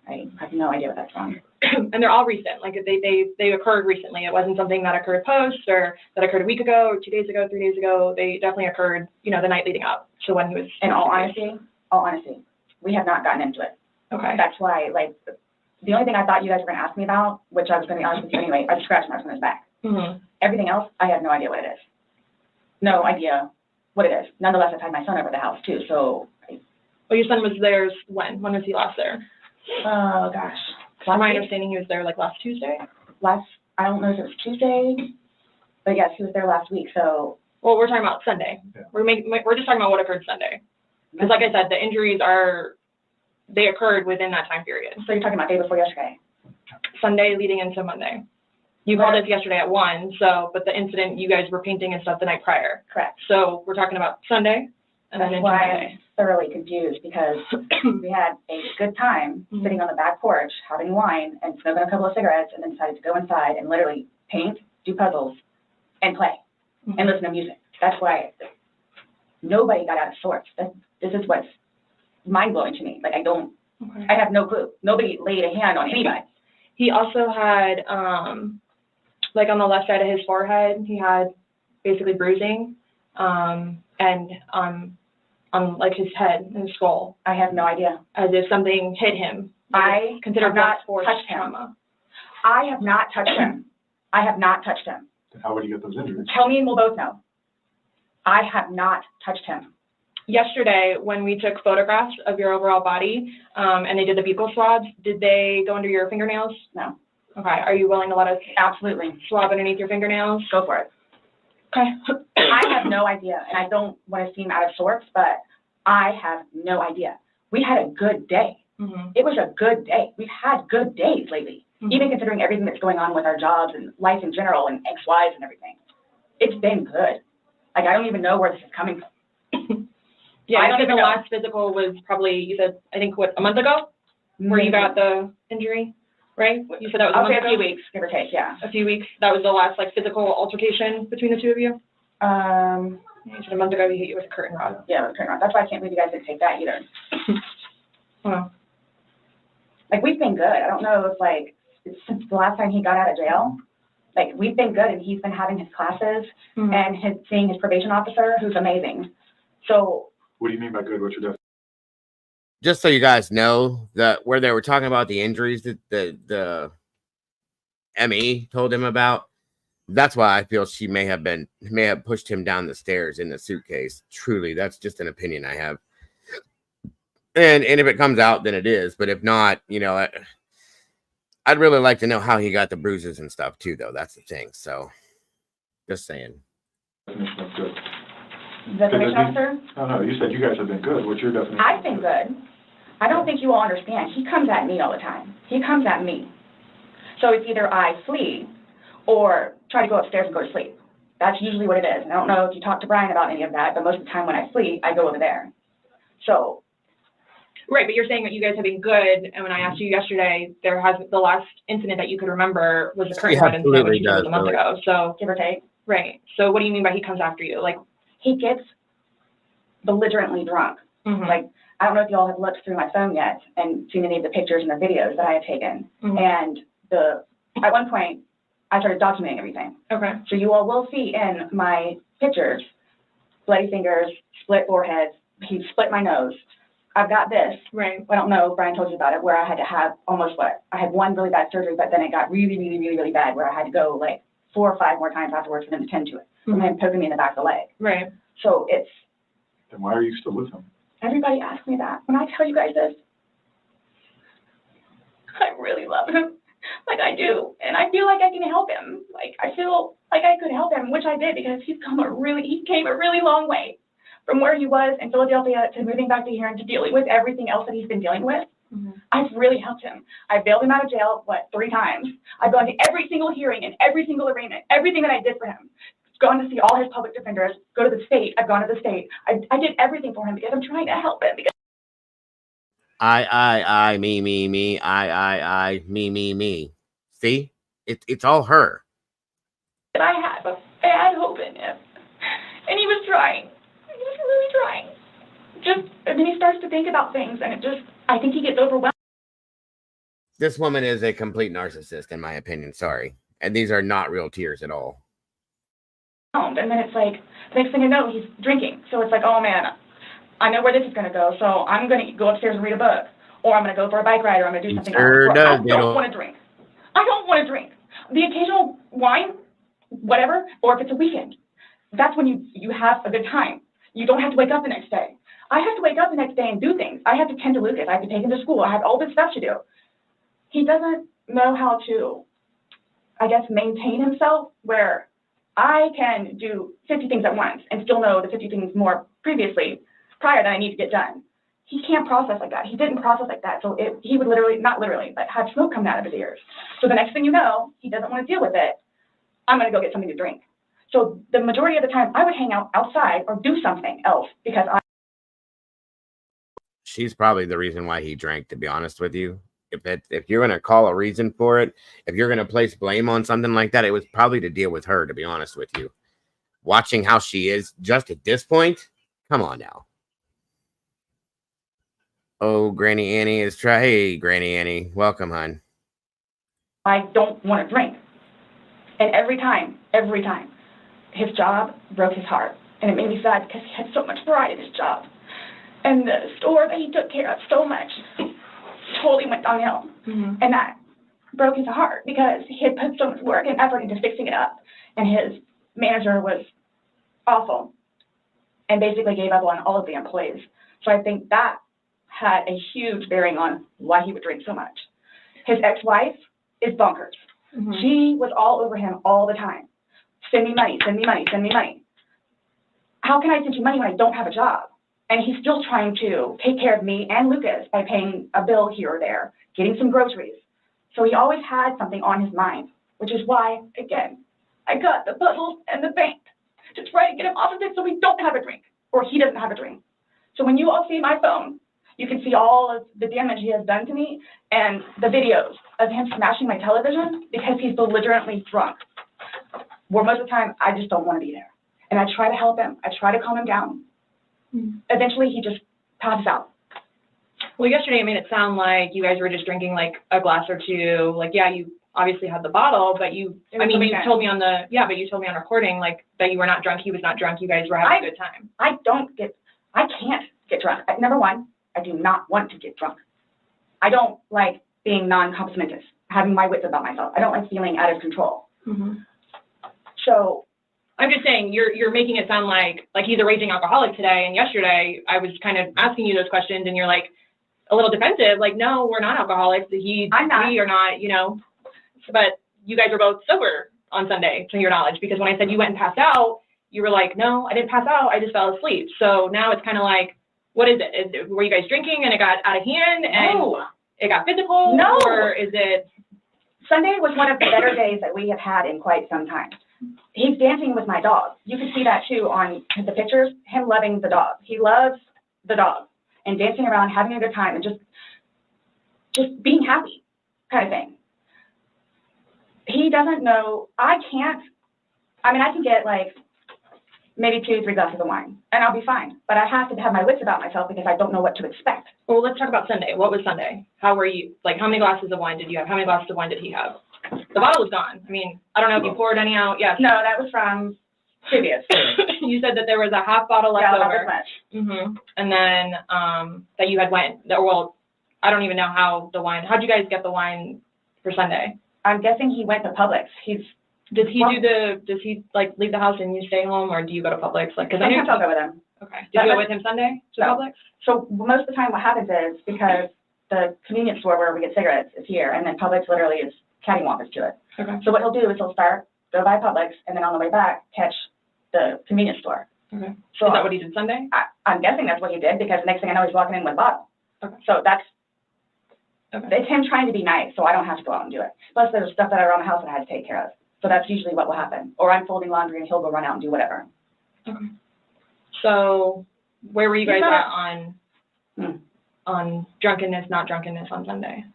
I have no idea what that's from. And they're all recent. Like they occurred recently. It wasn't something that occurred post or that occurred a week ago or 2 days ago, 3 days ago. They definitely occurred, the night leading up. So when he was. In all honesty, we have not gotten into it. Okay. That's why, like, the only thing I thought you guys were going to ask me about, which I was going to be honest with you anyway, are the scratch marks on his back. Mm-hmm. Everything else, I have no idea what it is. No idea what it is. Nonetheless, I've had my son over the house too, so. Well, your son was there when? When was he last there? Oh, gosh. From my understanding, he was there like last Tuesday? I don't know if it was Tuesday, but yes, he was there last week, so. Well, we're talking about Sunday. Yeah. We're just talking about what occurred Sunday. Because like I said, the injuries they occurred within that time period. So you're talking about day before yesterday? Sunday leading into Monday. You called us yesterday at 1, but the incident, you guys were painting and stuff the night prior. Correct. So we're talking about Sunday and then into Monday. I'm thoroughly confused because we had a good time sitting on the back porch, having wine and smoking a couple of cigarettes, and then decided to go inside and literally paint, do puzzles, and play, and listen to music. That's why nobody got out of sorts. This is what's mind-blowing to me. Like, I have no clue. Nobody laid a hand on anybody. He also had, like on the left side of his forehead, he had basically bruising, and on like his head and his skull. I have no idea. As if something hit him. I considered not force touched trauma. I have not touched him. I have not touched him. How would you get those injuries? Tell me and we'll both know. I have not touched him. Yesterday, when we took photographs of your overall body, and they did the buccal swabs, did they go under your fingernails? No. Okay. Are you willing to let us absolutely swab underneath your fingernails? Go for it. Okay. I have no idea, and I don't want to seem out of sorts, but I have no idea. We had a good day. Mm-hmm. It was a good day. We've had good days lately, even considering everything that's going on with our jobs and life in general and ex-wives and everything. It's been good. Like, I don't even know where this is coming from. Yeah, I think the last physical was probably, you said, I think, what, a month ago? Where you got the injury, right? You said that was a month ago? A few weeks, give or take, yeah. A few weeks. That was the last, like, physical altercation between the two of you? You said a month ago he hit you with a curtain rod. Yeah, with a curtain rod. That's why I can't believe you guys didn't take that either. Wow. Like, we've been good. I don't know if, like, since the last time he got out of jail, like, we've been good, and he's been having his classes and seeing his probation officer, who's amazing. So. What do you mean by good? What's your definition? Just so you guys know, that where they were talking about the injuries that the ME told him about, that's why I feel she may have pushed him down the stairs in the suitcase. Truly, that's just an opinion I have. And if it comes out, then it is. But if not, I'd really like to know how he got the bruises and stuff too, though. That's the thing. So, just saying. Definition of good. The probation officer? No, you said you guys have been good. What's your definition? I've been good. I don't think you all understand. He comes at me all the time. He comes at me. So it's either I flee or try to go upstairs and go to sleep. That's usually what it is. And I don't know if you talked to Brian about any of that, but most of the time when I flee, I go over there. So. Right, but you're saying that you guys have been good, and when I asked you yesterday, the last incident that you could remember was the curtain rod incident, which was a month ago. So give or take. Right. So what do you mean by he comes after you? Like, he gets belligerently drunk. Like, I don't know if you all have looked through my phone yet and seen any of the pictures and the videos that I have taken. And at one point, I started documenting everything. Okay. So you all will see in my pictures, bloody fingers, split foreheads. He split my nose. I've got this. Right. I don't know if Brian told you about it, where I had to have I had one really bad surgery, but then it got really, really, really, really bad, where I had to go like 4 or 5 more times afterwards for them to tend to it. And then poking me in the back of the leg. Right. So it's. Then why are you still with him? Everybody asks me that. When I tell you guys this, I really love him. Like, I do. And I feel like I can help him. Like, I feel like I could help him, which I did, because he came a really long way from where he was in Philadelphia to moving back to here and to dealing with everything else that he's been dealing with. I've really helped him. I bailed him out of jail, 3 times. I've gone to every single hearing and every single arraignment, everything that I did for him. gone to see all his public defenders, go to the state. I've gone to the state. I did everything for him because I'm trying to help him. Because I, me, I, me. See? It's all her. I had a bad hope in him. And he was trying. He was really trying. And then he starts to think about things, and I think he gets overwhelmed. This woman is a complete narcissist, in my opinion. Sorry. And these are not real tears at all. And then it's like, the next thing I know, he's drinking. So it's like, oh man, I know where this is going to go. So I'm going to go upstairs and read a book. Or I'm going to go for a bike ride, or I'm going to do something else. Or I don't want to drink. I don't want to drink. The occasional wine, whatever, or if it's a weekend, that's when you have a good time. You don't have to wake up the next day. I have to wake up the next day and do things. I have to tend to Lucas. I have to take him to school. I have all this stuff to do. He doesn't know how to, I guess, maintain himself, where I can do 50 things at once and still know the 50 things more prior that I need to get done. He can't process like that. He didn't process like that. So he would literally, not literally, but have smoke coming out of his ears. So the next thing you know, he doesn't want to deal with it. I'm going to go get something to drink. So the majority of the time I would hang out outside or do something else because She's probably the reason why he drank, to be honest with you. If you're going to call a reason for it, if you're going to place blame on something like that, it was probably to deal with her, to be honest with you. Watching how she is just at this point, come on now. Oh, Granny Annie is Hey, Granny Annie. Welcome, hon. I don't want to drink. And every time, his job broke his heart. And it made me sad because he had so much pride in his job. And the store that he took care of so much totally went downhill. Mm-hmm. And that broke his heart because he had put so much work and effort into fixing it up. And his manager was awful and basically gave up on all of the employees. So I think that had a huge bearing on why he would drink so much. His ex-wife is bonkers. Mm-hmm. She was all over him all the time. Send me money, send me money, send me money. How can I send you money when I don't have a job? And he's still trying to take care of me and Lucas by paying a bill here or there, getting some groceries. So he always had something on his mind, which is why, again, I got the puzzles and the bank to try to get him off of it so we don't have a drink, or he doesn't have a drink. So when you all see my phone, you can see all of the damage he has done to me and the videos of him smashing my television because he's belligerently drunk. Where most of the time, I just don't want to be there. And I try to help him. I try to calm him down. Eventually, he just passes out. Well, yesterday it made it sound like you guys were just drinking like a glass or two. Like, yeah, you obviously had the bottle, but you told me on recording like that you were not drunk. He was not drunk. You guys were having a good time. I can't get drunk. Number one, I do not want to get drunk. I don't like being non-complimentous, having my wits about myself. I don't like feeling out of control. Mm-hmm. So I'm just saying you're making it sound like he's a raging alcoholic today, and yesterday I was kind of asking you those questions and you're like a little defensive, like, no, we're not alcoholics. I'm not. We are not, but you guys were both sober on Sunday, to your knowledge, because when I said you went and passed out, you were like, no, I didn't pass out. I just fell asleep. So now it's kind of like, what is it? Were you guys drinking and it got out of hand and it got physical? No. Or is it? Sunday was one of the better days that we have had in quite some time. He's dancing with my dog. You can see that too on the pictures, him loving the dog. He loves the dog and dancing around, having a good time and just being happy kind of thing. He doesn't know, I can get like maybe 2-3 glasses of wine and I'll be fine. But I have to have my wits about myself because I don't know what to expect. Well, let's talk about Sunday. What was Sunday? How were you, like, how many glasses of wine did you have? How many glasses of wine did he have? The bottle was gone. I mean, I don't know if you poured any out. Yes. No, that was from previous. You said that there was a half bottle left over. Yeah, that was much. Mm-hmm. And then that you had wine. Well, I don't even know how'd you guys get the wine for Sunday? I'm guessing he went to Publix. Does he like leave the house and you stay home, or do you go to Publix? Like, cause I'll go with him. Okay. Did you go with him Sunday to Publix? So most of the time what happens is, because the convenience store where we get cigarettes is here, and then Publix literally is cattywampus to it. Okay. So what he'll do is he'll go by Publix, and then on the way back, catch the convenience store. Okay. So is that what he did Sunday? I'm guessing that's what he did, because the next thing I know, he's walking in with a bottle. Okay. So it's him trying to be nice, so I don't have to go out and do it. Plus, there's stuff that I around the house that I had to take care of. So that's usually what will happen. Or I'm folding laundry and he'll go run out and do whatever. Okay. So where were you guys He's at not on drunkenness, not drunkenness on Sunday?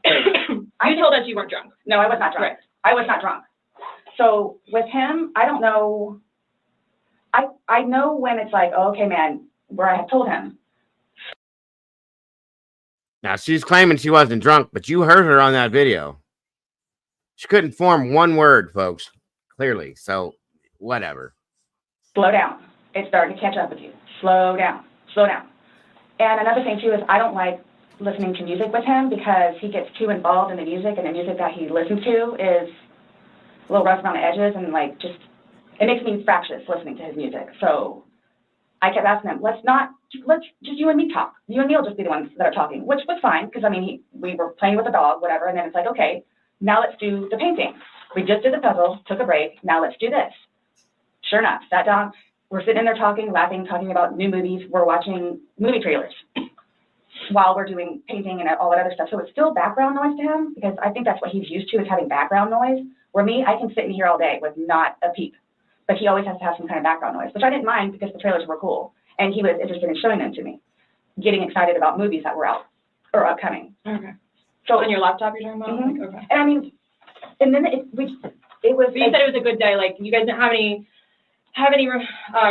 You told us you weren't drunk. No, I was not drunk. Right. I was not drunk. So with him, I don't know. I know when it's like, oh, okay, man, where I have told him. Now, she's claiming she wasn't drunk, but you heard her on that video. She couldn't form one word, folks, clearly. So, whatever. Slow down. It's starting to catch up with you. Slow down. Slow down. And another thing, too, is I don't like listening to music with him because he gets too involved in the music, and the music that he listens to is a little rough around the edges, and, like, just, it makes me fractious listening to his music. So I kept asking him, let's just you and me talk. You and me will just be the ones that are talking, which was fine, because, I mean, we were playing with the dog, whatever, and then it's like, okay, now let's do the painting. We just did the puzzle, took a break, now let's do this. Sure enough, sat down, we're sitting in there talking, laughing, talking about new movies, we're watching movie trailers while we're doing painting and all that other stuff. So it's still background noise to him, because I think that's what he's used to, is having background noise, where me, I can sit in here all day with not a peep. But he always has to have some kind of background noise, which I didn't mind because the trailers were cool. And he was interested in showing them to me, getting excited about movies that were out or upcoming. Okay. So on your laptop you're talking about? Mm-hmm. Like, okay. And I mean, and then it was. But you said it was a good day. Like, you guys didn't have any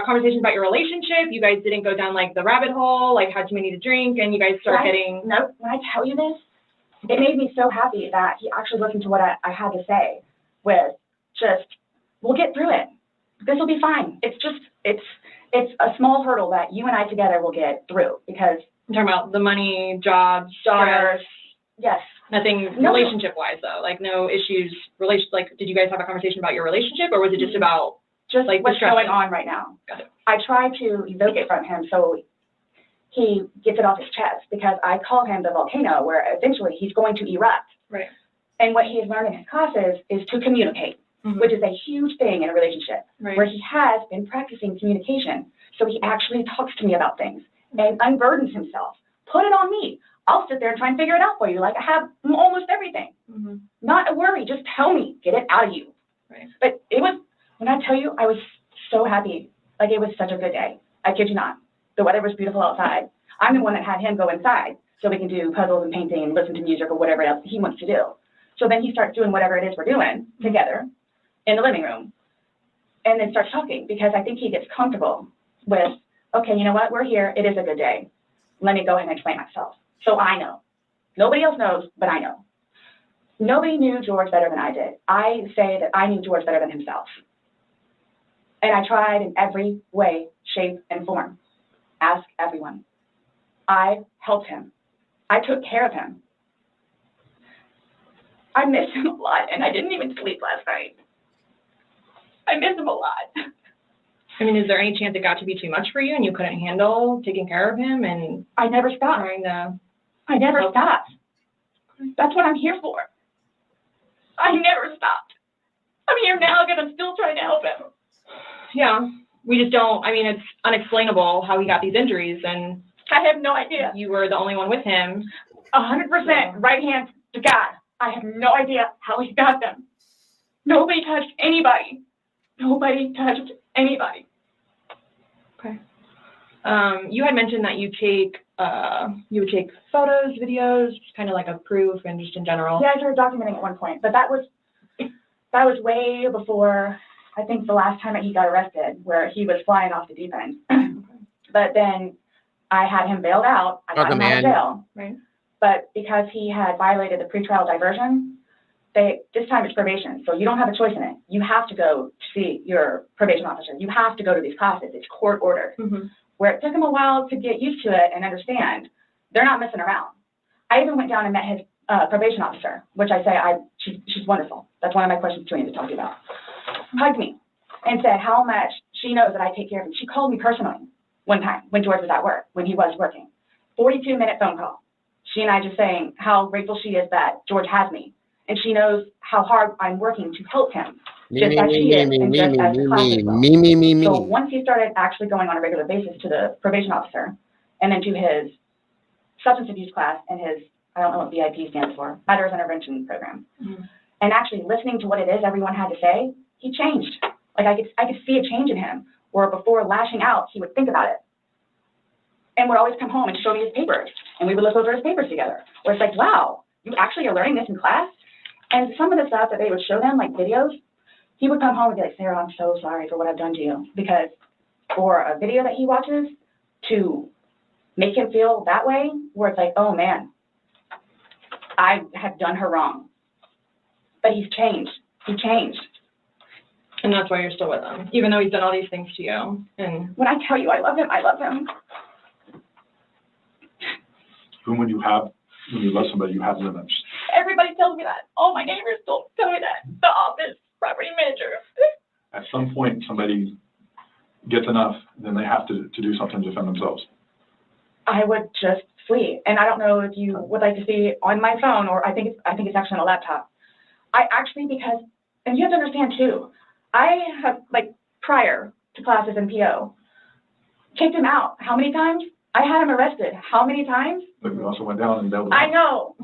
conversations about your relationship. You guys didn't go down like the rabbit hole, like had too many to drink, and you guys start getting. No, when I tell you this, it made me so happy that he actually listened to what I had to say. With just, we'll get through it. This will be fine. It's just, it's a small hurdle that you and I together will get through, because I'm talking about the money, jobs, daughters. Yes. Nothing relationship-wise though. Like no issues. Like, did you guys have a conversation about your relationship, or was it just about just like what's going on right now? Got it. I try to evoke it from him so he gets it off his chest, because I call him the volcano, where eventually he's going to erupt. Right. And what he has learned in his classes is to communicate, which is a huge thing in a relationship, where he has been practicing communication. So he actually talks to me about things and unburdens himself. Put it on me. I'll sit there and try and figure it out for you. Like, I have almost everything. Not a worry. Just tell me. Get it out of you. Right. But it was, when I tell you, I was so happy. Like, it was such a good day. I kid you not. The weather was beautiful outside. I'm the one that had him go inside so we can do puzzles and painting and listen to music or whatever else he wants to do. So then he starts doing whatever it is we're doing together in the living room, and then starts talking, because I think he gets comfortable with, okay, you know what, we're here, it is a good day. Let me go ahead and explain myself. So I know. Nobody else knows, but I know. Nobody knew George better than I did. I say that I knew George better than himself. And I tried in every way, shape, and form. Ask everyone. I helped him. I took care of him. I miss him a lot, and I didn't even sleep last night. I miss him a lot. I mean, is there any chance it got to be too much for you and you couldn't handle taking care of him? And I never stopped. I never stopped. That's what I'm here for. I never stopped. I'm here now because I'm still trying to help him. Yeah, we just don't. I mean, it's unexplainable how he got these injuries, and I have no idea. You were the only one with him. 100% right hand to God. I have no idea how he got them. Nobody touched anybody. Nobody touched anybody. Okay. You had mentioned that you would take photos, videos, kind of like a proof and just in general. Yeah, I started documenting at one point, but that was way before, I think, the last time that he got arrested, where he was flying off the deep end. But then I had him bailed out. I got him out of jail. Right. But because he had violated the pretrial diversion, this time it's probation, so you don't have a choice in it. You have to go see your probation officer. You have to go to these classes. It's court ordered. Where it took him a while to get used to it and understand, they're not messing around. I even went down and met his probation officer, which I say, she's wonderful. That's one of my questions to him to talk to you about. Hugged me and said how much she knows that I take care of him. She called me personally one time when George was at work, when he was working. 42-minute phone call. She and I just saying how grateful she is that George has me. And she knows how hard I'm working to help him, just as she is, and just as the class as well. So once he started actually going on a regular basis to the probation officer, and then to his substance abuse class and his, I don't know what VIP stands for, Adverse Intervention Program, and actually listening to what it is everyone had to say, he changed. Like I could see a change in him, where before lashing out, he would think about it. And would always come home and show me his papers, and we would look over his papers together. Where it's like, wow, you actually are learning this in class? And some of the stuff that they would show them, like videos, he would come home and be like, Sarah, I'm so sorry for what I've done to you. Because for a video that he watches to make him feel that way, where it's like, oh man, I have done her wrong. But he's changed. He changed. And that's why you're still with him, even though he's done all these things to you. And when I tell you I love him, I love him. Boone, when you love somebody, you have limits. everybody tells me that. All my neighbors told tell me that. The office, property manager. At some point, somebody gets enough, then they have to do something to defend themselves. I would just flee. And I don't know if you would like to see on my phone, or I think it's actually on a laptop. I actually, because, and you have to understand too, I have, like, prior to classes in PO, kicked him out. How many times? I had him arrested. How many times? But we also went down and bailed him I out know.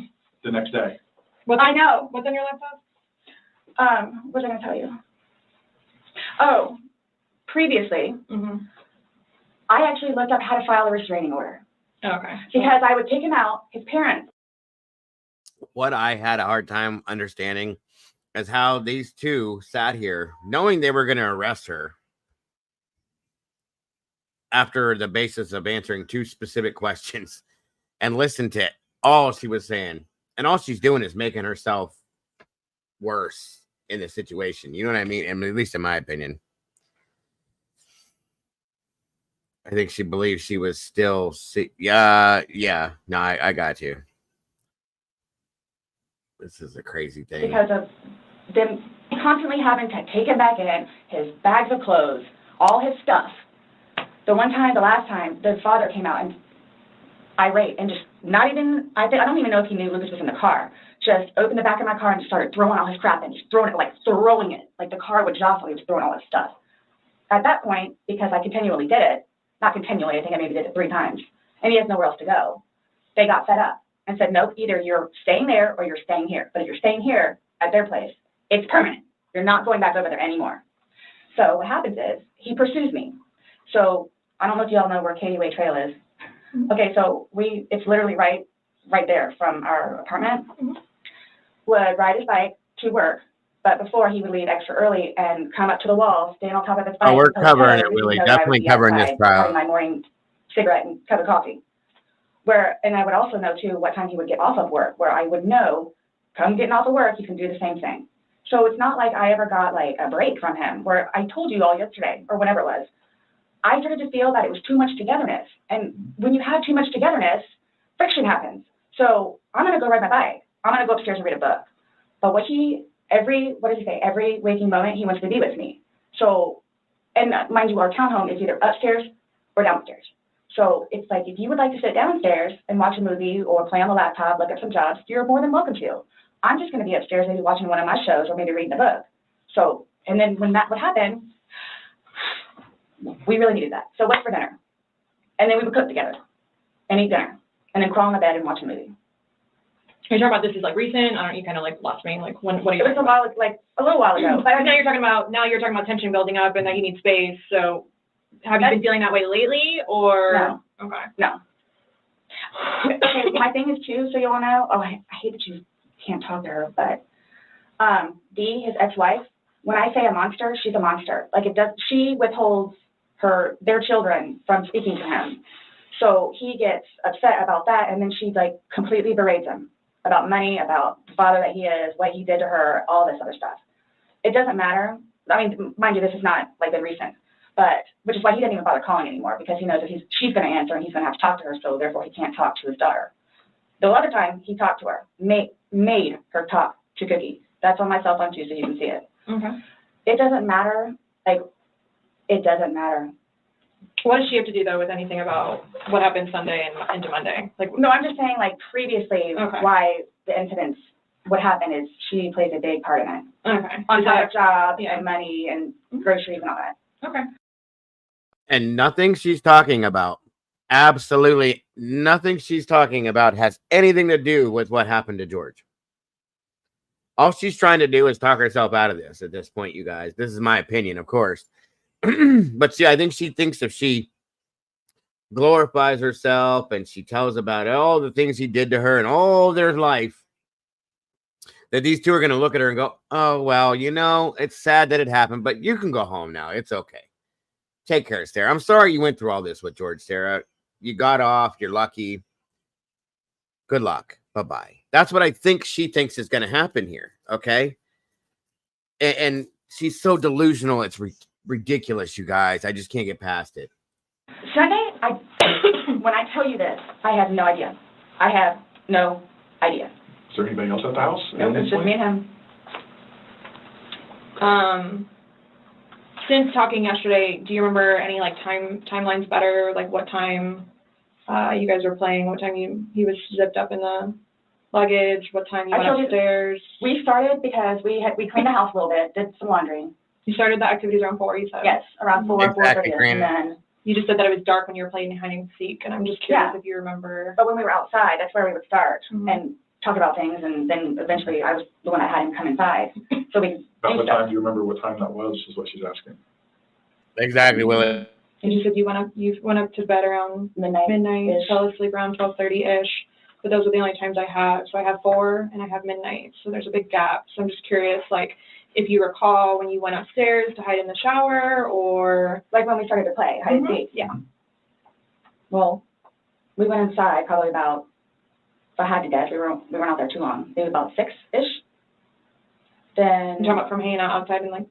the next day. I know. What's on your laptop? What was I going to tell you? Oh, previously, I actually looked up how to file a restraining order. Okay. Because I would take him out, his parents. What I had a hard time understanding is how these two sat here knowing they were going to arrest her after the basis of answering two specific questions and listened to all she was saying. And all she's doing is making herself worse in the situation. You know what I mean? And at least in my opinion. I think she believed she was still... Yeah. No, I got you. This is a crazy thing. Because of them constantly having to take him back in, his bags of clothes, all his stuff. The last time, the father came out and irate and just not even, I don't even know if he knew Lucas was in the car. Just opened the back of my car and just started throwing all his crap and just throwing it. Like the car would jostle, he was throwing all his stuff. At that point, because I continually did it, not continually, I think I maybe did it 3 times, and he has nowhere else to go, they got fed up and said, nope, either you're staying there or you're staying here. But if you're staying here at their place, it's permanent. You're not going back over there anymore. So what happens is he pursues me. So I don't know if you all know where Katie Way Trail is. Okay, so it's literally right there from our apartment. Would ride his bike to work, but before he would leave extra early and come up to the wall, stand on top of his bike. Oh, we're covering it, Willie. Definitely covering this trial. Having my morning cigarette and cup of coffee. And I would also know too what time he would get off of work, where I would know, come getting off of work, you can do the same thing. So it's not like I ever got like a break from him, where I told you all yesterday or whenever it was. I started to feel that it was too much togetherness. And when you have too much togetherness, friction happens. So I'm going to go ride my bike. I'm going to go upstairs and read a book. But every waking moment, he wants to be with me. So, and mind you, our townhome is either upstairs or downstairs. So it's like, if you would like to sit downstairs and watch a movie or play on the laptop, look at some jobs, you're more than welcome to. I'm just going to be upstairs, maybe watching one of my shows or maybe reading a book. So, and then when that would happen, we really needed that. So what's for dinner? And then we would cook together and eat dinner and then crawl in the bed and watch a movie. You're talking about this is like recent? I don't, you kind of like lost me. Like when, what are you? It was a little while ago. But now you're talking about tension building up and that you need space. So have you been feeling that way lately or? No. Okay. No. Okay, my thing is too, so you all know, I hate that you can't talk to her, but Dee, his ex-wife, when I say a monster, she's a monster. Like she withholds their children from speaking to him. So he gets upset about that, and then she like completely berates him about money, about the father that he is, what he did to her, all this other stuff. It doesn't matter. I mean, mind you, this is not like been recent, but which is why he doesn't even bother calling anymore, because he knows that she's going to answer and he's going to have to talk to her, so therefore he can't talk to his daughter. The other time he talked to her, made her talk to Cookie. That's on my cell phone too, so you can see it. Okay. It doesn't matter. Like, it doesn't matter. What does she have to do though with anything about what happened Sunday and into Monday? Like, no, I'm just saying like previously why the incidents, what happened is she plays a big part in it. Okay. On top of jobs and money and groceries and all that. Okay. And nothing she's talking about, absolutely nothing she's talking about has anything to do with what happened to George. All she's trying to do is talk herself out of this at this point, you guys. This is my opinion, of course. But see, I think she thinks if she glorifies herself and she tells about all the things he did to her and all their life, that these two are going to look at her and go, oh, well, you know, it's sad that it happened, but you can go home now. It's okay. Take care, Sarah. I'm sorry you went through all this with George, Sarah. You got off. You're lucky. Good luck. Bye-bye. That's what I think she thinks is going to happen here, okay? And she's so delusional. It's ridiculous, you guys. I just can't get past it. Sunday, when I tell you this, I have no idea. I have no idea. Is there anybody else at the house? Nope, it's just me and him. Since talking yesterday, do you remember any like timelines better? Like what time you guys were playing? What time he was zipped up in the luggage? What time you went upstairs? We started because we cleaned the house a little bit, did some laundry. You started the activities around 4, you said? Yes, around 4, 4:30, and then you just said that it was dark when you were playing hide and seek, and I'm just curious if you remember. But when we were outside, that's where we would start and talk about things, and then eventually I was the one that had him come inside. So we. About what time? Do you remember what time that was? Is what she's asking. Exactly, Willie. And you said you went up to bed around midnight, fell asleep around 12:30-ish. But those are the only times I have. So I have 4 and I have midnight. So there's a big gap. So I'm just curious, like, if you recall when you went upstairs to hide in the shower, or like when we started to play hide and seek. Yeah. Well, we went inside probably about, if I had to guess, we weren't out there too long. Maybe about 6-ish. Then you're talking about from hanging out outside and like.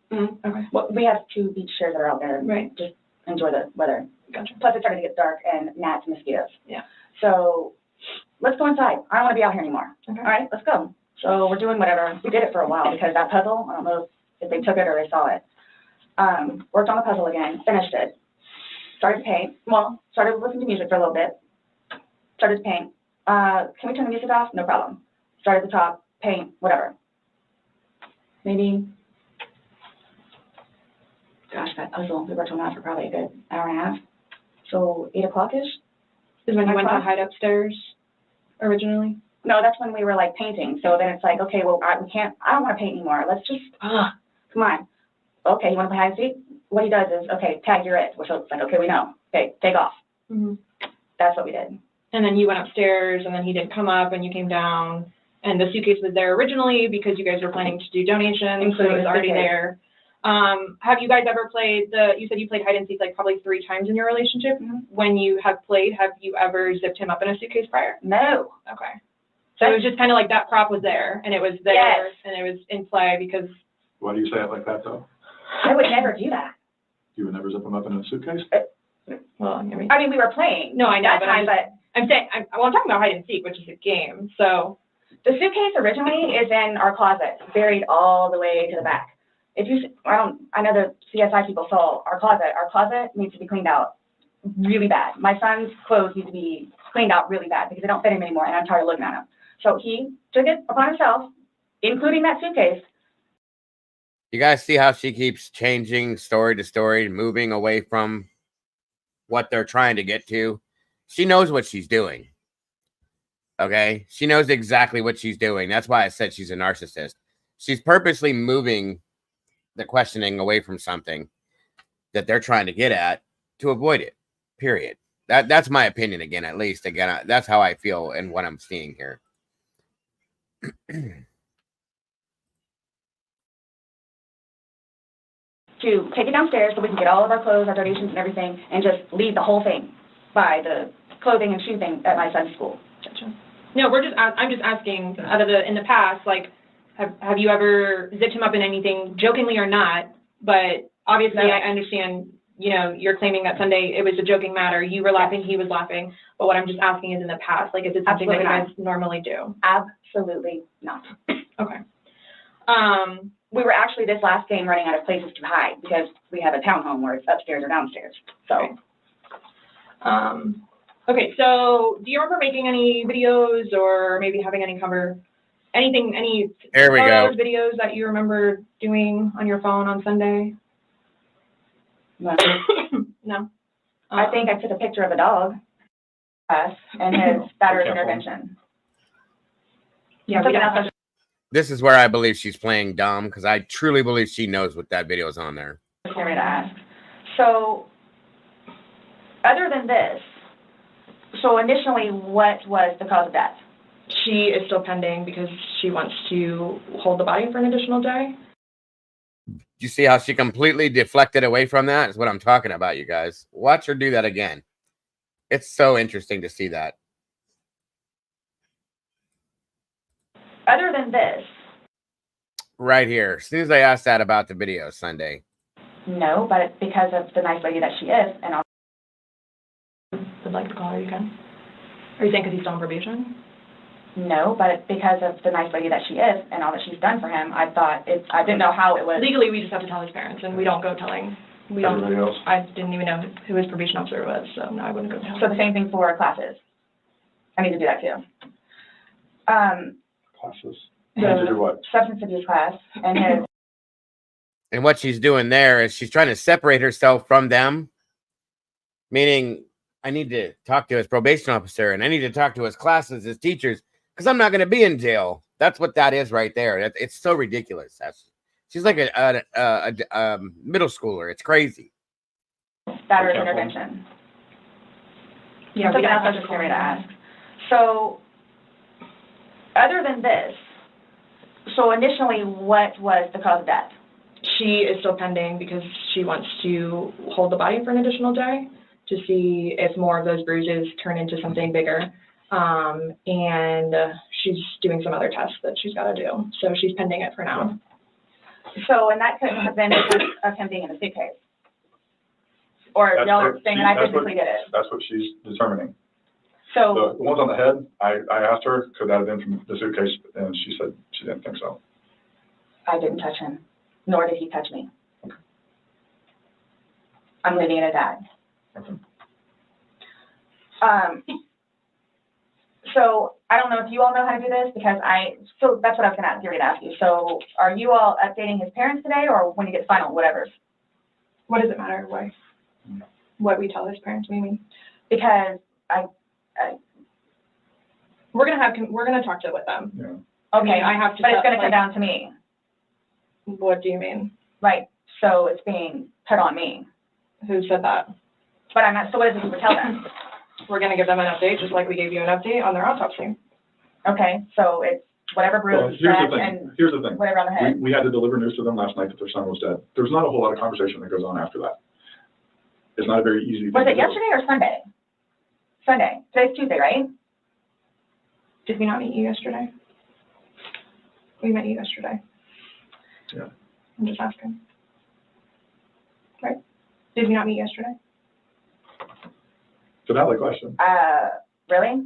Okay. Well, we have 2 beach chairs that are out there. Right. Just enjoy the weather. Gotcha. Plus it started to get dark and gnats and mosquitoes. Yeah. So let's go inside. I don't want to be out here anymore. Okay. All right, let's go. So we're doing whatever. We did it for a while because that puzzle, I don't know if they took it or they saw it. Worked on the puzzle again, finished it. Started to paint. Well, started listening to music for a little bit. Started to paint. Can we turn the music off? No problem. Started at the top, paint, whatever. Maybe, gosh, that puzzle, we worked on that for probably a good hour and a half. So 8 o'clock-ish? Is when you went to hide upstairs originally? No, that's when we were like painting. So then it's like, okay, well, I don't want to paint anymore. Let's just, come on. Okay, you want to play hide and seek? What he does is, okay, tag, you're it. Which it's like, okay, we know. Okay, take off. That's what we did. And then you went upstairs, and then he didn't come up, and you came down, and the suitcase was there originally because you guys were planning to do donations, so it was already there. Have you guys ever played you said you played hide and seek like probably 3 times in your relationship. When you have played, have you ever zipped him up in a suitcase prior? No. Okay. So it was just kind of like that prop was there, and it was there, and it was in play because. Why do you say it like that, though? I would never do that. You would never zip them up in a suitcase? Well, I mean, we were playing. No, I know, that time, but I'm saying, I'm talking about hide and seek, which is a game, so. The suitcase originally is in our closet, buried all the way to the back. If you, I know the CSI people saw our closet. Our closet needs to be cleaned out really bad. My son's clothes need to be cleaned out really bad because they don't fit him anymore, and I'm tired of looking at them. So he took it upon himself, including that suitcase. You guys see how she keeps changing story to story, moving away from what they're trying to get to? She knows what she's doing. Okay? She knows exactly what she's doing. That's why I said she's a narcissist. She's purposely moving the questioning away from something that they're trying to get at to avoid it, period. That's my opinion again, at least. Again, that's how I feel and what I'm seeing here. To take it downstairs so we can get all of our clothes, our donations and everything, and just leave the whole thing by the clothing and shoe thing at my son's school. Gotcha. No, I'm just asking in the past, like, have you ever zipped him up in anything, jokingly or not? But obviously, no. I understand, you're claiming that Sunday it was a joking matter. You were laughing, he was laughing. But what I'm just asking is in the past, like, is it something that you guys normally do? Absolutely not. Okay. We were actually this last game running out of places to hide because we have a townhome where it's upstairs or downstairs. So. Okay, so do you remember making any videos or maybe having any any there we photos, go. videos that you remember doing on your phone on Sunday? No. No. I think I took a picture of a dog and his battery intervention. Yeah, This is where I believe she's playing dumb, because I truly believe she knows what that video is on there. Scary to ask. So, other than this, so initially, what was the cause of death? She is still pending because she wants to hold the body for an additional day. You see how she completely deflected away from that? Is what I'm talking about, you guys. Watch her do that again. It's so interesting to see that. Other than this. Right here. As soon as I asked that about the video Sunday. No, but it's because of the nice lady that she is, and I'll Would like to call her, you can. Are you saying because he's still on probation? No, but it's because of the nice lady that she is and all that she's done for him. I thought I didn't know how it was. Legally, we just have to tell his parents, and we don't go telling. We don't. Everybody else? I didn't even know who his probation officer was, so no, I wouldn't go tell. So the same thing for classes. I need to do that too. Classes. To do what? Substance abuse class and his. And what she's doing there is she's trying to separate herself from them. Meaning, I need to talk to his probation officer, and I need to talk to his classes, his teachers, because I'm not going to be in jail. That's what that is right there. It's so ridiculous. She's like a middle schooler. It's crazy. That or intervention. Yeah, something else I was just going to ask. So, other than this, so initially, what was the cause of death? She is still pending because she wants to hold the body for an additional day to see if more of those bruises turn into something bigger. And she's doing some other tests that she's got to do. So she's pending it for now. So, and that couldn't have been because of him being in the suitcase? Or y'all are saying that I physically did it? That's what she's determining. So the ones on the head, I asked her, could that have been from the suitcase? And she said she didn't think so. I didn't touch him, nor did he touch me. I'm leaving it at that. Okay. So I don't know if you all know how to do this because so that's what I was going to ask you. So are you all updating his parents today or when you get final, whatever? What does it matter? Why? What we tell his parents, we mean? Because we're gonna talk with them. Yeah. Okay, I have to. But it's going to come down to me. What do you mean? Right. So it's being put on me. Who said that? But I'm not. So what does it tell them? We're going to give them an update, just like we gave you an update on their autopsy. Okay, so it's whatever bruise, Here's the thing. Whatever on the head. We had to deliver news to them last night that their son was dead. There's not a whole lot of conversation that goes on after that. It's not a very easy thing. Was it yesterday or Sunday? Sunday. Today's Tuesday, right? Did we not meet you yesterday? We met you yesterday. Yeah. I'm just asking. Right? Did we not meet yesterday? It's a valid question. Really?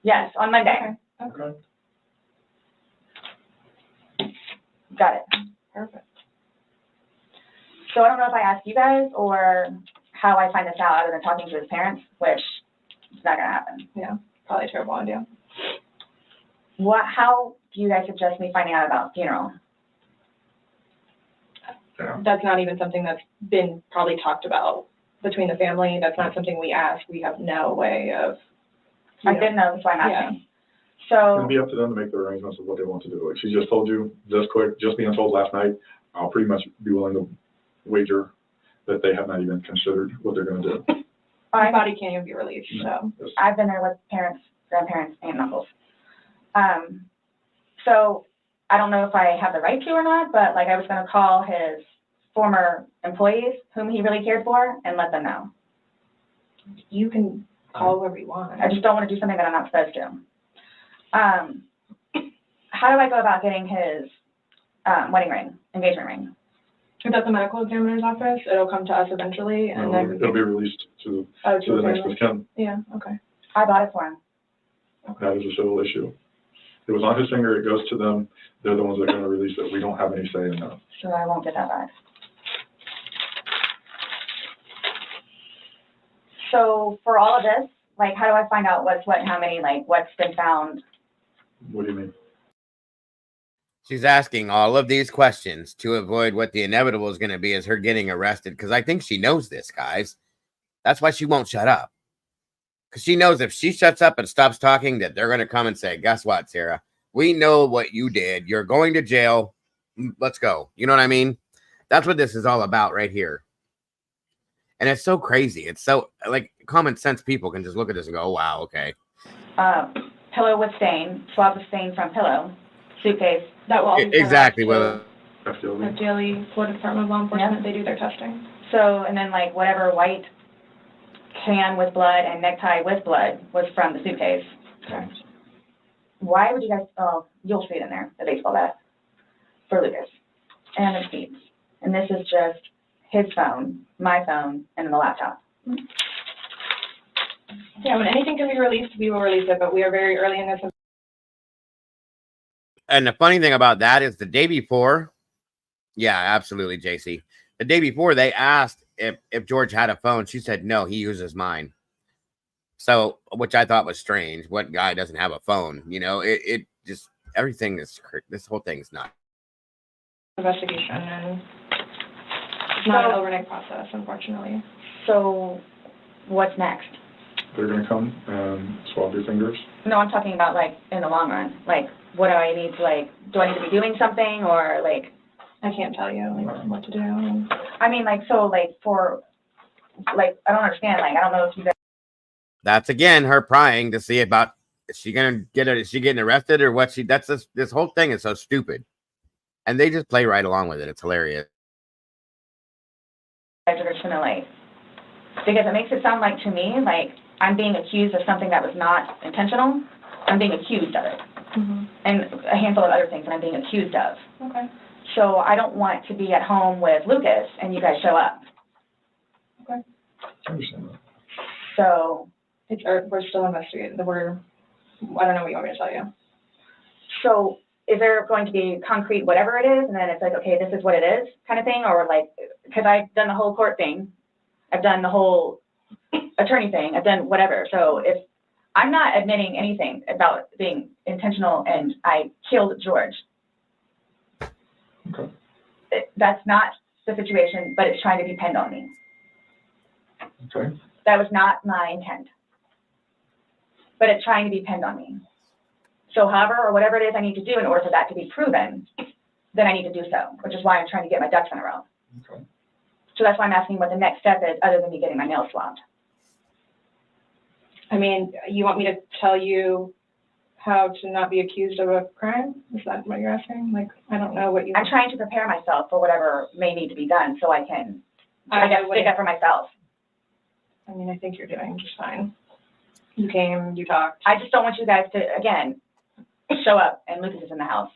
Yes, on Monday. Okay. Got it. Perfect. So I don't know if I asked you guys or how I find this out other than talking to his parents, which is not going to happen. Yeah, probably a terrible idea. How do you guys suggest me finding out about funeral? Yeah. That's not even something that's been probably talked about between the family. That's not something we ask. We have no way of. I didn't know, that's why I'm asking. It'll So, be up to them to make the arrangements of what they want to do. Like she just told you, just being told last night, I'll pretty much be willing to wager that they have not even considered what they're going to do. My body can't even be released, so. I've been there with parents, grandparents, and uncles. So I don't know if I have the right to or not, but like I was going to call his former employees whom he really cared for and let them know. You can call whoever you want. I just don't want to do something that I'm not supposed to. How do I go about getting his wedding ring, engagement ring? It's at the medical examiner's office. It'll come to us eventually, and then It'll be released to to the next of kin. Yeah. Okay. I bought it for him. That is a civil issue. It was on his finger. It goes to them. They're the ones that are going to release it. We don't have any say in that. So I won't get that back. So for all of this, like, how do I find out what's what and how many, like, what's been found? What do you mean? She's asking all of these questions to avoid what the inevitable is going to be, is her getting arrested. Because I think she knows this, guys. That's why she won't shut up. Because she knows if she shuts up and stops talking, that they're going to come and say, guess what, Sarah? We know what you did. You're going to jail. Let's go. You know what I mean? That's what this is all about right here. And it's so crazy. It's so, like, common sense people can just look at this and go, oh, wow, okay. Pillow with stain, swab with stain from pillow, suitcase. That will all be exactly. Well, FDLE, Florida Department of Law Enforcement, they do their testing. So, and then like whatever white can with blood and necktie with blood was from the suitcase. Correct. Why would you guys, oh, you'll see it in there, the baseball bat for Lucas and the feet. And this is just his phone, my phone, and then the laptop. Yeah, when anything can be released, we will release it, but we are very early in this. And the funny thing about that is the day before, yeah, absolutely, JC. The day before, they asked if George had a phone. She said, no, he uses mine. So, which I thought was strange. What guy doesn't have a phone? You know, it just, everything is, this whole thing is not. Investigation, and it's not an overnight process, unfortunately. So, what's next? They're going to come and swab your fingers. No, I'm talking about like in the long run. Like, what do I need to like? Do I need to be doing something or like? I can't tell you like what to do. I mean, like, so like for, like, I don't understand. Like, I don't know if you guys. That's again her prying to see about is she gonna get it? Is she getting arrested or what? That's this whole thing is so stupid, and they just play right along with it. It's hilarious. Are just gonna like, because it makes it sound like to me like I'm being accused of something that was not intentional. I'm being accused of it, and a handful of other things that I'm being accused of. Okay. So I don't want to be at home with Lucas and you guys show up. Okay. I understand that. So it's we're still investigating. I don't know what you want me to tell you. So is there going to be concrete whatever it is, and then it's like, okay, this is what it is, kind of thing, or like, because I've done the whole court thing, I've done the whole attorney thing, I've done whatever. So if I'm not admitting anything about being intentional and I killed George. Okay. That's not the situation, but it's trying to be pinned on me. Okay. That was not my intent, but it's trying to be pinned on me. So however, or whatever it is I need to do in order for that to be proven, then I need to do so, which is why I'm trying to get my ducks in a row. Okay. So that's why I'm asking what the next step is other than me getting my nails swabbed. I mean, you want me to tell you how to not be accused of a crime? Is that what you're asking? Like, I don't know what you... I'm trying to prepare myself for whatever may need to be done so I can, I guess, stick up for myself. I mean, I think you're doing just fine. You came, you talked. I just don't want you guys to, again, show up and Lucas is in the house.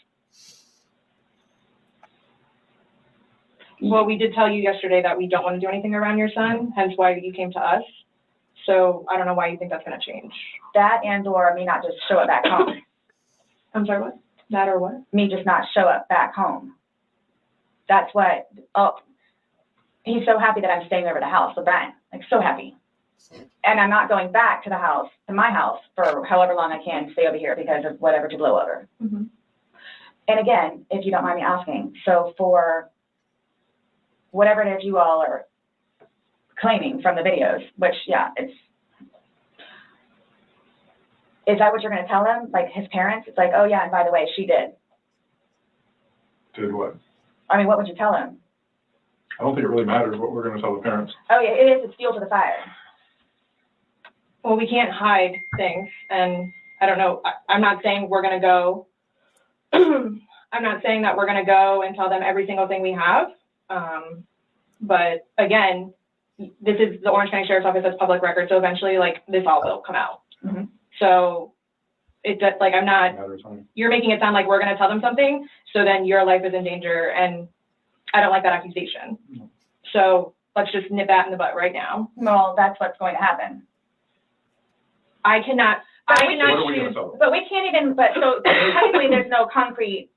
Well, we did tell you yesterday that we don't want to do anything around your son, hence why you came to us. So I don't know why you think that's going to change. That and or me not just show up back home. I'm sorry, what? That or what? Me just not show up back home. That's what, oh, he's so happy that I'm staying over at the house with Brian, like so happy. And I'm not going back to the house, to my house, for however long I can stay over here because of whatever to blow over. Mm-hmm. And again, if you don't mind me asking, so for whatever it is you all are claiming from the videos, which, yeah, is that what you're going to tell them? Like his parents? It's like, oh yeah, and by the way, she did. Did what? I mean, what would you tell them? I don't think it really matters what we're going to tell the parents. Oh yeah, it is. It's fuel to the fire. Well, we can't hide things, and I don't know. I'm not saying we're going to go. I'm not saying that we're going to go and tell them every single thing we have. But again, this is the Orange County Sheriff's Office, that's public record. So eventually, like, this all will come out. Mm-hmm. So it's just like, I'm not, you're making it sound like we're going to tell them something. So then your life is in danger. And I don't like that accusation. Mm-hmm. So let's just nip that in the butt right now. Well, that's what's going to happen. I cannot choose, but we can't even, but so technically there's no concrete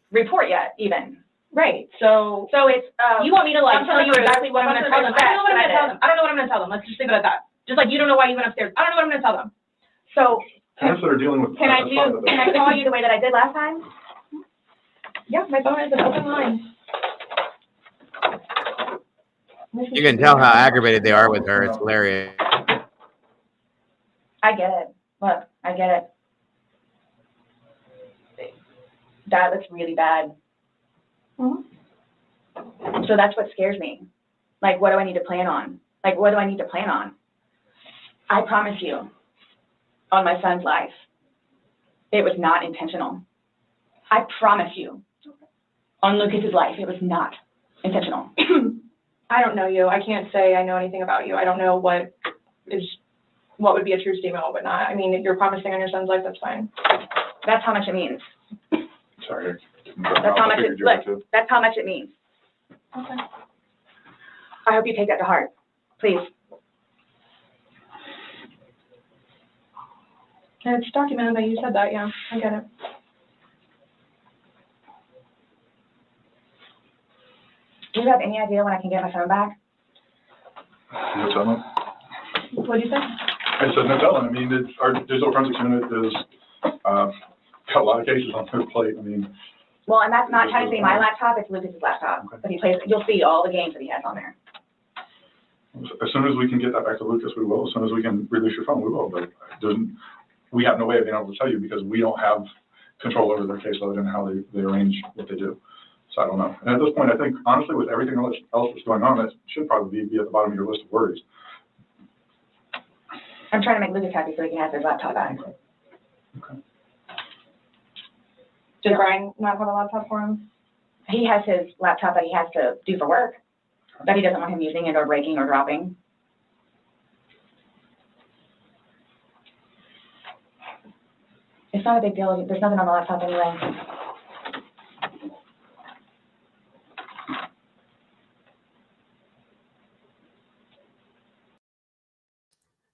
report yet even. Right. So it's, you want me to like tell you exactly what I'm going to tell them? I don't know what I'm going to tell them. I don't know what I'm going to tell them. Let's just leave it at that. Just like you don't know why you went upstairs. I don't know what I'm going to tell them. So parents that are dealing with can I call you the way that I did last time? Yeah, my phone is an open line. You can tell how aggravated they are with her. It's hilarious. I get it. Look, I get it. That looks really bad. So that's what scares me. Like, what do I need to plan on? Like, what do I need to plan on? I promise you, on my son's life, it was not intentional. I promise you, on Lucas's life, it was not intentional. I don't know you. I can't say I know anything about you. I don't know what would be a true statement, what would not. I mean, if you're promising on your son's life, that's fine. That's how much it means. Sorry. That's how much it, look, that's how much it means. Okay. I hope you take that to heart, please. And it's documented that you said that, yeah, I get it. Do you have any idea when I can get my phone back? No telling. What'd you say? I said no telling. I mean, our digital forensics unit is got a lot of cases on their plate. I mean. Well, and that's not technically my laptop, it's Lucas's laptop. Okay. But he plays, you'll see all the games that he has on there. As soon as we can get that back to Lucas, we will. As soon as we can release your phone, we will. But we have no way of being able to tell you because we don't have control over their caseload and how they arrange what they do. So I don't know. And at this point, I think, honestly, with everything else that's going on, that should probably be at the bottom of your list of worries. I'm trying to make Lucas happy so he can have his laptop back. Okay. Did Brian not have a laptop for him? He has his laptop that he has to do for work, that he doesn't want him using it or breaking or dropping. It's not a big deal. There's nothing on the laptop anyway.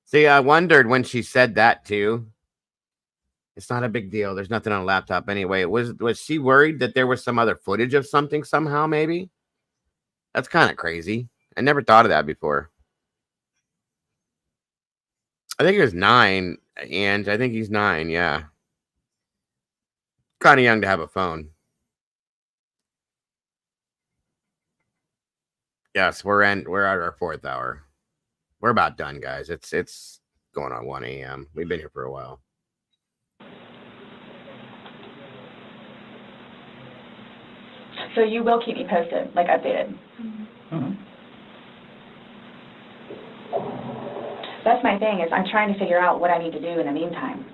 See, I wondered when she said that too. It's not a big deal. There's nothing on a laptop anyway. Was she worried that there was some other footage of something somehow, maybe? That's kind of crazy. I never thought of that before. I think he was 9, and I think he's 9, yeah. Kind of young to have a phone. Yes, we're at our 4th hour. We're about done, guys. It's going on 1 a.m. We've been here for a while. So you will keep me posted, like updated. Mm-hmm. That's my thing, is I'm trying to figure out what I need to do in the meantime.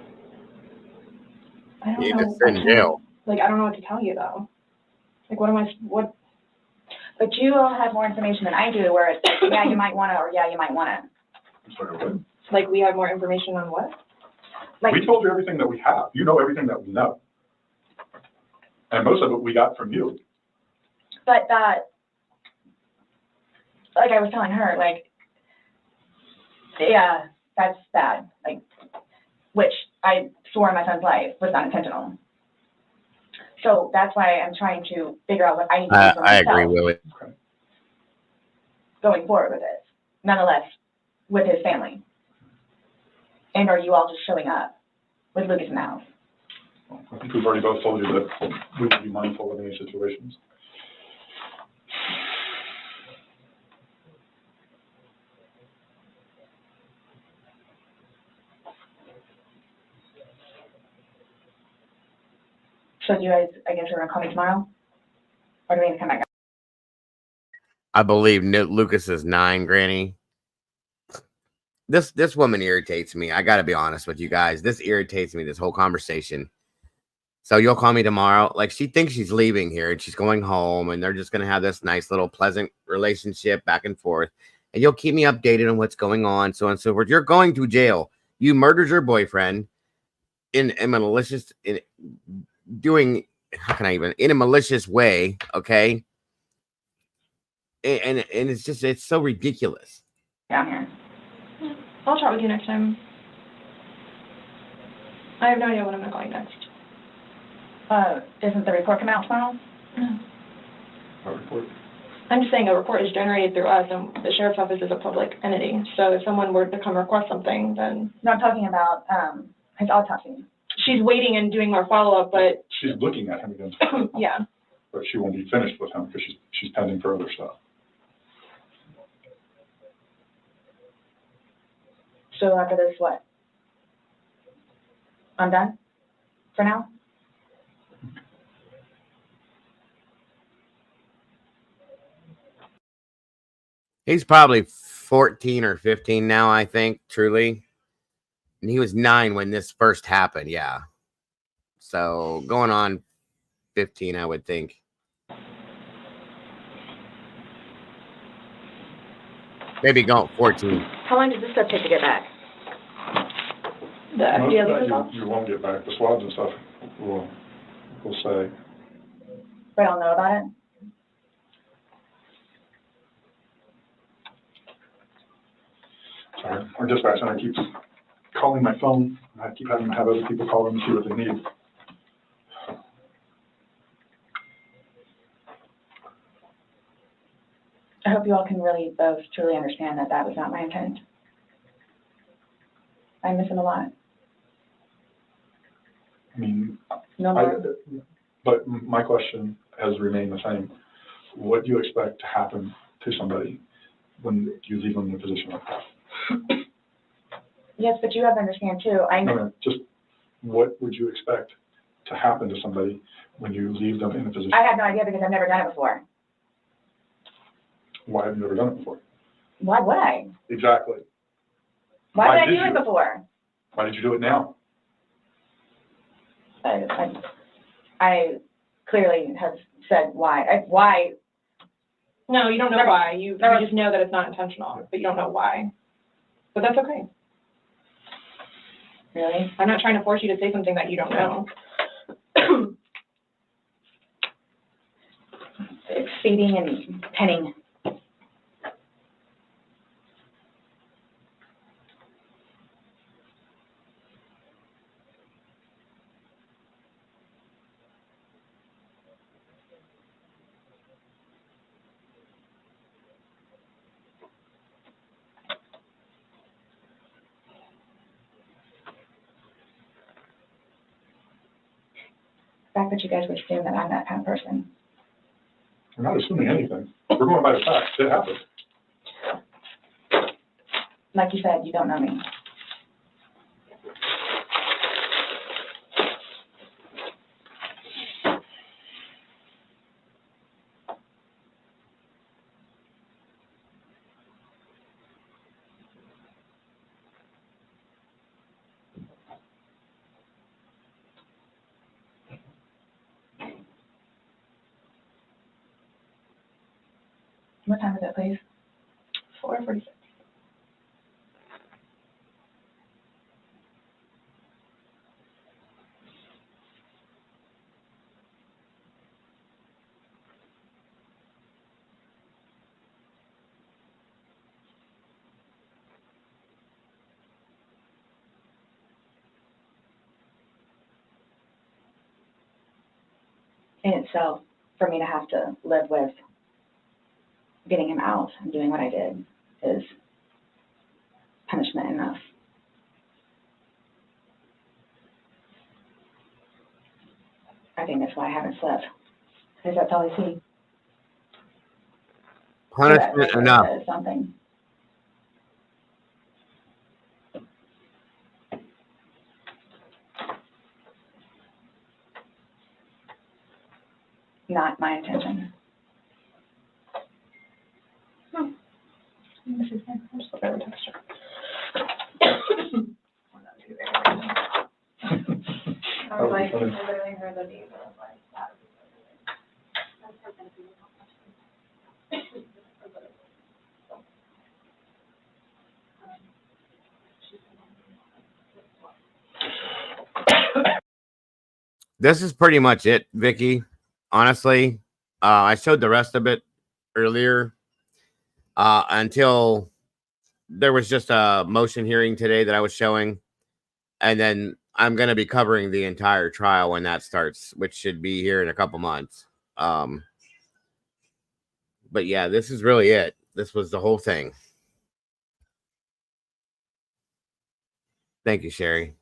I don't You know. just sit in jail. Like, I don't know what to tell you, though. Like, what? But you all have more information than I do, where it's, yeah, you might want to, or yeah, you might want to. Like, we have more information on what? Like, we told you everything that we have. You know everything that we know. And most of it we got from you. But like I was telling her, like, yeah, that's bad. Like, which I swore in my son's life was not intentional. So that's why I'm trying to figure out what I need to do for myself. I agree, Willie. Going forward with it, nonetheless, with his family. And are you all just showing up with Lucas in the house? I think we've already both told you that we would be mindful of any situations. So you guys, I guess you're going to call me tomorrow? Or do we need to come back? I believe Lucas is 9, Granny. This woman irritates me. I got to be honest with you guys. This irritates me, this whole conversation. So you'll call me tomorrow? Like, she thinks she's leaving here and she's going home and they're just going to have this nice little pleasant relationship back and forth. And you'll keep me updated on what's going on, so on and so forth. You're going to jail. You murdered your boyfriend in a malicious, in a malicious way, okay? And it's just, it's so ridiculous. Down here. I'll chat with you next time. I have no idea when I'm going to call you next. Doesn't the report come out tomorrow? No. What report? I'm just saying a report is generated through us, and the sheriff's office is a public entity. So if someone were to come request something, then... No, I'm talking about his autopsy. She's waiting and doing more follow-up, but... She's looking at him again. Yeah. But she won't be finished with him because she's pending for other stuff. So after this, what? I'm done? For now? He's probably 14 or 15 now, I think, truly. And he was 9 when this first happened, yeah. So going on 15, I would think. Maybe going 14. How long does this stuff take to get back? The Most of FDLE that results? you won't get back. The swabs and stuff will say. We don't know about it? Sorry, our dispatch center keeps calling my phone. I keep having to have other people call them and see what they need. I hope you all can really both truly understand that that was not my intent. I miss him a lot. I mean, No more. but my question has remained the same. What do you expect to happen to somebody when you leave them in a position like that? Yes, but you have to understand too. I know. No, just what would you expect to happen to somebody when you leave them in a position? I have no idea because I've never done it before. Why have you never done it before? Why would I? Exactly. Why Why did I did do it before? Why did you do it now? I clearly have said why. Why? No, you don't know why. You just know that it's not intentional, but you don't know why. But that's okay. Really? I'm not trying to force you to say something that you don't know. It's feeding and penning. The fact that you guys would assume that I'm that kind of person. We're not assuming anything. We're going by the facts. It happened. Like you said, you don't know me. What time is it, please? 4:46. In itself, for me to have to live with getting him out and doing what I did is punishment enough. I think that's why I haven't slept, because that's all I see. Punishment enough. That is something. Not my intention. This is I'm just looking at the texture. I was like, I literally heard the beep, and I was like, that This is pretty much it, Vicky. Honestly, I showed the rest of it earlier until there was just a motion hearing today that I was showing. And then I'm going to be covering the entire trial when that starts, which should be here in a couple months. But yeah, this is really it. This was the whole thing. Thank you, Sherry.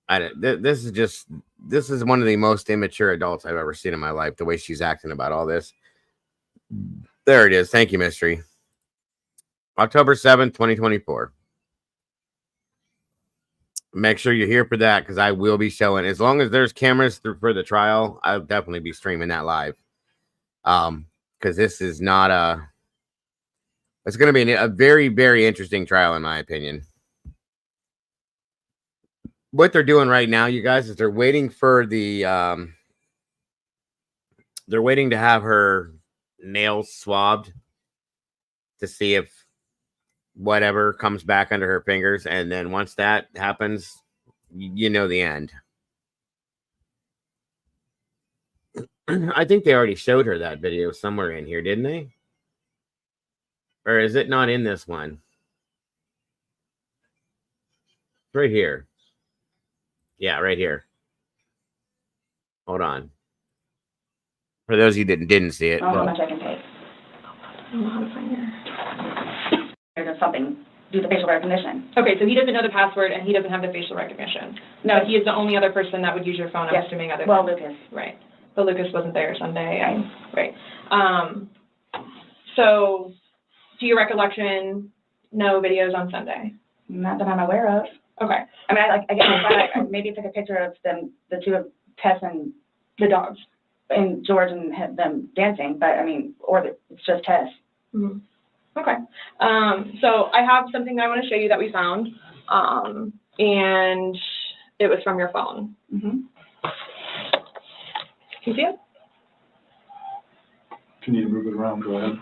This is one of the most immature adults I've ever seen in my life. The way she's acting about all this. There it is. Thank you, Mystery. October 7th, 2024. Make sure you're here for that, because I will be showing. As long as there's cameras for the trial, I'll definitely be streaming that live. because this is not a. It's going to be a very, very interesting trial, in my opinion. What they're doing right now, you guys, is they're waiting for the. They're waiting to have her nails swabbed to see if whatever comes back under her fingers, and then once that happens, you know the end. I think they already showed her that video somewhere in here, didn't they? Or is it not in this one? Right here. Yeah, right here. Hold on. For those of you that didn't see it. I don't know how much I can take. I don't know how to find her. There's something. Do the facial recognition. Okay, so he doesn't know the password and he doesn't have the facial recognition. No, he is the only other person that would use your phone, I'm Yes. assuming, other Well, than Lucas. Right. But Lucas wasn't there Sunday. Right. So, to your recollection, no videos on Sunday? Not that I'm aware of. Okay. I mean, I maybe took a picture of them, the two of Tess and the dogs, and George and them dancing, but I mean, it's just Tess. Mm-hmm. Okay. So I have something that I want to show you that we found, and it was from your phone. Mm-hmm. Can you see it? If you need to move it around, go ahead.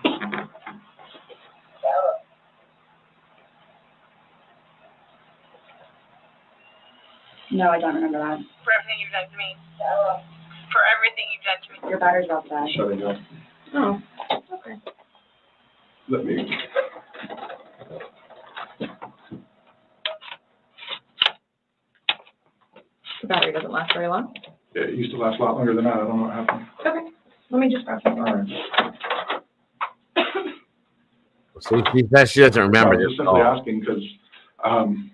No, I don't remember that. For everything you've done to me. For everything you've done to me. Your battery's about to die. Shut it down. Oh, okay. Let me. The battery doesn't last very long. It used to last a lot longer than that. I don't know what happened. Okay. Let me just grab something. All right. So she says she doesn't remember I was this. just simply asking because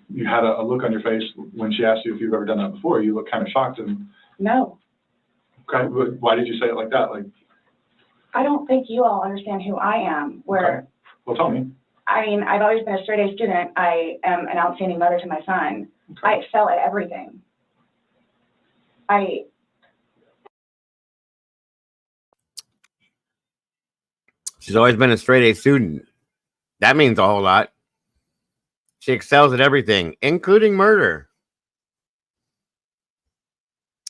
you had a look on your face when she asked you if you've ever done that before. You looked kind of shocked and. No. Okay, but why did you say it like that? Like. I don't think you all understand who I am. Okay. Well, tell me. I mean, I've always been a straight A student. I am an outstanding mother to my son. Okay. I excel at everything. She's always been a straight A student. That means a whole lot. She excels at everything, including murder.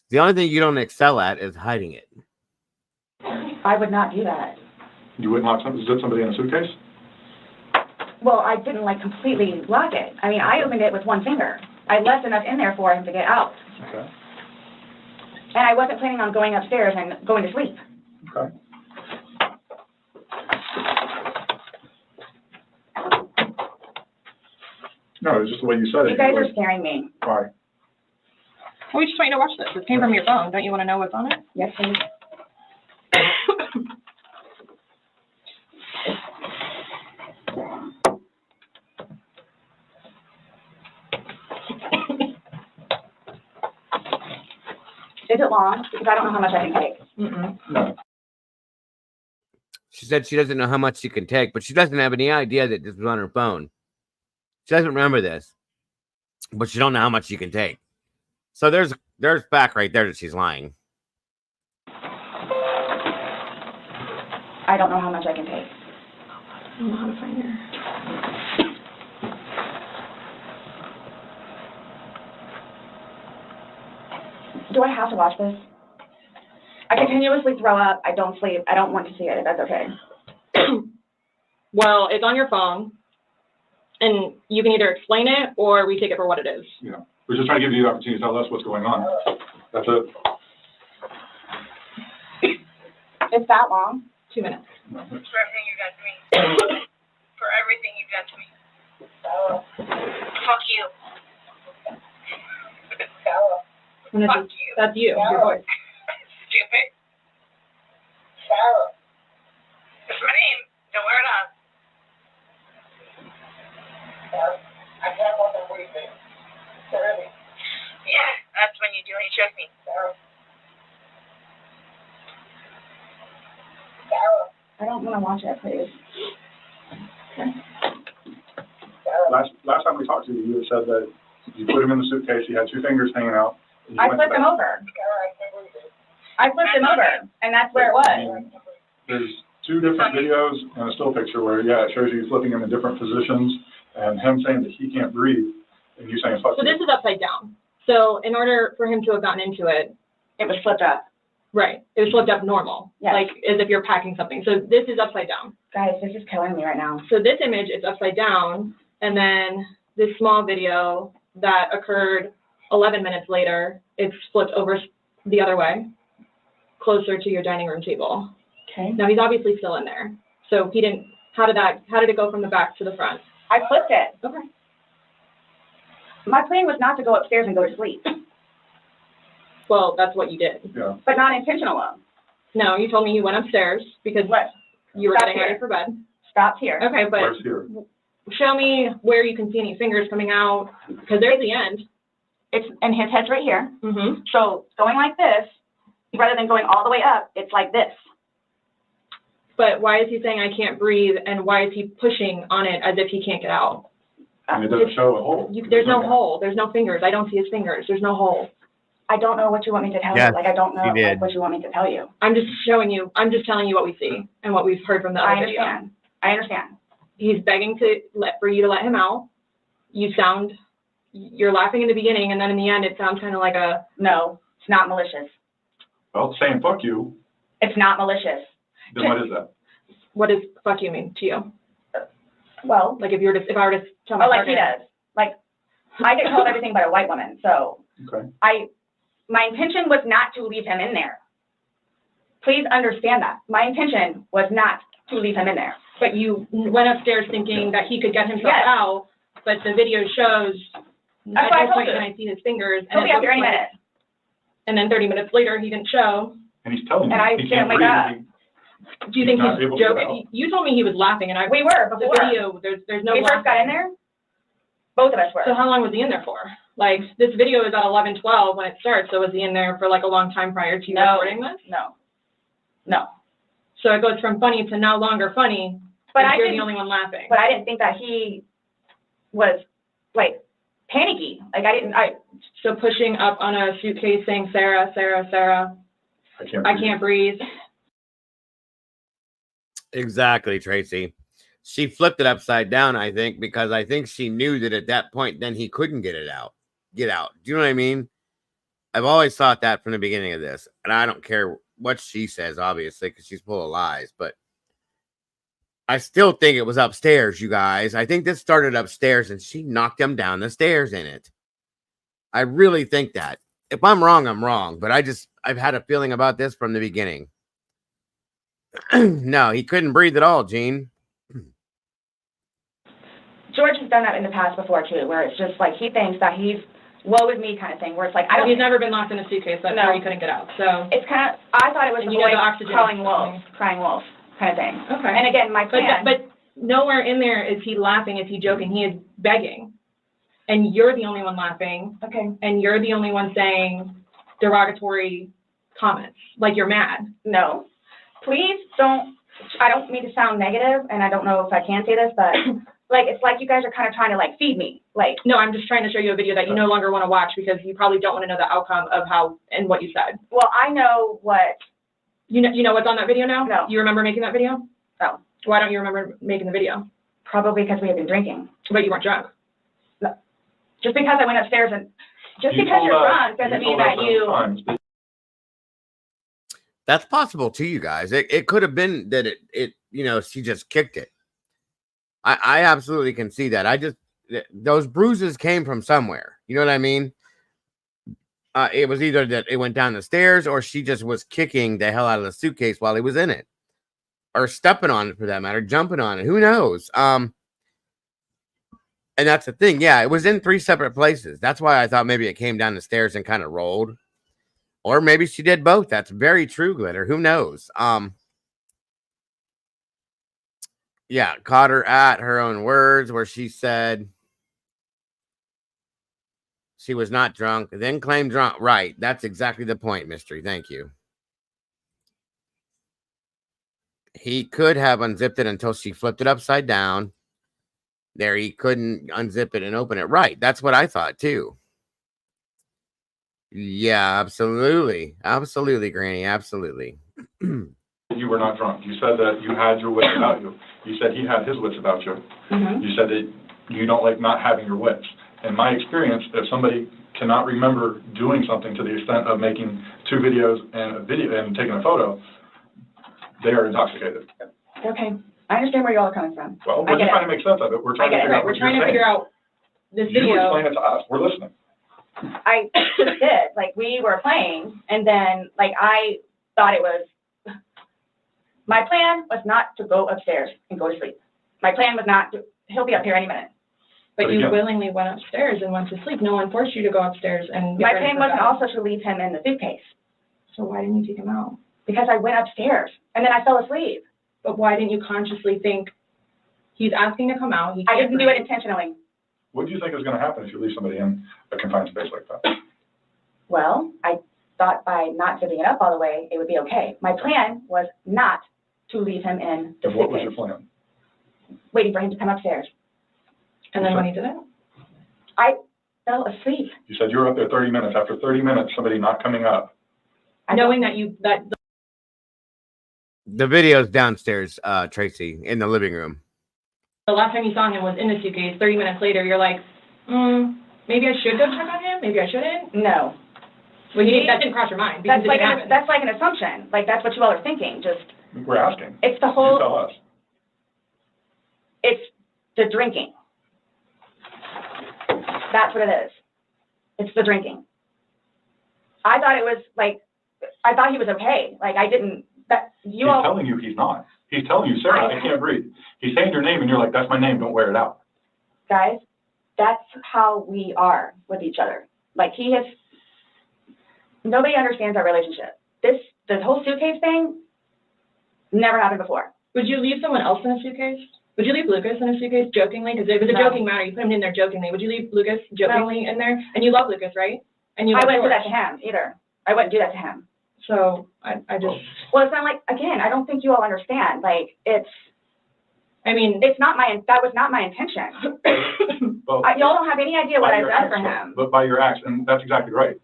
The only thing you don't excel at is hiding it. I would not do that. You wouldn't lock something? Is it somebody in a suitcase? Well, I didn't completely lock it. I mean, I opened it with one finger. I left enough in there for him to get out. Okay. And I wasn't planning on going upstairs and going to sleep. Okay. No, it's just the way you said it. You guys are scaring me. Why? Well, we just want you to watch this. This came from your phone. Don't you want to know what's on it? Yes, please. Is it long? Because I don't know how much I can take. No. She said she doesn't know how much she can take, but she doesn't have any idea that this was on her phone. She doesn't remember this, but she don't know how much she can take. So there's back right there that she's lying. I don't know how much I can take. I don't know how to find her. Do I have to watch this? I continuously throw up. I don't sleep. I don't want to see it. That's okay. Well, it's on your phone, and you can either explain it or we take it for what it is. Yeah. We're just trying to give you the opportunity to tell us what's going on. That's it. It's that long? 2 minutes. For everything you've done to me. For everything you've done to me. Fuck you. Fuck you. That's you, your voice. Stupid. Sarah. That's my name. Don't wear it up. I can't want to breathe it. Really? Yeah, that's when you do it. You trust me. Sarah. I don't want to watch it, please. Last time we talked to you, you said that you put him in the suitcase. You had two fingers hanging out. I flipped him over. I flipped him over, and that's where it was. There's two different videos and a still picture where, yeah, it shows you flipping him in different positions and him saying that he can't breathe and you saying fuck So you. this is upside down. So in order for him to have gotten into it, It was flipped up. right, it was flipped up normal, Yes. like as if you're packing something. So this is upside down. Guys, this is killing me right now. So this image is upside down, and then this small video that occurred 11 minutes later, it's flipped over the other way, closer to your dining room table. Okay. Now he's obviously still in there. So he didn't, how did it go from the back to the front? I flipped it. Okay. My plan was not to go upstairs and go to sleep, Well, that's what you did. Yeah. but not intentional. No, you told me you went upstairs because What? you were Stop getting here. ready for bed. Stopped here. Okay, but Where's here? show me where you can see any fingers coming out, because there's the end. And his head's right here. Mm-hmm. So going like this, rather than going all the way up, it's like this. But why is he saying I can't breathe, and why is he pushing on it as if he can't get out? And it doesn't show a hole. There's no hole. There's no fingers. I don't see his fingers. There's no hole. I don't know what you want me to tell Yes, you. Like, I don't know he did. like, what you want me to tell you. I'm just showing you. I'm just telling you what we see and what we've heard from the I other video. understand. I understand. He's begging for you to let him out. You're laughing in the beginning, and then in the end, it sounds kind of like a. No, it's not malicious. Well, saying fuck you, It's not malicious. then what is that? What does fuck you mean to you? Well, Like if I were to tell my like he partner- does. Like, I get told everything by a white woman, so Okay. my intention was not to leave him in there. Please understand that. My intention was not to leave him in there. But you went upstairs thinking that he could get himself Yes. out, but the video shows That's at what I no told point you. can I see his fingers. He'll it be out looks there any like- minute. And then 30 minutes later, he didn't show. And he's telling you And I he didn't can't wake breathe. up. Do you think not able he's to get joking? You told me he was laughing, and We were the before. video, there's no When we first got in there, both of us were. So how long was he in there for? Like, this video is at 11:12 when it starts, so was he in there for like a long time prior to you No. recording this? No. So it goes from funny to no longer funny, But but I you're the didn't- only one laughing. But I didn't think that he was, like, panicky. Like, So pushing up on a suitcase saying, Sarah, Sarah, Sarah, I can't breathe. Exactly, Tracy. She flipped it upside down, I think, because I think she knew that at that point, then he couldn't get out. Do you know what I mean? I've always thought that from the beginning of this, and I don't care what she says, obviously, because she's full of lies, but I still think it was upstairs, you guys. I think this started upstairs, and she knocked him down the stairs in it. I really think that. If I'm wrong, I'm wrong, but I've had a feeling about this from the beginning. No, he couldn't breathe at all, Gene. George has done that in the past before, too, where it's just like he thinks that he's woe is me kind of thing, where it's like, I don't. He's never been locked in a suitcase, that's why he couldn't get out, so. It's kind of, I thought it was And the you got boy the oxygen. crying wolf kind of thing. Okay. And again, my plan. But nowhere in there is he laughing, is he joking, he is begging. And you're the only one laughing. Okay. And you're the only one saying derogatory comments, like you're mad. No. Please don't, I don't mean to sound negative, and I don't know if I can say this, but like, it's like you guys are kind of trying to like feed me. Like, no, I'm just trying to show you a video that you no longer want to watch because you probably don't want to know the outcome of how and what you said. Well, I know what. You know what's on that video now? No. You remember making that video? No. Why don't you remember making the video? Probably because we had been drinking. But you weren't drunk. No. Just because I went upstairs and, just because you're drunk doesn't mean that you. That's possible too, you guys. It could have been that it she just kicked it. I absolutely can see that. Those bruises came from somewhere. You know what I mean? It was either that it went down the stairs or she just was kicking the hell out of the suitcase while he was in it. Or stepping on it for that matter, jumping on it. Who knows? And that's the thing. Yeah, it was in 3 separate places. That's why I thought maybe it came down the stairs and kind of rolled. Or maybe she did both. That's very true, Glitter. Who knows? Yeah, caught her at her own words where she said she was not drunk, then claimed drunk. Right. That's exactly the point, Mystery. Thank you. He could have unzipped it until she flipped it upside down. There, he couldn't unzip it and open it. Right. That's what I thought, too. Yeah, absolutely. Absolutely, Granny. Absolutely. that you were not drunk. You said that you had your wits about you. You said he had his wits about you. You said that you don't like not having your wits. In my experience, if somebody cannot remember doing something to the extent of making 2 videos and taking a photo, they are intoxicated. Okay, I understand where you all are coming from. Well, we're just trying to make sense of it. We're trying to figure out what We're trying to you're saying. figure out this You video. explain it to us. We're listening. I did, like, we were playing, and then, like, I thought it was, my plan was not to go upstairs and go to sleep. My plan was not to, he'll be up here any minute. But you willingly went upstairs and went to sleep. No one forced you to go upstairs and My plan wasn't also to leave him in the suitcase. So why didn't you take him out? Because I went upstairs, and then I fell asleep. But why didn't you consciously think, he's asking to come out? I didn't do it intentionally. What do you think is going to happen if you leave somebody in a confined space like that? Well, I thought by not giving it up all the way, it would be okay. My plan was not to leave him in the And what was suitcase. your plan? Waiting for him to come upstairs. And then when he did it? I fell asleep. You said you were up there 30 minutes. After 30 minutes, somebody not coming up. Knowing that The video's downstairs, Tracy, in the living room. the last time you saw him was in the suitcase, 30 minutes later, you're like, maybe I should go check on him? Maybe I shouldn't? No. Well, that didn't cross your mind because That's it didn't happen. that's like an assumption. Like, that's what you all are thinking. Just, We're asking. it's the You whole, tell us. it's the drinking. That's what it is. It's the drinking. I thought it was like, I thought he was okay. Like, I didn't, that, you He's all. telling you he's not. He's telling you, Sarah, I can't breathe. He's saying your name and you're like, that's my name, don't wear it out. Guys, that's how we are with each other. Like, he has, nobody understands our relationship. This whole suitcase thing never happened before. Would you leave someone else in a suitcase? Would you leave Lucas in a suitcase jokingly? Because it was a No. joking matter. You put him in there jokingly. Would you leave Lucas jokingly in there? And you love Lucas, right? And you I love wouldn't do George. that to him either. I wouldn't do that to him. So I just. Well, it's not like, again, I don't think you all understand. Like, it's, I mean, it's not that was not my intention. Well, Y'all don't have any idea what by I've your done for acts, him. But by your acts, and that's exactly right.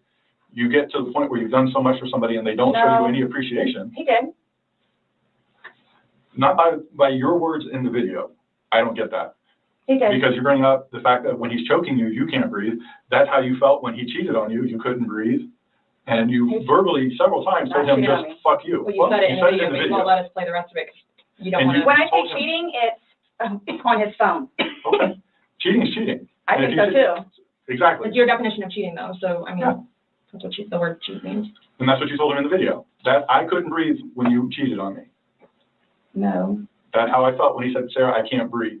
You get to the point where you've done so much for somebody and they don't show No. you any appreciation. He did. Not by your words in the video. I don't get that. He did. Because you bring up the fact that when he's choking you, you can't breathe. That's how you felt when he cheated on you. You couldn't breathe. And you verbally several times told him, just fuck you. Well, you said it in the video, but you won't let us play the rest of it. 'Cause you don't And want to. When I say cheating, it's on his phone. Okay. Cheating is cheating. I And think if so you- too. Exactly. It's your definition of cheating, though. So I mean, Yeah. that's what the word cheat means. And that's what you told him in the video. That I couldn't breathe when you cheated on me. No. That's how I felt when he said, Sarah, I can't breathe.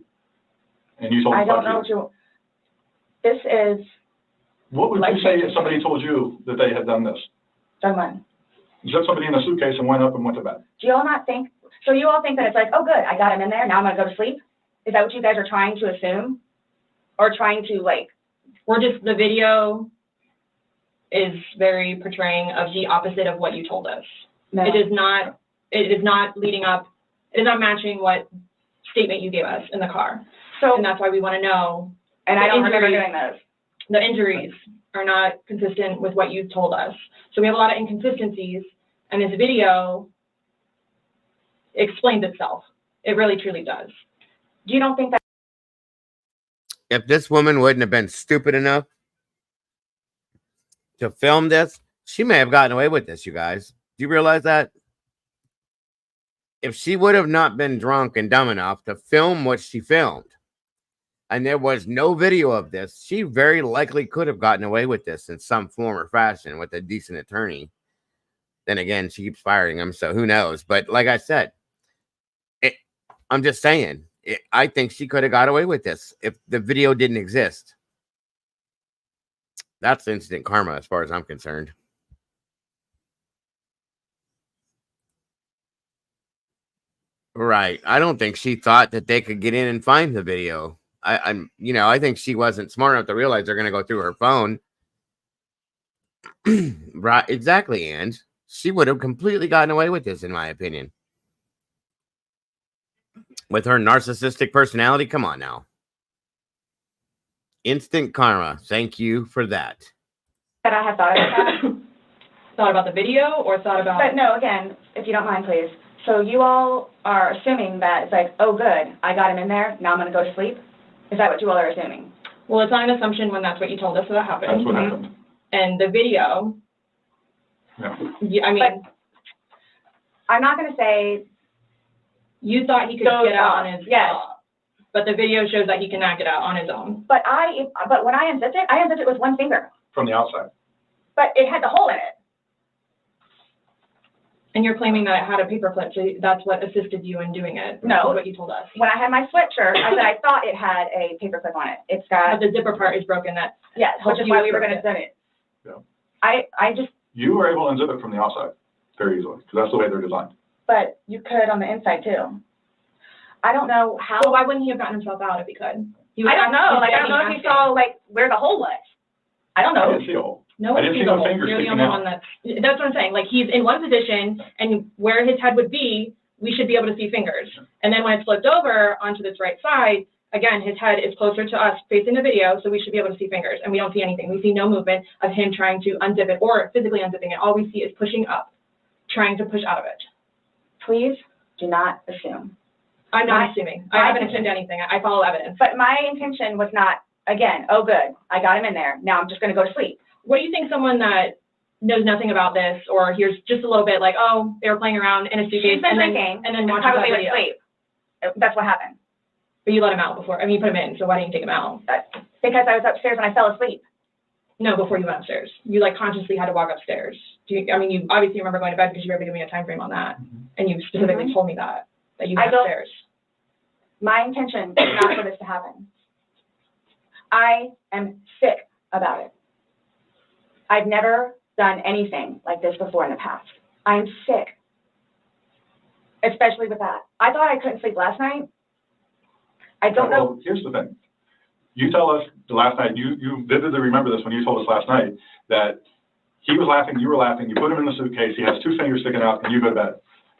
And you told him, I don't fuck know what you. you, this is, What would like you say making if somebody told you that they had done this? done what? You said somebody in a suitcase and went up and went to bed. Do you all not think, so you all think that it's like, oh, good, I got him in there, now I'm gonna go to sleep? Is that what you guys are trying to assume? Or trying to, like, The video is very portraying of the opposite of what you told us. No. It is not leading up, it is not matching what statement you gave us in the car. So, and that's why we want to know. and I the don't remember injuries- doing those. The injuries are not consistent with what you told us. So we have a lot of inconsistencies, and this video explains itself. It really, truly does. You don't think that? If this woman wouldn't have been stupid enough to film this, she may have gotten away with this, you guys. Do you realize that? If she would have not been drunk and dumb enough to film what she filmed, and there was no video of this, she very likely could have gotten away with this in some form or fashion with a decent attorney. Then again, she keeps firing him, so who knows? But like I said, I'm just saying, I think she could have got away with this if the video didn't exist. That's instant karma as far as I'm concerned. Right. I don't think she thought that they could get in and find the video. I think she wasn't smart enough to realize they're going to go through her phone. Right. Exactly. And she would have completely gotten away with this, in my opinion. With her narcissistic personality. Come on now. Instant karma. Thank you for that. That I have thought about that? Thought about the video or thought about? But no, again, if you don't mind, please. So you all are assuming that it's like, oh, good, I got him in there, now I'm gonna go to sleep? Is that what you all are assuming? Well, it's not an assumption when that's what you told us that happened. That's what happened. And the video, Yeah. I mean, I'm not gonna say. you thought he could get out on his Yes. but the video shows that he cannot get out on his own. But when I unzipped it with one finger. From the outside. But it had the hole in it. And you're claiming that it had a paper clip, so that's what assisted you in doing it. No. Is what you told us. When I had my sweatshirt, I said I thought it had a paper clip on it. It's got. But the zipper part is broken. That Yes, which is why we were gonna send it. Yeah. I just. You were able to unzip it from the outside very easily, because that's the way they're designed. But you could on the inside too. I don't know how. So why wouldn't he have gotten himself out if he could? I don't know. Like, I don't know if you saw like where the hole was. I don't know. I didn't see a hole. No, I didn't see no fingers You're the sticking only out. one that's what I'm saying. Like, he's in one position, and where his head would be, we should be able to see fingers. And then when it's flipped over onto this right side, again, his head is closer to us facing the video, so we should be able to see fingers. And we don't see anything. We see no movement of him trying to unzip it or physically unzipping it. All we see is pushing up, trying to push out of it. Please do not assume. I'm not assuming. I haven't assumed anything. I follow evidence. But my intention was not, again, oh, good, I got him in there. Now I'm just going to go to sleep. What do you think someone that knows nothing about this or hears just a little bit like, oh, they were playing around in a suitcase and then watches that probably would video? sleep. That's what happened. But you let him out before. I mean, you put him in, so why didn't you take him out? Because I was upstairs and I fell asleep. No, before you went upstairs. You like consciously had to walk upstairs. You obviously remember going to bed because you were able to give me a time frame on that. And you specifically told me that you went upstairs. My intention is not for this to happen. I am sick about it. I've never done anything like this before in the past. I'm sick. Especially with that. I thought I couldn't sleep last night. I don't know. Well, here's the thing. You tell us the last night, you vividly remember this when you told us last night, that he was laughing, you were laughing, you put him in the suitcase, he has two fingers sticking out, and you go to bed.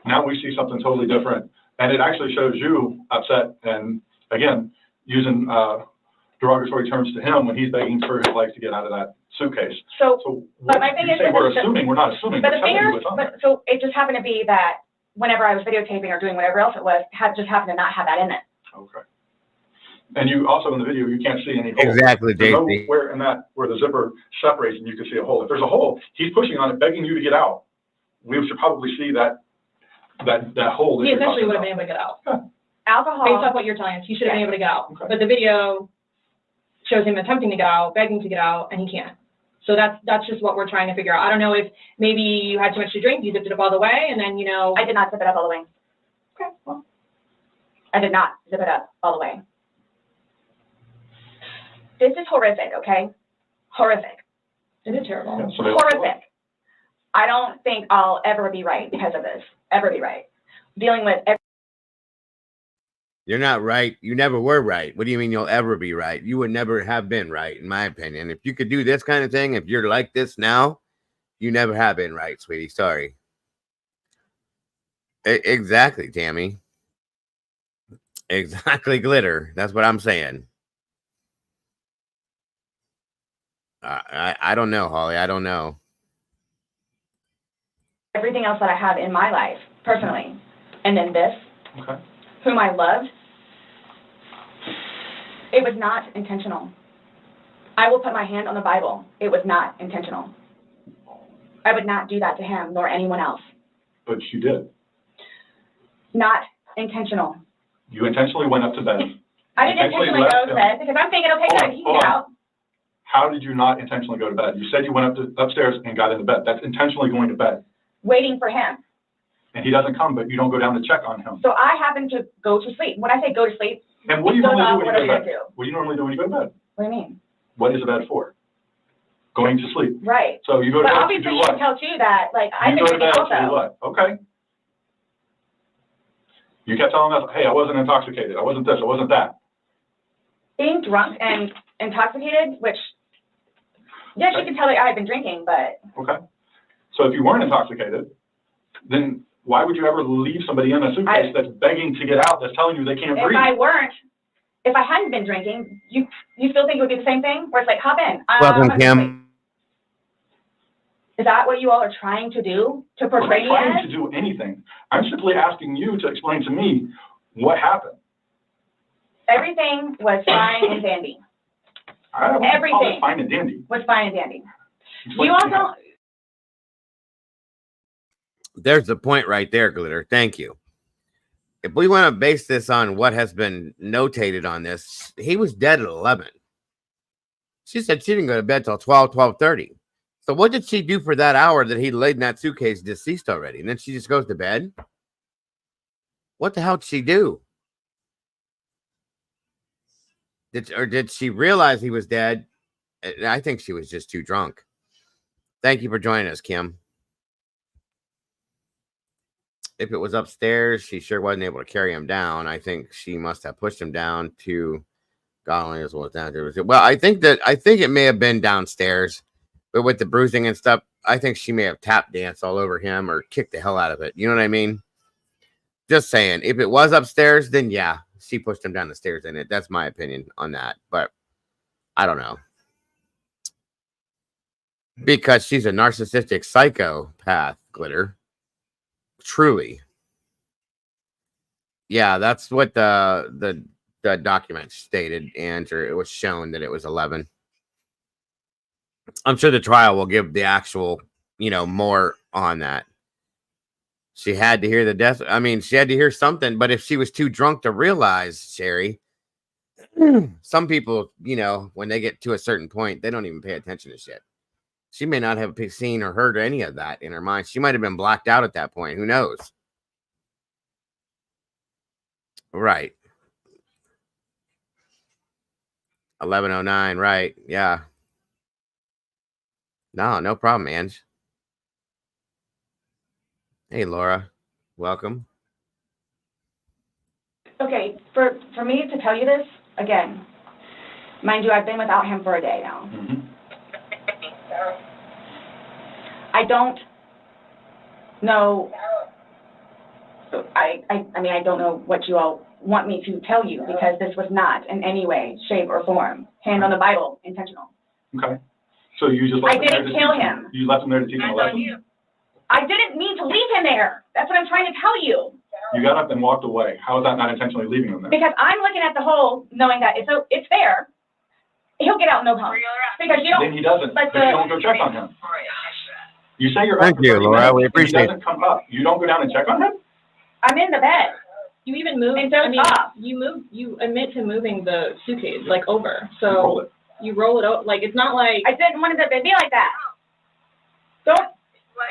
Now we see something totally different. And it actually shows you upset and, again, using derogatory terms to him when he's begging for his life to get out of that suitcase. So but my thing is, we're assuming, we're not assuming. But the fingers, so it just happened to be that whenever I was videotaping or doing whatever else it was, just happened to not have that in it. Okay. And you also in the video, you can't see any hole. Exactly, There's JC. nowhere in that where the zipper separates and you can see a hole. If there's a hole, he's pushing on it, begging you to get out. We should probably see that hole. That He you're essentially talking would have about. been able to get out. Alcohol. Based off what you're telling us, he should have been able to get out. But the video shows him attempting to get out, begging to get out, and he can't. So that's just what we're trying to figure out. I don't know if maybe you had too much to drink, you zipped it up all the way, and then, I did not zip it up all the way. Okay, well. I did not zip it up all the way. This is horrific, okay? Horrific. It is terrible. Yeah, horrific. I don't think I'll ever be right because of this. Ever be right. Dealing with You're not right. You never were right. What do you mean you'll ever be right? You would never have been right, in my opinion. If you could do this kind of thing, if you're like this now, you never have been right, sweetie. Sorry. Exactly, Tammy. Exactly, glitter. That's what I'm saying. I don't know, Holly. I don't know. everything else that I have in my life, personally, and then this, whom I loved, it was not intentional. I will put my hand on the Bible. It was not intentional. I would not do that to him nor anyone else. But you did. Not intentional. You intentionally went up to bed. I didn't intentionally go to bed because I'm thinking, okay, good, he can get out. How did you not intentionally go to bed? You said you went upstairs and got into bed. That's intentionally going to bed. Waiting for him. And he doesn't come, but you don't go down to check on him. So I happen to go to sleep. When I say go to sleep, and what do you normally do when you go to bed? do? What do you normally do when you go to bed? What do you mean? What is a bed for? Going to sleep. Right. So you go to but bed to obviously do you what? can tell too that, like, I've You been go to drinking bed to do also. what? Okay. You kept telling us, hey, I wasn't intoxicated. I wasn't this. I wasn't that. Being drunk and intoxicated, which, yes, you can tell that I had been drinking, but. Okay. So if you weren't intoxicated, then why would you ever leave somebody in a suitcase that's begging to get out, that's telling you they can't breathe? If I hadn't been drinking, you still think it would be the same thing? Where it's like, hop in. Welcome, Kim. Is that what you all are trying to do? To I'm portray not me trying as? to do anything. I'm simply asking you to explain to me what happened. Everything was fine and dandy. I wouldn't call it Everything fine and dandy. was fine and dandy. It's You like, all don't. There's the point right there, Glitter. Thank you. If we want to base this on what has been notated on this, he was dead at 11. She said she didn't go to bed till 12:30. So what did she do for that hour that he laid in that suitcase deceased already? And then she just goes to bed? What the hell did she do? Did she realize he was dead? I think she was just too drunk. Thank you for joining us, Kim. If it was upstairs, she sure wasn't able to carry him down. I think she must have pushed him down to God only knows what down there. Well, I think it may have been downstairs, but with the bruising and stuff, I think she may have tap danced all over him or kicked the hell out of it. You know what I mean? Just saying. If it was upstairs, then yeah, she pushed him down the stairs in it. That's my opinion on that. But I don't know. Because she's a narcissistic psychopath, Glitter. Truly. Yeah, that's what the document stated, and it was shown that it was 11. I'm sure the trial will give the actual, more on that. She had to hear the death. I mean, she had to hear something, but if she was too drunk to realize, Sherry, some people, when they get to a certain point, they don't even pay attention to shit. She may not have seen or heard any of that in her mind. She might have been blacked out at that point. Who knows? Right. 11:09. Right. Yeah. No problem, Ange. Hey, Laura. Welcome. Okay, for me to tell you this, again, mind you, I've been without him for a day now. I don't know. I mean, I don't know what you all want me to tell you, because this was not in any way, shape, or form, hand on the Bible, intentional. Okay. So you just left I didn't kill him. You left him there to teach him a lesson? I didn't mean to leave him there. That's what I'm trying to tell you. You got up and walked away. How is that not intentionally leaving him there? Because I'm looking at the hole, knowing that it's there. He'll get out no problem. Because you don't. Then he doesn't. But you don't go check on him. You say you're Thank up for you, 30 Laura. minutes, We and appreciate he doesn't come up. You don't go down and check on him? I'm in the bed. You even moved. And don't stop. You admit to moving the suitcase like over. So roll it. You roll it out. Like, it's not like. I didn't want it to be like that. Don't.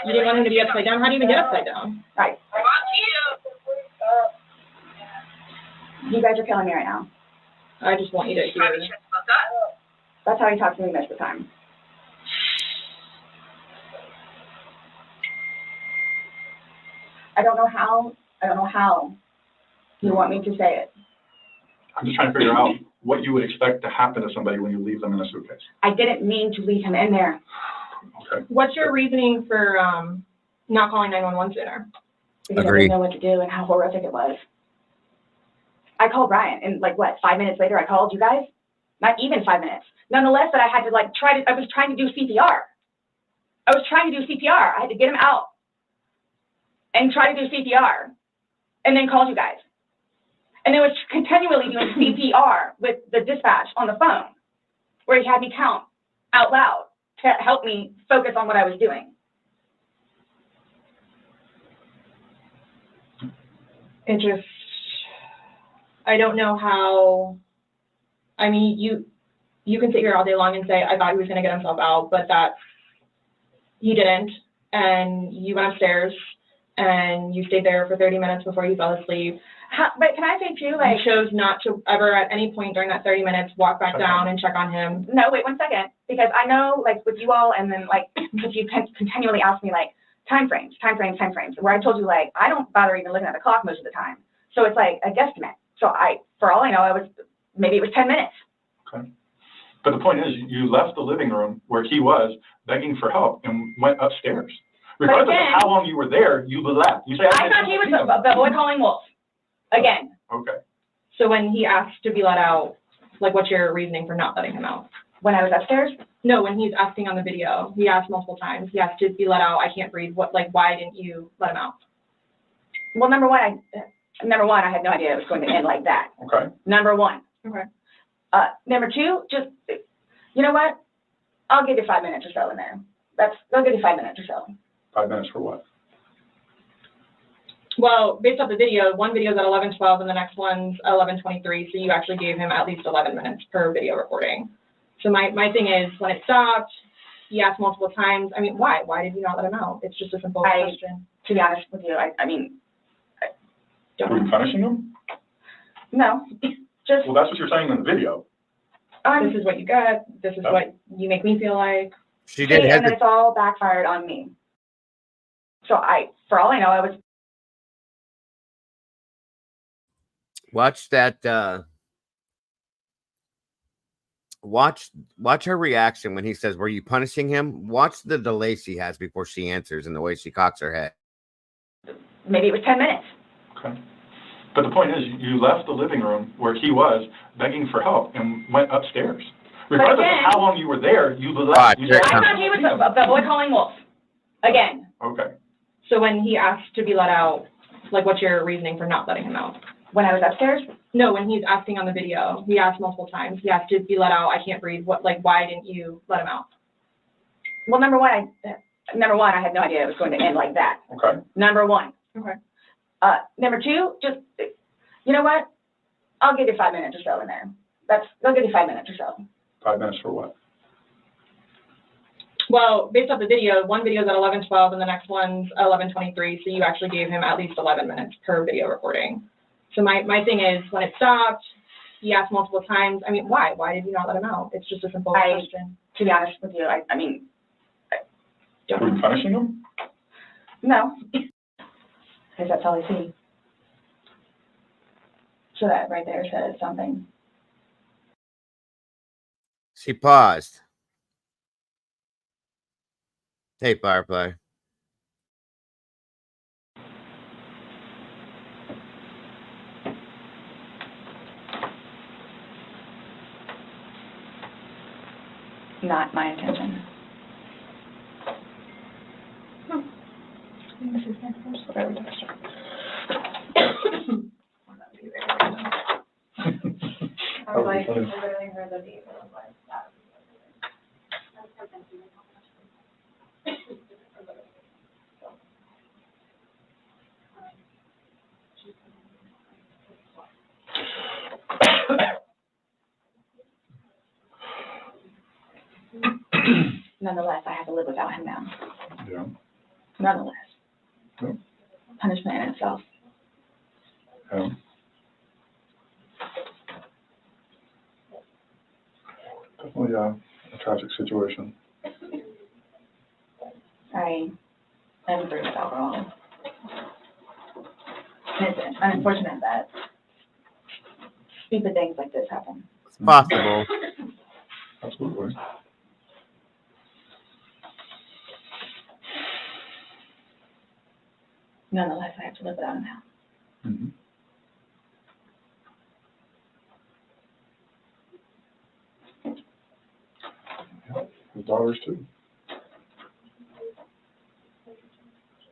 You didn't want him to be upside down. How do you even get upside down? Right. You guys are killing me right now. I just want you to hear. That's how he talks to me most of the time. I don't know how you want me to say it. I'm just trying to figure out what you would expect to happen to somebody when you leave them in a suitcase. I didn't mean to leave him in there. Okay. What's your reasoning for not calling 911 sooner? Because I didn't know what to do and how horrific it was. I called Ryan, and 5 minutes later I called you guys? Not even 5 minutes. Nonetheless, that I had to I was trying to do CPR. I had to get him out and try to do CPR and then called you guys. And then was continually doing CPR with the dispatch on the phone, where he had me count out loud to help me focus on what I was doing. It just, I don't know how, I mean, you can sit here all day long and say, I thought he was going to get himself out, but that he didn't. And you went upstairs and you stayed there for 30 minutes before you fell asleep. But can I say too, you chose not to ever at any point during that 30 minutes walk back down and check on him. No, wait 1 second, because I know with you all, and then because you continually ask me time frames, where I told you I don't bother even looking at the clock most of the time. So it's a guesstimate. So for all I know, maybe it was 10 minutes. Okay. But the point is, you left the living room where he was begging for help and went upstairs. Regardless of how long you were there, you left. You say, I thought he was the boy calling wolf. Again. Okay. So when he asked to be let out, what's your reasoning for not letting him out? When I was upstairs? No, when he's asking on the video, he asked multiple times. He asked to be let out. I can't breathe. What, like, why didn't you let him out? Well, number one, I had no idea it was going to end like that. Okay. Number one. Okay. Number two, just, you know what? I'll give you 5 minutes or so in there. I'll give you 5 minutes or so. 5 minutes for what? Well, based off the video, one video is at 11:12 and the next one's 11:23. So you actually gave him at least 11 minutes per video recording. So my thing is, when it stopped, he asked multiple times. I mean, why? Why did you not let him out? It's just a simple question. To be honest with you, I mean, Were you punishing him? no, just. Well, that's what you're saying in the video. This is what you got. This is what you make me feel like. She did. And it's all backfired on me. So for all I know, I was. Watch that. Watch her reaction when he says, "Were you punishing him?" Watch the delay she has before she answers and the way she cocks her head. Maybe it was 10 minutes. Okay. But the point is, you left the living room where he was begging for help and went upstairs. Regardless of how long you were there, you left. I thought he was the boy calling wolf. Again. Okay. So when he asked to be let out, like, what's your reasoning for not letting him out? When I was upstairs? No, when he's asking on the video, he asked multiple times. He asked to be let out. I can't breathe. What, like, why didn't you let him out? Well, number one, I had no idea it was going to end like that. Okay. Number one. Okay. Number two, just, you know what? I'll give you 5 minutes or so in there. I'll give you 5 minutes or so. 5 minutes for what? Well, based off the video, one video is at 11:12 and the next one's 11:23. So you actually gave him at least 11 minutes per video recording. So my thing is, when it stopped, he asked multiple times. I mean, why? Why did you not let him out? It's just a simple question. To be honest with you, I mean. Were you punishing him? No. Because that's all I see. So that right there says something. She paused. Hey, Firefly. Not my intention. This is my first ever texture. I was like, I literally heard the beep and I was like, that. Nonetheless, I have to live without him now. Yeah. Nonetheless. Yeah. Punishment in itself. Yeah. Definitely a tragic situation. I am through with alcohol. And it's unfortunate that stupid things like this happen. It's possible. Absolutely. Nonetheless, I have to live without him now. Mm-hmm. Yeah, his daughters too.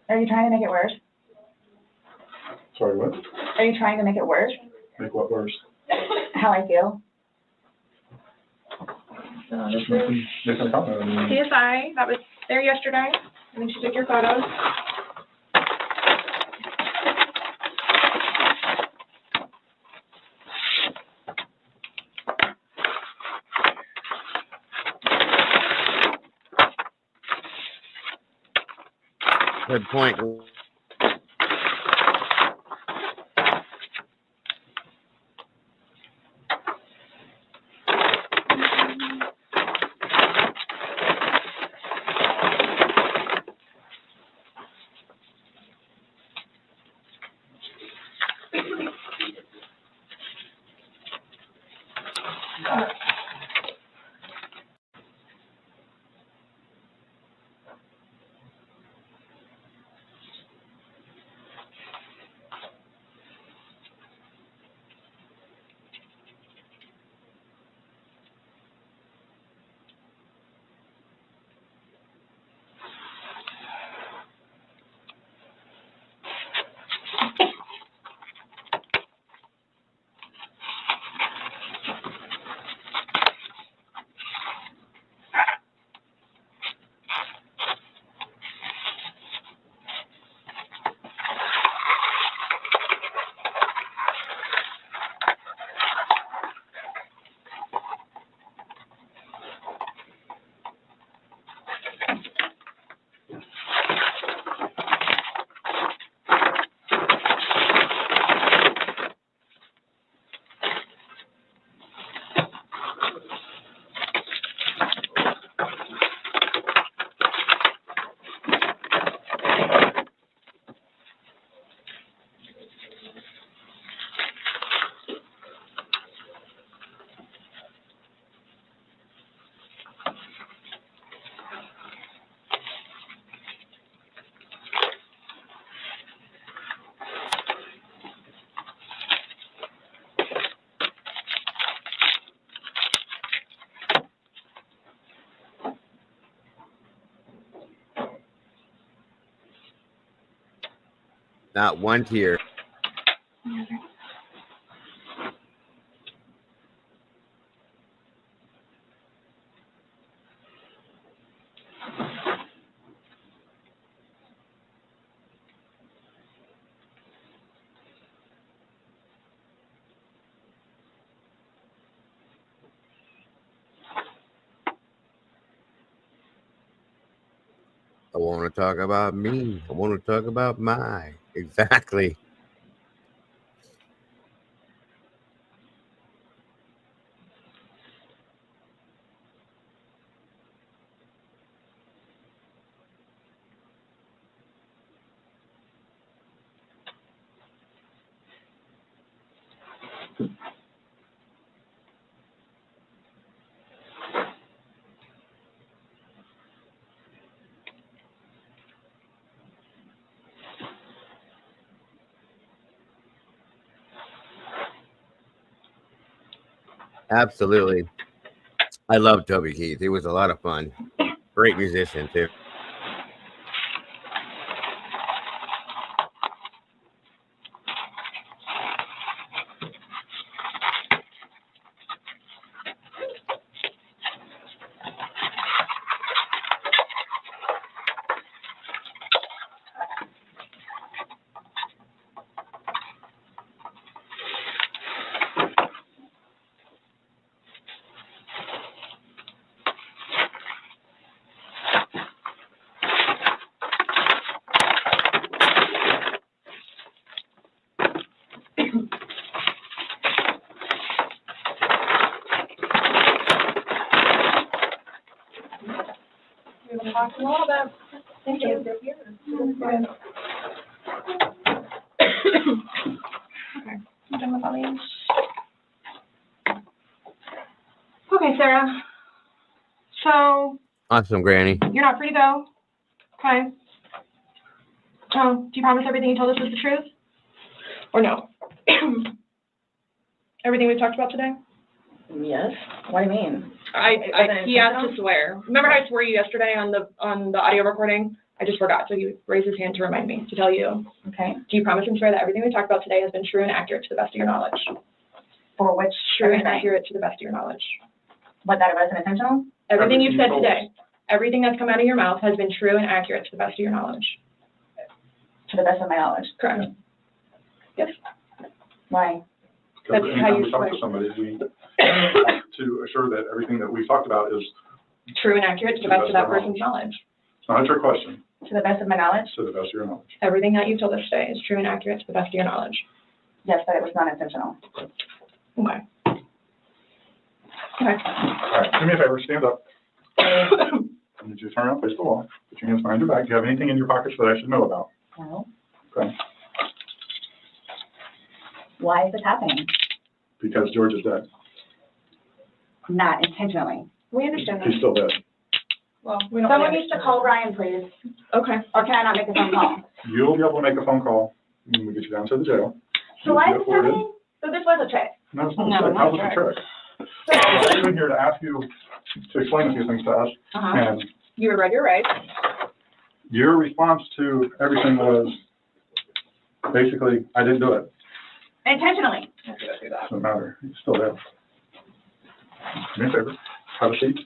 Are you trying to make it worse? Sorry, what? Are you trying to make it worse? Make what worse? How I feel? Just making a comment. I mean, CSI, that was there yesterday. I think she took your photos. Good point. Not one tear. I want to talk about me. I want to talk about my. Exactly. Absolutely. I love Toby Keith. He was a lot of fun. Great musician, too. A little bit. Thank you. Okay, I'm done with all these. Okay, Sarah. So Awesome, Granny. you're not free to go. Okay. Do you promise everything you told us was the truth? Or no? Everything we've talked about today? Yes. What do you mean? He asked to swear. Remember how I swore you yesterday on the audio recording? I just forgot, so he raised his hand to remind me to tell you. Okay. Do you promise and swear that everything we talked about today has been true and accurate to the best of your knowledge? For which True and accurate to the best of your knowledge. What, that it wasn't intentional? Everything you've said today, everything that's come out of your mouth has been true and accurate to the best of your knowledge. To the best of my knowledge. Correct. Yes. Why? Because That's how anytime you we talk swear. to somebody, we want to assure that everything that we talked about is True and accurate to the best of that person's knowledge. it's not a trick question, To the best of my knowledge? to the best of your knowledge. Everything that you've told us today is true and accurate to the best of your knowledge. Yes, but it was not intentional. Okay. Okay. All right, do me a favor, stand up. I need you to turn around, face the wall, put your hands behind your back. Do you have anything in your pockets that I should know about? No. Okay, Why is this happening? because George is dead. Not intentionally. We understand that. He's still dead. Well, we don't. Someone really needs to call Ryan, please. Okay. Or can I not make a phone call? You'll be able to make a phone call when we get you down to the jail. So why is You'll this be afforded- happening? So this was a trick. No, it's not No, a trick. not How a was it a trick. trick? I'm even here to ask you to explain a few things to us. Uh-huh. And You were right, you're right. your response to everything was basically, I didn't do it. Intentionally. Doesn't matter. He's still there. Do me a favor. Have a seat.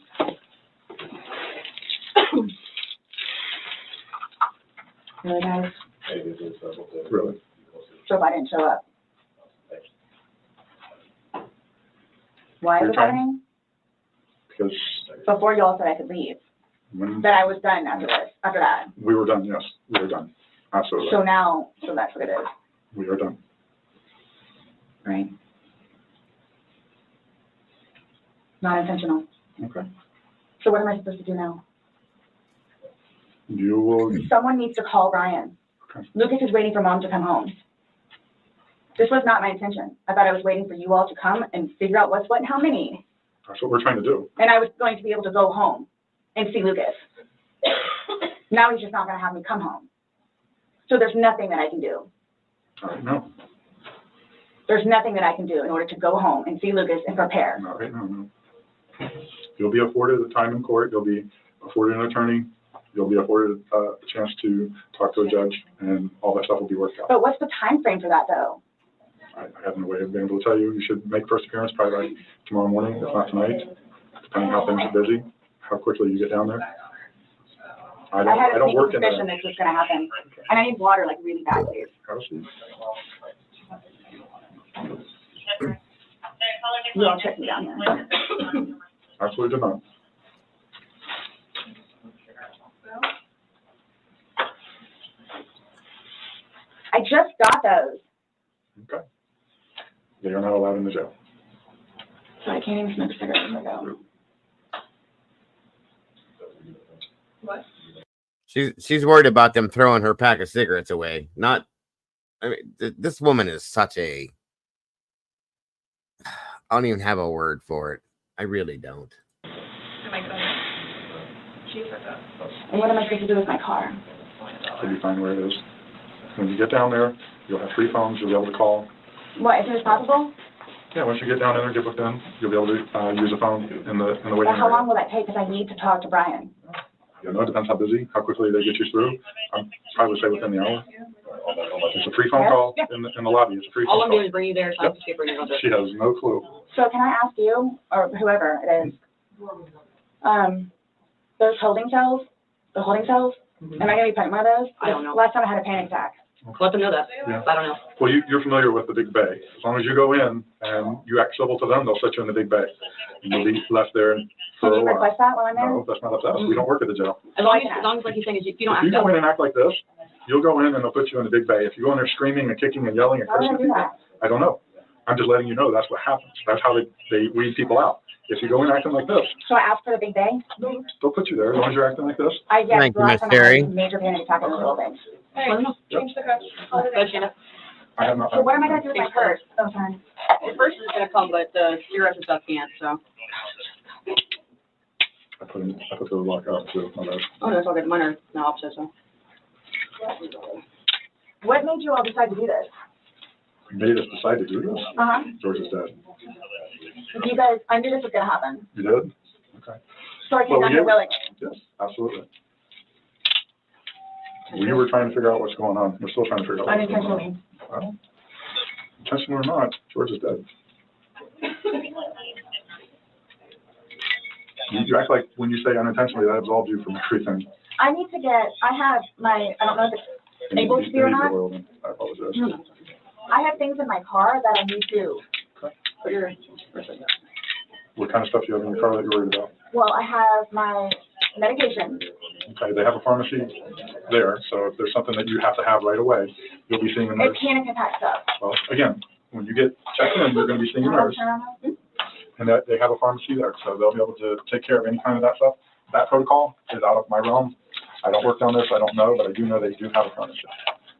Really, guys? Really. So if I didn't show up? Why is You're it trying- happening? Because Before y'all said I could leave. when That I was done after this, after that. we were done, yes, we were done. Absolutely. So now, so that's what it is, We are done. right? Not intentional. Okay. So what am I supposed to do now? You will, Someone needs to call Ryan. Okay. Lucas is waiting for mom to come home. This was not my intention. I thought I was waiting for you all to come and figure out what's what and how many. that's what we're trying to do. And I was going to be able to go home and see Lucas. Now he's just not gonna have me come home. So there's nothing that I can do. All right, no, There's nothing that I can do in order to go home and see Lucas and prepare. not right now, no. You'll be afforded a time in court. You'll be afforded an attorney. You'll be afforded a chance to talk to a judge, and all that stuff will be worked out. But what's the time frame for that, though? I have no way of being able to tell you. You should make first appearance probably like tomorrow morning, if not tonight, depending how things are busy, how quickly you get down there. I had a don't sneaky work in there. suspicion this was going to happen. And I need water, like, really badly. You all check me down here. Absolutely not. I just got those. Okay. They are not allowed in the jail. So I can't even smoke cigarettes as I go. What? She's worried about them throwing her pack of cigarettes away. Not, I mean, this woman is such a. I don't even have a word for it. I really don't. Am I good? She said that. And what am I supposed to do with my car? You'll be fine where it is. When you get down there, you'll have 3 phones. You'll be able to call. What, as soon as possible? Yeah, once you get down there and get booked in, you'll be able to use a phone in the waiting Well, how area. long will that take? Because I need to talk to Brian. You know, it depends how busy, how quickly they get you through. I'd probably say within the hour. It's a free phone call in the lobby. It's a free phone All call. I'm doing is bring you there, so I can see for you. She has no clue. So can I ask you, or whoever it is, those holding cells, the holding cells, am I going to be put in one of those? I don't know. Last time I had a panic attack. Let them know that. Yeah. I don't know. Well, you're familiar with the big bay. As long as you go in and you act civil to them, they'll set you in the big bay. And you'll be left there for Can a you while. request that while I'm there? No, that's not up to us. We don't work at the jail. As long as like he's saying, is you don't If act you go up. in and act like this, you'll go in and they'll put you in the big bay. If you go in there screaming and kicking and yelling and How would cursing I do people, that? I don't know. I'm just letting you know that's what happens. That's how they weed people out. If you go in acting like this, So I ask for the big day? they'll put you there as long as you're acting like this. Yes, Thank you, last Miss time I had Terry. a major panic attack in the building. Hey, change the coach. I have not. So what am I going to do with my purse? Oh, sorry. The first is gonna come, but the cigarettes and stuff can't, so. I put the lock up too. My bad. Oh, that's all good. Mine are the opposite, so. What made you all decide to do this? You made us decide to do this. Uh-huh. George is dead. You guys, I knew this was going to happen. You did? Okay. So I came down here willingly. Yes, absolutely. We were trying to figure out what's going on. We're still trying to figure out what's going on. Unintentionally. Well, intentional or not, George is dead. You act like when you say unintentionally, that absolves you from everything. I need to get, I have my, I don't know if it's able to be or not. I apologize. I have things in my car that I need to put your, What kind of stuff do you have in your car that you're worried about? well, I have my medication. Okay, they have a pharmacy there, so if there's something that you have to have right away, you'll be seeing a nurse. It's panic attack stuff. Well, again, when you get checked in, you're going to be seeing a nurse, and that they have a pharmacy there, so they'll be able to take care of any kind of that stuff. That protocol is out of my realm. I don't work down there, so I don't know, but I do know they do have a pharmacy,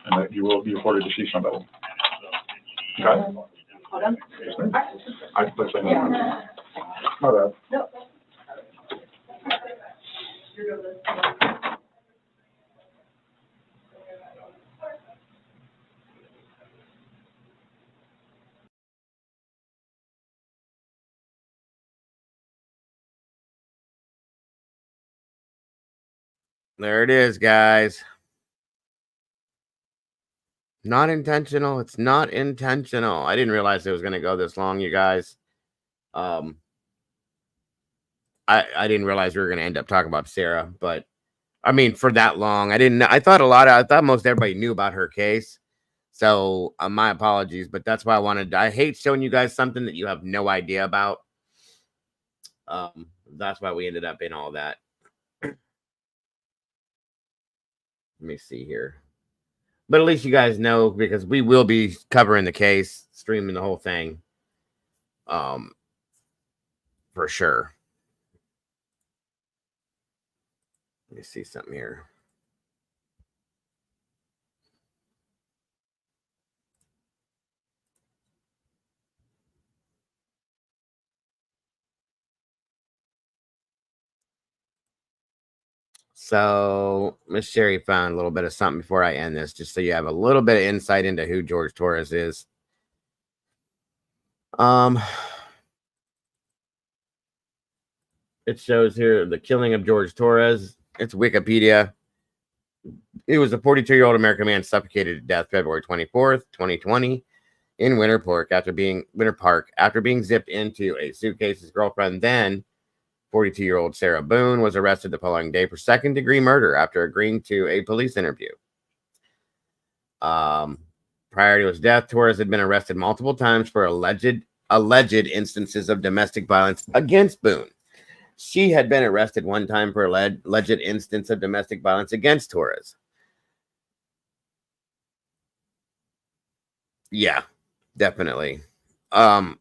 and that you will be afforded to see somebody. Okay? Hold on. Yes, ma'am. I put that in. My bad. No. There it is, guys. Not intentional. It's not intentional. I didn't realize it was going to go this long, you guys. I didn't realize we were going to end up talking about Sarah, but I mean, for that long, I thought most everybody knew about her case. So my apologies, but that's why I hate showing you guys something that you have no idea about. That's why we ended up in all that. Let me see here. But at least you guys know, because we will be covering the case, streaming the whole thing. For sure. Let me see something here. So Miss Sherry found a little bit of something before I end this, just so you have a little bit of insight into who George Torres is. It shows here the killing of George Torres. It's Wikipedia. It was a 42-year-old American man suffocated to death February 24th, 2020 in Winter Park after being zipped into a suitcase. His girlfriend, then 42-year-old Sarah Boone, was arrested the following day for second-degree murder after agreeing to a police interview. Prior to his death, Torres had been arrested multiple times for alleged instances of domestic violence against Boone. She had been arrested one time for alleged instance of domestic violence against Torres. Yeah, definitely. Okay.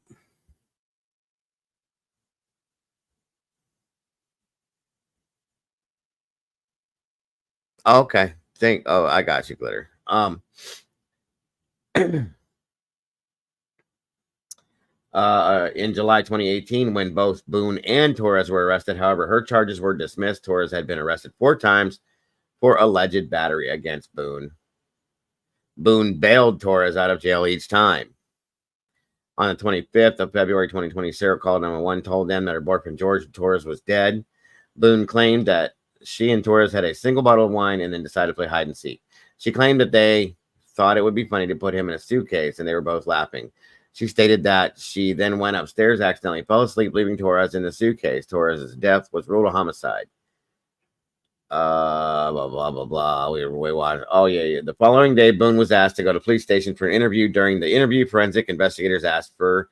I got you, Glitter. In July 2018, when both Boone and Torres were arrested, however, her charges were dismissed. Torres had been arrested 4 times for alleged battery against Boone. Boone bailed Torres out of jail each time. On the 25th of February 2020, Sarah called 911, told them that her boyfriend George Torres was dead. Boone claimed that she and Torres had a single bottle of wine and then decided to play hide and seek. She claimed that they thought it would be funny to put him in a suitcase, and they were both laughing. She stated that she then went upstairs, accidentally fell asleep, leaving Torres in the suitcase. Torres' death was ruled a homicide. Blah, blah, blah, blah. We were way wild. Oh, yeah. The following day, Boone was asked to go to the police station for an interview. During the interview, forensic investigators asked for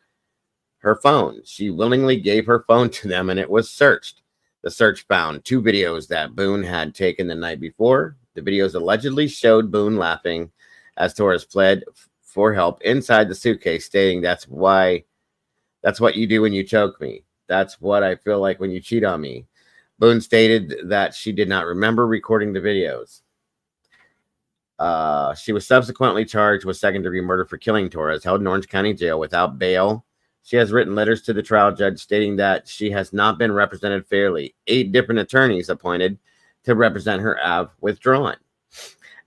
her phone. She willingly gave her phone to them, and it was searched. The search found 2 videos that Boone had taken the night before. The videos allegedly showed Boone laughing as Torres pled for help inside the suitcase, stating, that's what you do when you choke me. That's what I feel like when you cheat on me. Boone stated that she did not remember recording the videos. She was subsequently charged with second-degree murder for killing Torres, held in Orange County Jail without bail. She has written letters to the trial judge stating that she has not been represented fairly. 8 different attorneys appointed to represent her have withdrawn.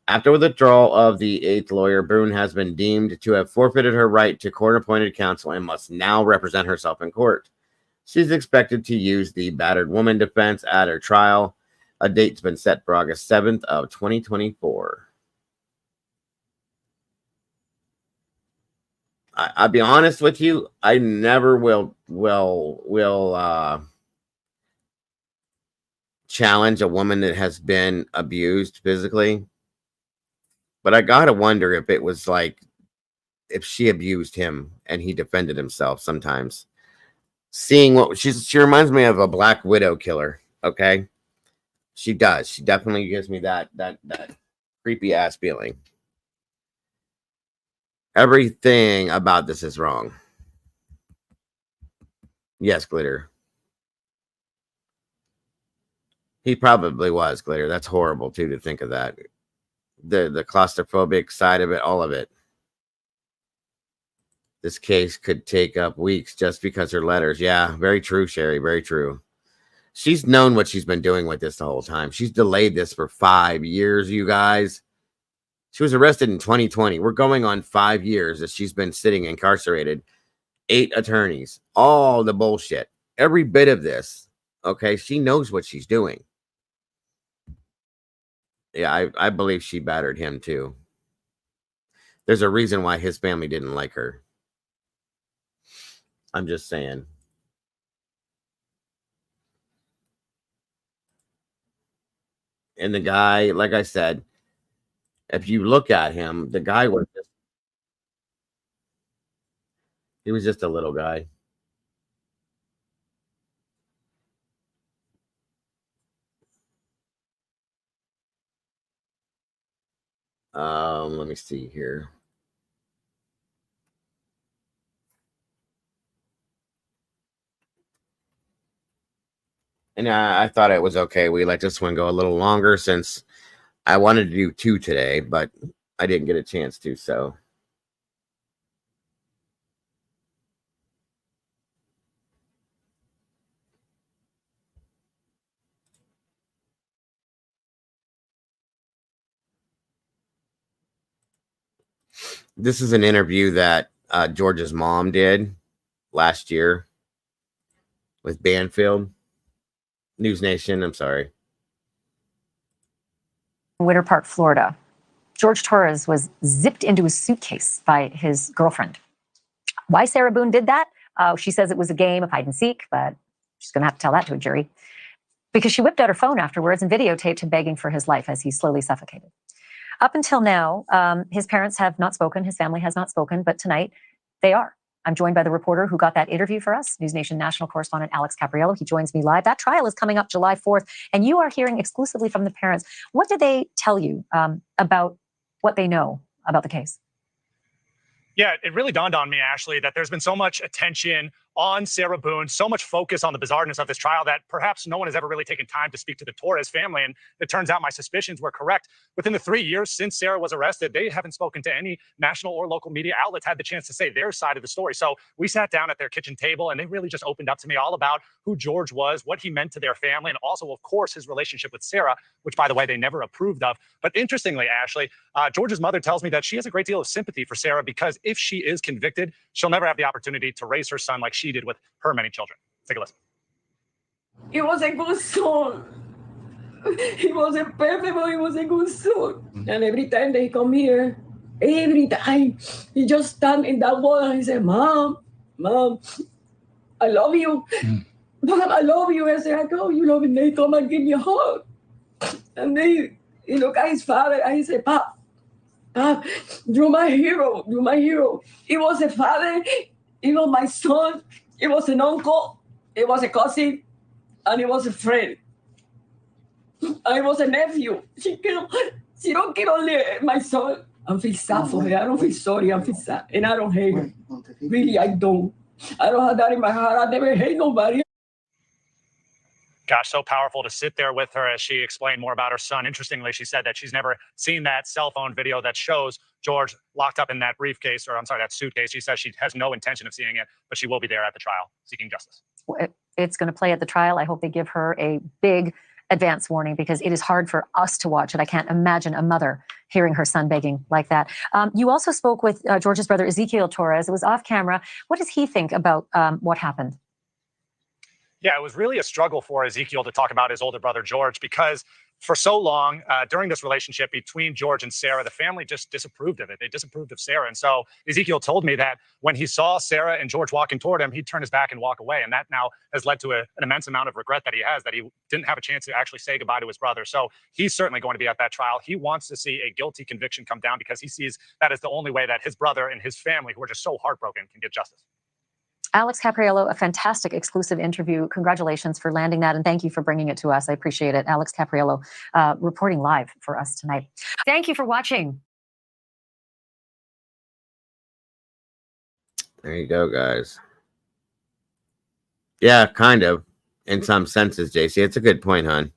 After the withdrawal of the 8th lawyer, Boone has been deemed to have forfeited her right to court-appointed counsel and must now represent herself in court. She's expected to use the battered woman defense at her trial. A date's been set for August 7th of 2024. I'll be honest with you, I never will challenge a woman that has been abused physically. But I gotta wonder if it was like, if she abused him and he defended himself sometimes. Seeing what she reminds me of a Black Widow killer. Okay, she does. She definitely gives me that creepy ass feeling. Everything about this is wrong. Yes, Glitter. He probably was, Glitter. That's horrible too to think of that. The claustrophobic side of it, all of it. This case could take up weeks just because her letters. Yeah, very true, Sherry. Very true. She's known what she's been doing with this the whole time. She's delayed this for 5 years, you guys. She was arrested in 2020. We're going on 5 years that she's been sitting incarcerated. 8 attorneys. All the bullshit. Every bit of this. Okay, she knows what she's doing. Yeah, I believe she battered him too. There's a reason why his family didn't like her. I'm just saying. And the guy, like I said, if you look at him, the guy was just, he was just a little guy. Let me see here. And I thought it was okay. We let this one go a little longer since I wanted to do 2 today, but I didn't get a chance to, so. This is an interview that George's mom did last year with Banfield. News Nation, I'm sorry. Winter Park, Florida. George Torres was zipped into his suitcase by his girlfriend. Why Sarah Boone did that? She says it was a game of hide and seek, but she's going to have to tell that to a jury. Because she whipped out her phone afterwards and videotaped him begging for his life as he slowly suffocated. Up until now, his parents have not spoken, his family has not spoken, but tonight they are. I'm joined by the reporter who got that interview for us, News Nation national correspondent Alex Capriello. He joins me live. That trial is coming up July 4th, and you are hearing exclusively from the parents. What did they tell you about what they know about the case? Yeah, it really dawned on me, Ashley, that there's been so much attention on Sarah Boone, so much focus on the bizarreness of this trial that perhaps no one has ever really taken time to speak to the Torres family. And it turns out my suspicions were correct. Within the 3 years since Sarah was arrested, they haven't spoken to any national or local media outlets, had the chance to say their side of the story. So we sat down at their kitchen table and they really just opened up to me all about who George was, what he meant to their family, and also, of course, his relationship with Sarah, which, by the way, they never approved of. But interestingly, Ashley, George's mother tells me that she has a great deal of sympathy for Sarah because if she is convicted, she'll never have the opportunity to raise her son like she did with her many children. Take a listen. He was a good son. He wasn't perfect, but he was a good son. And every time they come here, every time, he just stand in that wall and he said, Mom, I love you. Mom, I love you. I said, I know you love me. And they come and give me a hug. And then he look at his father and he said, Pop, you're my hero. You're my hero. He was a father. He was my son. He was an uncle. He was a cousin. And he was a friend. I was a nephew. She don't kill only my son. I feel sad for her. I don't feel sorry. I feel sad. And I don't hate her. Really, I don't. I don't have that in my heart. I never hate nobody. Gosh, so powerful to sit there with her as she explained more about her son. Interestingly, she said that she's never seen that cell phone video that shows George locked up in that briefcase, or I'm sorry, that suitcase. She says she has no intention of seeing it, but she will be there at the trial seeking justice. It's going to play at the trial. I hope they give her a big advance warning because it is hard for us to watch it. I can't imagine a mother hearing her son begging like that. You also spoke with George's brother, Ezekiel Torres. It was off camera. What does he think about what happened? Yeah, it was really a struggle for Ezekiel to talk about his older brother, George, because for so long during this relationship between George and Sarah, the family just disapproved of it. They disapproved of Sarah. And so Ezekiel told me that when he saw Sarah and George walking toward him, he'd turn his back and walk away. And that now has led to an immense amount of regret that he has, that he didn't have a chance to actually say goodbye to his brother. So he's certainly going to be at that trial. He wants to see a guilty conviction come down because he sees that as the only way that his brother and his family, who are just so heartbroken, can get justice. Alex Capriello, a fantastic exclusive interview. Congratulations for landing that, and thank you for bringing it to us. I appreciate it. Alex Capriello reporting live for us tonight. Thank you for watching. There you go, guys. Yeah, kind of, in some senses, JC. It's a good point, hon.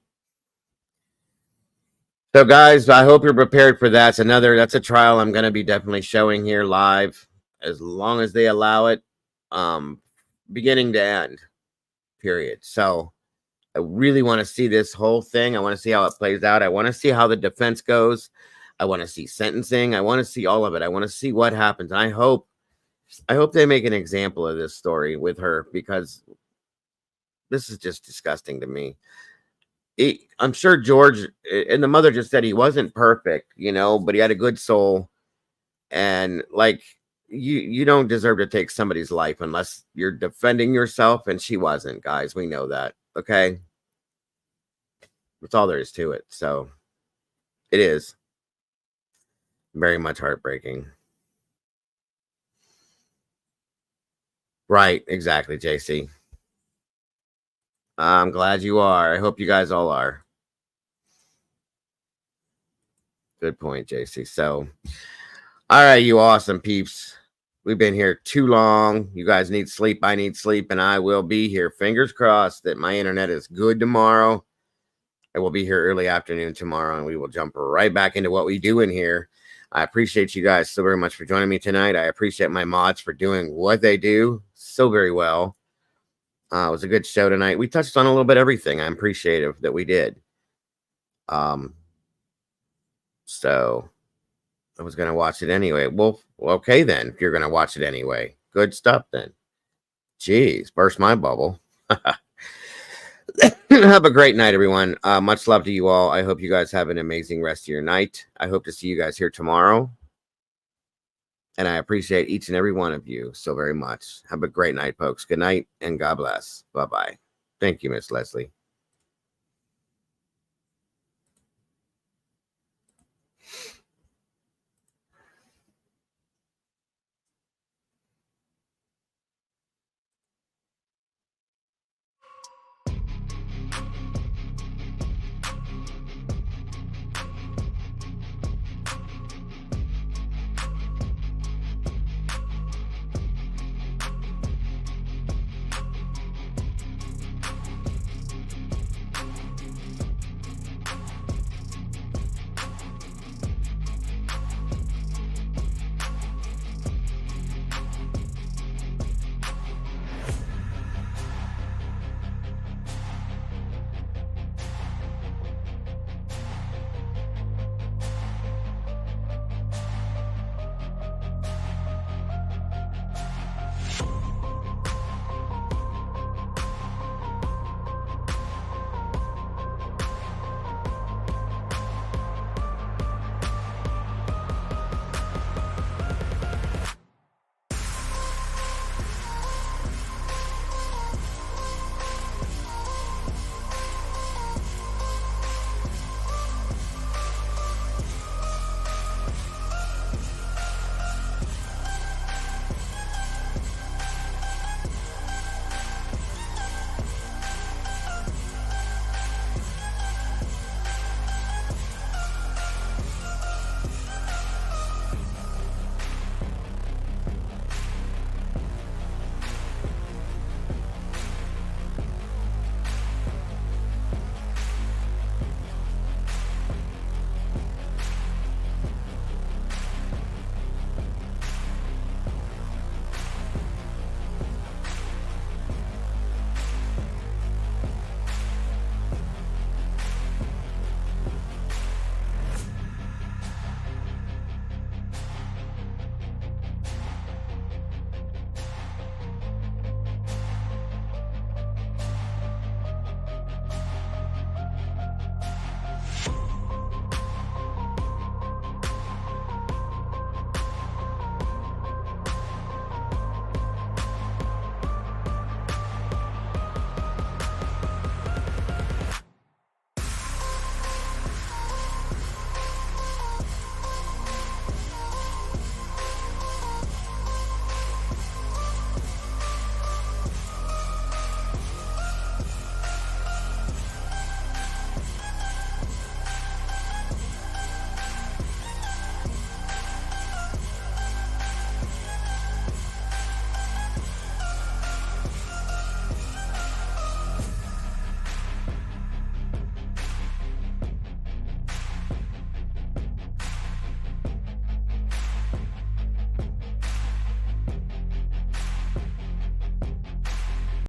So, guys, I hope you're prepared for that. That's a trial I'm going to be definitely showing here live, as long as they allow it. Beginning to end, period. So I really want to see this whole thing. I want to see how it plays out. I want to see how the defense goes. I want to see sentencing. I want to see all of it. I want to see what happens. And I hope they make an example of this story with her, because this is just disgusting to me. I'm sure George and the mother just said he wasn't perfect, but he had a good soul. And like, you don't deserve to take somebody's life unless you're defending yourself, and she wasn't, guys. We know that. Okay, that's all there is to it. So it is very much heartbreaking. Right, exactly, JC. I'm glad you are. I hope you guys all are. Good point, JC. So all right, you awesome peeps. We've been here too long. You guys need sleep. I need sleep, and I will be here. Fingers crossed that my internet is good tomorrow. I will be here early afternoon tomorrow, and we will jump right back into what we do in here. I appreciate you guys so very much for joining me tonight. I appreciate my mods for doing what they do so very well. It was a good show tonight. We touched on a little bit everything. I'm appreciative that we did. So I was going to watch it anyway. Well, okay then, if you're going to watch it anyway. Good stuff then. Jeez, burst my bubble. Have a great night, everyone. Much love to you all. I hope you guys have an amazing rest of your night. I hope to see you guys here tomorrow. And I appreciate each and every one of you so very much. Have a great night, folks. Good night and God bless. Bye-bye. Thank you, Miss Leslie.